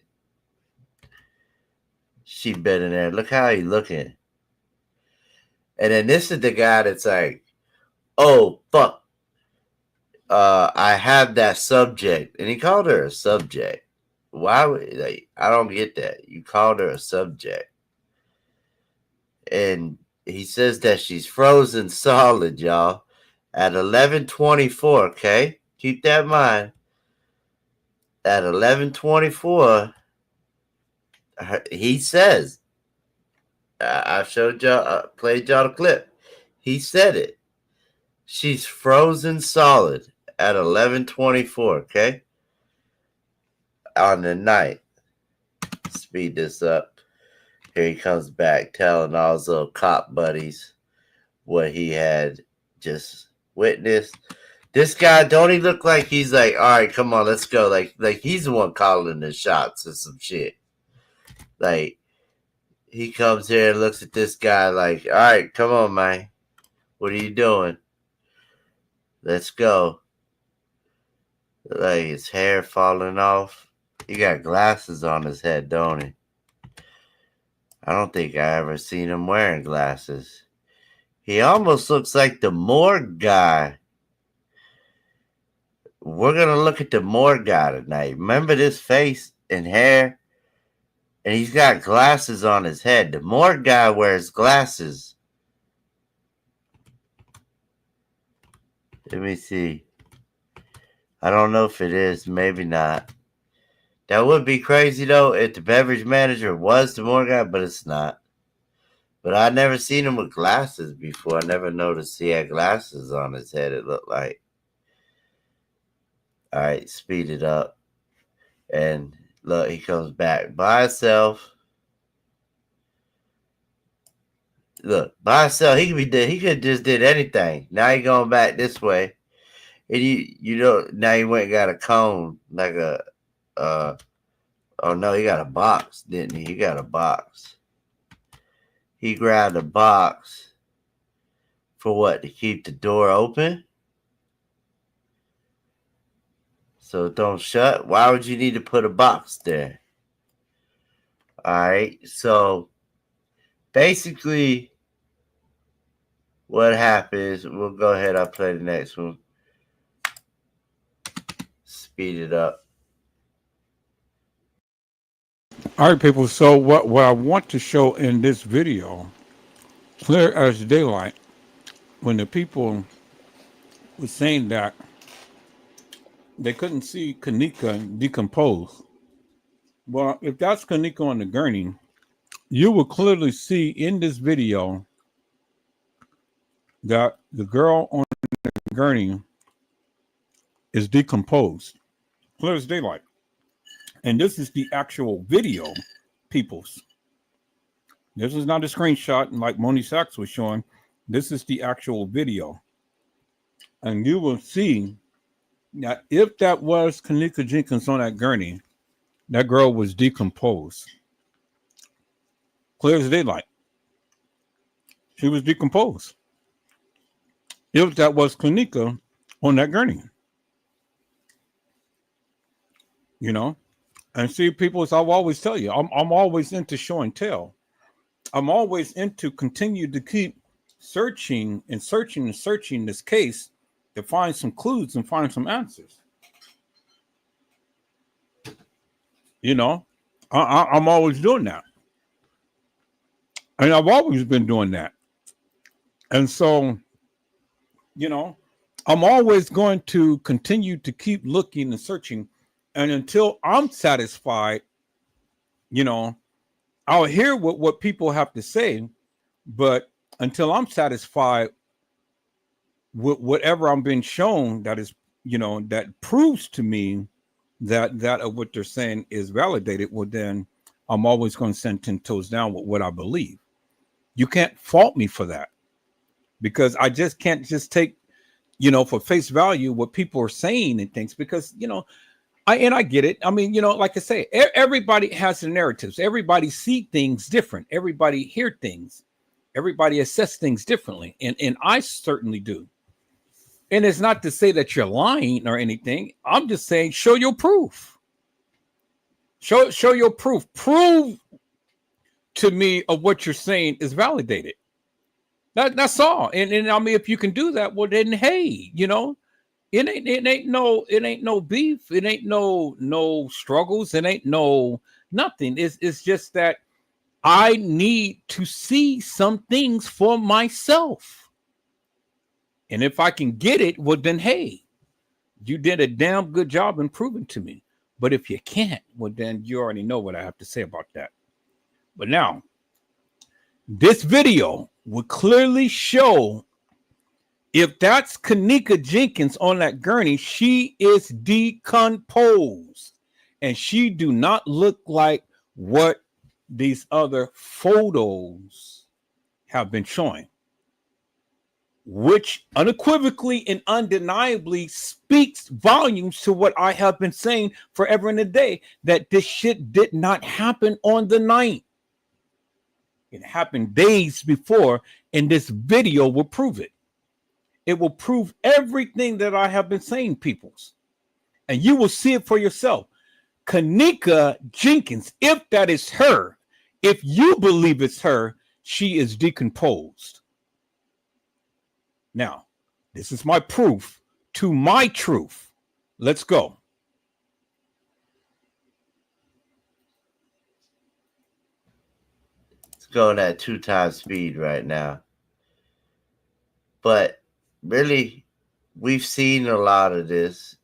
she'd been in there. Look how he looking. And then this is the guy that's like, oh fuck, I have that subject, and he called her a subject. Why would, like, I don't get that. You called her a subject, and he says that she's frozen solid, y'all, at 11:24. Okay, keep that in mind. At 11:24, he says, I showed y'all, played y'all the clip. He said it. She's frozen solid at 11:24. Okay, on the night. Speed this up. Here he comes back telling all his little cop buddies what he had just witnessed. This guy, don't he look like he's like, all right, come on, let's go. Like he's the one calling the shots or some shit. Like, he comes here and looks at this guy like, all right, come on, man. What are you doing? Let's go. Like, his hair falling off. He got glasses on his head, don't he? I don't think I ever seen him wearing glasses. He almost looks like the morgue guy. We're going to look at the morgue guy tonight. Remember this face and hair? And he's got glasses on his head. The morgue guy wears glasses. Let me see. I don't know if it is. Maybe not. That would be crazy, though, if the beverage manager was the morgue guy, but it's not. But I'd never seen him with glasses before. I never noticed he had glasses on his head, it looked like. All right, speed it up. And look, he comes back by himself. Look, by himself, he could just did anything. Now he going back this way. And you know, now he went and got a cone, like a oh no, he got a box, didn't he? He got a box. He grabbed a box for what? To keep the door open? So it don't shut? Why would you need to put a box there? Alright, so basically what happens, we'll go ahead, I'll play the next one. Speed it up. All right, people. So what I want to show in this video, clear as daylight, when the people were saying that they couldn't see Kanika decompose. Well, if that's Kanika on the gurney, you will clearly see in this video that the girl on the gurney is decomposed, clear as daylight. And this is the actual video, peoples. This is not a screenshot like Moni Sachs was showing. This is the actual video. And you will see that if that was Kanika Jenkins on that gurney, that girl was decomposed. Clear as daylight. She was decomposed. If that was Kanika on that gurney. You know? And see, people, as I'll always tell you, I'm always into show and tell. I'm always into continue to keep searching and searching and searching this case to find some clues and find some answers. You know, I'm always doing that. And I've always been doing that. And so, you know, I'm always going to continue to keep looking and searching. And until I'm satisfied, you know, I'll hear what people have to say, but until I'm satisfied with whatever I'm being shown that is, you know, that proves to me that of what they're saying is validated, well, then I'm always going to stand 10 toes down with what I believe. You can't fault me for that, because I just can't just take, you know, for face value what people are saying and things, because, you know, I get it. I mean, you know, like I say, everybody has their narratives. Everybody see things different. Everybody hear things. Everybody assess things differently. And I certainly do. And it's not to say that you're lying or anything. I'm just saying show your proof. Show your proof. Prove to me of what you're saying is validated. That's all. And I mean, if you can do that, well then hey, it ain't no beef, it ain't no struggles, it ain't no nothing. It's just that I need to see some things for myself. And if I can get it, well then hey, you did a damn good job in proving to me. But if you can't, well then you already know what I have to say about that. But now, this video will clearly show if that's Kanika Jenkins on that gurney, she is decomposed. And she do not look like what these other photos have been showing, which unequivocally and undeniably speaks volumes to what I have been saying forever and a day, that this shit did not happen on the night. It happened days before, and this video will prove it. It will prove everything that I have been saying, peoples. And you will see it for yourself. Kanika Jenkins, if that is her, if you believe it's her, she is decomposed. Now, this is my proof to my truth. Let's go. It's going at 2 times speed right now. But really, we've seen a lot of this,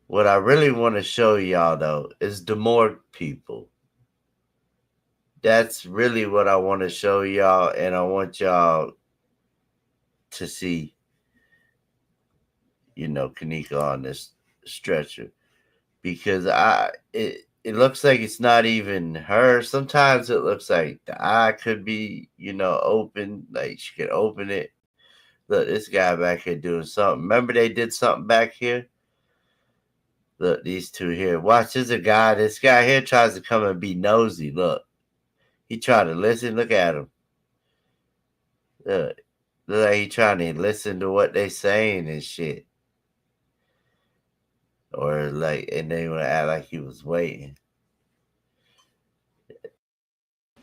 What I really want to show y'all, though, is the morgue people. That's really what I want to show y'all, and I want y'all to see, Kanika on this stretcher. Because it looks like it's not even her. Sometimes it looks like the eye could be, open, like she could open it. Look, this guy back here doing something. Remember they did something back here? Look, these two here. Watch, there's a guy. This guy here tries to come and be nosy. Look. He tried to listen. Look at him. Look like he trying to listen to what they saying and shit. Or and they want to act like he was waiting.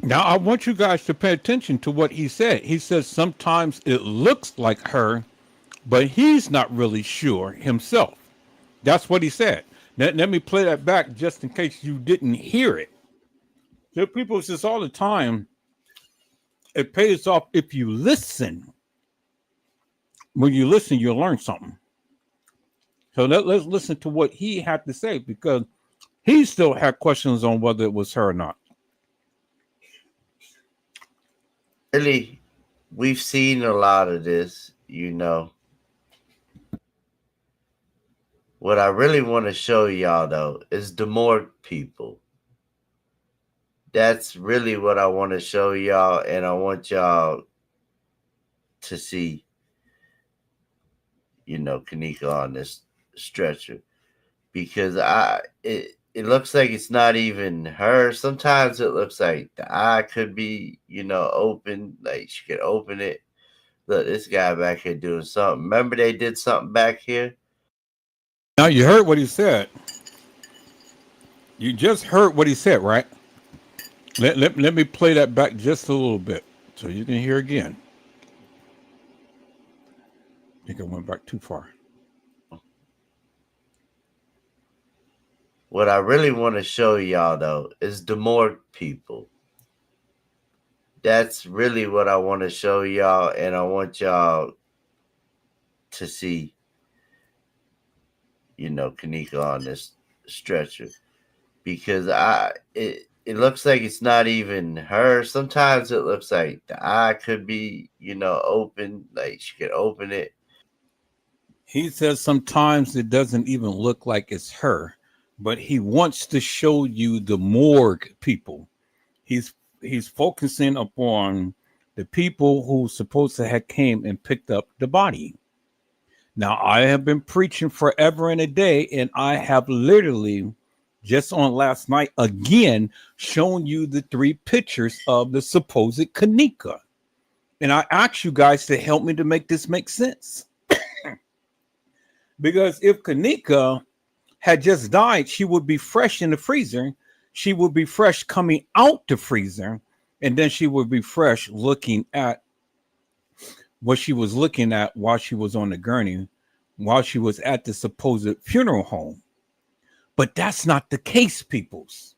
Now, I want you guys to pay attention to what he said. He says sometimes it looks like her, but he's not really sure himself. That's what he said. Let me play that back just in case you didn't hear it. So people say all the time, it pays off if you listen. When you listen, you'll learn something. So let's listen to what he had to say, because he still had questions on whether it was her or not. Really, we've seen a lot of this, What I really want to show y'all, though, is the morgue people. That's really what I want to show y'all, and I want y'all to see, Kanika on this stretcher. Because it looks like it's not even her. Sometimes it looks like the eye could be, open, like she could open it. Look, this guy back here doing something. Remember they did something back here? Now you heard what he said. You just heard what he said, right? Let me play that back just a little bit so you can hear again. I think I went back too far. What I really want to show y'all, though, is the morgue people. That's really what I want to show y'all, and I want y'all to see, Kanika on this stretcher. Because it looks like it's not even her. Sometimes it looks like the eye could be, open, like she could open it. He says sometimes it doesn't even look like it's her, but he wants to show you the morgue people. He's focusing upon the people who supposed to have came and picked up the body. Now, I have been preaching forever and a day, and I have literally just on last night again shown you the 3 pictures of the supposed Kanika. And I ask you guys to help me to make this make sense. Because if Kanika had just died, she would be fresh in the freezer. She would be fresh coming out the freezer. And then she would be fresh looking at what she was looking at while she was on the gurney, while she was at the supposed funeral home. But that's not the case, peoples.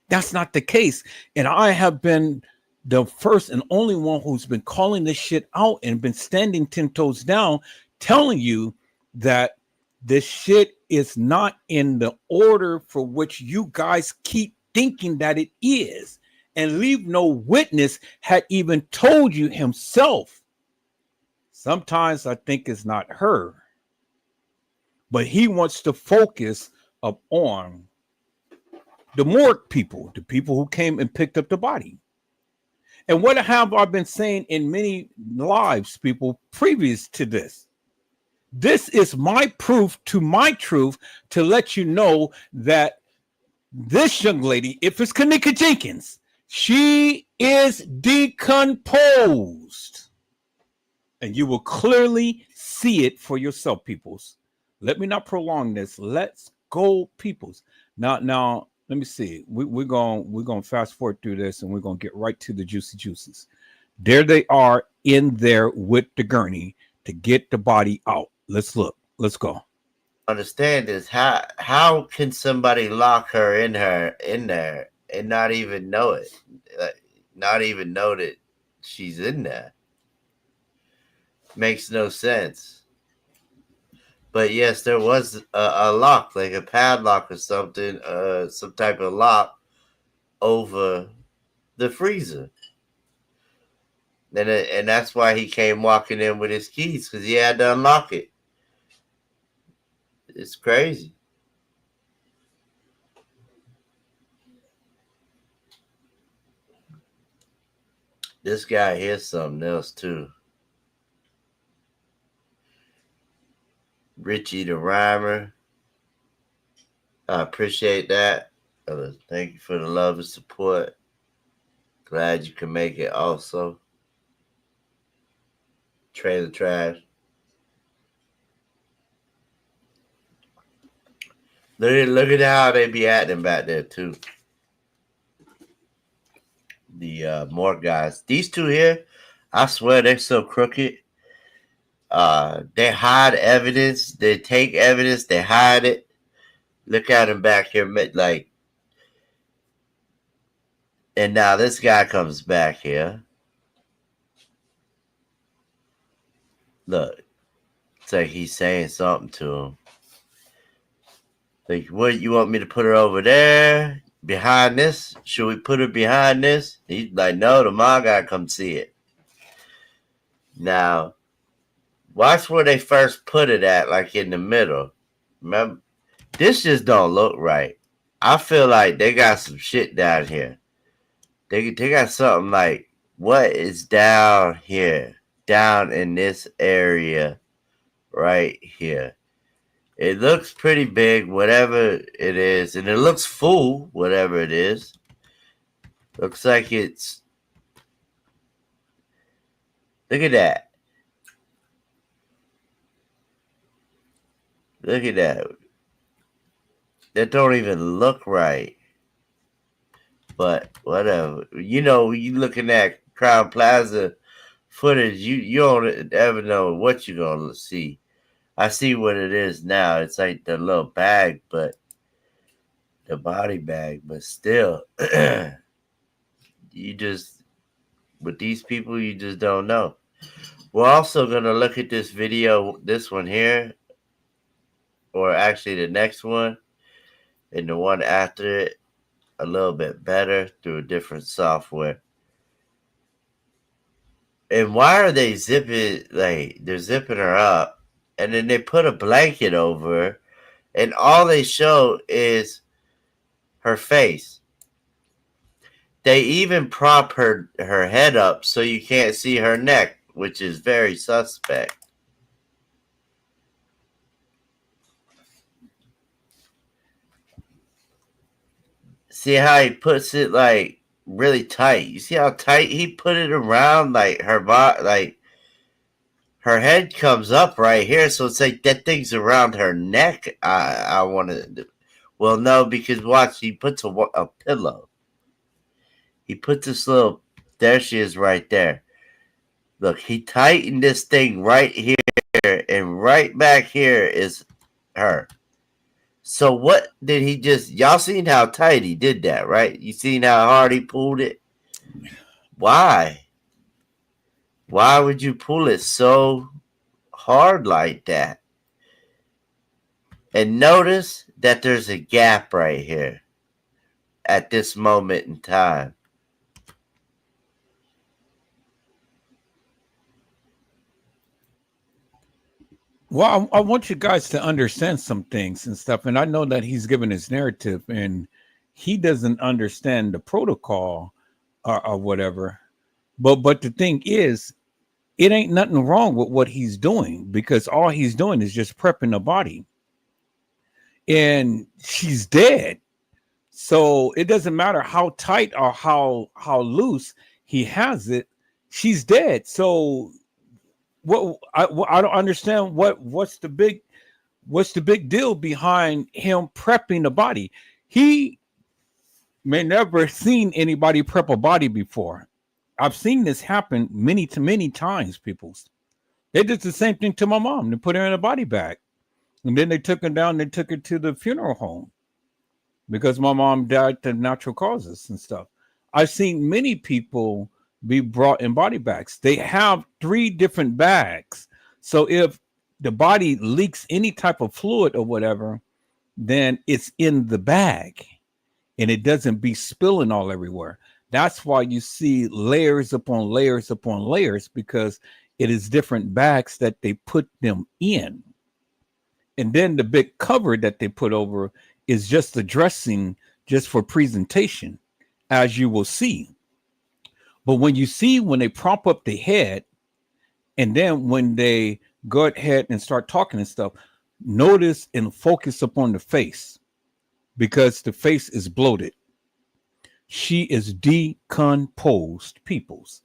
That's not the case. And I have been the first and only one who's been calling this shit out and been standing 10 toes down, telling you that this shit is not in the order for which you guys keep thinking that it is. And Leave No Witness had even told you himself. Sometimes I think it's not her, but he wants to focus up on the morgue people, the people who came and picked up the body. And what have I been saying in many lives, people, previous to this? This is my proof to my truth to let you know that this young lady, if it's Kanika Jenkins, she is decomposed. And you will clearly see it for yourself, peoples. Let me not prolong this. Let's go, peoples. Now, let me see. We're going to fast forward through this, and we're going to get right to the juicy juices. There they are in there with the gurney to get the body out. Let's look. Let's go. Understand this. How can somebody lock her in there and not even know it? Not even know that she's in there. Makes no sense. But yes, there was a lock, like a padlock or something, some type of lock over the freezer. And that's why he came walking in with his keys, because he had to unlock it. It's crazy. This guy here's something else too. Richie the Rhymer. I appreciate that. Thank you for the love and support. Glad you can make it also. Trailer Trash. Look at how they be acting back there too. The more guys. These two here, I swear they're so crooked. They hide evidence. They take evidence. They hide it. Look at him back here, like. And now this guy comes back here. Look, it's like he's saying something to him. Like, what, you want me to put her over there? Behind this? Should we put her behind this? He's like, no, the mom gotta come see it. Now, watch where they first put it at, like in the middle. Remember? This just don't look right. I feel like they got some shit down here. They got something like, what is down here? Down in this area right here. It looks pretty big, whatever it is, and it looks full, whatever it is. Looks like it's. Look at that. Look at that. That don't even look right. But whatever. You know, you looking at Crown Plaza footage, you don't ever know what you're gonna see. I see what it is now. It's like the little bag, but the body bag, but still, you just, with these people, you just don't know. We're also going to look at this video, this one here, or actually the next one, and the one after it, a little bit better through a different software. And why are they zipping, like, they're zipping her up, and then they put a blanket over her, and all they show is her face. They even prop her head up so you can't see her neck, which is very suspect. See how he puts it, like really tight. You see how tight he put it around, like her body, like her head comes up right here, so it's like that thing's around her neck. I want to. Well, no, because watch, he puts a pillow. He puts this little. There she is, right there. Look, he tightened this thing right here, and right back here is her. So what did he just? Y'all seen how tight he did that, right? You seen how hard he pulled it? Why? Why would you pull it so hard like that? And notice that there's a gap right here at this moment in time. Well, I want you guys to understand some things and stuff. And I know that he's given his narrative and he doesn't understand the protocol or whatever. But the thing is, it ain't nothing wrong with what he's doing because all he's doing is just prepping the body. And she's dead. So it doesn't matter how tight or how loose he has it. She's dead. So I don't understand what's the big deal behind him prepping the body. He may never seen anybody prep a body before. I've seen this happen many times. People, they did the same thing to my mom. They put her in a body bag, and then they took her down. They took her to the funeral home because my mom died to natural causes and stuff. I've seen many people be brought in body bags. They have 3 different bags. So if the body leaks any type of fluid or whatever, then it's in the bag and it doesn't be spilling all everywhere. That's why you see layers upon layers upon layers, because it is different bags that they put them in. And then the big cover that they put over is just the dressing, just for presentation, as you will see. But when they prop up the head, and then when they go ahead and start talking and stuff, notice and focus upon the face, because the face is bloated. She is decomposed, peoples,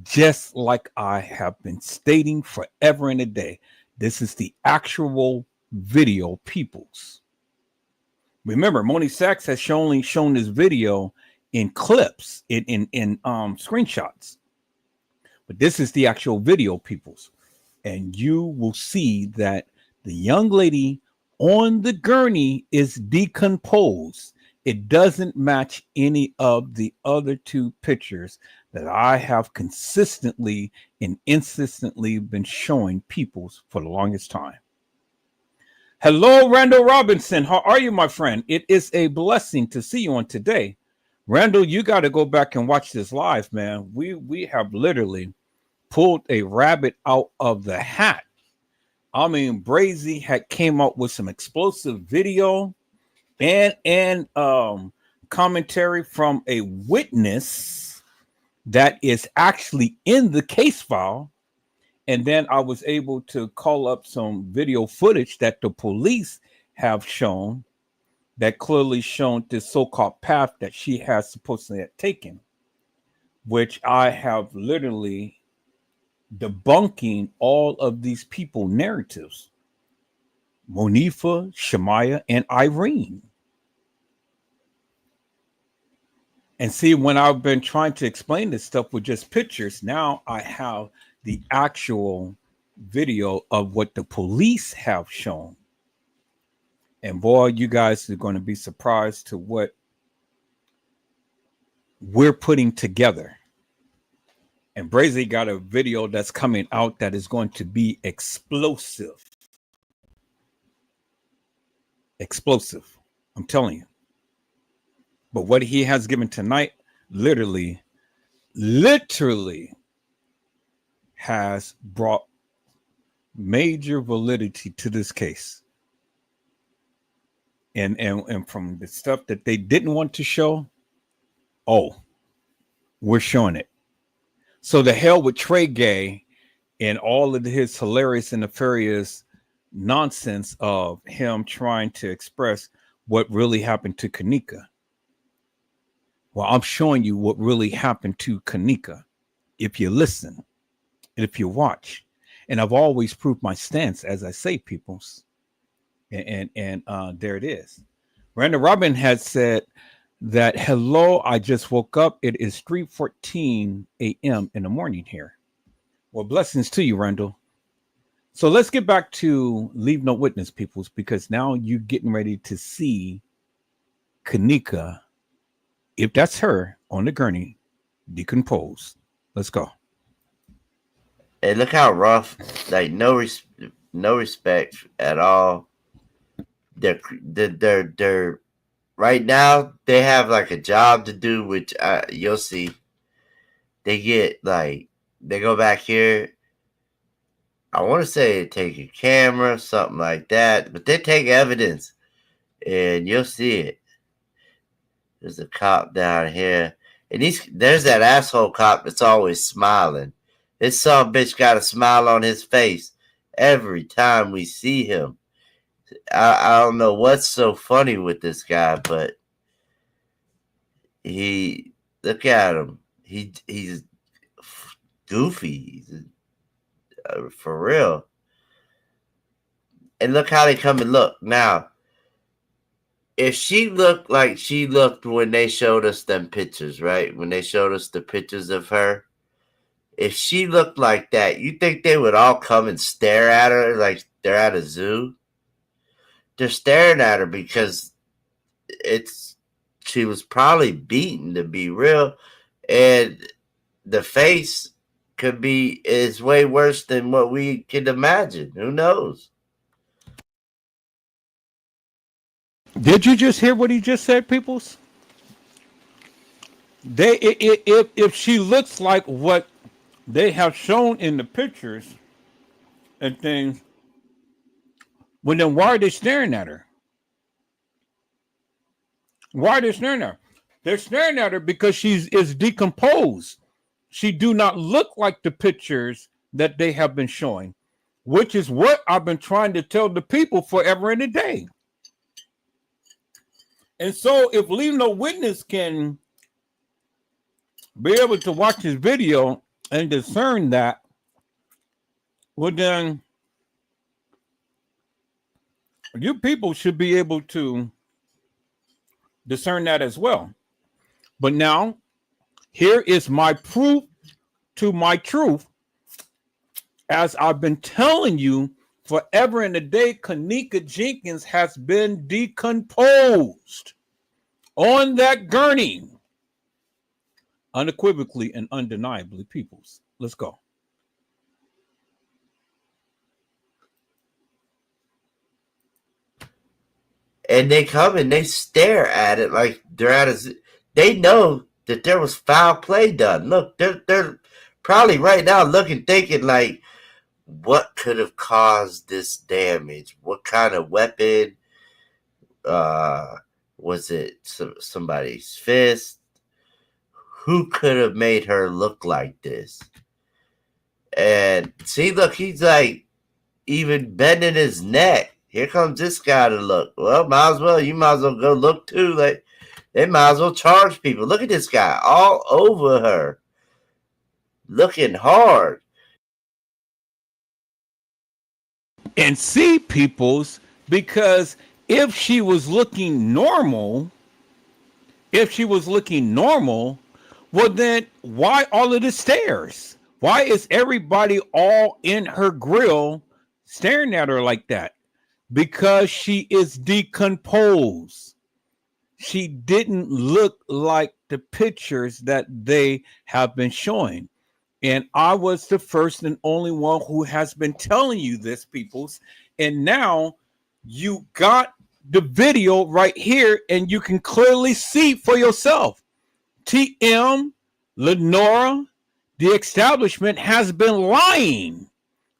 just like I have been stating forever and a day. This is the actual video, peoples. Remember, Moni Sachs has only shown this video in clips, in screenshots. But this is the actual video, peoples. And you will see that the young lady on the gurney is decomposed. It doesn't match any of the other 2 pictures that I have consistently and insistently been showing peoples for the longest time. Hello, Randall Robinson. How are you, my friend? It is a blessing to see you on today. Randall, you got to go back and watch this live, man. We have literally pulled a rabbit out of the hat. I mean, Brazy had came up with some explosive video and commentary from a witness that is actually in the case file. And then I was able to call up some video footage that the police have shown that clearly shown this so-called path that she has supposedly had taken, which I have literally debunking all of these people narratives. Monifa, Shemaya, and Irene. And see, when I've been trying to explain this stuff with just pictures, now I have the actual video of what the police have shown. And boy, you guys are going to be surprised to what we're putting together. And Brazy got a video that's coming out that is going to be explosive. Explosive. I'm telling you. But what he has given tonight literally has brought major validity to this case. And from the stuff that they didn't want to show, we're showing it. So the hell with Trey Gay and all of his hilarious and nefarious nonsense of him trying to express what really happened to Kanika. Well, I'm showing you what really happened to Kanika. If you listen and if you watch, and I've always proved my stance, as I say, peoples, and there it is. Randall Robin had said that, hello, I just woke up. It is 3:14 a.m. in the morning here. Well, blessings to you, Randall. So let's get back to Leave No Witness, peoples, because now you're getting ready to see Kanika, if that's her on the gurney, decomposed. Let's go. And look how rough, like no respect at all. They're right now they have like a job to do, which you'll see. They get like they go back here. I want to say they take a camera, something like that, but they take evidence, and you'll see it. There's a cop down here, and there's that asshole cop that's always smiling. This son of a bitch got a smile on his face every time we see him. I don't know what's so funny with this guy, but he look at him. He's goofy. He's, for real. And look how they come and look now. If she looked like she looked when they showed us them pictures, right? When they showed us the pictures of her, if she looked like that, you think they would all come and stare at her like they're at a zoo? They're staring at her because she was probably beaten, to be real, and the face is way worse than what we could imagine. Who knows? Did you just hear what he just said, peoples? If she looks like what they have shown in the pictures and things, well, then why are they staring at her? Why are they staring at her? They're staring at her because she is decomposed. She do not look like the pictures that they have been showing, which is what I've been trying to tell the people forever and a day. And so if Leave No Witness can be able to watch this video and discern that, well, then you people should be able to discern that as well. But now, here is my proof to my truth. As I've been telling you forever and a day, Kanika Jenkins has been decomposed on that gurney. Unequivocally and undeniably, peoples. Let's go. And they come and they stare at it like they're at a. They know that there was foul play done. Look, they're probably right now looking, thinking like, what could have caused this damage? What kind of weapon? Was it somebody's fist? Who could have made her look like this? And see, look, he's like even bending his neck. Here comes this guy to look. Well, you might as well go look too. Like they might as well charge people. Look at this guy all over her, looking hard. And see, peoples, because if she was looking normal, well, then why all of the stares? Why is everybody all in her grill staring at her like that? Because she is decomposed. She didn't look like the pictures that they have been showing. And I was the first and only one who has been telling you this, peoples. And now you got the video right here, and you can clearly see for yourself. TM, Lenora, the establishment has been lying.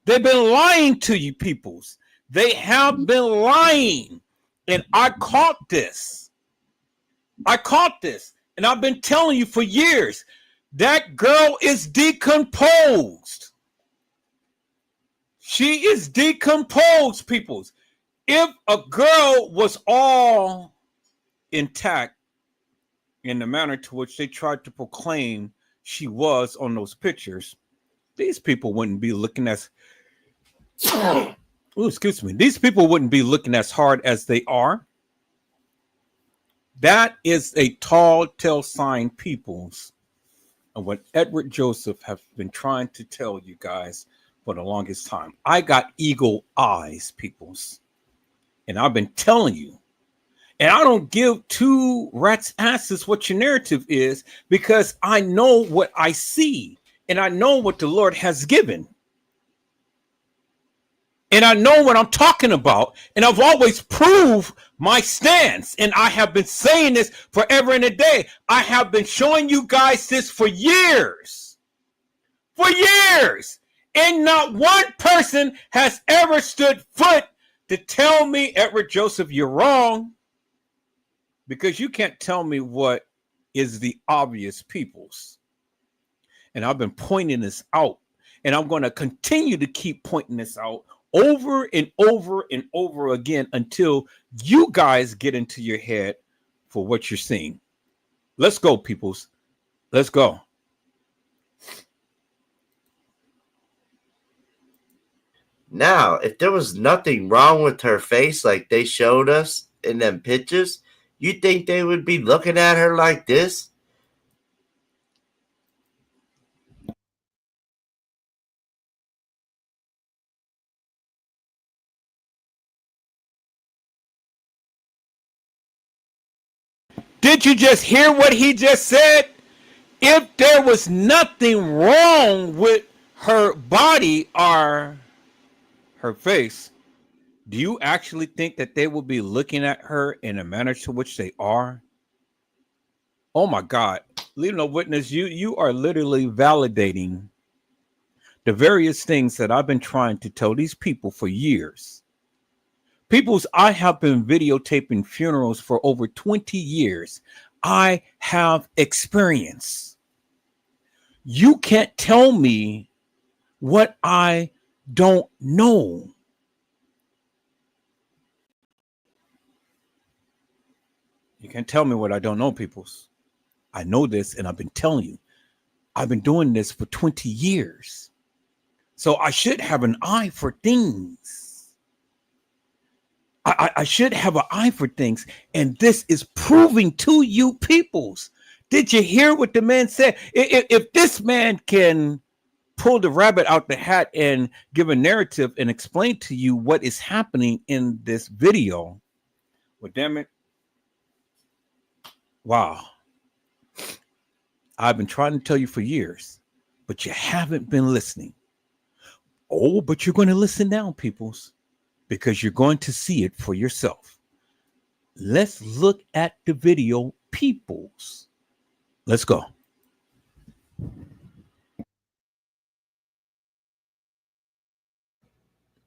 They've been lying to you, peoples. They have been lying. And I caught this. And I've been telling you for years. That girl is decomposed. She is decomposed, peoples. If a girl was all intact, in the manner to which they tried to proclaim she was on those pictures, these people wouldn't be looking as oh, excuse me. These people wouldn't be looking as hard as they are. That is a tall tale sign, peoples, and what Edward Joseph have been trying to tell you guys for the longest time. I got eagle eyes, peoples, and I've been telling you. And I don't give two rats' asses what your narrative is because I know what I see and I know what the Lord has given. And I know what I'm talking about. And I've always proved my stance. And I have been saying this forever and a day. I have been showing you guys this for years. For years. And not one person has ever stood foot to tell me, Edward Joseph, you're wrong. Because you can't tell me what is the obvious, peoples. And I've been pointing this out. And I'm going to continue to keep pointing this out over and over and over again until you guys get into your head for what you're seeing. Let's go, peoples. Let's go. Now, if there was nothing wrong with her face like they showed us in them pictures, you think they would be looking at her like this? Did you just hear what he just said? If there was nothing wrong with her body or her face, do you actually think that they will be looking at her in a manner to which they are? Oh my God. Leave no witness. You are literally validating the various things that I've been trying to tell these people for years. Peoples, I have been videotaping funerals for over 20 years. I have experience. You can't tell me what I don't know. You can't tell me what I don't know, peoples. I know this and I've been telling you. I've been doing this for 20 years. So I should have an eye for things. I should have an eye for things. And this is proving to you peoples. Did you hear what the man said? If this man can pull the rabbit out the hat and give a narrative and explain to you what is happening in this video, well, damn it. Wow. I've been trying to tell you for years, but you haven't been listening. Oh, but you're going to listen now, peoples, because you're going to see it for yourself. Let's look at the video, peoples. Let's go.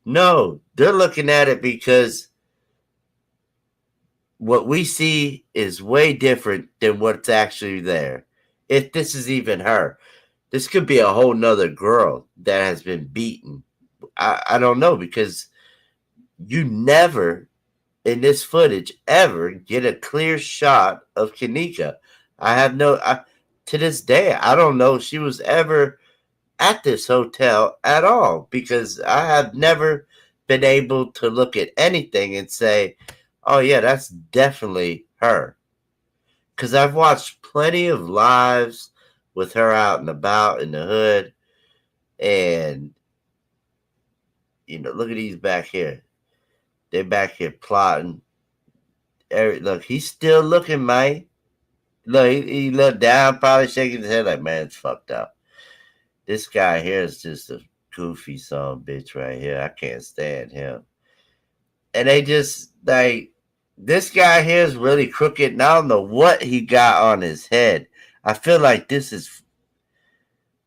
No, they're looking at it because what we see is way different than what's actually there. If this is even her, this could be a whole nother girl that has been beaten. I don't know, because you never in this footage ever get a clear shot of Kanika. To this day, I don't know if she was ever at this hotel at all, because I have never been able to look at anything and say, oh yeah, that's definitely her. Because I've watched plenty of lives with her out and about in the hood. And, look at these back here. They're back here plotting. Look, he's still looking, man. Look, he looked down, probably shaking his head like, man, it's fucked up. This guy here is just a goofy son bitch right here. I can't stand him. And they just, like, this guy here is really crooked, and I don't know what he got on his head. I feel like this is,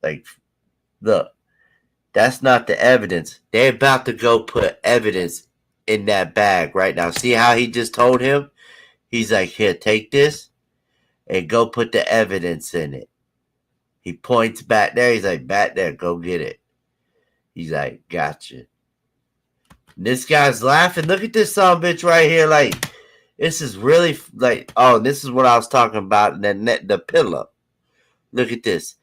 like, look, that's not the evidence. They're about to go put evidence in that bag right now. See how he just told him? He's like, here, take this and go put the evidence in it. He points back there. He's like, back there, go get it. He's like, gotcha. And this guy's laughing. Look at this son bitch right here. Like, This is really like, oh, this is what I was talking about. The pillow. Look at this.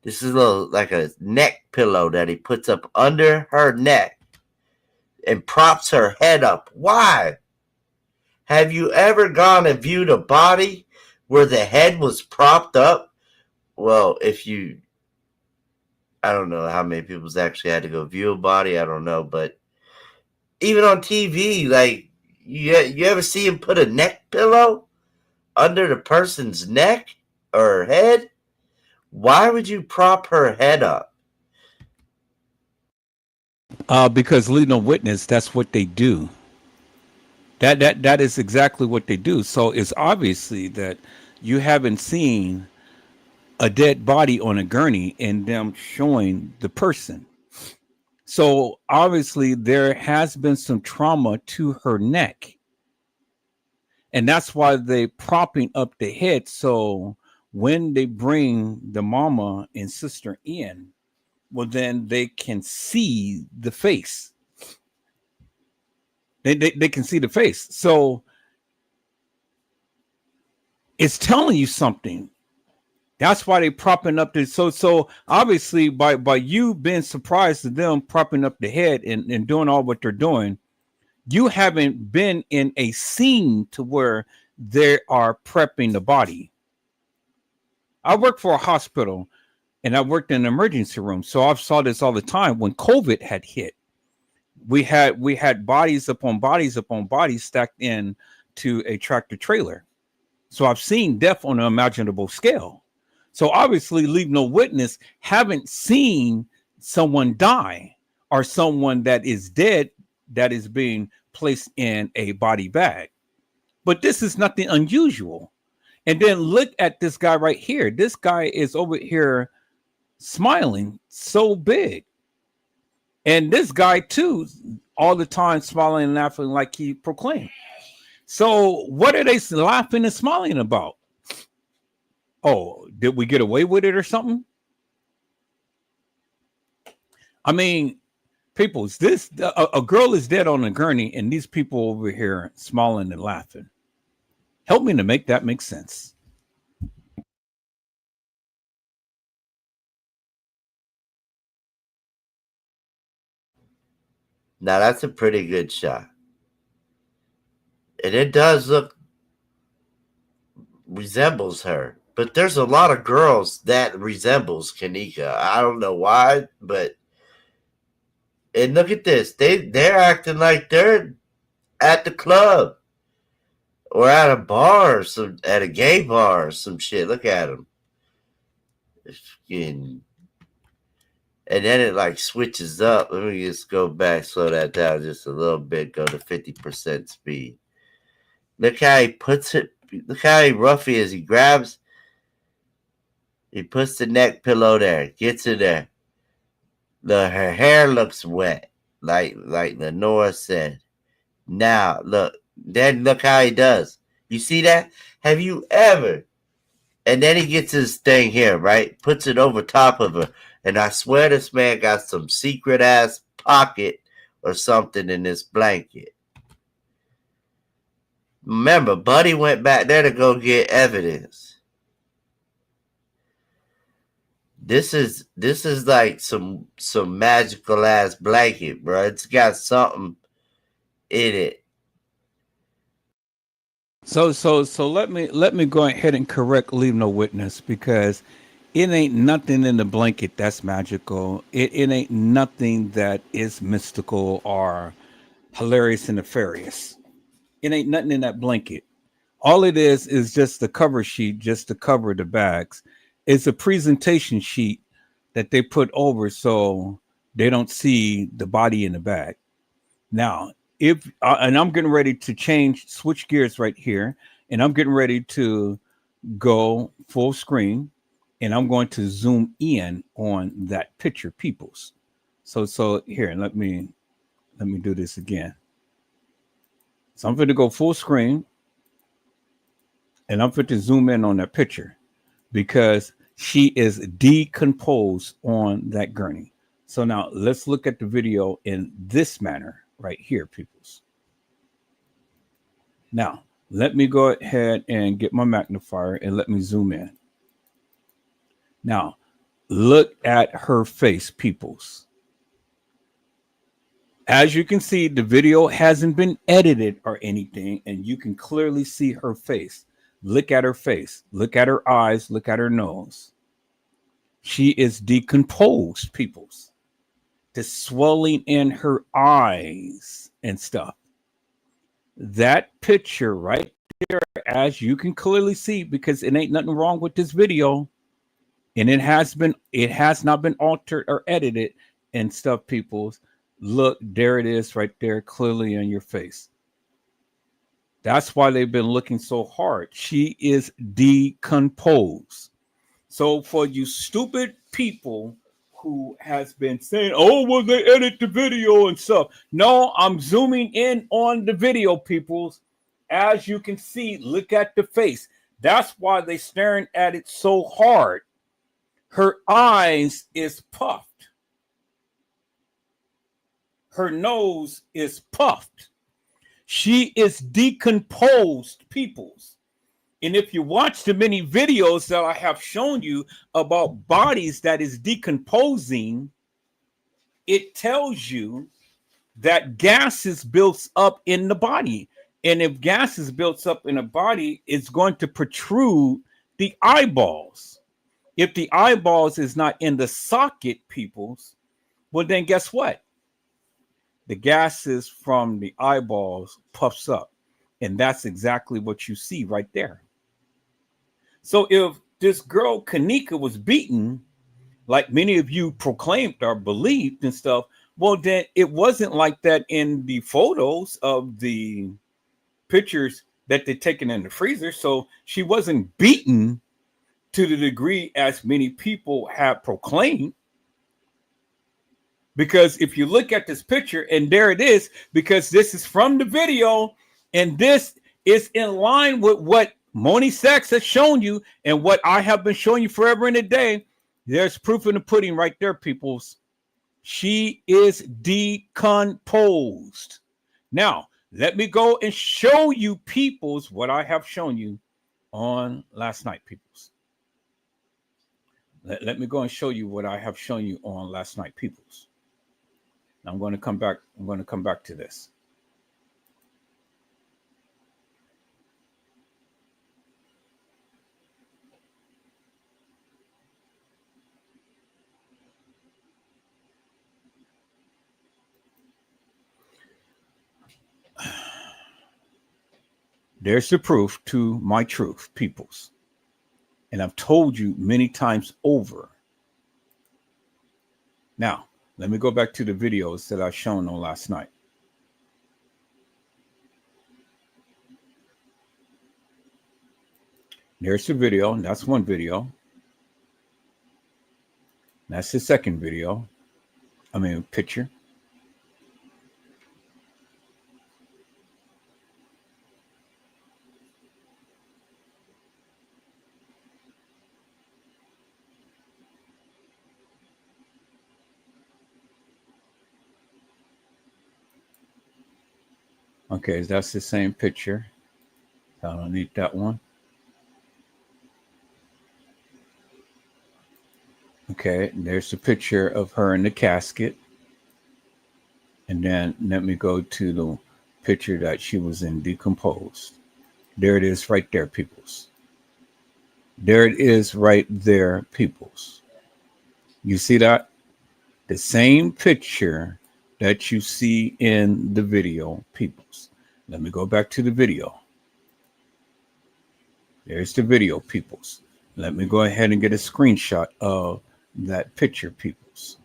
This is a little like a neck pillow that he puts up under her neck and props her head up. Why? Have you ever gone and viewed a body where the head was propped up? Well, I don't know how many people's actually had to go view a body. I don't know, but even on TV, like you ever see him put a neck pillow under the person's neck or head? Why would you prop her head up? Because leave no witness, that's what they do. That is exactly what they do. So it's obviously that you haven't seen a dead body on a gurney and them showing the person. So obviously there has been some trauma to her neck. And that's why they propping up the head. So when they bring the mama and sister in, well, then they can see the face. They can see the face. So it's telling you something. That's why they propping up the so obviously by you being surprised at them propping up the head and doing all what they're doing, you haven't been in a scene to where they are prepping the body. I work for a hospital and I worked in an emergency room. So I saw this all the time when COVID had hit. We had bodies upon bodies upon bodies stacked in to a tractor trailer. So I've seen death on an imaginable scale. So obviously, leave no witness haven't seen someone die or someone that is dead that is being placed in a body bag. But this is nothing unusual. And then look at this guy right here. This guy is over here smiling so big. And this guy too, all the time smiling and laughing like he proclaimed. So what are they laughing and smiling about? Oh, did we get away with it or something? I mean, people, this a girl is dead on a gurney, and these people over here smiling and laughing. Help me to make that make sense. Now that's a pretty good shot. And it does look resembles her. But there's a lot of girls that resembles Kanika. I don't know why, but and look at this. They're acting like they're at the club or at a bar or at a gay bar or some shit. Look at them. And then it like switches up. Let me just go back, slow that down just a little bit, go to 50% speed. Look how he puts it. Look how rough he is. He puts the neck pillow there, gets it there. Her hair looks wet, like Lenora said. Now look, then look how he does. You see that? Have you ever? And then he gets his thing here, right? Puts it over top of her. And I swear this man got some secret ass pocket or something in this blanket. Remember, Buddy went back there to go get evidence. This is like some magical ass blanket, bro. It's got something in it. So let me go ahead and correct leave no witness, because it ain't nothing in the blanket that's magical. It ain't nothing that is mystical or hilarious and nefarious. It ain't nothing in that blanket. All it is just the cover sheet, just to cover the bags. It's a presentation sheet that they put over so they don't see the body in the bag. Now, if and I'm getting ready to switch gears right here, and I'm getting ready to go full screen, and I'm going to zoom in on that picture, peoples. So here, let me do this again. So I'm going to go full screen, and I'm going to zoom in on that picture because she is decomposed on that gurney. So now let's look at the video in this manner right here, peoples. Now, Let me go ahead and get my magnifier and let me zoom in. Now, look at her face, peoples. As you can see, the video hasn't been edited or anything, and you can clearly see her face. Look at her face. Look at her eyes. Look at her nose. She is decomposed, peoples. The swelling in her eyes and stuff. That picture right there, as you can clearly see, because it ain't nothing wrong with this video, and it has not been altered or edited and stuff, peoples. Look, there it is right there, clearly in your face. That's why they've been looking so hard. She is decomposed. So for you stupid people who has been saying, oh, well, they edit the video and stuff. No, I'm zooming in on the video, peoples. As you can see, look at the face. That's why they staring at it so hard. Her eyes is puffed. Her nose is puffed. She is decomposed, peoples. And if you watch the many videos that I have shown you about bodies that is decomposing, it tells you that gases builds up in the body. And if gases builds up in a body, it's going to protrude the eyeballs. If the eyeballs is not in the socket, peoples, well, then guess what? The gases from the eyeballs puffs up. And that's exactly what you see right there. So if this girl Kanika was beaten, like many of you proclaimed or believed and stuff, well, then it wasn't like that in the photos of the pictures that they're taken in the freezer. So she wasn't beaten to the degree as many people have proclaimed. Because if you look at this picture, and there it is, because this is from the video, and this is in line with what Moni Sachs has shown you and what I have been showing you forever and a day. There's proof in the pudding right there, peoples. She is decomposed. Now, let me go and show you, peoples, what I have shown you on last night, peoples. Let me go and show you what I have shown you on last night, peoples. I'm going to come back. I'm going to come back to this. There's the proof to my truth, peoples. And I've told you many times over. Now, let me go back to the videos that I've shown on last night. There's the video, and that's one video. That's the second video. I mean, picture. Okay, that's the same picture. I don't need that one. Okay, there's the picture of her in the casket. And then let me go to the picture that she was in decomposed. There it is right there, peoples. There it is right there, peoples. You see that? The same picture that you see in the video, peoples. Let me go back to the video. There's the video, peoples. Let me go ahead and get a screenshot of that picture, peoples.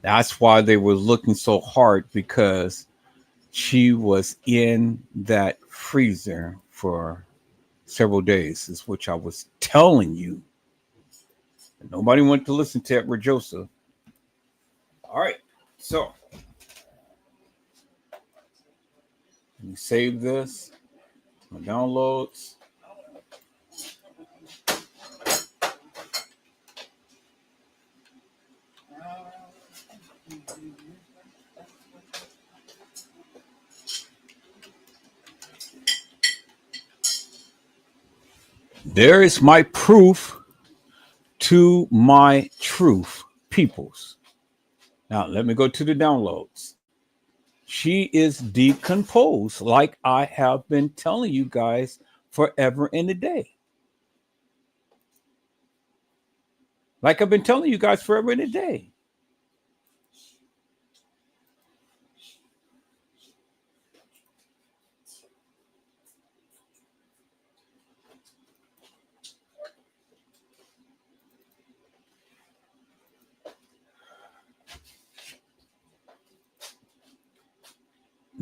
That's why they were looking so hard, because she was in that freezer for several days, is which I was telling you. Nobody wanted to listen to Edward Joseph. All right, so let me save this. My downloads. There is my proof to my truth, peoples. Now, let me go to the downloads. She is decomposed, like I have been telling you guys forever and a day. Like I've been telling you guys forever and a day.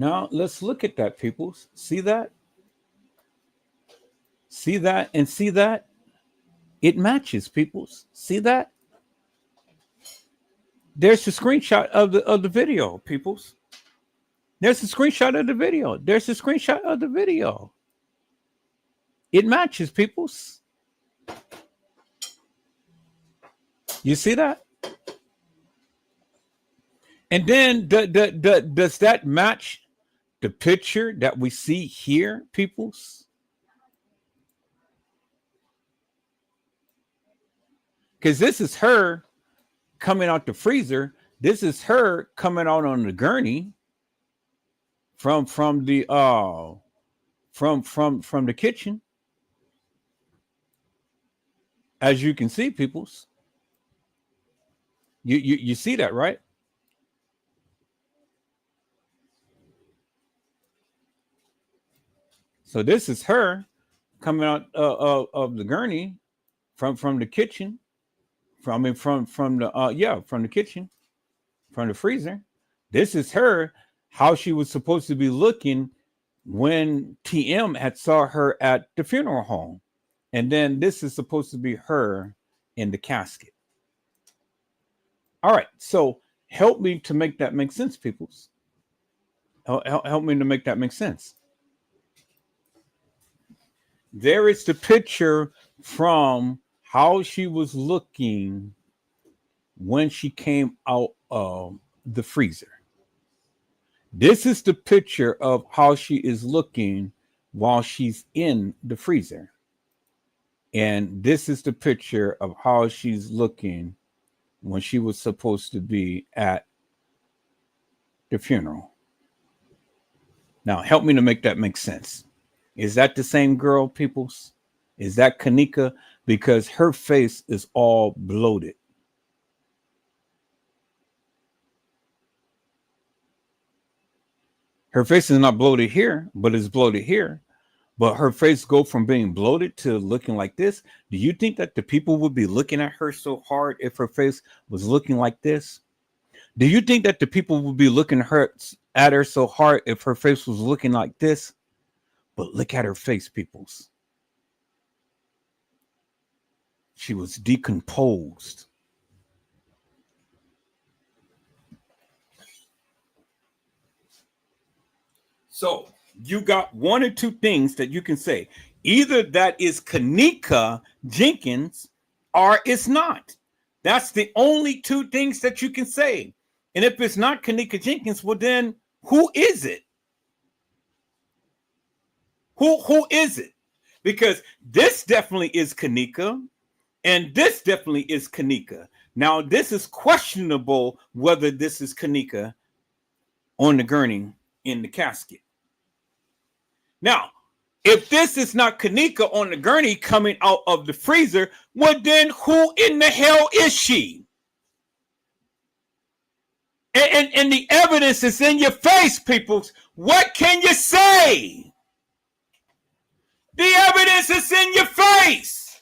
Now, let's look at that, peoples. See that? See that and see that? It matches, peoples. See that? There's a screenshot of the video, peoples. There's a screenshot of the video. There's a screenshot of the video. It matches, peoples. You see that? And then does that match the picture that we see here, peoples? Because this is her coming out the freezer. This is her coming out on the gurney from the from the kitchen. As you can see, peoples. You see that, right? So this is her coming out of the gurney from the kitchen, from the from the kitchen, from the freezer. This is her, how she was supposed to be looking when TM had saw her at the funeral home. And then this is supposed to be her in the casket. All right, so help me to make that make sense, peoples. Help me to make that make sense. There is the picture from how she was looking when she came out of the freezer. This is the picture of how she is looking while she's in the freezer. And this is the picture of how she's looking when she was supposed to be at the funeral. Now, help me to make that make sense. Is that the same girl, peoples? Is that Kanika? Because her face is all bloated. Her face is not bloated here, but it's bloated here. But her face go from being bloated to looking like this. Do you think that the people would be looking at her so hard if her face was looking like this? Do you think that the people would be looking at her so hard if her face was looking like this? But look at her face, peoples. She was decomposed. So you got one or two things that you can say. Either that is Kanika Jenkins or it's not. That's the only two things that you can say. And if it's not Kanika Jenkins, well then who is it? Who is it? Because this definitely is Kanika and this definitely is Kanika. Now this is questionable whether this is Kanika on the gurney in the casket. Now, if this is not Kanika on the gurney coming out of the freezer, well then who in the hell is she? And the evidence is in your face, peoples. What can you say? The evidence is in your face.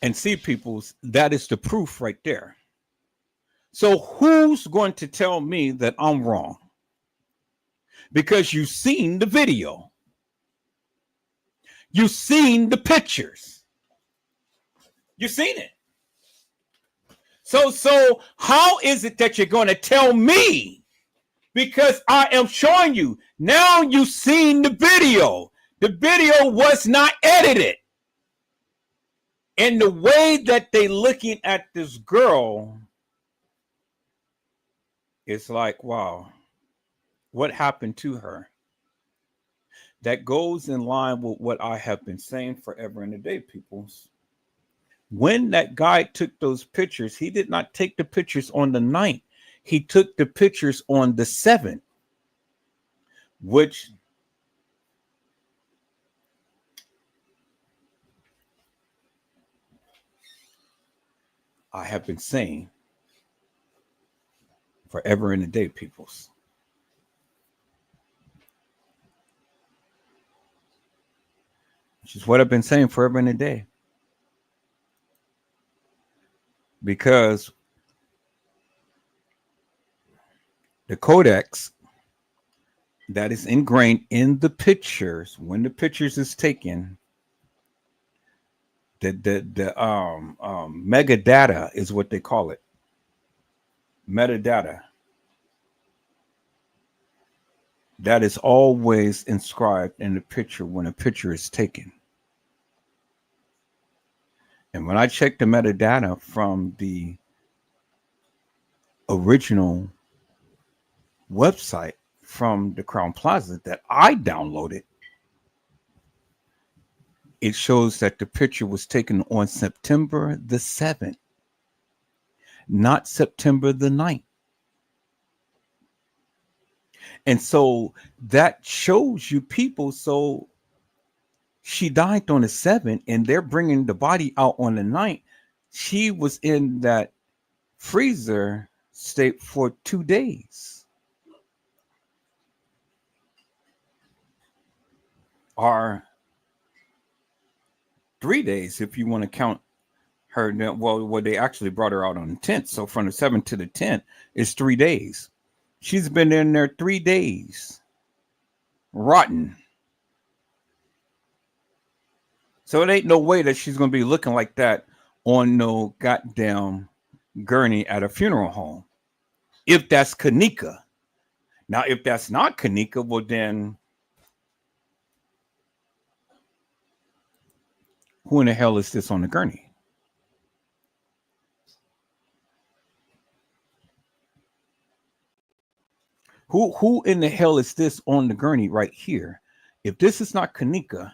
And see, peoples, that is the proof right there. So who's going to tell me that I'm wrong? Because you've seen the video. You've seen the pictures. You've seen it. So how is it that you're going to tell me? Because I am showing you. Now you've seen the video. The video was not edited. And the way that they looking at this girl, it's like, wow. what happened to her. That goes in line with what I have been saying forever and a day, peoples. When that guy took those pictures, he did not take the pictures on the 9th. He took the pictures on the 7th, which I have been saying forever and a day, peoples. Which is what I've been saying forever and a day. Because the codex that is ingrained in the pictures, when the pictures is taken, the metadata is what they call it. Metadata. That is always inscribed in the picture when a picture is taken. And when I check the metadata from the original website from the Crown Plaza that I downloaded, it shows that the picture was taken on September the 7th, not September the 9th. And so that shows you people. So she died on the 7th and they're bringing the body out on the 9th. She was in that freezer state for 2 days. Or 3 days if you want to count her. Well, they actually brought her out on the 10th. So from the 7th to the 10th is 3 days. She's been in there 3 days. Rotten. So it ain't no way that she's going to be looking like that on no goddamn gurney at a funeral home. If that's Kanika. Now, if that's not Kanika, well then who in the hell is this on the gurney? Who in the hell is this on the gurney right here? If this is not Kanika,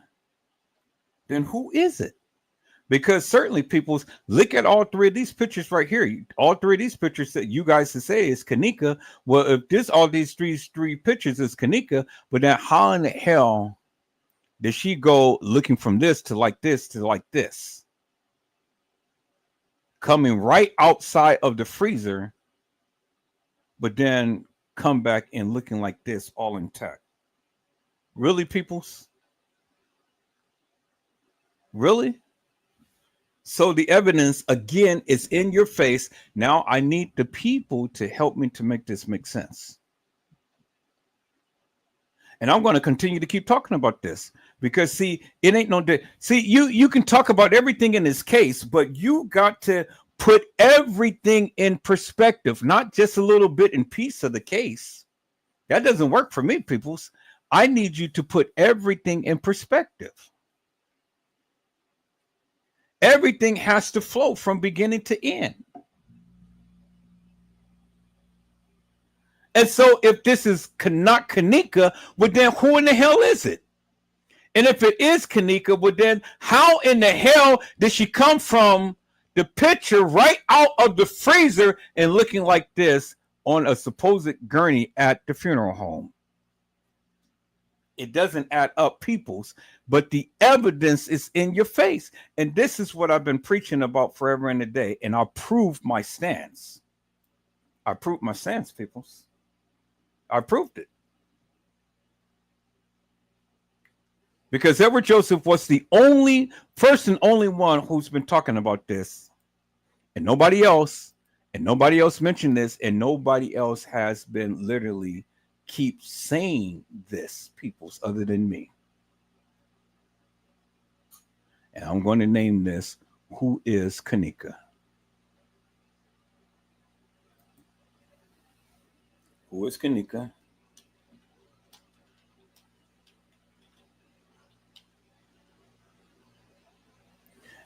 then who is it? Because certainly people look at all three of these pictures right here. All three of these pictures that you guys say is Kanika. Well, if this all these three pictures is Kanika, but then how in the hell did she go looking from this to like this to like this? Coming right outside of the freezer, but then come back and looking like this, all intact. Really, peoples? Really? So the evidence, again, is in your face. Now I need the people to help me to make this make sense. And I'm going to continue to keep talking about this because, see, it ain't no day. See, you can talk about everything in this case, but you got to put everything in perspective, not just a little bit and piece of the case. That doesn't work for me, peoples. I need you to put everything in perspective. Everything has to flow from beginning to end. And so if this is not Kanika, well then who in the hell is it? And if it is Kanika, well then how in the hell did she come from the picture right out of the freezer and looking like this on a supposed gurney at the funeral home? It doesn't add up, peoples, but the evidence is in your face. And this is what I've been preaching about forever and a day. And I proved my stance. I proved my stance, peoples. I proved it. Because Edward Joseph was the first and only one who's been talking about this. And nobody else mentioned this. And nobody else has been literally keep saying this, peoples, other than me. And I'm going to name this, who is Kanika? Who is Kanika?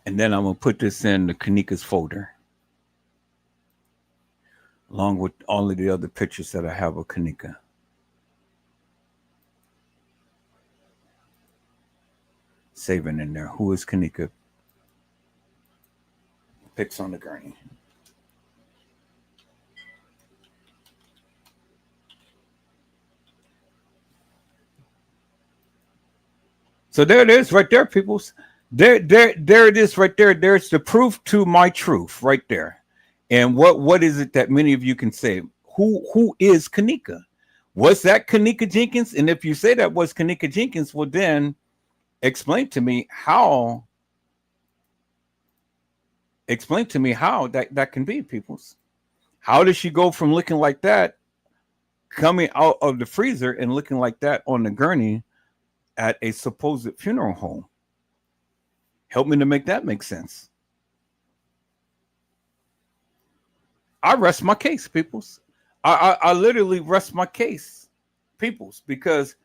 And then I'm going to put this in the Kanika's folder, along with all of the other pictures that I have of Kanika. saving in there. Who is Kanika? Picks on the gurney. So there it is, right there, peoples. There it is, right there. There's the proof to my truth, right there. And what is it that many of you can say? Who is Kanika? Was that Kanika Jenkins? And if you say that was Kanika Jenkins, well then explain to me how. Explain to me how that can be, peoples. How does she go from looking like that, coming out of the freezer, and looking like that on the gurney at a supposed funeral home? Help me to make that make sense. I rest my case, peoples. I literally rest my case, peoples, because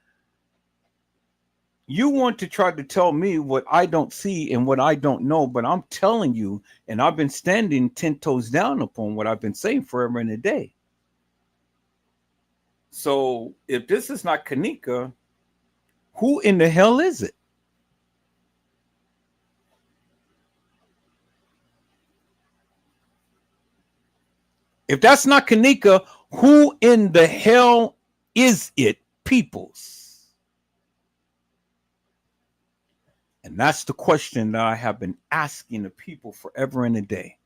you want to try to tell me what I don't see and what I don't know, but I'm telling you, and I've been standing 10 toes down upon what I've been saying forever and a day. So if this is not Kanika, who in the hell is it? If that's not Kanika, who in the hell is it, peoples? And that's the question that I have been asking the people forever and a day.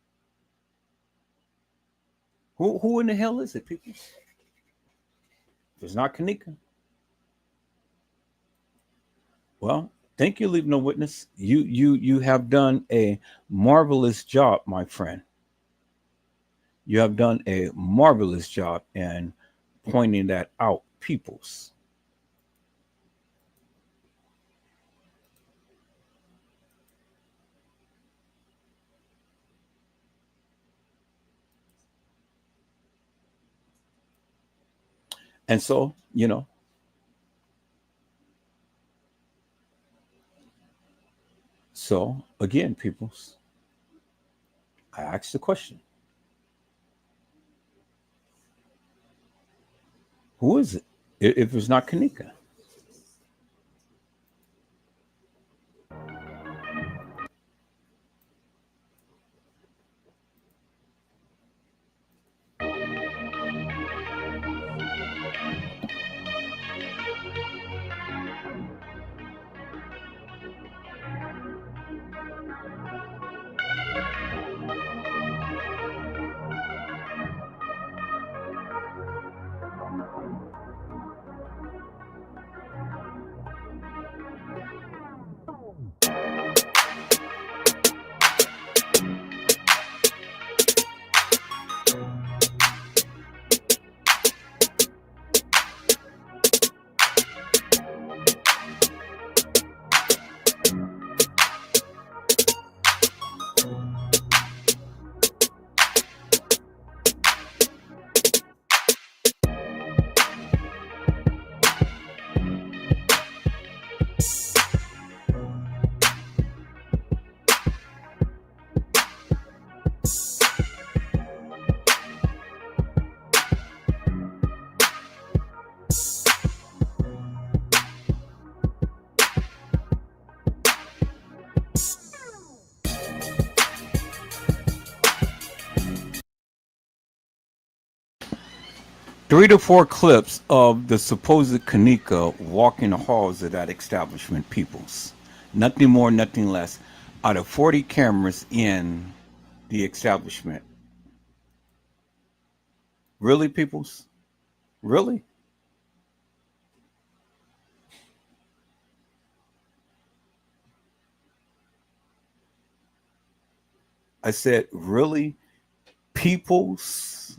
Who in the hell is it, people? If it's not Kanika, well, thank you, Leave No Witness. You have done a marvelous job, my friend. You have done a marvelous job in pointing that out, peoples. And so, so again, peoples, I asked the question. Who is it? If it's not Kanika. Three to four clips of the supposed Kanika walking the halls of that establishment, peoples. Nothing more, nothing less. Out of 40 cameras in the establishment. Really, peoples? Really? I said, really, peoples?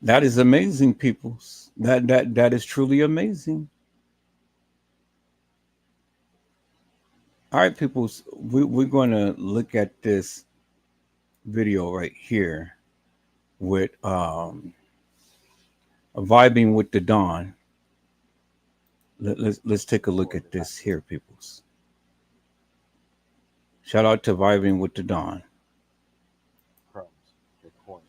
That is amazing, peoples. That is truly amazing. All right, peoples, we're going to look at this video right here with vibing with the dawn. Let's take a look at this here, peoples. Shout out to vibing with the dawn. Crumbs or coins,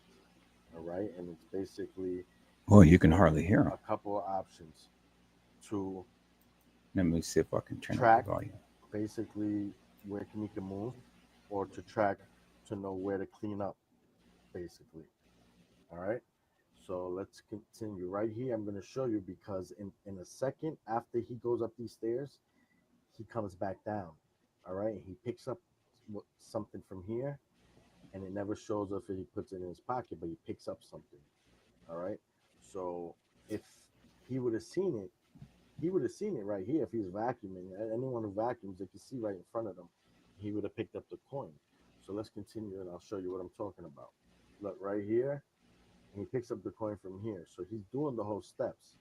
all right? And it's basically Well, you can hardly hear him. a couple of options to Let me see if I can turn up track the volume. basically where Kanika moved, or to track to know where to clean up, basically. All right. So let's continue right here. I'm going to show you because in a second after he goes up these stairs, he comes back down. All right. He picks up something from here, and it never shows if he puts it in his pocket, but he picks up something. All right. So if he would have seen it, he would have seen it right here if he's vacuuming. Anyone who vacuums, they can see right in front of them. He would have picked up the coin. So let's continue, and I'll show you what I'm talking about. Look right here, and he picks up the coin from here. So he's doing the whole steps.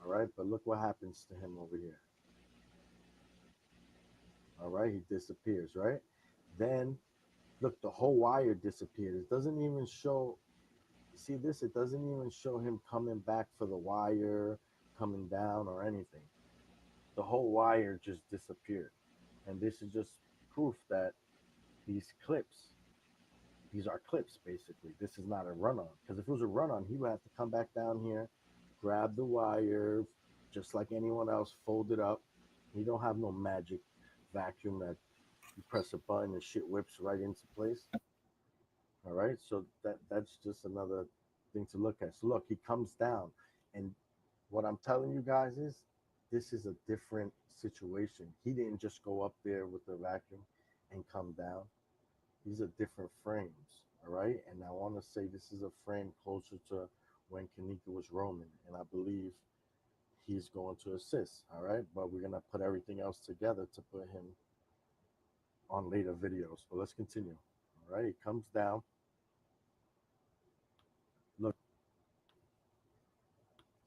All right, but look what happens to him over here. All right, he disappears, right? Then look, the whole wire disappeared. It doesn't even show, see this? It doesn't even show him coming back for the wire, coming down or anything. The whole wire just disappeared. And this is just proof that these clips, these are clips basically. This is not a run on. Because if it was a run on, he would have to come back down here, grab the wire, just like anyone else, fold it up. He don't have no magic vacuum that you press a button and shit whips right into place. All right, so that's just another thing to look at. So look, he comes down, and what I'm telling you guys is this is a different situation. He didn't just go up there with the vacuum and come down. These are different frames, all right? And I want to say this is a frame closer to when Kanika was roaming, and I believe he's going to assist, all right? But we're going to put everything else together to put him on later videos. But let's continue, all right? He comes down. Look,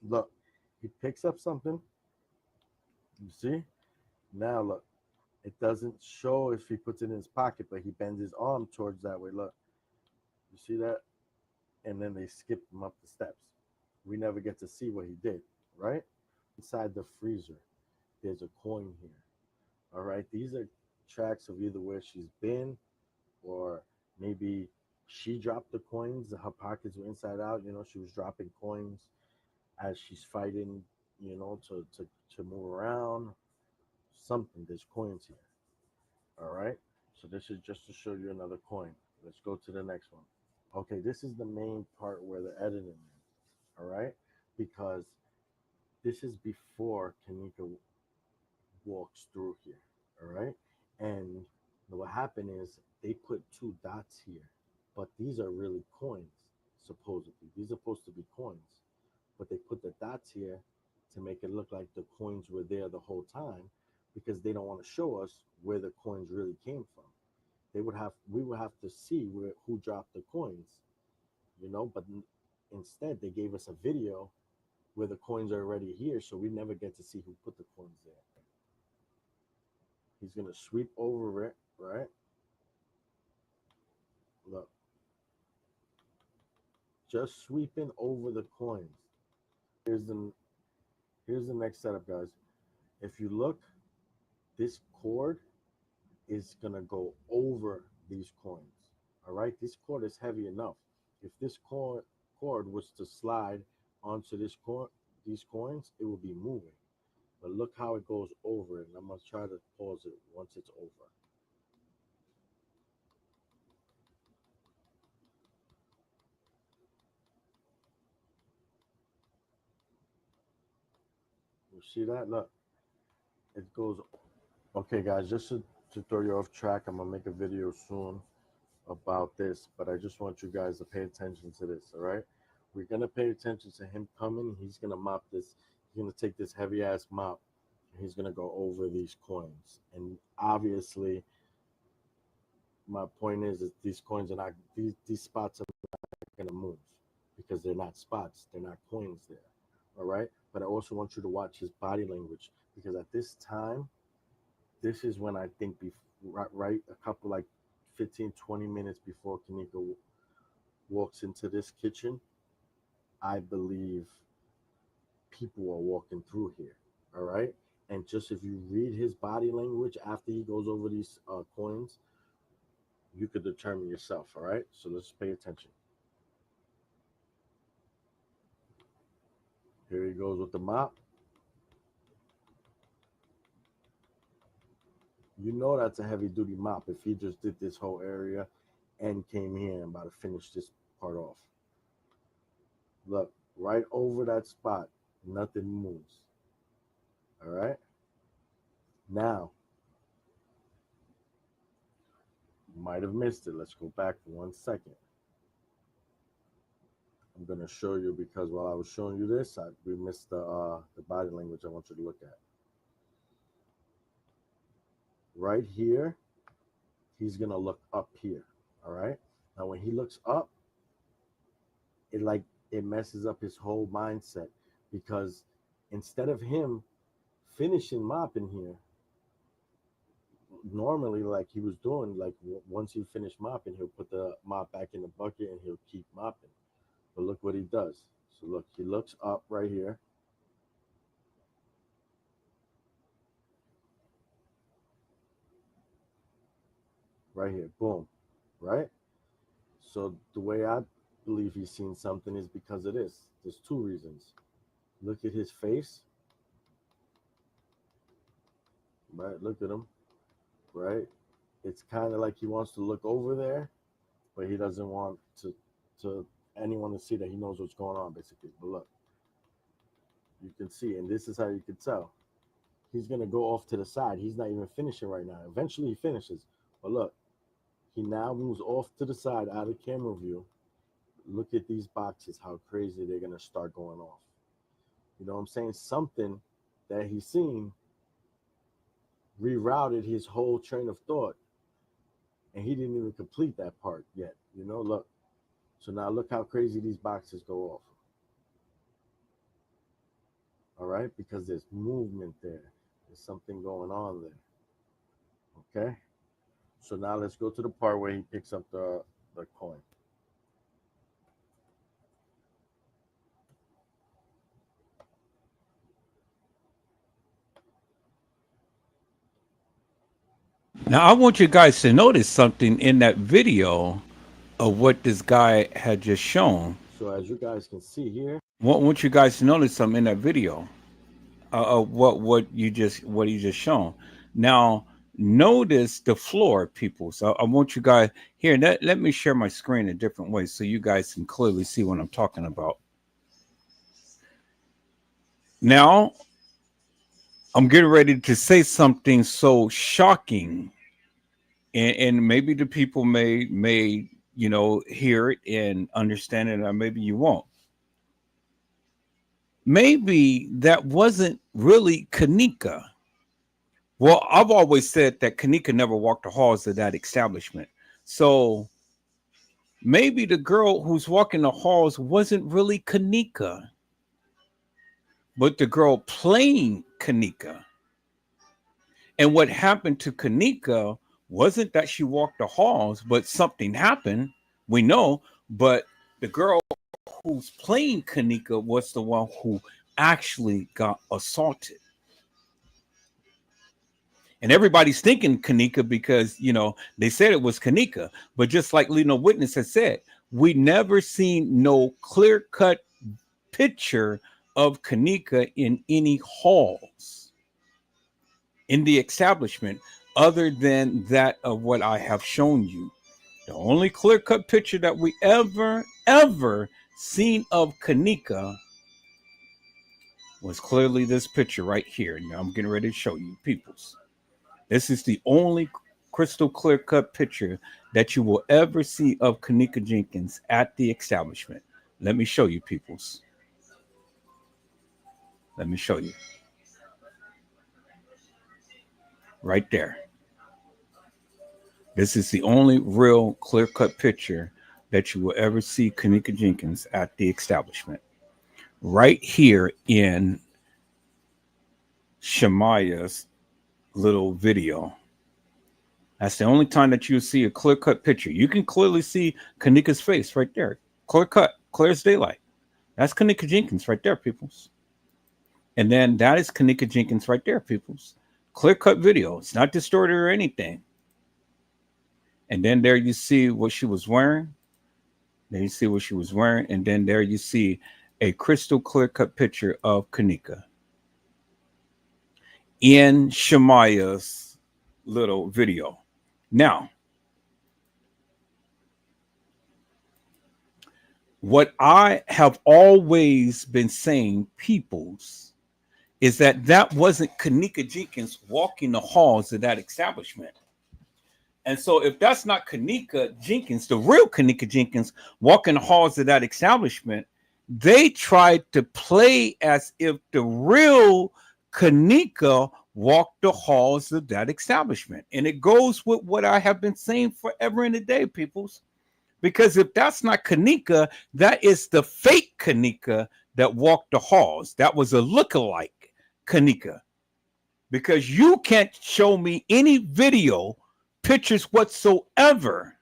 look, he picks up something. You see? Now look, it doesn't show if he puts it in his pocket, but he bends his arm towards that way. Look, you see that? And then they skip him up the steps. We never get to see what he did, right? Inside the freezer, there's a coin here. All right, these are tracks of either where she's been, or maybe she dropped the coins. Her pockets were inside out. You know, she was dropping coins as she's fighting. You know, to move around. Something. There's coins here. All right. So this is just to show you another coin. Let's go to the next one. Okay, this is the main part where the editing is. All right, because this is before Kanika walks through here. All right, and what happened is they put two dots here, but these are really coins. Supposedly, these are supposed to be coins, but they put the dots here to make it look like the coins were there the whole time, because they don't want to show us where the coins really came from. We would have to see who dropped the coins, you know, but instead they gave us a video where the coins are already here, so we never get to see who put the coins there. He's gonna sweep over it, right? Look, just sweeping over the coins. Here's the here's the next setup, guys. If you look, this cord is gonna go over these coins. All right, this cord is heavy enough. If this cord was to slide onto these coins, it will be moving. But look how it goes over it. And I'm gonna try to pause it once it's over. You see that? Look, it goes. Okay, guys, just to throw you off track, I'm gonna make a video soon about this, but I just want you guys to pay attention to this. All right, we're gonna pay attention to him coming. He's gonna mop this. He's gonna take this heavy ass mop. He's gonna go over these coins, and obviously, my point is these coins are not these spots are not gonna move because they're not spots. They're not coins there. All right, but I also want you to watch his body language, because at this time, this is when I think right a couple like 15, 20 minutes before Kanika walks into this kitchen, I believe people are walking through here. All right. And just if you read his body language after he goes over these coins, you could determine yourself. All right. So let's pay attention. Here he goes with the mop. You know that's a heavy duty mop if he just did this whole area and came here and about to finish this part off. Look, right over that spot, nothing moves. All right? Now, you might have missed it. Let's go back for 1 second. I'm going to show you because while I was showing you this, we missed the body language I want you to look at. Right here, he's going to look up here. All right? Now, when he looks up, it messes up his whole mindset because instead of him finishing mopping here, normally like he was doing, like once he finished mopping, he'll put the mop back in the bucket and he'll keep mopping. But look what he does. So look, he looks up right here. Right here, boom, right? So the way I believe he's seen something is because of this. There's two reasons. Look at his face. Right, look at him. Right? It's kind of like he wants to look over there, but he doesn't want to anyone to see that he knows what's going on, basically. But look, you can see, and this is how you can tell. He's going to go off to the side. He's not even finishing right now. Eventually he finishes. But look, he now moves off to the side out of camera view. Look at these boxes, how crazy they're going to start going off. You know what I'm saying? Something that he's seen rerouted his whole train of thought. And he didn't even complete that part yet. You know, look. So now look how crazy these boxes go off. All right? Because there's movement there. There's something going on there. Okay? So now let's go to the part where he picks up the coin. Now, I want you guys to notice something in that video of what this guy had just shown. So as you guys can see here, I want you guys to notice something in that video of what he just shown. Now, notice the floor, people. So I want you guys here. Let me share my screen a different way so you guys can clearly see what I'm talking about. Now, I'm getting ready to say something so shocking, and maybe the people may hear it and understand it, or maybe you won't. Maybe that wasn't really Kanika. Well, I've always said that Kanika never walked the halls of that establishment. So maybe the girl who's walking the halls wasn't really Kanika, but the girl playing Kanika. And what happened to Kanika wasn't that she walked the halls, but something happened. We know, but the girl who's playing Kanika was the one who actually got assaulted. And everybody's thinking Kanika because, they said it was Kanika. But just like Leno Witness has said, we never seen no clear-cut picture of Kanika in any halls in the establishment other than that of what I have shown you. The only clear-cut picture that we ever seen of Kanika was clearly this picture right here. Now I'm getting ready to show you, peoples. This is the only crystal clear-cut picture that you will ever see of Kanika Jenkins at the establishment. Let me show you, peoples. Let me show you. Right there. This is the only real clear-cut picture that you will ever see Kanika Jenkins at the establishment. Right here in Shemaya's little video. That's the only time that you'll see a clear-cut picture. You can clearly see Kanika's face right there. Clear-cut, clear as daylight. That's Kanika Jenkins right there, peoples. And then that is Kanika Jenkins right there, peoples. Clear-cut video. It's not distorted or anything. And then there you see what she was wearing. Then you see what she was wearing. And then there you see a crystal clear cut picture of Kanika in Shemaya's little video. Now, what I have always been saying, peoples, is that that wasn't Kanika Jenkins walking the halls of that establishment. And so if that's not Kanika Jenkins, the real Kanika Jenkins walking the halls of that establishment, they tried to play as if the real Kanika walked the halls of that establishment. And it goes with what I have been saying forever and a day, peoples. Because if that's not Kanika, that is the fake Kanika that walked the halls. That was a lookalike Kanika. Because you can't show me any video, pictures whatsoever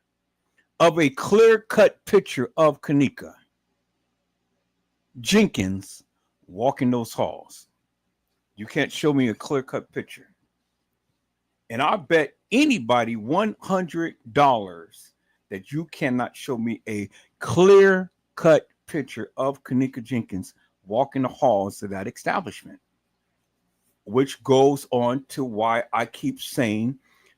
of a clear-cut picture of Kanika Jenkins walking those halls. You can't show me a clear-cut picture. And I bet anybody $100 that you cannot show me a clear-cut picture of Kanika Jenkins walking the halls of that establishment. Which goes on to why I keep saying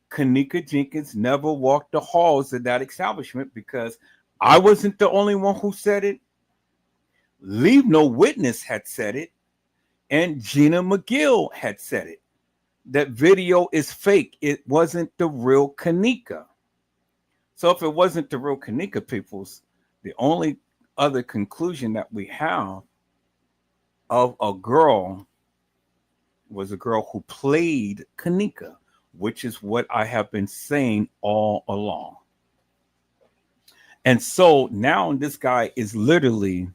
Kanika Jenkins never walked the halls of that establishment, because I wasn't the only one who said it. Leave No Witness had said it, and Gina McGill had said it. That video is fake. It wasn't the real Kanika. So if it wasn't the real Kanika, peoples, the only other conclusion that we have of a girl was a girl who played Kanika, which is what I have been saying all along. And so now this guy is literally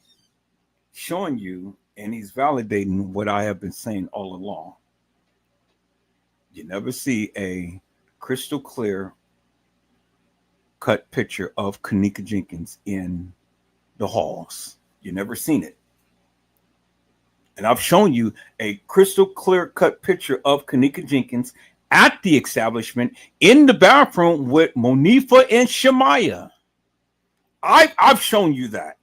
showing you, and he's validating what I have been saying all along. You never see a crystal clear cut picture of Kanika Jenkins in the halls. You never seen it. And I've shown you a crystal clear cut picture of Kanika Jenkins at the establishment in the bathroom with Monifa and Shemaya. I've shown you that.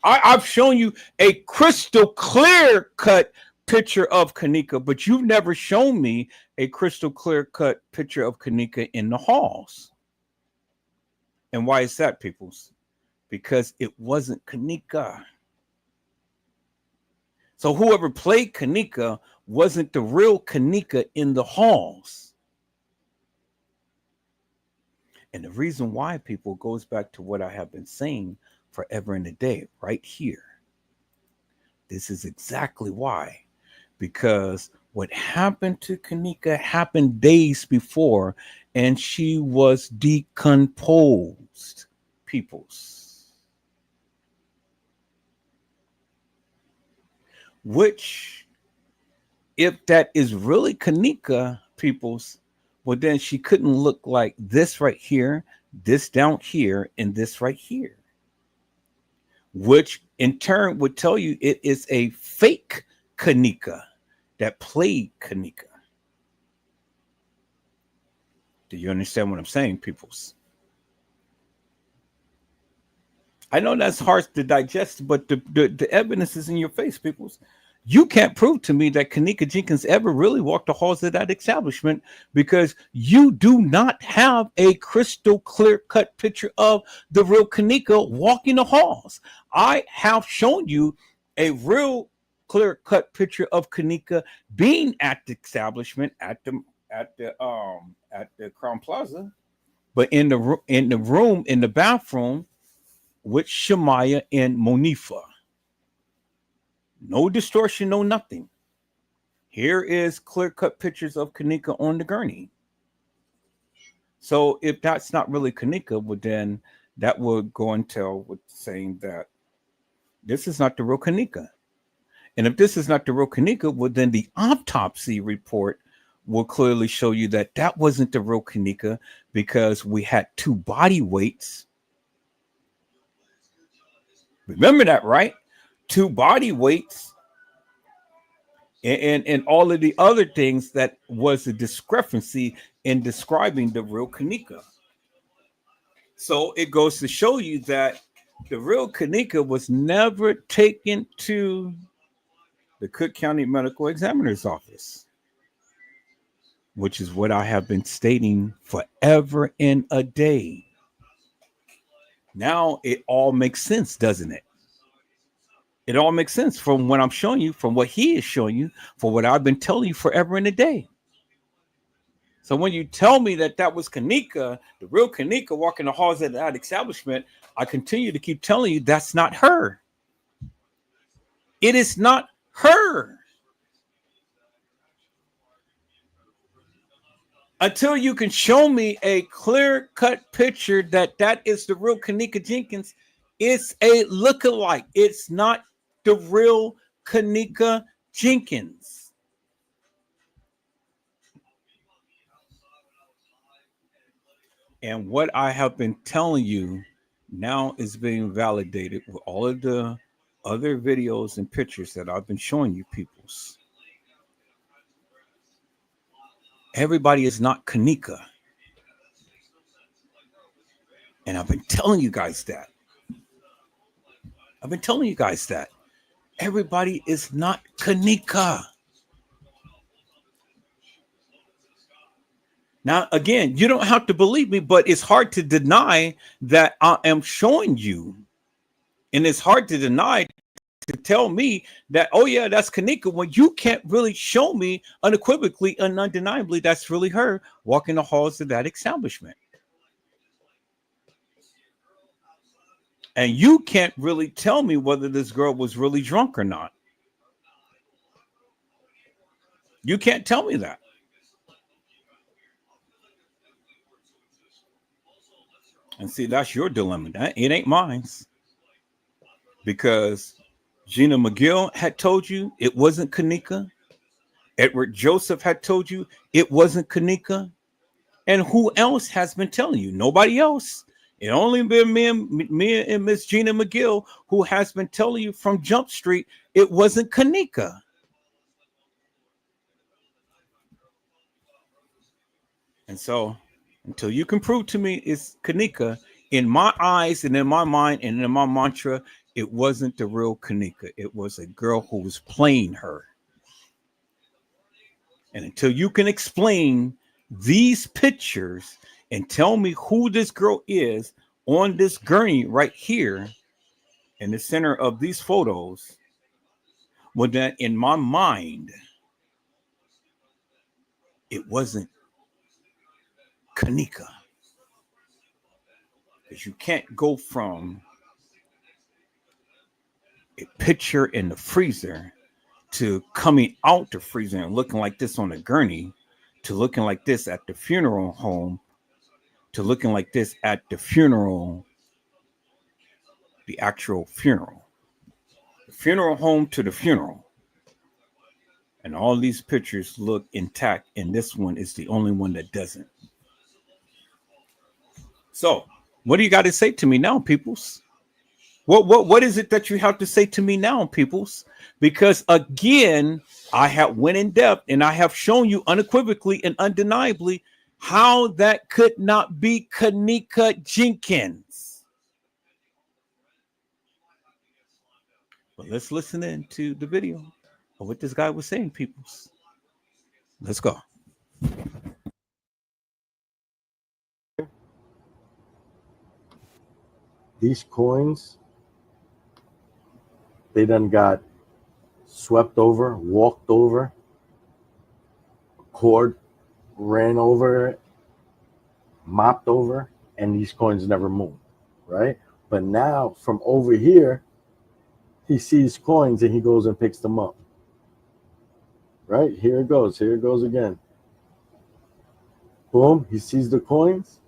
I've shown you a crystal clear cut picture of Kanika, but you've never shown me a crystal clear cut picture of Kanika in the halls. And why is that, peoples? Because it wasn't Kanika. So whoever played Kanika wasn't the real Kanika in the halls. And the reason why, people, goes back to what I have been saying forever and a day, right here. This is exactly why. Because what happened to Kanika happened days before, and she was decomposed, peoples. Which, if that is really Kanika, peoples, well, then she couldn't look like this right here, this down here, and this right here. Which in turn would tell you it is a fake Kanika that played Kanika. Do you understand what I'm saying, peoples? I know that's hard to digest, but the evidence is in your face, peoples. You can't prove to me that Kanika Jenkins ever really walked the halls of that establishment, because you do not have a crystal clear cut picture of the real Kanika walking the halls. I have shown you a real clear cut picture of Kanika being at the establishment at the Crown Plaza, but in the room in the bathroom with Shemaya and Monifa. No distortion, no nothing. Here is clear-cut pictures of Kanika on the gurney. So if that's not really Kanika, well, then that would go and tell with saying that this is not the real Kanika. And if this is not the real Kanika, well, then the autopsy report will clearly show you that that wasn't the real Kanika, because we had two body weights. Remember that, right? Two body weights and all of the other things that was a discrepancy in describing the real Kanika. So it goes to show you that The real Kanika was never taken to the Cook County Medical Examiner's office, which is what I have been stating forever and a day. Now it all makes sense, doesn't it? It all makes sense from what I'm showing you, from what he is showing you, for what I've been telling you forever and a day. So when you tell me that that was Kanika, the real Kanika walking the halls of that establishment, I continue to keep telling you that's not her. It is not her. Until you can show me a clear-cut picture that that is the real Kanika Jenkins, it's a lookalike. It's not the real Kanika Jenkins. And what I have been telling you now is being validated with all of the other videos and pictures that I've been showing you peoples. Everybody is not Kanika. And I've been telling you guys that. I've been telling you guys that. Everybody is not Kanika. Now, again, you don't have to believe me, but it's hard to deny that I am showing you. And it's hard to deny to tell me that, oh, yeah, that's Kanika, when you can't really show me unequivocally and undeniably that's really her walking the halls of that establishment. And you can't really tell me whether this girl was really drunk or not. You can't tell me that. And see, that's your dilemma. It ain't mine. Because Gina McGill had told you it wasn't Kanika. Edward Joseph had told you it wasn't Kanika. And who else has been telling you? Nobody else. It only been me and Miss Gina McGill who has been telling you from Jump Street it wasn't Kanika. And so until you can prove to me it's Kanika, in my eyes and in my mind and in my mantra, it wasn't the real Kanika. It was a girl who was playing her. And until you can explain these pictures and tell me who this girl is on this gurney right here in the center of these photos, well, then in my mind, it wasn't Kanika. Because you can't go from a picture in the freezer to coming out the freezer and looking like this on a gurney to looking like this at the funeral home to looking like this at the funeral, the actual funeral. The funeral home to the funeral. And all these pictures look intact, and this one is the only one that doesn't. So, what do you got to say to me now, peoples? What is it that you have to say to me now, peoples? Because again, I have went in depth and I have shown you unequivocally and undeniably how that could not be Kanika Jenkins. But let's listen in to the video of what this guy was saying, peoples. Let's go. These coins, they done got swept over, walked over, cord ran over it, mopped over, and these coins never moved, right? But now from over here, he sees coins and he goes and picks them up. Right? Here it goes again. Boom, he sees the coins.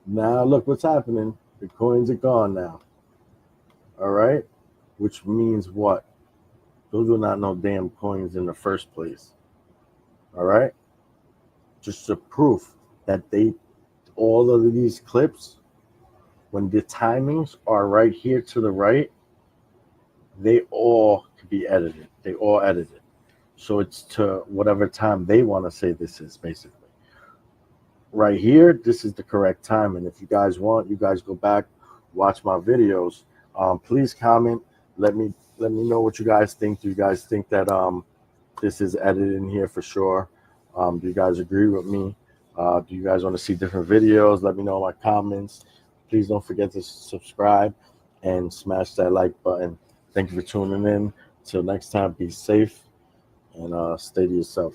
Now look what's happening. The coins are gone now. All right? Which means what? Those were not no damn coins in the first place. All right? Just a proof that all of these clips, when the timings are right here to the right, they all could be edited. They all edited. So it's to whatever time they want to say this is, basically. Right here, this is the correct time. And if you guys want, you guys go back, watch my videos. Please comment. Let me know what you guys think. Do you guys think that this is edited in here for sure? Do you guys agree with me? Do you guys want to see different videos? Let me know in my comments. Please don't forget to subscribe and smash that like button. Thank you for tuning in. Till next time, be safe and stay to yourself.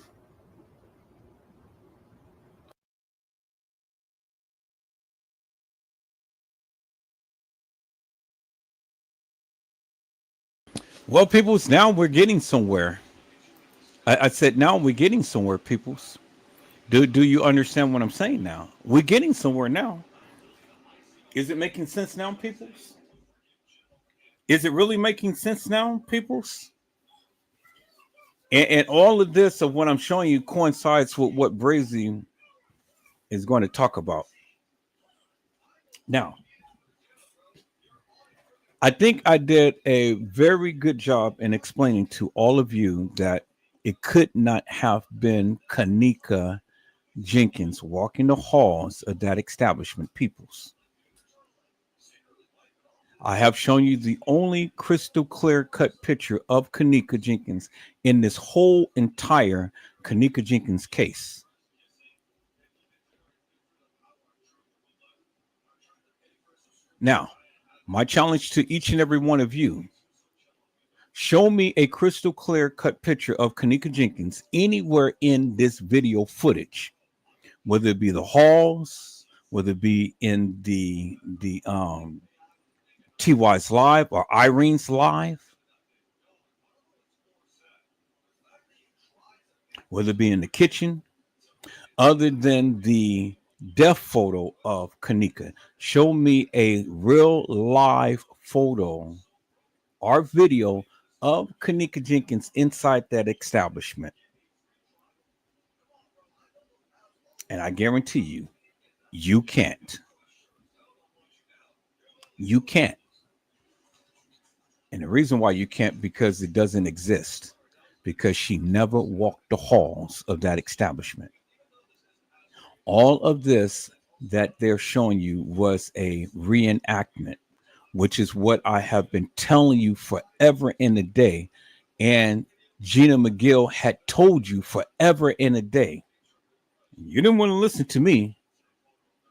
Well, peoples, now we're getting somewhere. I said now we're getting somewhere, peoples. Do you understand what I'm saying now? We're getting somewhere now. Is it making sense now, peoples? Is it really making sense now, peoples? And all of this of what I'm showing you coincides with what Brazy is going to talk about. Now, I think I did a very good job in explaining to all of you that it could not have been Kanika Jenkins walking the halls of that establishment, peoples. I have shown you the only crystal clear cut picture of Kanika Jenkins in this whole entire Kanika Jenkins case. Now, my challenge to each and every one of you, show me a crystal clear cut picture of Kanika Jenkins anywhere in this video footage, whether it be the halls, whether it be in the TY's live or Irene's live, whether it be in the kitchen, other than the death photo of Kanika. Show me a real live photo or video of Kanika Jenkins inside that establishment. And I guarantee you, you can't. You can't. And the reason why you can't, because it doesn't exist. Because she never walked the halls of that establishment. All of this that they're showing you was a reenactment, which is what I have been telling you forever in a day. And Gina McGill had told you forever in a day. You didn't want to listen to me,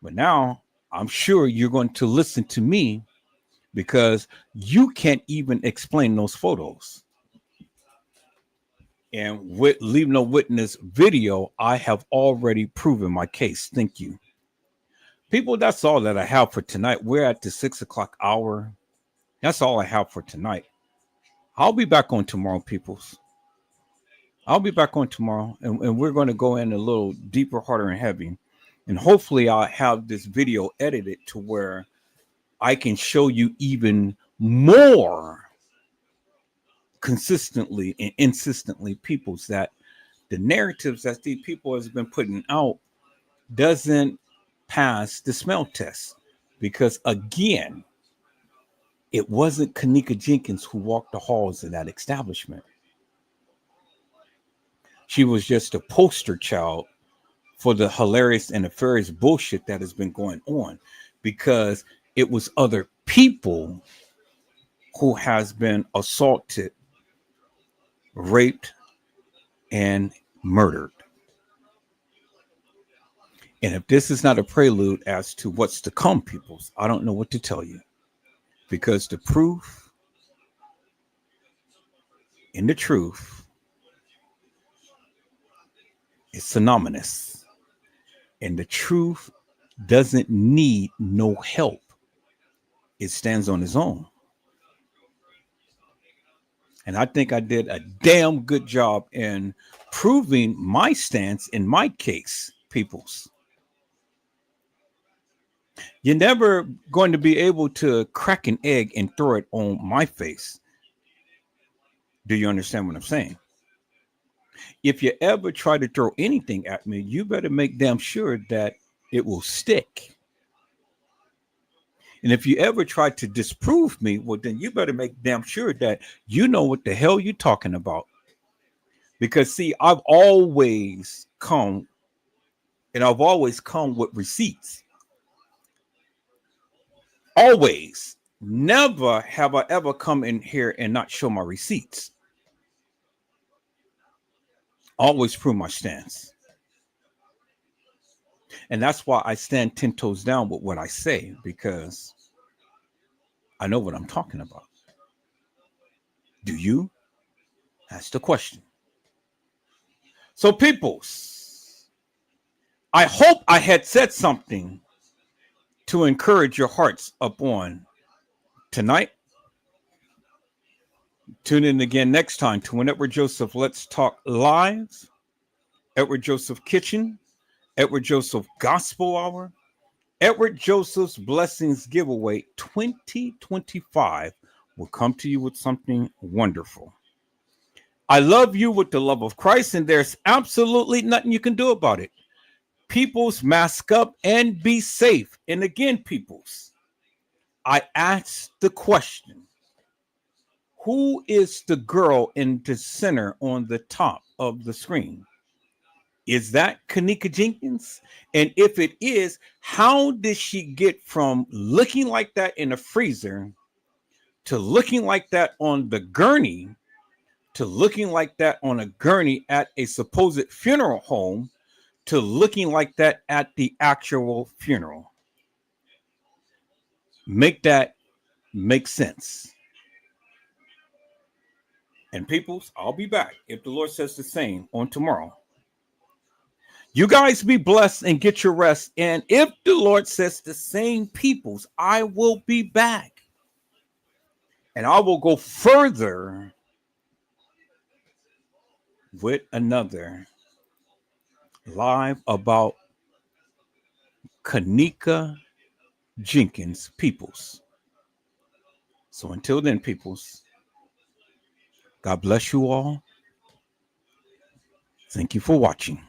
but now I'm sure you're going to listen to me because you can't even explain those photos. And with Leave No Witness video, I have already proven my case. Thank you. People, that's all that I have for tonight. We're at the 6 o'clock hour. That's all I have for tonight. I'll be back on tomorrow, peoples. I'll be back on tomorrow, and we're going to go in a little deeper, harder, and heavy. And hopefully I'll have this video edited to where I can show you even more consistently and insistently, peoples, that the narratives that these people has been putting out doesn't pass the smell test. Because again, it wasn't Kanika Jenkins who walked the halls of that establishment. She was just a poster child for the hilarious and nefarious bullshit that has been going on, because it was other people who has been assaulted, raped, and murdered. And if this is not a prelude as to what's to come, peoples, I don't know what to tell you, because the proof in the truth is synonymous, and the truth doesn't need no help. It stands on its own. And I think I did a damn good job in proving my stance in my case, peoples. You're never going to be able to crack an egg and throw it on my face. Do you understand what I'm saying? If you ever try to throw anything at me, you better make damn sure that it will stick. And if you ever try to disprove me, well, then you better make damn sure that you know what the hell you're talking about. Because, see, I've always come with receipts. Always. Never have I ever come in here and not show my receipts. Always prove my stance. And that's why I stand 10 toes down with what I say, because I know what I'm talking about. Do you? That's the question. So, peoples, I hope I had said something to encourage your hearts upon tonight. Tune in again next time to Edward Joseph Let's Talk Live, Edward Joseph Kitchen, Edward Joseph Gospel Hour, Edward Joseph's Blessings Giveaway 2025 will come to you with something wonderful. I love you with the love of Christ, and there's absolutely nothing you can do about it. Peoples, mask up and be safe. And again, peoples, I asked the question, who is the girl in the center on the top of the screen? Is that Kanika Jenkins? And if it is, how did she get from looking like that in a freezer to looking like that on the gurney to looking like that on a gurney at a supposed funeral home to looking like that at the actual funeral? Make that make sense. And peoples, I'll be back if the Lord says the same on tomorrow. You guys be blessed and get your rest. And if the Lord says the same, peoples, I will be back. And I will go further with another live about Kanika Jenkins, peoples. So until then, peoples, God bless you all. Thank you for watching.